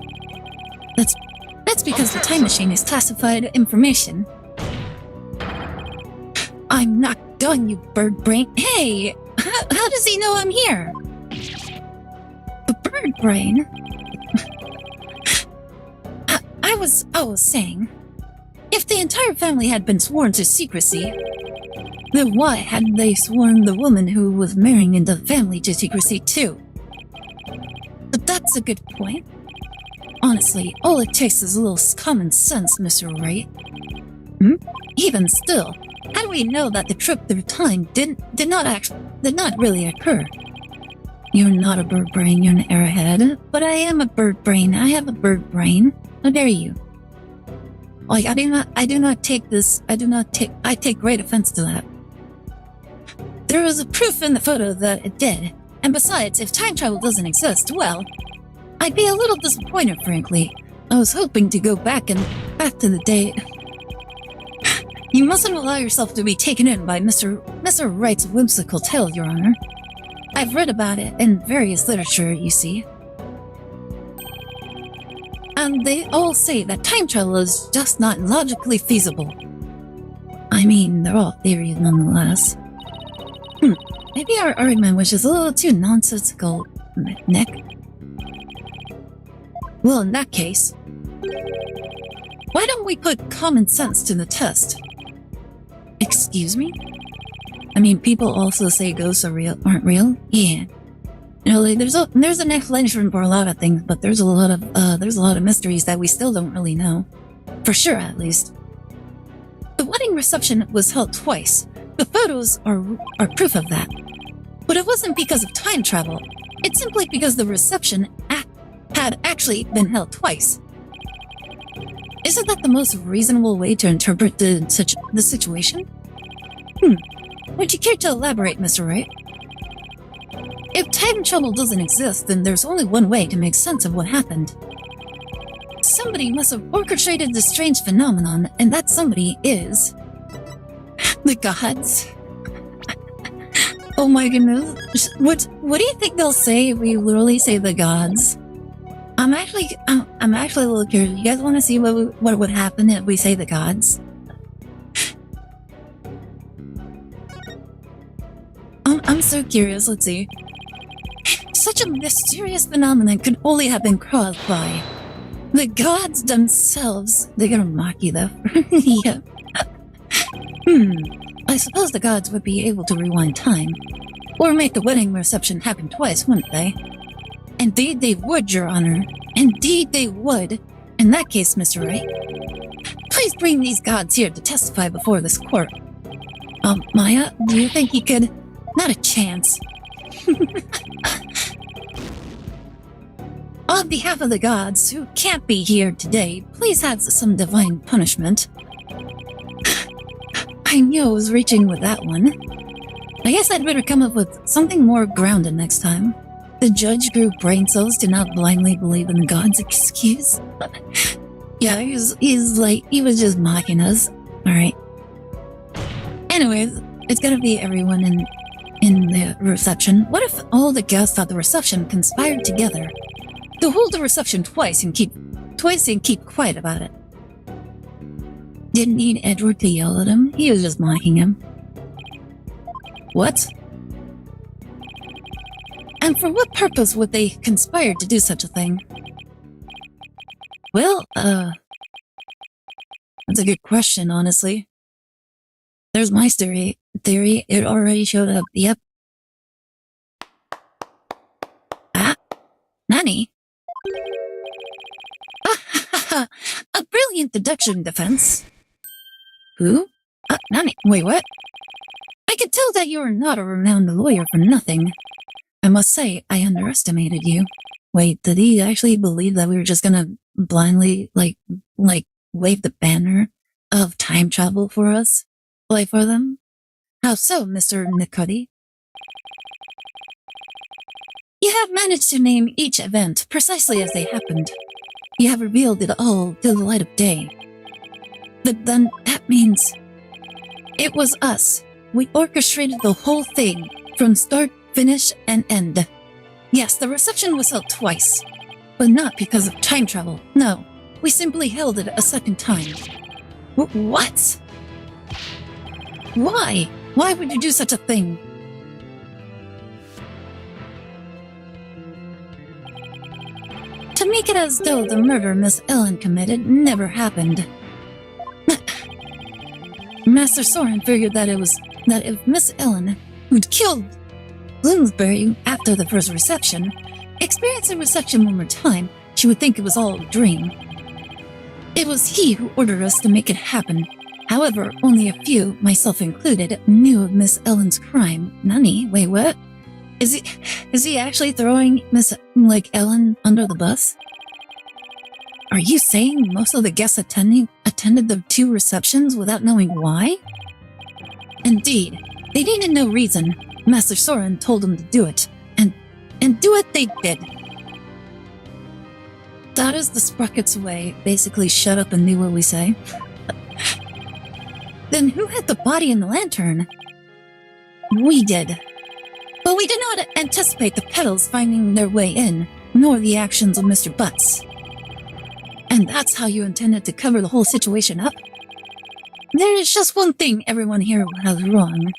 That's because the time machine is classified information. I'm not done, you bird brain. Hey! How does he know I'm here? A bird brain? I was saying, if the entire family had been sworn to secrecy, then why hadn't they sworn the woman who was marrying into the family to secrecy too? But that's a good point. Honestly, all it takes is a little common sense, Mr. Wright. Even still, how do we know that the trip through time did not really occur? You're not a bird brain, you're an airhead, but I am a bird brain. I have a bird brain. How dare you? Like, I take great offense to that. There was a proof in the photo that it did, and besides, if time travel doesn't exist, well, I'd be a little disappointed, frankly. I was hoping to go back to the day. You mustn't allow yourself to be taken in by Mr. Wright's whimsical tale, Your Honor. I've read about it in various literature, you see. And they all say that time travel is just not logically feasible. I mean, they're all theories nonetheless. Maybe our argument was just a little too nonsensical, Nick. Well, in that case, why don't we put common sense to the test? Excuse me? I mean, people also say ghosts aren't real? Yeah. You know, like, there's an explanation for a lot of things, but there's a lot of mysteries that we still don't really know. For sure, at least. The wedding reception was held twice. The photos are proof of that. But it wasn't because of time travel. It's simply because the reception had actually been held twice. Isn't that the most reasonable way to interpret the situation? Would you care to elaborate, Mr. Wright? If time travel doesn't exist, then there's only one way to make sense of what happened. Somebody must have orchestrated this strange phenomenon, and that somebody is... the gods. Oh my goodness. What do you think they'll say if we literally say the gods? I'm actually a little curious. You guys want to see what would happen if we say the gods? I'm so curious. Let's see. Such a mysterious phenomenon could only have been caused by the gods themselves. They're gonna mock you though. Yeah. I suppose the gods would be able to rewind time, or make the wedding reception happen twice, wouldn't they? Indeed they would, Your Honor. Indeed they would. In that case, Mr. Wright, please bring these gods here to testify before this court. Maya, do you think you could... Not a chance. On behalf of the gods who can't be here today, please have some divine punishment. I knew I was reaching with that one. I guess I'd better come up with something more grounded next time. The judge grew brain cells to not blindly believe in the gods' excuse. Yeah, he was just mocking us. Alright. Anyways, it's gotta be everyone in the reception. What if all the guests at the reception conspired together to hold the reception twice and keep quiet about it? Didn't need Edgeworth to yell at him. He was just mocking him. What? And for what purpose would they conspire to do such a thing? Well, that's a good question, honestly. There's my theory. It already showed up. Yep. Ah? Nani? A brilliant deduction, defense. Who? Nani? Wait, what? I could tell that you are not a renowned lawyer for nothing. I must say, I underestimated you. Wait, did he actually believe that we were just gonna blindly, like wave the banner of time travel for us? Play for them? How so, Mr. Nicody? You have managed to name each event precisely as they happened. You have revealed it all to the light of day. But then that means it was us. We orchestrated the whole thing from start, finish, and end. Yes, the reception was held twice, but not because of time travel. No, we simply held it a second time. What? Why? Why would you do such a thing? To make it as though the murder Miss Ellen committed never happened. Master Soren figured that if Miss Ellen, who'd killed Bloomsbury after the first reception, experienced the reception one more time, she would think it was all a dream. It was he who ordered us to make it happen. However, only a few, myself included, knew of Miss Ellen's crime. Nani? Wait, what? Is he actually throwing Miss Ellen under the bus? Are you saying most of the guests attended the two receptions without knowing why? Indeed, they needed no reason. Master Soren told them to do it, and do it they did. That is the Sprocket's way. Basically, shut up and do what we say. Then who had the body in the lantern? We did. But we did not anticipate the petals finding their way in, nor the actions of Mr. Butts. And that's how you intended to cover the whole situation up? There is just one thing everyone here has wrong.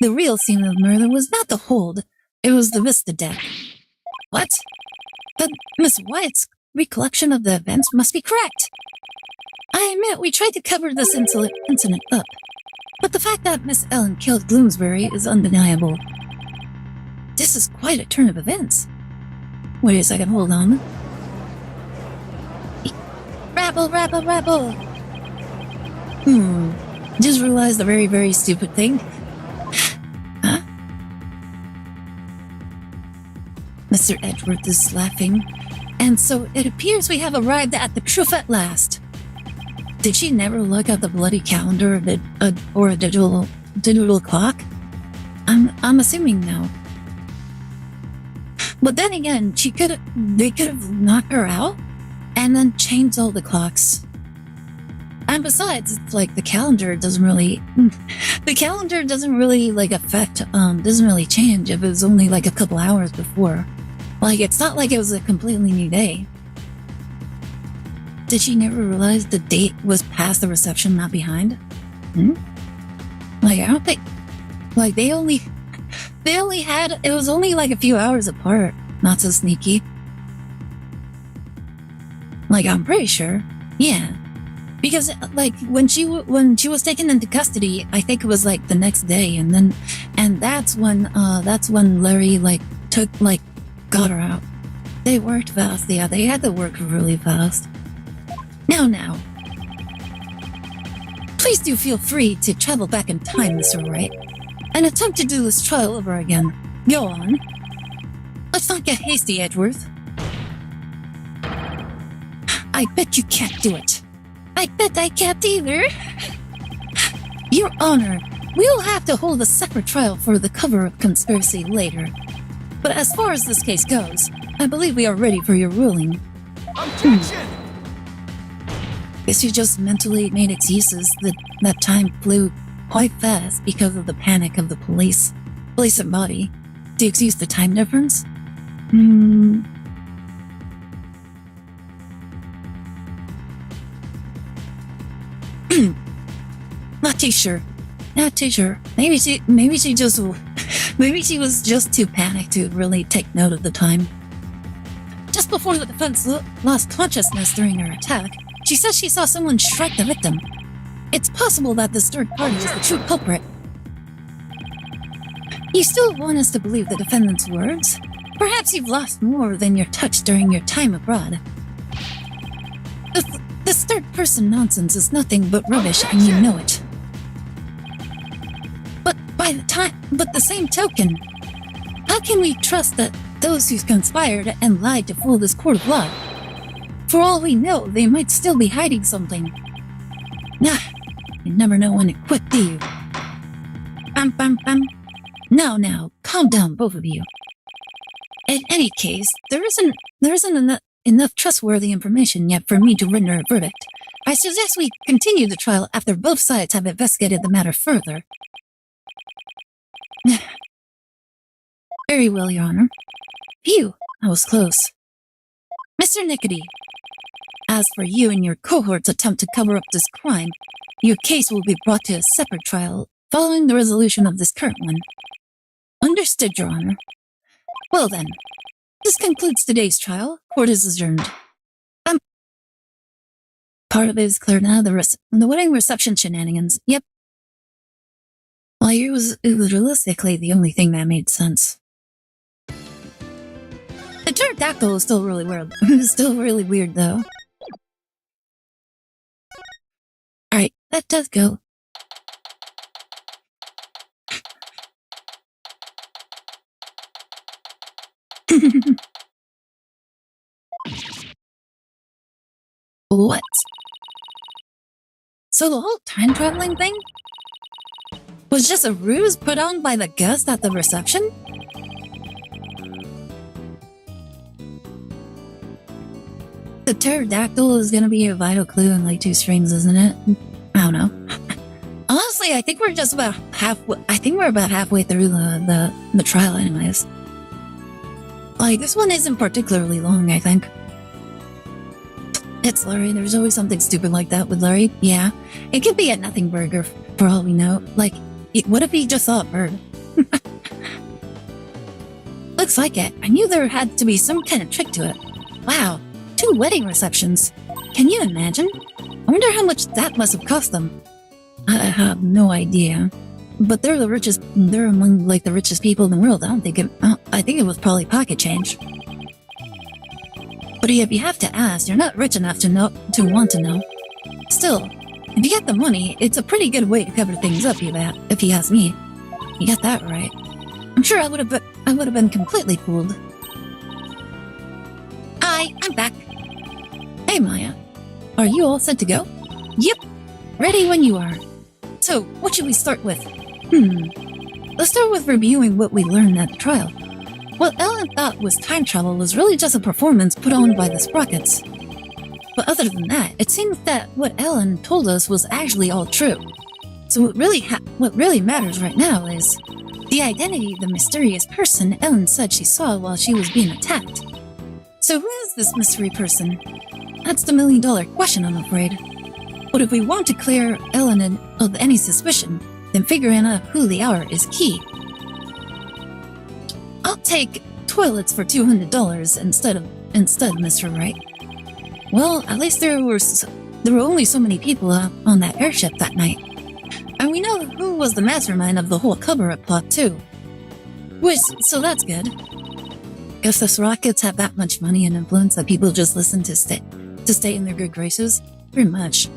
The real scene of the murder was not the hold, it was the Vista deck. What? But Miss Wyatt's recollection of the events must be correct. I admit we tried to cover this incident up, but the fact that Miss Ellen killed Bloomsbury is undeniable. This is quite a turn of events. Wait a second, hold on. Rabble. Just realized a very, very stupid thing. Huh? Mr. Edgeworth is laughing, and so it appears we have arrived at the truth at last. Did she never look at the bloody calendar or a digital clock? I'm assuming no. But then again, they could have knocked her out and then changed all the clocks. And besides, it's like the calendar doesn't really like affect, doesn't really change if it was only like a couple hours before. Like, it's not like it was a completely new day. Did she never realize the date was past the reception, not behind? Like, I don't think, like, they only had, it was only like a few hours apart. Not so sneaky. Like, I'm pretty sure. Yeah. Because, like, when she was taken into custody, I think it was, like, the next day, and that's when Larry, like, got her out. They worked fast, yeah, they had to work really fast. Now. Please do feel free to travel back in time, Mr. Wright, and attempt to do this trial over again. Go on. Let's not get hasty, Edgeworth. I bet you can't do it. I bet I can't either. Your Honor, we'll have to hold a separate trial for the cover-up conspiracy later. But as far as this case goes, I believe we are ready for your ruling. Objection! Guess you just mentally made excuses that time flew quite fast because of the panic of the police and body. To excuse the time difference? Not too sure. Maybe she was just too panicked to really take note of the time. Just before the defense lost consciousness during her attack, she says she saw someone strike the victim. It's possible that this third party is the true culprit. You still want us to believe the defendant's words? Perhaps you've lost more than your touch during your time abroad. This third-person nonsense is nothing but rubbish, and you know it. But the same token, how can we trust that those who conspired and lied to fool this court of law? For all we know, they might still be hiding something. Nah, you never know when to quit, do you? Now, calm down, both of you. In any case, there isn't enough trustworthy information yet for me to render a verdict. I suggest we continue the trial after both sides have investigated the matter further. Very well, Your Honor. Phew, I was close. Mr. Nickety, as for you and your cohort's attempt to cover up this crime, your case will be brought to a separate trial following the resolution of this current one. Understood, Your Honor. Well then, this concludes today's trial. Court is adjourned. Part of it is clear now. The wedding reception shenanigans. Yep. Well, it was realistically the only thing that made sense. The pterodactyl is still really weird. It's still really weird, though. Alright, that does go. What? So the whole time traveling thing was just a ruse put on by the guest at the reception? The pterodactyl is gonna be a vital clue in like 2 streams, isn't it? I don't know. Honestly, I think we're just about halfway. I think we're about halfway through the trial, anyways. Like, this one isn't particularly long, I think. It's Larry. There's always something stupid like that with Larry. Yeah, it could be a nothing burger for all we know. Like, what if he just saw a bird? Looks like it. I knew there had to be some kind of trick to it. Wow, 2 wedding receptions. Can you imagine? I wonder how much that must have cost them. I have no idea. But they're the richest. They're among like the richest people in the world. I think it was probably pocket change. But if you have to ask, you're not rich enough to want to know. Still, if you get the money, it's a pretty good way to cover things up. If you ask me, you got that right. I'm sure I would have been completely fooled. Hi, I'm back. Hey, Maya, are you all set to go? Yep, ready when you are. So, what should we start with? Let's start with reviewing what we learned at the trial. What Ellen thought was time travel was really just a performance put on by the Sprockets. But other than that, it seems that what Ellen told us was actually all true. So what really matters right now is the identity of the mysterious person Ellen said she saw while she was being attacked. So who is this mystery person? That's the million-dollar question, I'm afraid. But if we want to clear Ellen of any suspicion, then figuring out who they are is key. I'll take toilets for $200 instead, Mr. Wright. Well, at least there were only so many people on that airship that night. And we know who was the mastermind of the whole cover-up plot, too. So that's good. Guess the Rockets have that much money and influence that people just listen to stay in their good graces? Pretty much.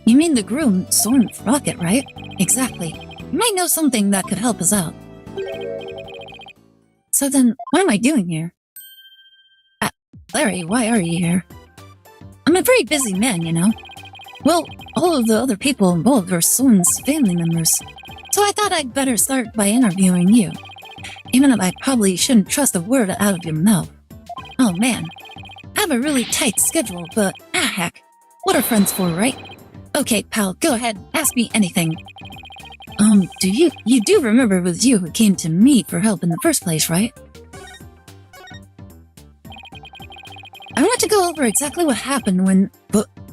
You mean the groom, Storm Rocket, right? Exactly. You might know something that could help us out. So then, what am I doing here? Larry, why are you here? I'm a very busy man, you know. Well, all of the other people involved are Storm's family members. So I thought I'd better start by interviewing you. Even if I probably shouldn't trust a word out of your mouth. Oh man. I have a really tight schedule, but heck. What are friends for, right? Okay, pal, go ahead, ask me anything. You do remember it was you who came to me for help in the first place, right? I want to go over exactly what happened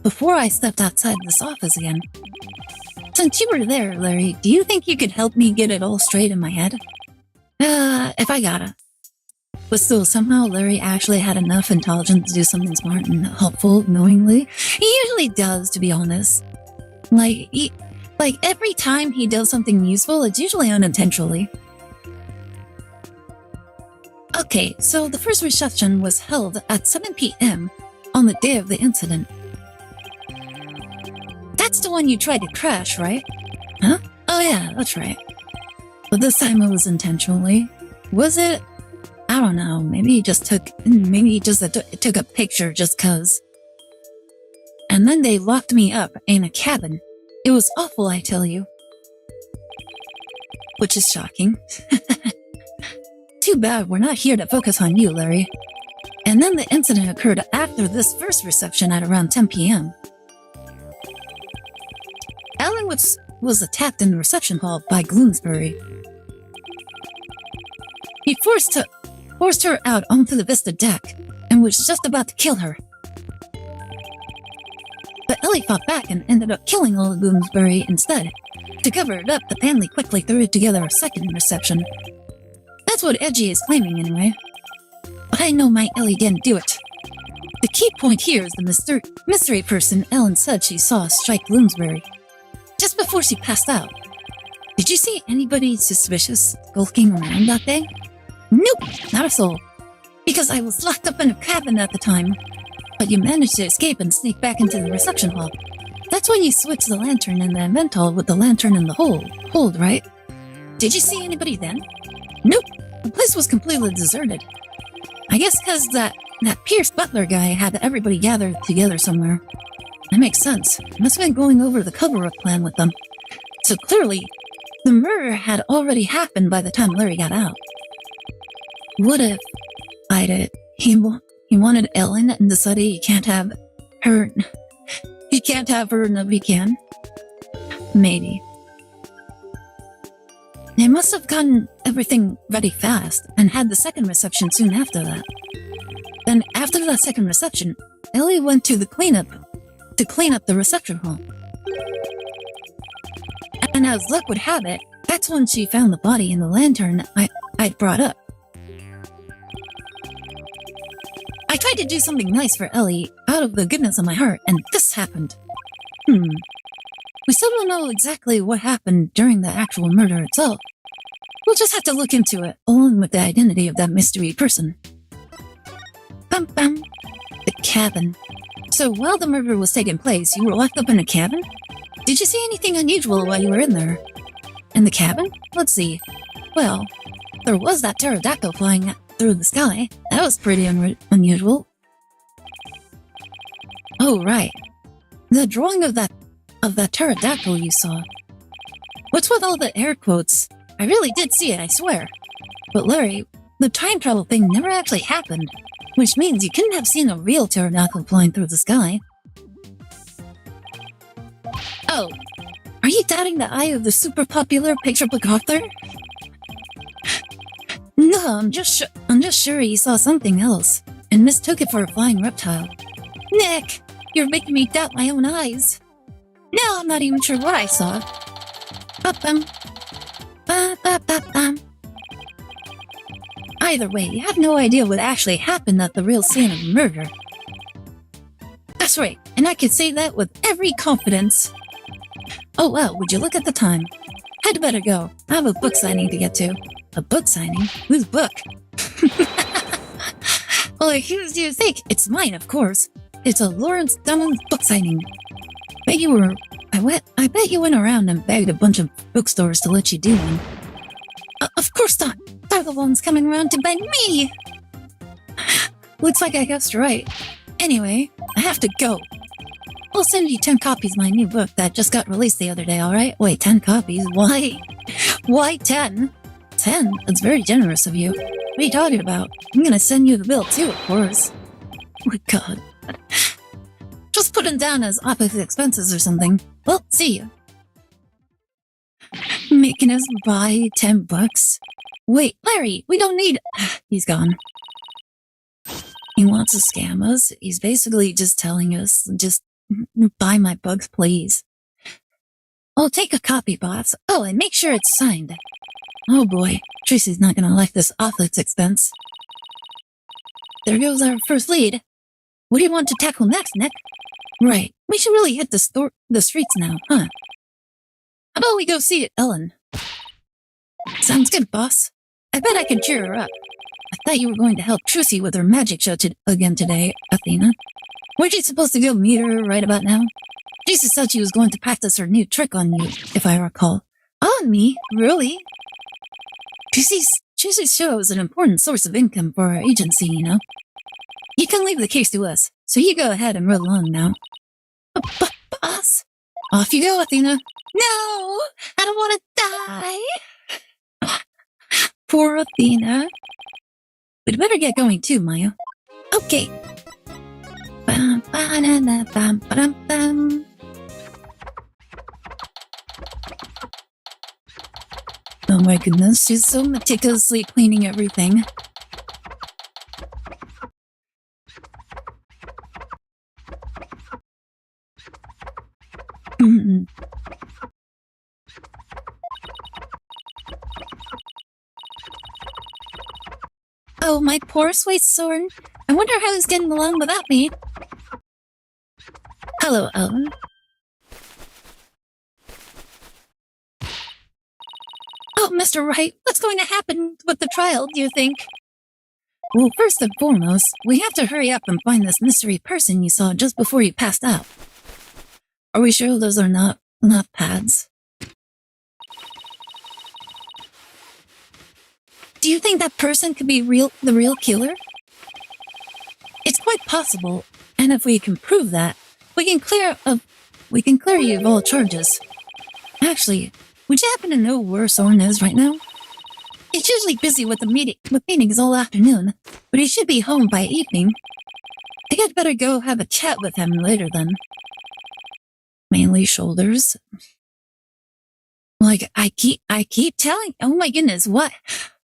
before I stepped outside this office again. Since you were there, Larry, do you think you could help me get it all straight in my head? If I gotta. But still, somehow Larry actually had enough intelligence to do something smart and helpful knowingly. He usually does, to be honest. Like every time he does something useful, it's usually unintentionally. Okay, so the first reception was held at 7 p.m. on the day of the incident. That's the one you tried to crash, right? Huh? Oh yeah, that's right. But this time it was intentionally. Was it? I don't know. Maybe he just took a picture just cuz. And then they locked me up in a cabin. It was awful, I tell you. Which is shocking. Too bad we're not here to focus on you, Larry. And then the incident occurred after this first reception at around 10 p.m. Ellen was attacked in the reception hall by Bloomsbury. He forced her out onto the Vista deck and was just about to kill her. But Ellie fought back and ended up killing old Bloomsbury instead. To cover it up, the family quickly threw together a second reception. That's what Edgy is claiming anyway. But I know my Ellie didn't do it. The key point here is the mystery person Ellen said she saw strike Bloomsbury just before she passed out. Did you see anybody suspicious skulking around that day? Nope, not a soul. Because I was locked up in a cabin at the time. But you managed to escape and sneak back into the reception hall. That's when you switched the lantern in the event hall with the lantern in the hold, right? Did you see anybody then? Nope, the place was completely deserted. I guess because that Pierce Butler guy had everybody gathered together somewhere. That makes sense. He must have been going over the cover-up plan with them. So clearly, the murder had already happened by the time Larry got out. What if he wanted Ellen and decided he can't have her and he can? Maybe. They must have gotten everything ready fast and had the second reception soon after that. Then after that second reception, Ellie went to clean up the reception hall. And as luck would have it, that's when she found the body in the lantern I'd brought up. I tried to do something nice for Ellie out of the goodness of my heart, and this happened. We still don't know exactly what happened during the actual murder itself. We'll just have to look into it, along with the identity of that mystery person. Bum bum. The cabin. So while the murder was taking place, you were locked up in a cabin? Did you see anything unusual while you were in there? In the cabin? Let's see. Well, there was that pterodactyl flying through the sky. That was pretty unusual. Oh, right. The drawing of that pterodactyl you saw. What's with all the air quotes? I really did see it, I swear. But Larry, the time travel thing never actually happened, which means you couldn't have seen a real pterodactyl flying through the sky. Oh, are you doubting the eye of the super popular picture book author? No, I'm just sure he saw something else and mistook it for a flying reptile. Nick, you're making me doubt my own eyes. Now I'm not even sure what I saw. Ba-bum. Ba-ba-ba-bum. Either way, you have no idea what actually happened at the real scene of the murder. That's right, and I can say that with every confidence. Oh well, would you look at the time? I'd better go. I have a book signing to get to. A book signing? Whose book? Well, whose do you think? It's mine, of course. It's a Lawrence Dunham's book signing. I bet you went around and begged a bunch of bookstores to let you do one. Of course not. They're the ones coming around to beg me. Looks like I guessed right. Anyway, I have to go. I'll send you 10 copies of my new book that just got released the other day, alright? Wait, 10 copies? Why? Why 10? 10? That's very generous of you. What are you talking about? I'm gonna send you the bill too, of course. Oh my god. Just put it down as office expenses or something. Well, see you. Making us buy 10 bucks? Wait, Larry, we don't need... He's gone. He wants to scam us. He's basically just telling us, just buy my books, please. I'll take a copy, boss. Oh, and make sure it's signed. Oh boy, Tracy's not gonna like this office expense. There goes our first lead. What do you want to tackle next, Nick? Right, we should really hit the streets now, huh? How about we go see Ellen? Sounds good, boss. I bet I can cheer her up. I thought you were going to help Tracy with her magic show again today, Athena. Weren't you supposed to go meet her right about now? Tracy said she was going to practice her new trick on you, if I recall. On me? Really? Tracy's show is an important source of income for our agency, you know. You can leave the case to us, so you go ahead and roll along now. Boss? Off you go, Athena. No! I don't want to die! Poor Athena. We'd better get going too, Maya. Okay. Bam. Oh my goodness, she's so meticulously cleaning everything. Oh, my poor sweet Soren. I wonder how he's getting along without me. Hello, Ellen. Oh, Mr. Wright, what's going to happen with the trial, do you think? Well, first and foremost, we have to hurry up and find this mystery person you saw just before you passed out. Are we sure those are not pads? Do you think that person could be the real killer? It's quite possible, and if we can prove that, we can clear you of all charges. Actually, would you happen to know where Soren is right now? He's usually busy with meetings all afternoon, but he should be home by evening. I think I'd better go have a chat with him later then. Mainly shoulders. Like, I keep telling, oh my goodness, what?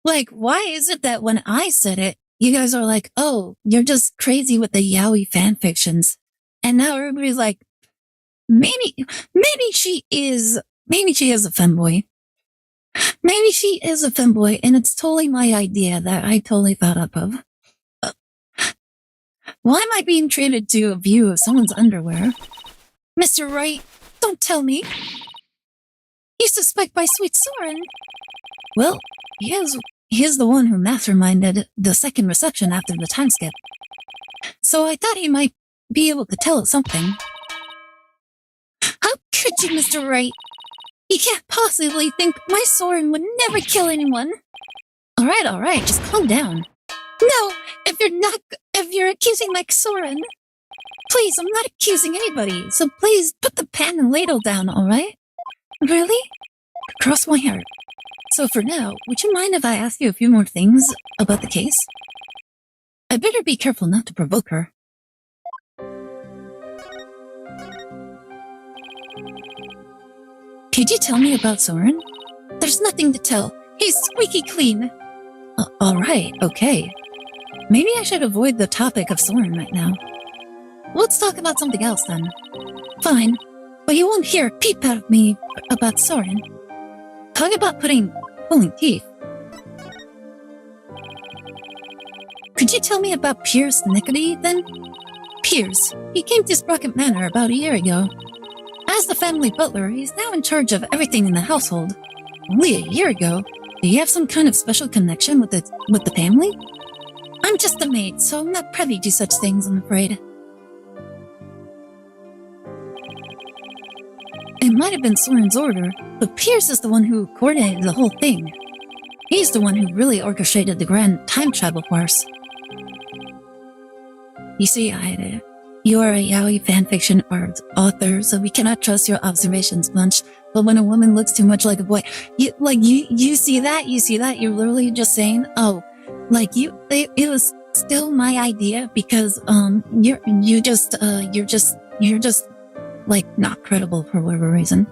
Like, why is it that when I said it, you guys are like, oh, you're just crazy with the yaoi fanfictions. And now everybody's like, maybe she is a femboy. Maybe she is a femboy, and it's totally my idea that I totally thought up of. Why am I being treated to a view of someone's underwear? Mr. Wright, don't tell me. You suspect my sweet Soren? Well, he is the one who masterminded the second reception after the time skip. So I thought he might be able to tell us something. How could you, Mr. Wright? You can't possibly think my Soren would never kill anyone. All right, just calm down. No, if you're accusing my Soren. Please, I'm not accusing anybody, so please put the pan and ladle down, alright? Really? Cross my heart. So for now, would you mind if I ask you a few more things about the case? I better be careful not to provoke her. Could you tell me about Soren? There's nothing to tell. He's squeaky clean. Alright, okay. Maybe I should avoid the topic of Soren right now. Let's talk about something else then. Fine, but you won't hear a peep out of me about Soren. Talk about pulling teeth. Could you tell me about Piers Nickety then? Piers, he came to Sprocket Manor about a year ago. As the family butler, he's now in charge of everything in the household. Only a year ago. Do you have some kind of special connection with the family? I'm just a maid, so I'm not privy to such things, I'm afraid. It might have been Soren's order, but Piers is the one who coordinated the whole thing. He's the one who really orchestrated the grand time travel farce. You see, Aire, you are a yaoi fanfiction author, so we cannot trust your observations much. But when a woman looks too much like a boy, you see that? You're literally just saying, oh, like it was still my idea because, you're just, like, not credible for whatever reason.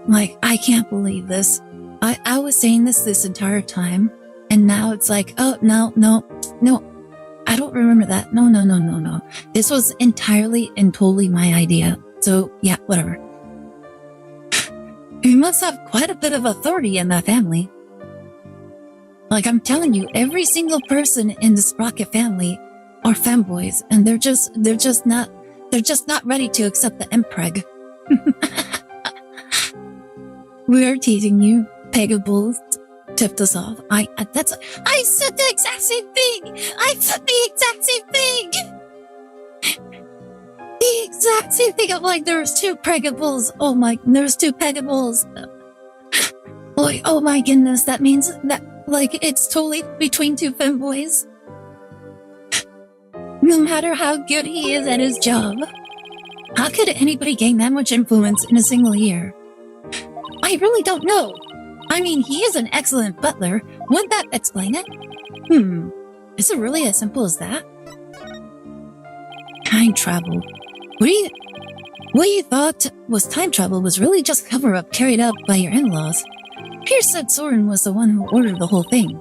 Like, I can't believe this. I was saying this entire time, and now it's like, oh, no. I don't remember that. No. This was entirely and totally my idea. So, yeah, whatever. You must have quite a bit of authority in that family. Like, I'm telling you, every single person in the Sprocket family are femboys, and they're just not ready to accept the impreg. We're teasing you. Pegables tipped us off. I said the exact same thing! The exact same thing! I'm like, there's two Pegables. There's two Pegables. Like, oh my goodness, that means that, like, it's totally between two femboys. No matter how good he is at his job. How could anybody gain that much influence in a single year? I really don't know. I mean, he is an excellent butler. Wouldn't that explain it? Is it really as simple as that? Time travel. What you thought was time travel was really just cover-up carried out by your in-laws. Piers said Soren was the one who ordered the whole thing.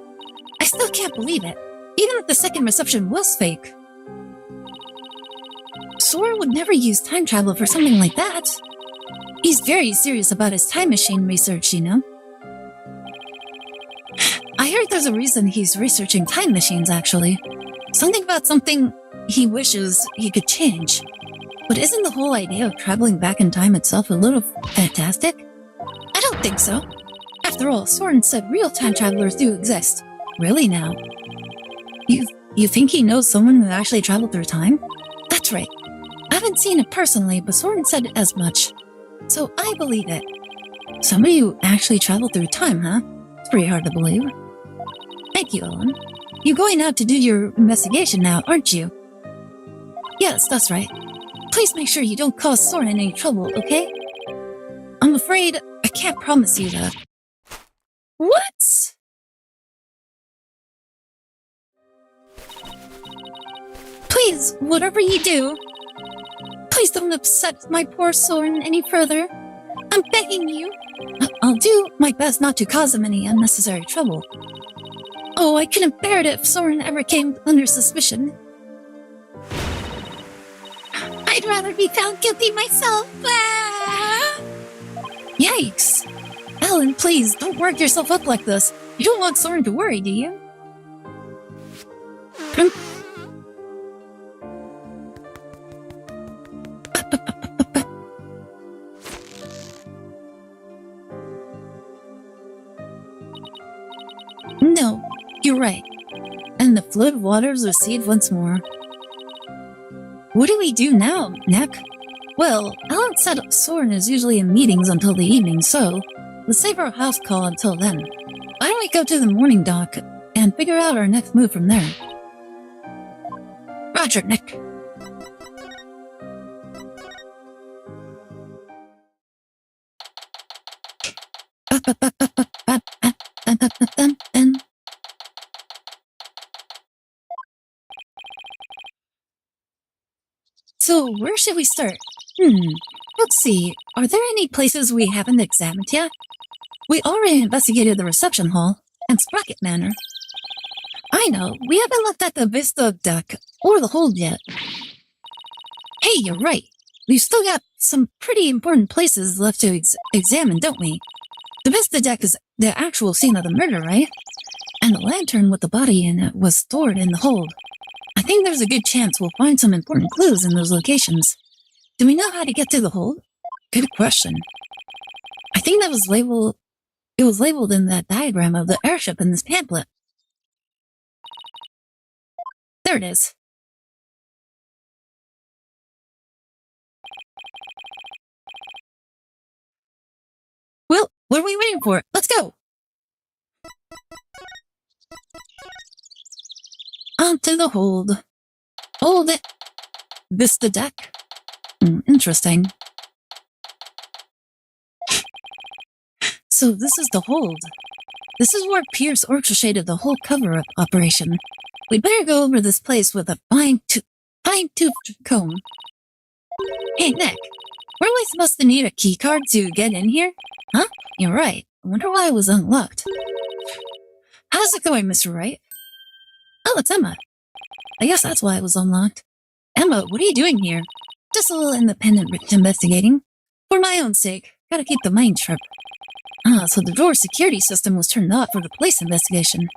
I still can't believe it, even if the second reception was fake. Soren would never use time travel for something like that. He's very serious about his time machine research, you know? I heard there's a reason he's researching time machines, actually. Something about something he wishes he could change. But isn't the whole idea of traveling back in time itself a little fantastic? I don't think so. After all, Soren said real time travelers do exist. Really now? You think he knows someone who actually traveled through time? That's right. I haven't seen it personally, but Soren said as much. So I believe it. Somebody who actually traveled through time, huh? It's pretty hard to believe. Thank you, Ellen. You're going out to do your investigation now, aren't you? Yes, that's right. Please make sure you don't cause Soren any trouble, okay? I'm afraid I can't promise you that. What? Please, whatever you do, please don't upset my poor Soren any further. I'm begging you. I'll do my best not to cause him any unnecessary trouble. Oh, I couldn't bear it if Soren ever came under suspicion. I'd rather be found guilty myself. Ah! Yikes. Ellen, please, don't work yourself up like this. You don't want Soren to worry, do you? No, you're right. And the flood waters recede once more. What do we do now, Neck? Well, Alan said Soren is usually in meetings until the evening, so let's save our house call until then. Why don't we go to the morning dock and figure out our next move from there? Roger, Nick. So, where should we start? Let's see. Are there any places we haven't examined yet? We already investigated the reception hall and Sprocket Manor. I know, we haven't looked at the Vista deck or the hold yet. Hey, you're right. We've still got some pretty important places left to examine, don't we? The Vista deck is the actual scene of the murder, right? And the lantern with the body in it was stored in the hold. I think there's a good chance we'll find some important clues in those locations. Do we know how to get to the hold? Good question. I think that was labeled. It was labeled in that diagram of the airship in this pamphlet. There it is. Well, what are we waiting for? Let's go! Onto the hold. Hold it. This the deck? Interesting. So this is the hold. This is where Pierce orchestrated the whole cover-up operation. We'd better go over this place with a fine-toothed comb. Hey, Nick. Weren't we supposed to need a keycard to get in here? Huh? You're right. I wonder why it was unlocked. How's it going, Mr. Wright? Oh, it's Emma. I guess that's why it was unlocked. Emma, what are you doing here? Just a little independent investigating. For my own sake. Gotta keep the mind sharp. Ah, so the door security system was turned off for the police investigation.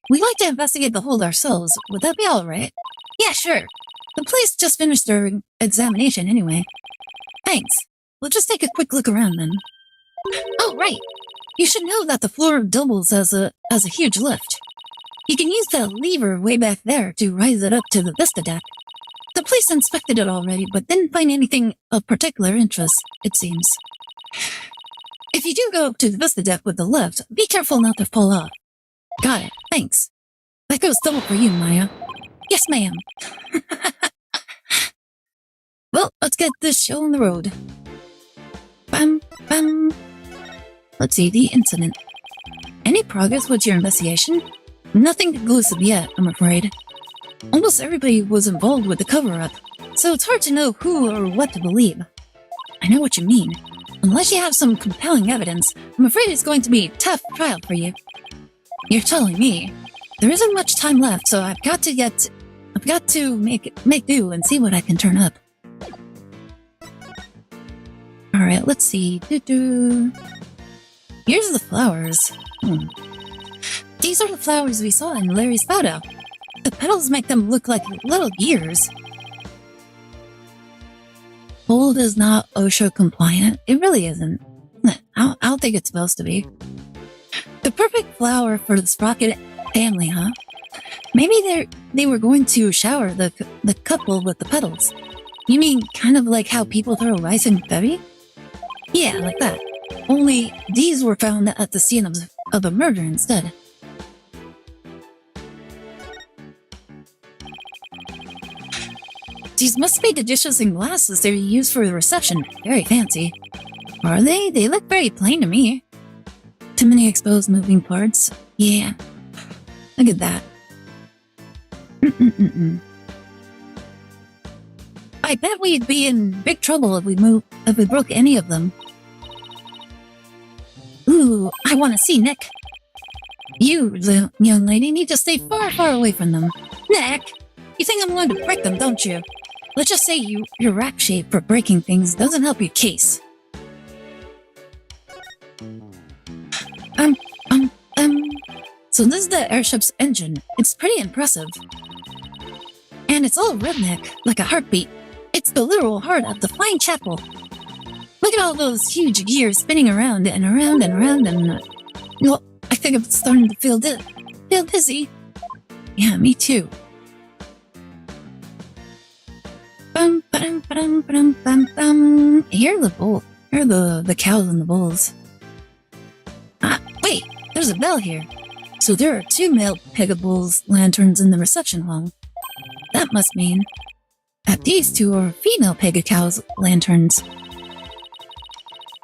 We'd like to investigate the hold ourselves. Would that be alright? Yeah, sure. The police just finished their examination anyway. Thanks. We'll just take a quick look around then. Oh, right. You should know that the floor doubles as a huge lift. You can use the lever way back there to rise it up to the Vista deck. The police inspected it already, but didn't find anything of particular interest, it seems. If you do go up to the Vista deck with the lift, be careful not to fall off. Got it, thanks. That goes double for you, Maya. Yes, ma'am. Well, let's get this show on the road. Bam, bam. Let's see, the incident. Any progress with your investigation? Nothing conclusive yet, I'm afraid. Almost everybody was involved with the cover-up, so it's hard to know who or what to believe. I know what you mean. Unless you have some compelling evidence, I'm afraid it's going to be a tough trial for you. You're telling me. There isn't much time left, so I've got to make do and see what I can turn up. Alright, let's see. Here's the flowers. These are the flowers we saw in Larry's photo. The petals make them look like little gears. Hold is not OSHA compliant. It really isn't. I don't think it's supposed to be. The perfect flower for the Sprocket family, huh? Maybe they were going to shower the couple with the petals. You mean kind of like how people throw rice and confetti? Yeah, like that. Only these were found at the scene of a murder instead. These must be the dishes and glasses they used for the reception. Very fancy. Are they? They look very plain to me. Too many exposed moving parts. Yeah. Look at that. I bet we'd be in big trouble if we broke any of them. Ooh, I want to see Nick. You, the young lady, need to stay far, far away from them. Nick, you think I'm going to break them, don't you? Let's just say your rack shape for breaking things doesn't help your case. So this is the airship's engine. It's pretty impressive. And it's all rhythmic, like a heartbeat. It's the literal heart of the flying chapel. Look at all those huge gears spinning around and around and around and... well, I think I'm starting to feel dizzy. Yeah, me too. Bum, ba-dum, ba-dum, ba-dum, bum, bum. Here are the cows and the bulls. Ah, wait, there's a bell here. So there are 2 male Pegabulls lanterns in the reception hall. That must mean that these 2 are female Pegacows lanterns.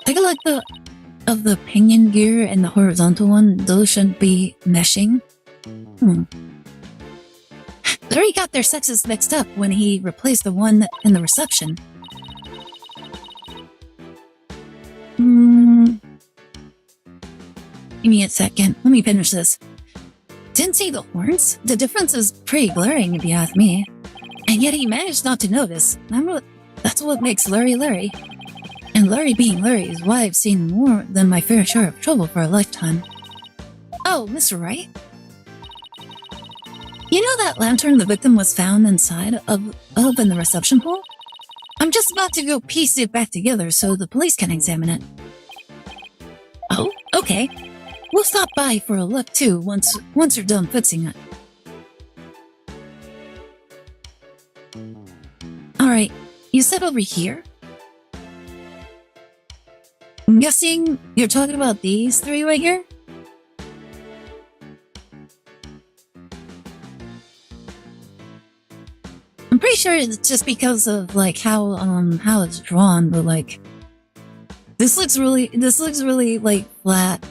Take a look of the pinion gear and the horizontal one, those shouldn't be meshing. Larry got their sexes mixed up when he replaced the one in the reception. Give me a second. Let me finish this. Didn't see the horns? The difference is pretty glaring if you ask me. And yet he managed not to notice. That's what makes Larry Larry. And Larry being Larry is why I've seen more than my fair share of trouble for a lifetime. Oh, Mr. Wright? You know that lantern the victim was found inside of in the reception hall? I'm just about to go piece it back together so the police can examine it. Oh, okay. We'll stop by for a look too once you're done fixing it. Alright, you said over here? I'm guessing you're talking about these three right here? I'm pretty sure it's just because of like how it's drawn, but like this looks really like flat.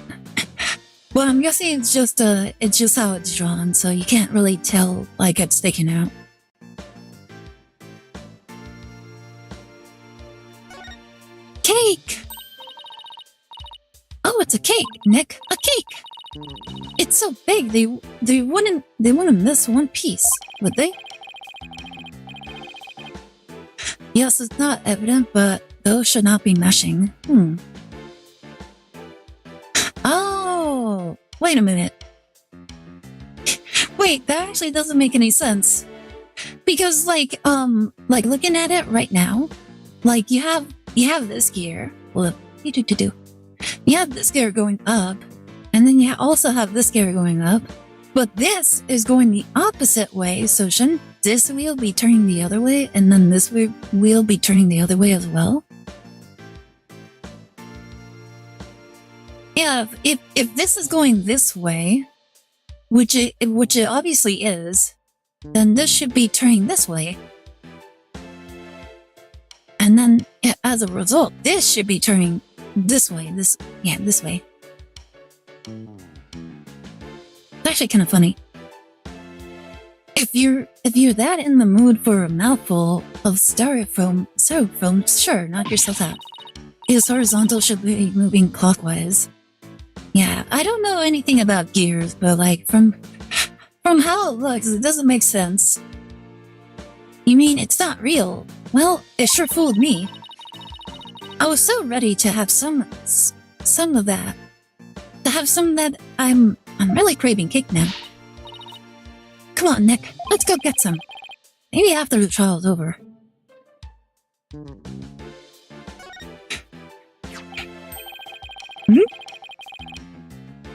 Well, I'm guessing it's just how it's drawn, so you can't really tell like it's sticking out. Cake! Oh, it's a cake, Nick. A cake! It's so big they wouldn't miss one piece, would they? Yes, it's not evident, but those should not be meshing. Oh, wait a minute. Wait, that actually doesn't make any sense. Because like looking at it right now, like you have this gear. Well, you have this gear going up, and then you also have this gear going up, but this is going the opposite way, so shouldn't this wheel be turning the other way, and then this wheel be turning the other way as well? Yeah, if this is going this way, which it obviously is, then this should be turning this way. And then, as a result, this should be turning this way. This way. It's actually kind of funny. If you're that in the mood for a mouthful of styrofoam, sure, knock yourself out. His horizontal should be moving clockwise. Yeah, I don't know anything about gears, but like from how it looks, it doesn't make sense. You mean it's not real? Well, it sure fooled me. I was so ready to have some of that. To have some of that, I'm really craving cake now. Come on, Nick, let's go get some. Maybe after the trial's over.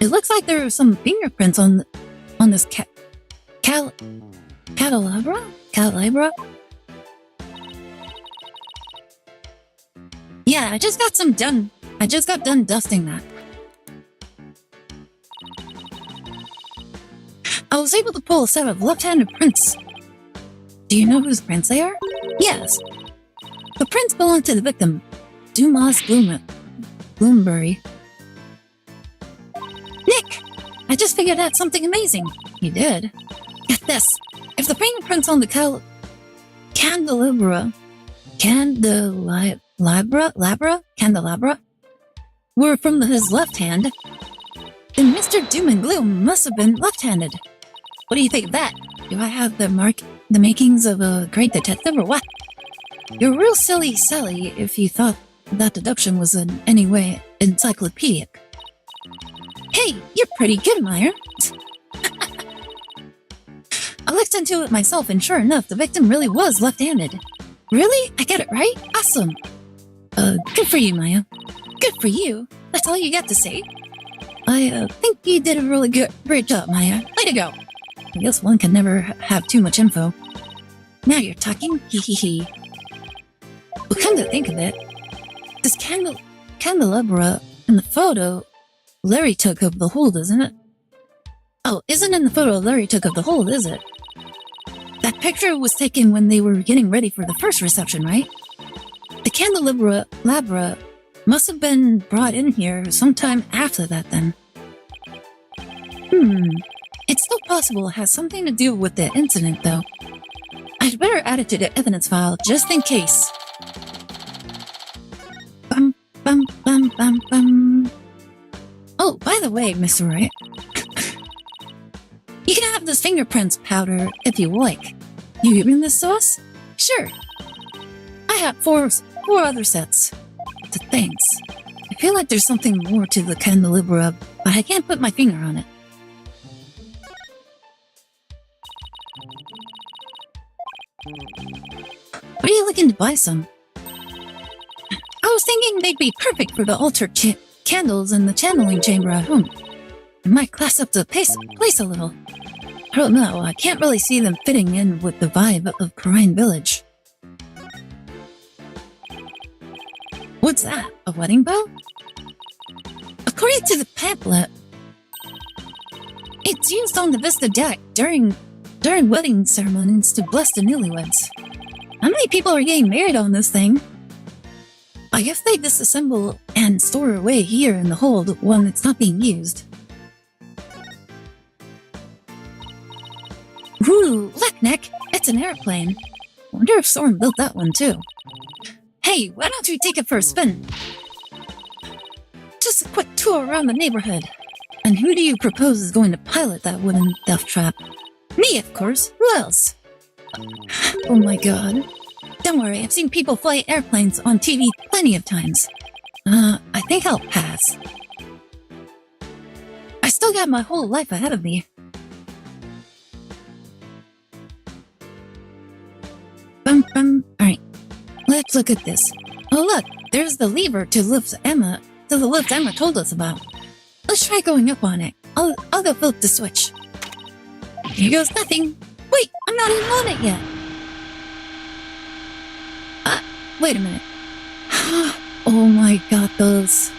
It looks like there are some fingerprints on this candelabra? Yeah, I just got done dusting that. I was able to pull a set of left-handed prints. Do you know whose prints they are? Yes. The prints belong to the victim, Dumas Bloomberry. Nick! I just figured out something amazing. You did? Get this. If the fingerprints on the candelabra were from his left hand, then Mr. Doom and Gloom must have been left-handed. What do you think of that? Do I have the makings of a great detective or what? You're real silly, Sally, if you thought that deduction was in any way encyclopedic. Hey, you're pretty good, Meyer. I looked into it myself, and sure enough, the victim really was left-handed. Really? I get it right? Awesome. Good for you, Maya. Good for you? That's all you got to say? I think you did a really great job, Maya. Way to go. I guess one can never have too much info. Now you're talking? Hee hee hee. Well, come to think of it, this candelabra in the photo Larry took of the hold, isn't it? Oh, isn't in the photo Larry took of the hold, is it? That picture was taken when they were getting ready for the first reception, right? The candelabra Must have been brought in here sometime after that then. It's still possible it has something to do with the incident though. I'd better add it to the evidence file just in case. Bum, bum, bum, bum, bum. Oh, by the way, Mr. Wright. You can have this fingerprints powder if you like. You giving this to us? Sure. I have four other sets. Thanks. I feel like there's something more to the candelabra, but I can't put my finger on it. What are you looking to buy some? I was thinking they'd be perfect for the altar candles in the channeling chamber at home. It might class up the place a little. I don't know, I can't really see them fitting in with the vibe of Korean Village. What's that? A wedding bow? According to the pamphlet, it's used on the Vista deck during wedding ceremonies to bless the newlyweds. How many people are getting married on this thing? I guess they disassemble and store away here in the hold when it's not being used. Ooh, look, Nick! It's an airplane. Wonder if Soren built that one too. Hey, why don't you take it for a spin? Just a quick tour around the neighborhood. And who do you propose is going to pilot that wooden death trap? Me, of course. Who else? Oh my god. Don't worry, I've seen people fly airplanes on TV plenty of times. I think I'll pass. I still got my whole life ahead of me. Alright, let's look at this. Oh look, there's the lever to the lift Emma told us about. Let's try going up on it. I'll go flip the switch. Here goes nothing. Wait, I'm not even on it yet. Wait a minute. Oh my god, those.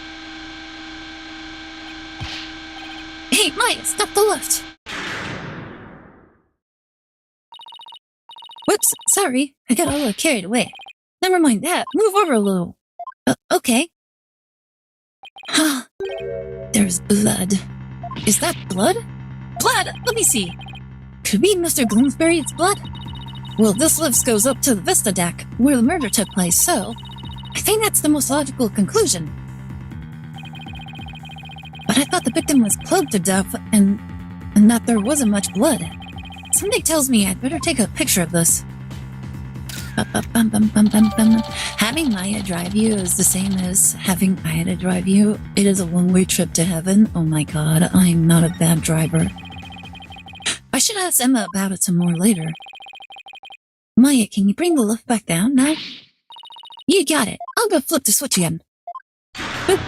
Hey, Maya, stop the lift. Whoops, sorry. I got a little carried away. Never mind that. Move over a little. Okay. There's blood. Is that blood? Blood! Let me see. Could it be Mr. Bloomsbury's blood? Well, this lift goes up to the Vista deck, where the murder took place, so I think that's the most logical conclusion. But I thought the victim was clubbed to death and that there wasn't much blood. Something tells me I'd better take a picture of this. Having Maya drive you is the same as having Aire drive you. It is a one-way trip to heaven. Oh my god, I'm not a bad driver. I should ask Emma about it some more later. Maya, can you bring the lift back down now? You got it. I'll go flip the switch again. Boop.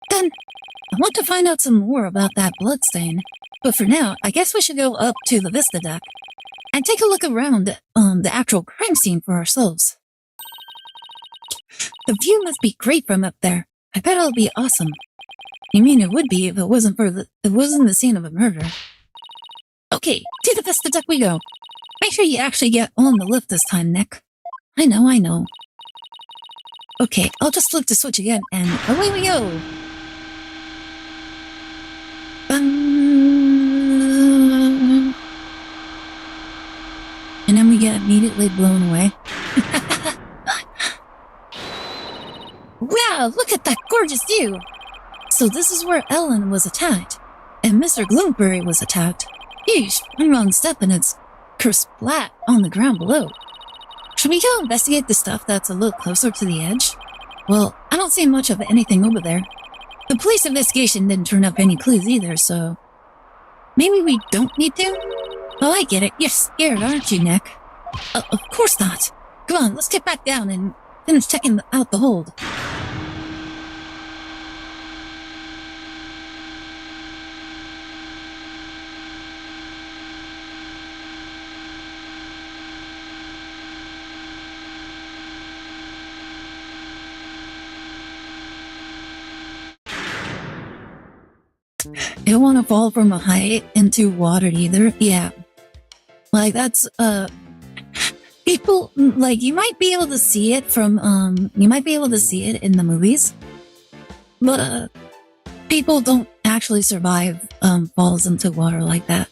Then, I want to find out some more about that bloodstain. But for now, I guess we should go up to the Vista deck and take a look around the actual crime scene for ourselves. The view must be great from up there. I bet it'll be awesome. You mean it would be if it wasn't the scene of a murder. Okay, to the Vista deck we go. Make sure you actually get on the lift this time, Nick. I know. Okay, I'll just flip the switch again and away we go. And then we get immediately blown away. Wow, look at that gorgeous view! So this is where Ellen was attacked, and Mr. Bloomsbury was attacked. Yeesh, one wrong step and it's kersplat on the ground below. Should we go investigate the stuff that's a little closer to the edge? Well, I don't see much of anything over there. The police investigation didn't turn up any clues either, so maybe we don't need to? Oh, I get it. You're scared, aren't you, Nick? Of course not. Come on, let's get back down and finish checking out the hold. You don't want to fall from a height into water either. Yeah. Like, that's, people, like, you might be able to see it from, you might be able to see it in the movies. But, people don't actually survive, falls into water like that.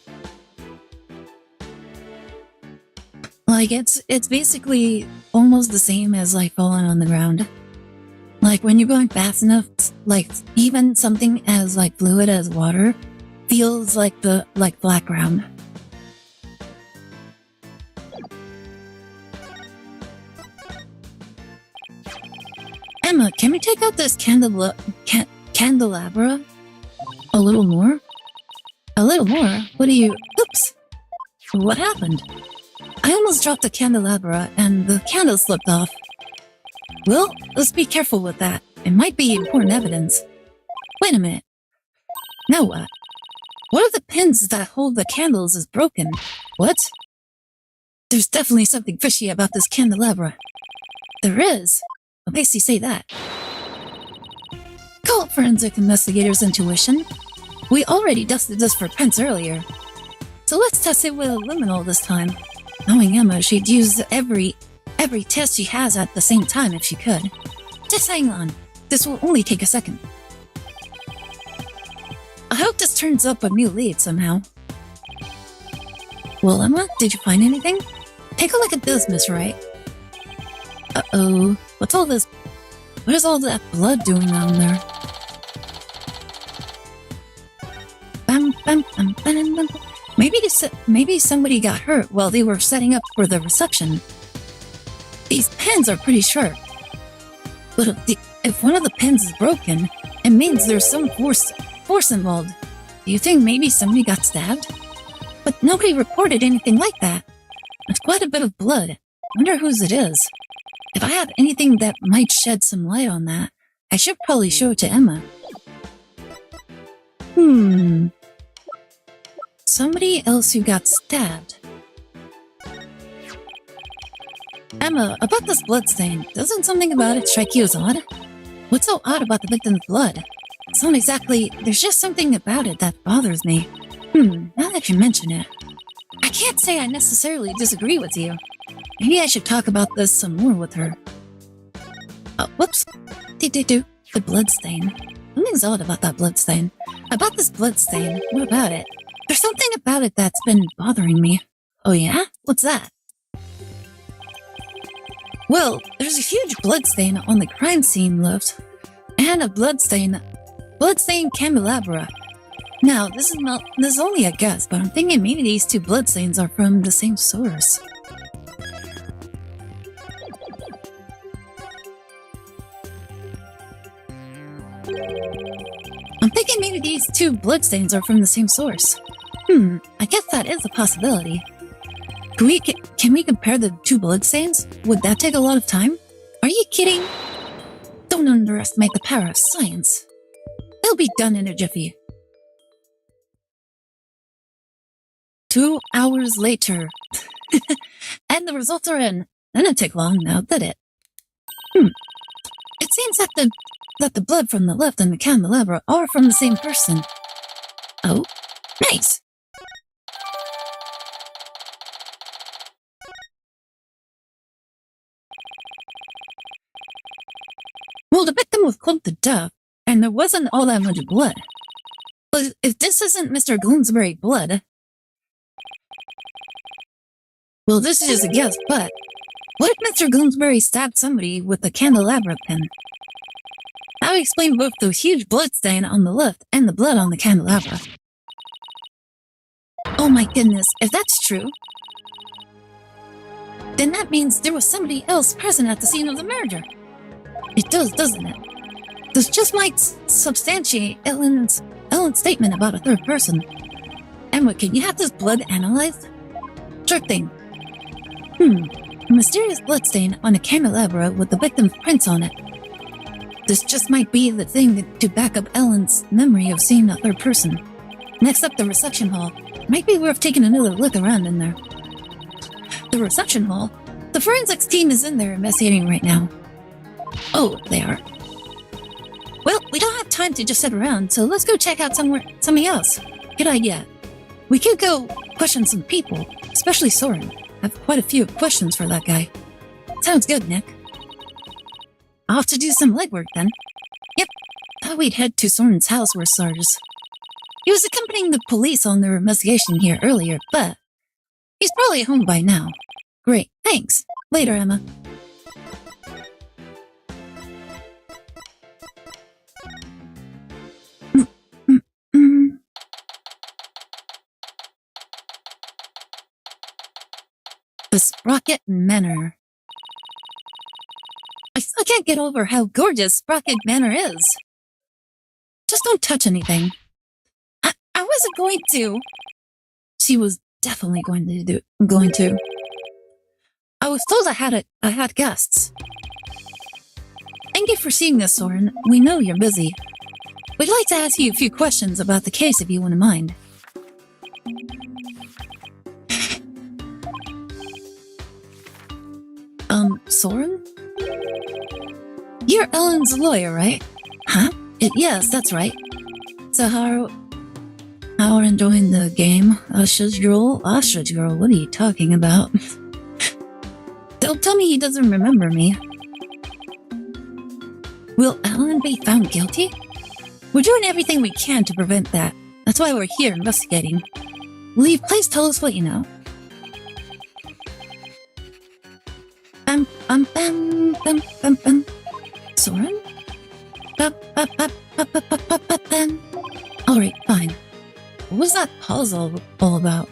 Like, it's basically almost the same as, like, falling on the ground. Like, when you're going fast enough, like, even something as, like, fluid as water feels like flat ground. Emma, can we take out this candelabra a little more? A little more? What do you... Oops! What happened? I almost dropped the candelabra and the candle slipped off. Well, let's be careful with that. It might be important evidence. Wait a minute. Now what? One of the pins that hold the candles is broken. What? There's definitely something fishy about this candelabra. There is. What makes you say that? Call forensic investigators' intuition. We already dusted this for prints earlier. So let's test it with a luminol this time. Knowing Emma, she'd use every test she has at the same time if she could. Just hang on. This will only take a second. I hope this turns up a new lead somehow. Well, Emma, did you find anything? Take a look at this, Miss Wright. Uh-oh. What's all this? What is all that blood doing down there? Bam, bam, bam, bam, bam. Maybe somebody got hurt while they were setting up for the reception. These pins are pretty sharp. But if one of the pins is broken, it means there's some force involved. Do you think maybe somebody got stabbed? But nobody reported anything like that. It's quite a bit of blood. Wonder whose it is. If I have anything that might shed some light on that, I should probably show it to Emma. Somebody else who got stabbed. Emma, about this bloodstain, doesn't something about it strike you as odd? What's so odd about the victim's blood? It's not exactly... There's just something about it that bothers me. Now that you mention it. I can't say I necessarily disagree with you. Maybe I should talk about this some more with her. Oh, whoops. The bloodstain. Something's odd about that bloodstain. About this bloodstain, what about it? There's something about it that's been bothering me. Oh yeah? What's that? Well, there's a huge bloodstain on the crime scene left, and a bloodstained candelabra. Now, this is only a guess, but I'm thinking maybe these two bloodstains are from the same source. I guess that is a possibility. Can we compare the two bloodstains? Would that take a lot of time? Are you kidding? Don't underestimate the power of science. It'll be done in a jiffy. 2 hours later. And the results are in. Didn't take long now, did it? It seems that the blood from the left and the candelabra are from the same person. Oh, nice. Well, the victim was clumped to death, and there wasn't all that much blood. But if this isn't Mr. Gloomsbury blood... Well, this is just a guess, but... What if Mr. Gloomsbury stabbed somebody with the candelabra pin? That would explain both the huge bloodstain on the left and the blood on the candelabra. Oh my goodness, if that's true... then that means there was somebody else present at the scene of the murder. It does, doesn't it? This just might substantiate Ellen's statement about a third person. Emma, can you have this blood analyzed? Sure thing. A mysterious bloodstain on a candelabra with the victim's prints on it. This just might be the thing to back up Ellen's memory of seeing a third person. Next up, the reception hall. Might be worth taking another look around in there. The reception hall? The forensics team is in there investigating right now. Oh, they are. Well, we don't have time time to just sit around, so let's go check out something else. Good idea. We could go question some people, especially Soren. I have quite a few questions for that guy. Sounds good, Nick. I'll have to do some legwork then. Yep, thought we'd head to Soren's house where Sarge. He was accompanying the police on their investigation here earlier, but he's probably at home by now. Great, thanks. Later, Emma. The Sprocket Manor. I still can't get over how gorgeous Sprocket Manor is. Just don't touch anything. I wasn't going to. She was definitely going to. I was told I had guests. Thank you for seeing this, Soren. We know you're busy. We'd like to ask you a few questions about the case if you wouldn't mind. Soren? You're Ellen's lawyer, right? Huh? Yes, that's right. So how are you enjoying the game? Ashajurl? What are you talking about? Don't tell me he doesn't remember me. Will Ellen be found guilty? We're doing everything we can to prevent that. That's why we're here investigating. Will you please tell us what you know? Soren? Alright, fine. What was that pause all about?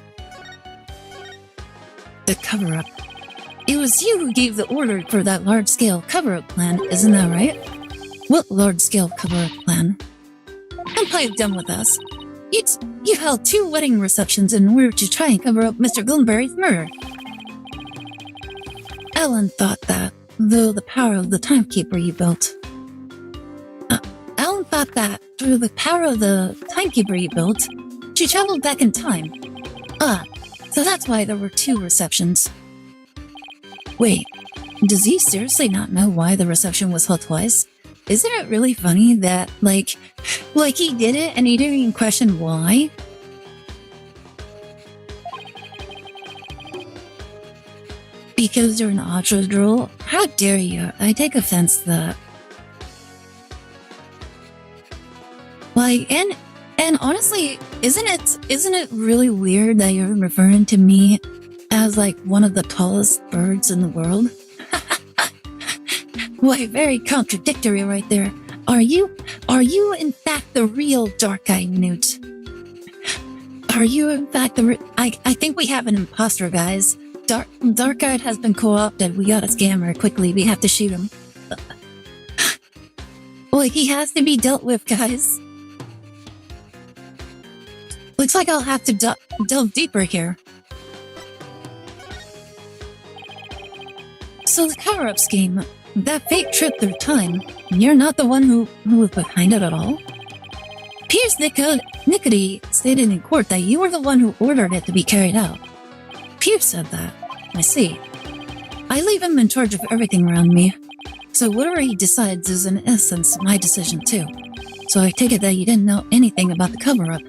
The cover-up. It was you who gave the order for that large-scale cover-up plan, isn't that right? What large-scale cover-up plan? Don't play dumb with us. You held 2 wedding receptions in order to try and cover up Mr. Glenberry's murder. Ellen thought that, though the power of the timekeeper you built. Ellen thought that, through the power of the timekeeper you built, she traveled back in time. So that's why there were 2 receptions. Wait, does he seriously not know why the reception was held twice? Isn't it really funny that, like he did it and he didn't even question why? Because you're an Ultra Drool? How dare you? I take offense to that. Like, and honestly, isn't it really weird that you're referring to me as like one of the tallest birds in the world? Why, very contradictory right there. Are you in fact the real Dark-Eyed Newt? Are you in fact I think we have an imposter, guys. Dark-Eyed has been co-opted. We gotta scam her quickly. We have to shoot him. Like, he has to be dealt with, guys. Looks like I'll have to delve deeper here. So the cover-up scheme, that fake trip through time, you're not the one who was behind it at all? Piers Nickety stated in court that you were the one who ordered it to be carried out. Piers said that. I see. I leave him in charge of everything around me. So whatever he decides is in essence my decision too. So I take it that you didn't know anything about the cover-up.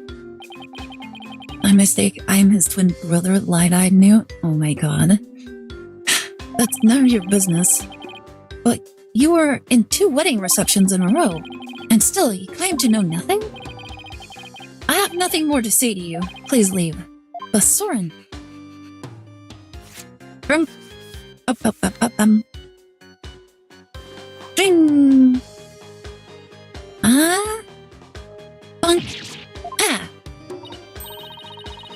My mistake, I am his twin brother, Light-Eyed Newt. Oh my god. That's none of your business. But you were in 2 wedding receptions in a row, and still you claim to know nothing? I have nothing more to say to you. Please leave. But Soren... Ding!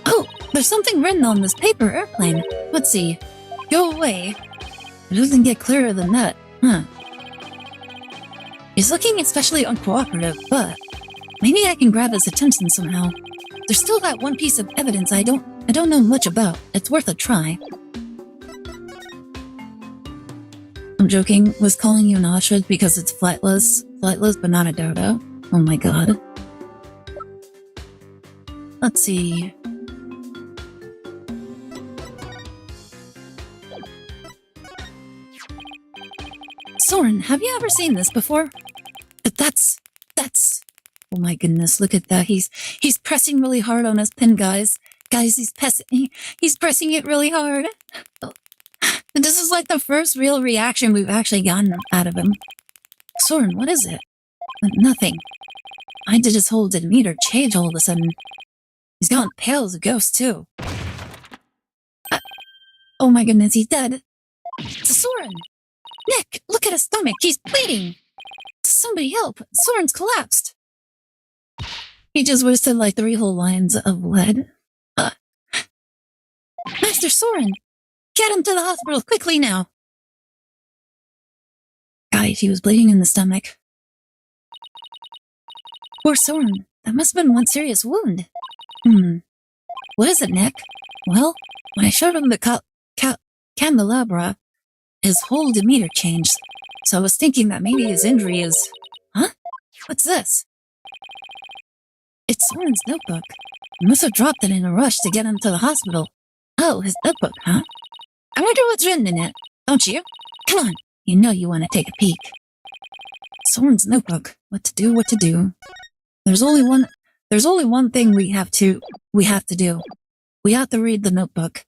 Oh, there's something written on this paper airplane. Let's see. Go away. It doesn't get clearer than that, huh? He's looking especially uncooperative, but maybe I can grab his attention somehow. There's still that one piece of evidence I don't know much about. It's worth a try. I'm joking. Was calling you an ostrich because it's flightless, but not a dodo. Oh my god. Let's see. Soren, have you ever seen this before? That's Oh my goodness, look at that. He's pressing really hard on his pen, guys. Guys, he's pressing it really hard. And this is like the first real reaction we've actually gotten out of him. Soren, what is it? Nothing. I did his whole demeanor change all of a sudden. He's gone pale as a ghost, too. Oh my goodness, he's dead. It's Soren! Nick, look at his stomach. He's bleeding. Somebody help. Soren's collapsed. He just wasted like 3 whole lines of lead. Master Soren, get him to the hospital quickly now. Guys, he was bleeding in the stomach. Poor Soren. That must have been one serious wound. What is it, Nick? Well, when I showed him the candelabra, his whole demeanor changed. So I was thinking that maybe his injury is... Huh? What's this? It's Soren's notebook. He must have dropped it in a rush to get him to the hospital. Oh, his notebook, huh? I wonder what's written in it, don't you? Come on, you know you want to take a peek. Soren's notebook. What to do, what to do. There's only one thing we have to do. We have to read the notebook.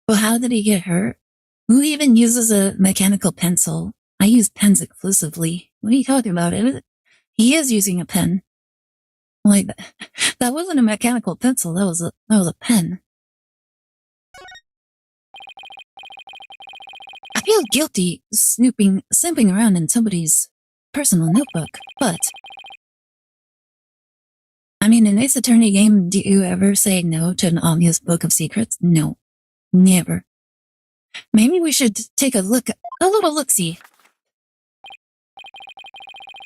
Well, how did he get hurt? Who even uses a mechanical pencil? I use pens exclusively. What are you talking about? He is using a pen. Like, that wasn't a mechanical pencil, that was a pen. I feel guilty snooping around in somebody's personal notebook, but... I mean, in Ace Attorney game, do you ever say no to an obvious book of secrets? No. Never. Maybe we should take a little look-see.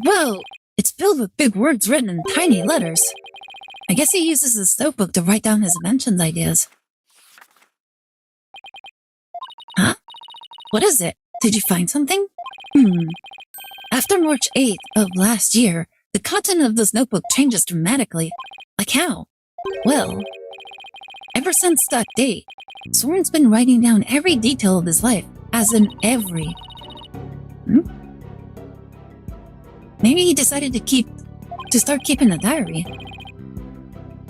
Whoa! It's filled with big words written in tiny letters. I guess he uses his notebook to write down his inventions ideas. Huh? What is it? Did you find something? After March 8th of last year, the content of this notebook changes dramatically. Like how? Well, ever since that date, Soren's been writing down every detail of his life, as in every. Maybe he decided to start keeping a diary.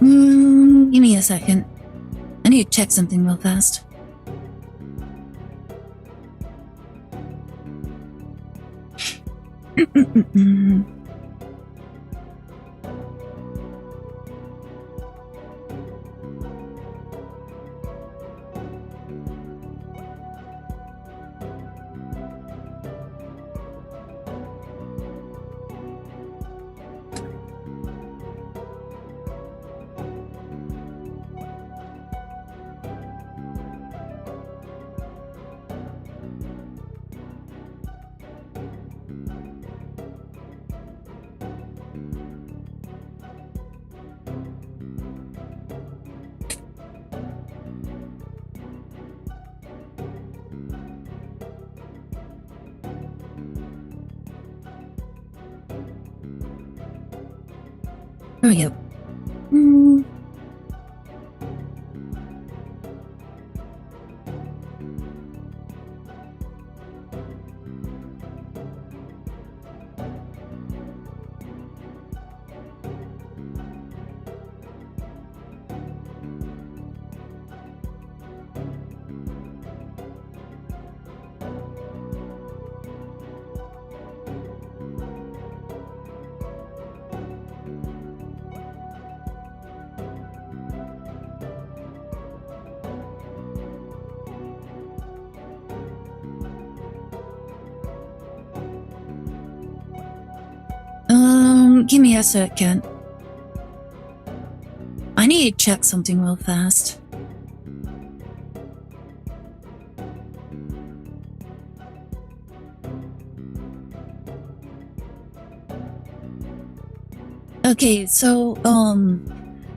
Give me a second. I need to check something real fast. There we go. Give me a second. I need to check something real fast. Okay, so, I'm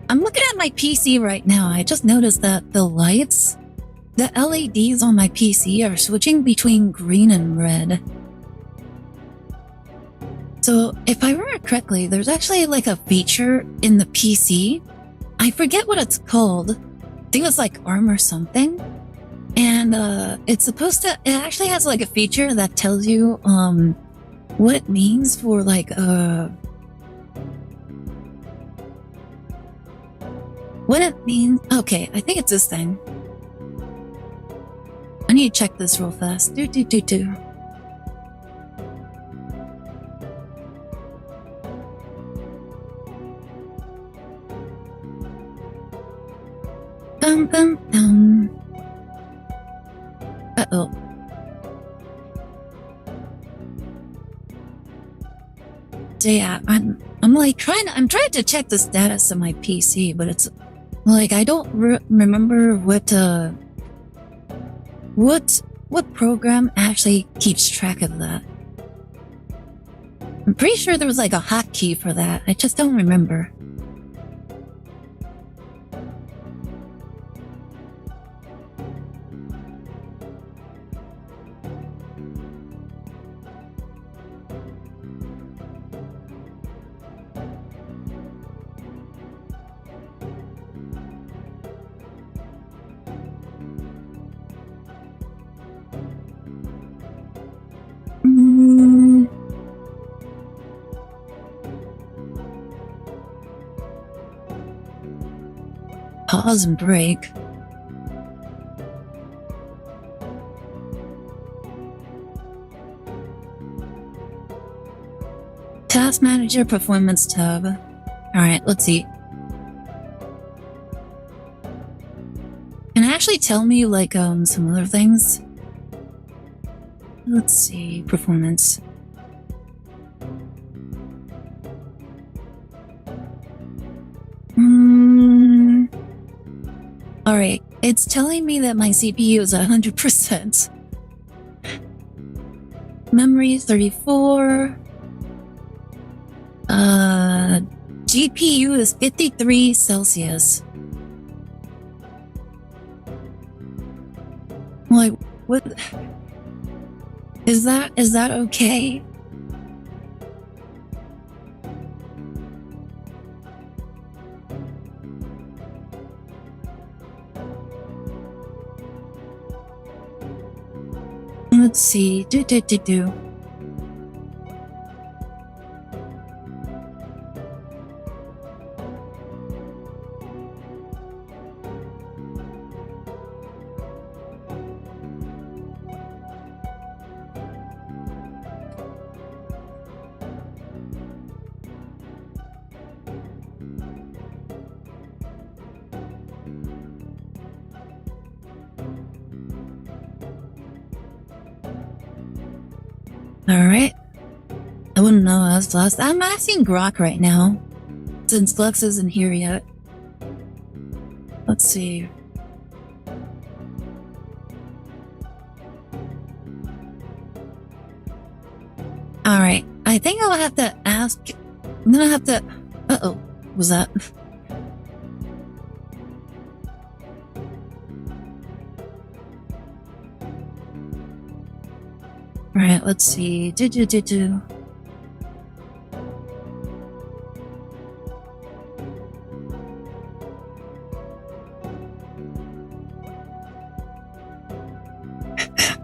looking at my PC right now. I just noticed that the lights, the LEDs on my PC are switching between green and red. So, if I remember correctly, there's actually like a feature in the PC. I forget what it's called. I think it's like ARM or something. And it's supposed to, it actually has like a feature that tells you what it means for like what it means... Okay, I think it's this thing. I need to check this real fast. Do. Dum. Uh-oh. So yeah, I'm trying to check the status of my PC, but it's like I don't remember what program actually keeps track of that. I'm pretty sure there was like a hotkey for that. I just don't remember. Pause and break. Task Manager Performance tab. Alright, let's see. Can it actually tell me like some other things? Let's see, performance. Alright, it's telling me that my CPU is 100%. Memory 34. GPU is 53 Celsius. Like, what? Is that okay? Let's see. Do. Alright. I wouldn't know I was lost. I'm asking Grok right now, since Lux isn't here yet. Let's see. Alright. I think I'll have to ask... I'm gonna have to... Uh-oh. What was that? Alright, let's see. Do.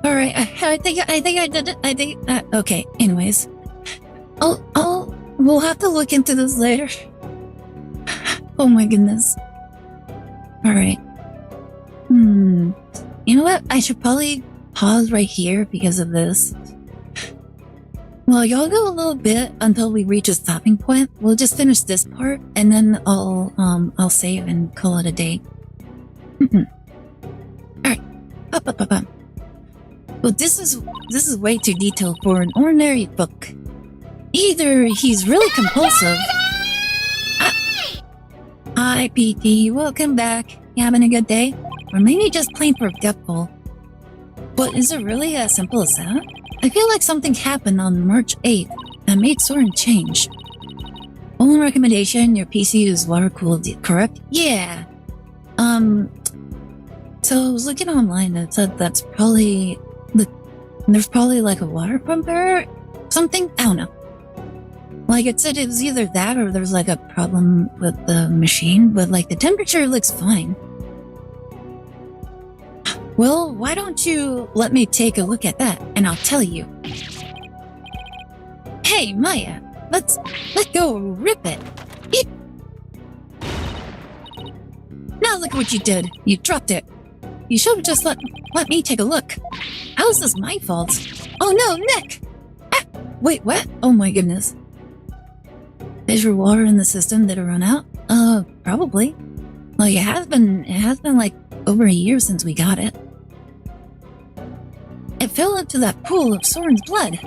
Alright, I think I did it. Okay, anyways. We'll have to look into this later. Oh my goodness. Alright. You know what? I should probably pause right here because of this. Well, y'all go a little bit until we reach a stopping point. We'll just finish this part and then I'll save and call it a day. Alright. Up. Well, this is way too detailed for an ordinary book. Either he's really compulsive. Hi, PT. Welcome back. You having a good day? Or maybe just plain forgetful. But is it really as simple as that? I feel like something happened on March 8th that made Soren change. Only recommendation, your PC is water cooled, correct? Yeah. So I was looking online and it said that's probably there's probably like a water pump or something? I don't know. Like it said it was either that or there's like a problem with the machine, but like the temperature looks fine. Well, why don't you let me take a look at that, and I'll tell you. Hey, Maya, let's go rip it. Now look what you did. You dropped it. You should have just let me take a look. How is this my fault? Oh no, Nick! Ah, wait, what? Oh my goodness. Is your water in the system? Did it run out? Probably. Like, it has been like over a year since we got it. It fell into that pool of Soren's blood.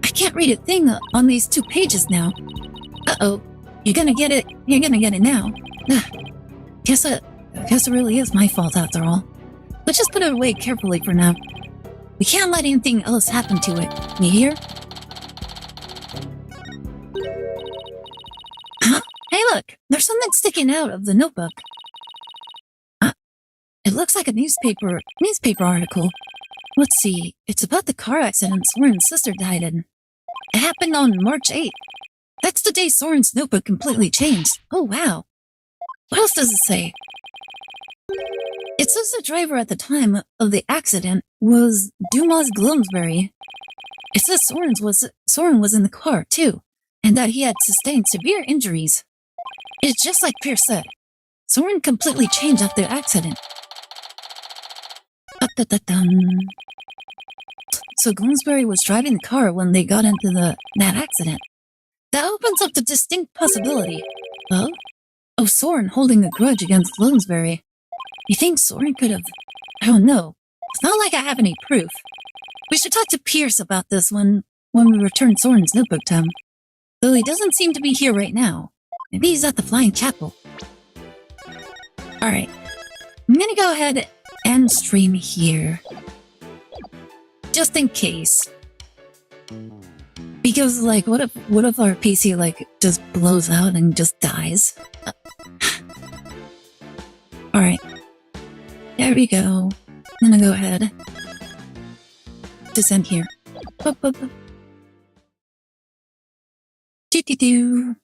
I can't read a thing on these 2 pages now. Uh-oh. You're gonna get it now. Guess it really is my fault after all. Let's just put it away carefully for now. We can't let anything else happen to it. You hear? Huh? Hey look! There's something sticking out of the notebook. It looks like a newspaper article. Let's see. It's about the car accident Soren's sister died in. It happened on March 8th. That's the day Soren's notebook completely changed. Oh wow. What else does it say? It says the driver at the time of the accident was Dumas Gloomsbury. It says Soren was in the car too, and that he had sustained severe injuries. It's just like Pierce said. Soren completely changed after the accident. So Gloomsbury was driving the car when they got into that accident. That opens up the distinct possibility of Soren holding a grudge against Gloomsbury. You think Soren could have... I don't know. It's not like I have any proof. We should talk to Pierce about this when we return Soren's notebook to him. Though he doesn't seem to be here right now. Maybe he's at the Flying Chapel. Alright. I'm gonna go ahead and stream here. Just in case. Because, like, what if our PC, like, just blows out and just dies? Alright. There we go. I'm gonna go ahead. Just end here. Do-do-do.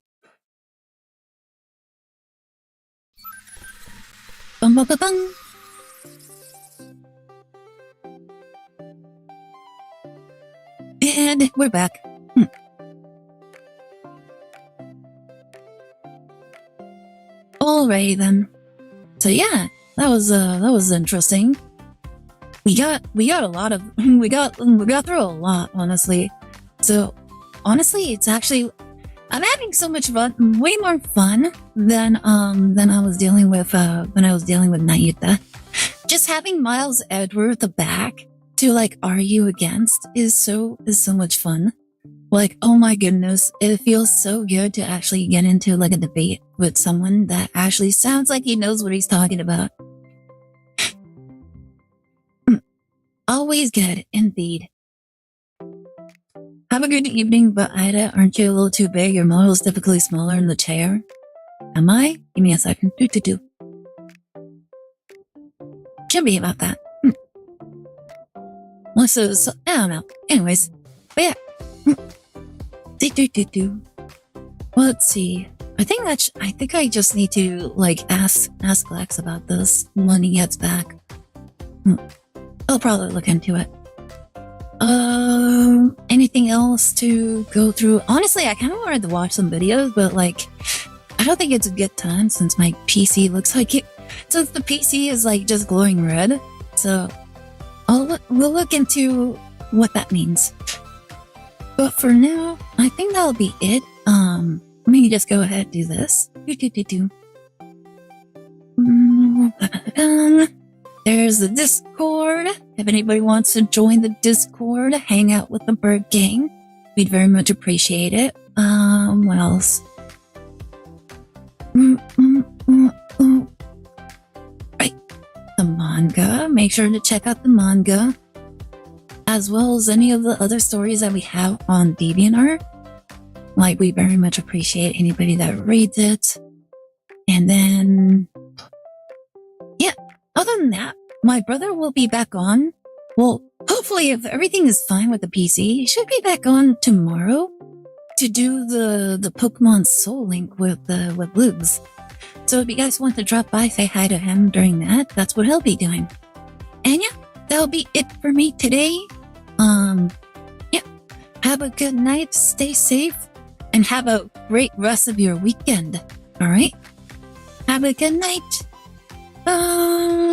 Bum-bum-bum-bum. And we're back. Alrighty then. So yeah, that was interesting. We got a lot of we got through a lot, honestly. So honestly, it's actually I'm having so much fun, way more fun than I was dealing with when I was dealing with Naita. Just having Miles Edgeworth back to like argue against is so much fun. Like, oh my goodness, it feels so good to actually get into like a debate with someone that actually sounds like he knows what he's talking about. Always good, indeed. Have a good evening, but Aire, aren't you a little too big? Your model's typically smaller in the chair. Am I? Give me a second. Do. Should be about that. So, I don't know. Anyways, but yeah. Do. Well, let's see. I think I just need to like ask Lex about this when he gets back. I'll probably look into it. Anything else to go through? Honestly, I kind of wanted to watch some videos, but like, I don't think it's a good time since my PC looks like it. Since the PC is like just glowing red, so we'll look into what that means. But for now, I think that'll be it. Let me just go ahead and do this. Do. There's the Discord. If anybody wants to join the Discord, hang out with the Bird Gang, we'd very much appreciate it. What else? Right. The manga. Make sure to check out the manga, as well as any of the other stories that we have on DeviantArt. Like, we very much appreciate anybody that reads it. And then, yeah, other than that, my brother will be back on. Well, hopefully, if everything is fine with the PC, he should be back on tomorrow to do the Pokemon Soul Link with Lubes. So if you guys want to drop by, say hi to him during that, that's what he'll be doing. And yeah, that'll be it for me today. Yeah, have a good night, stay safe, and have a great rest of your weekend. Alright? Have a good night. Bye.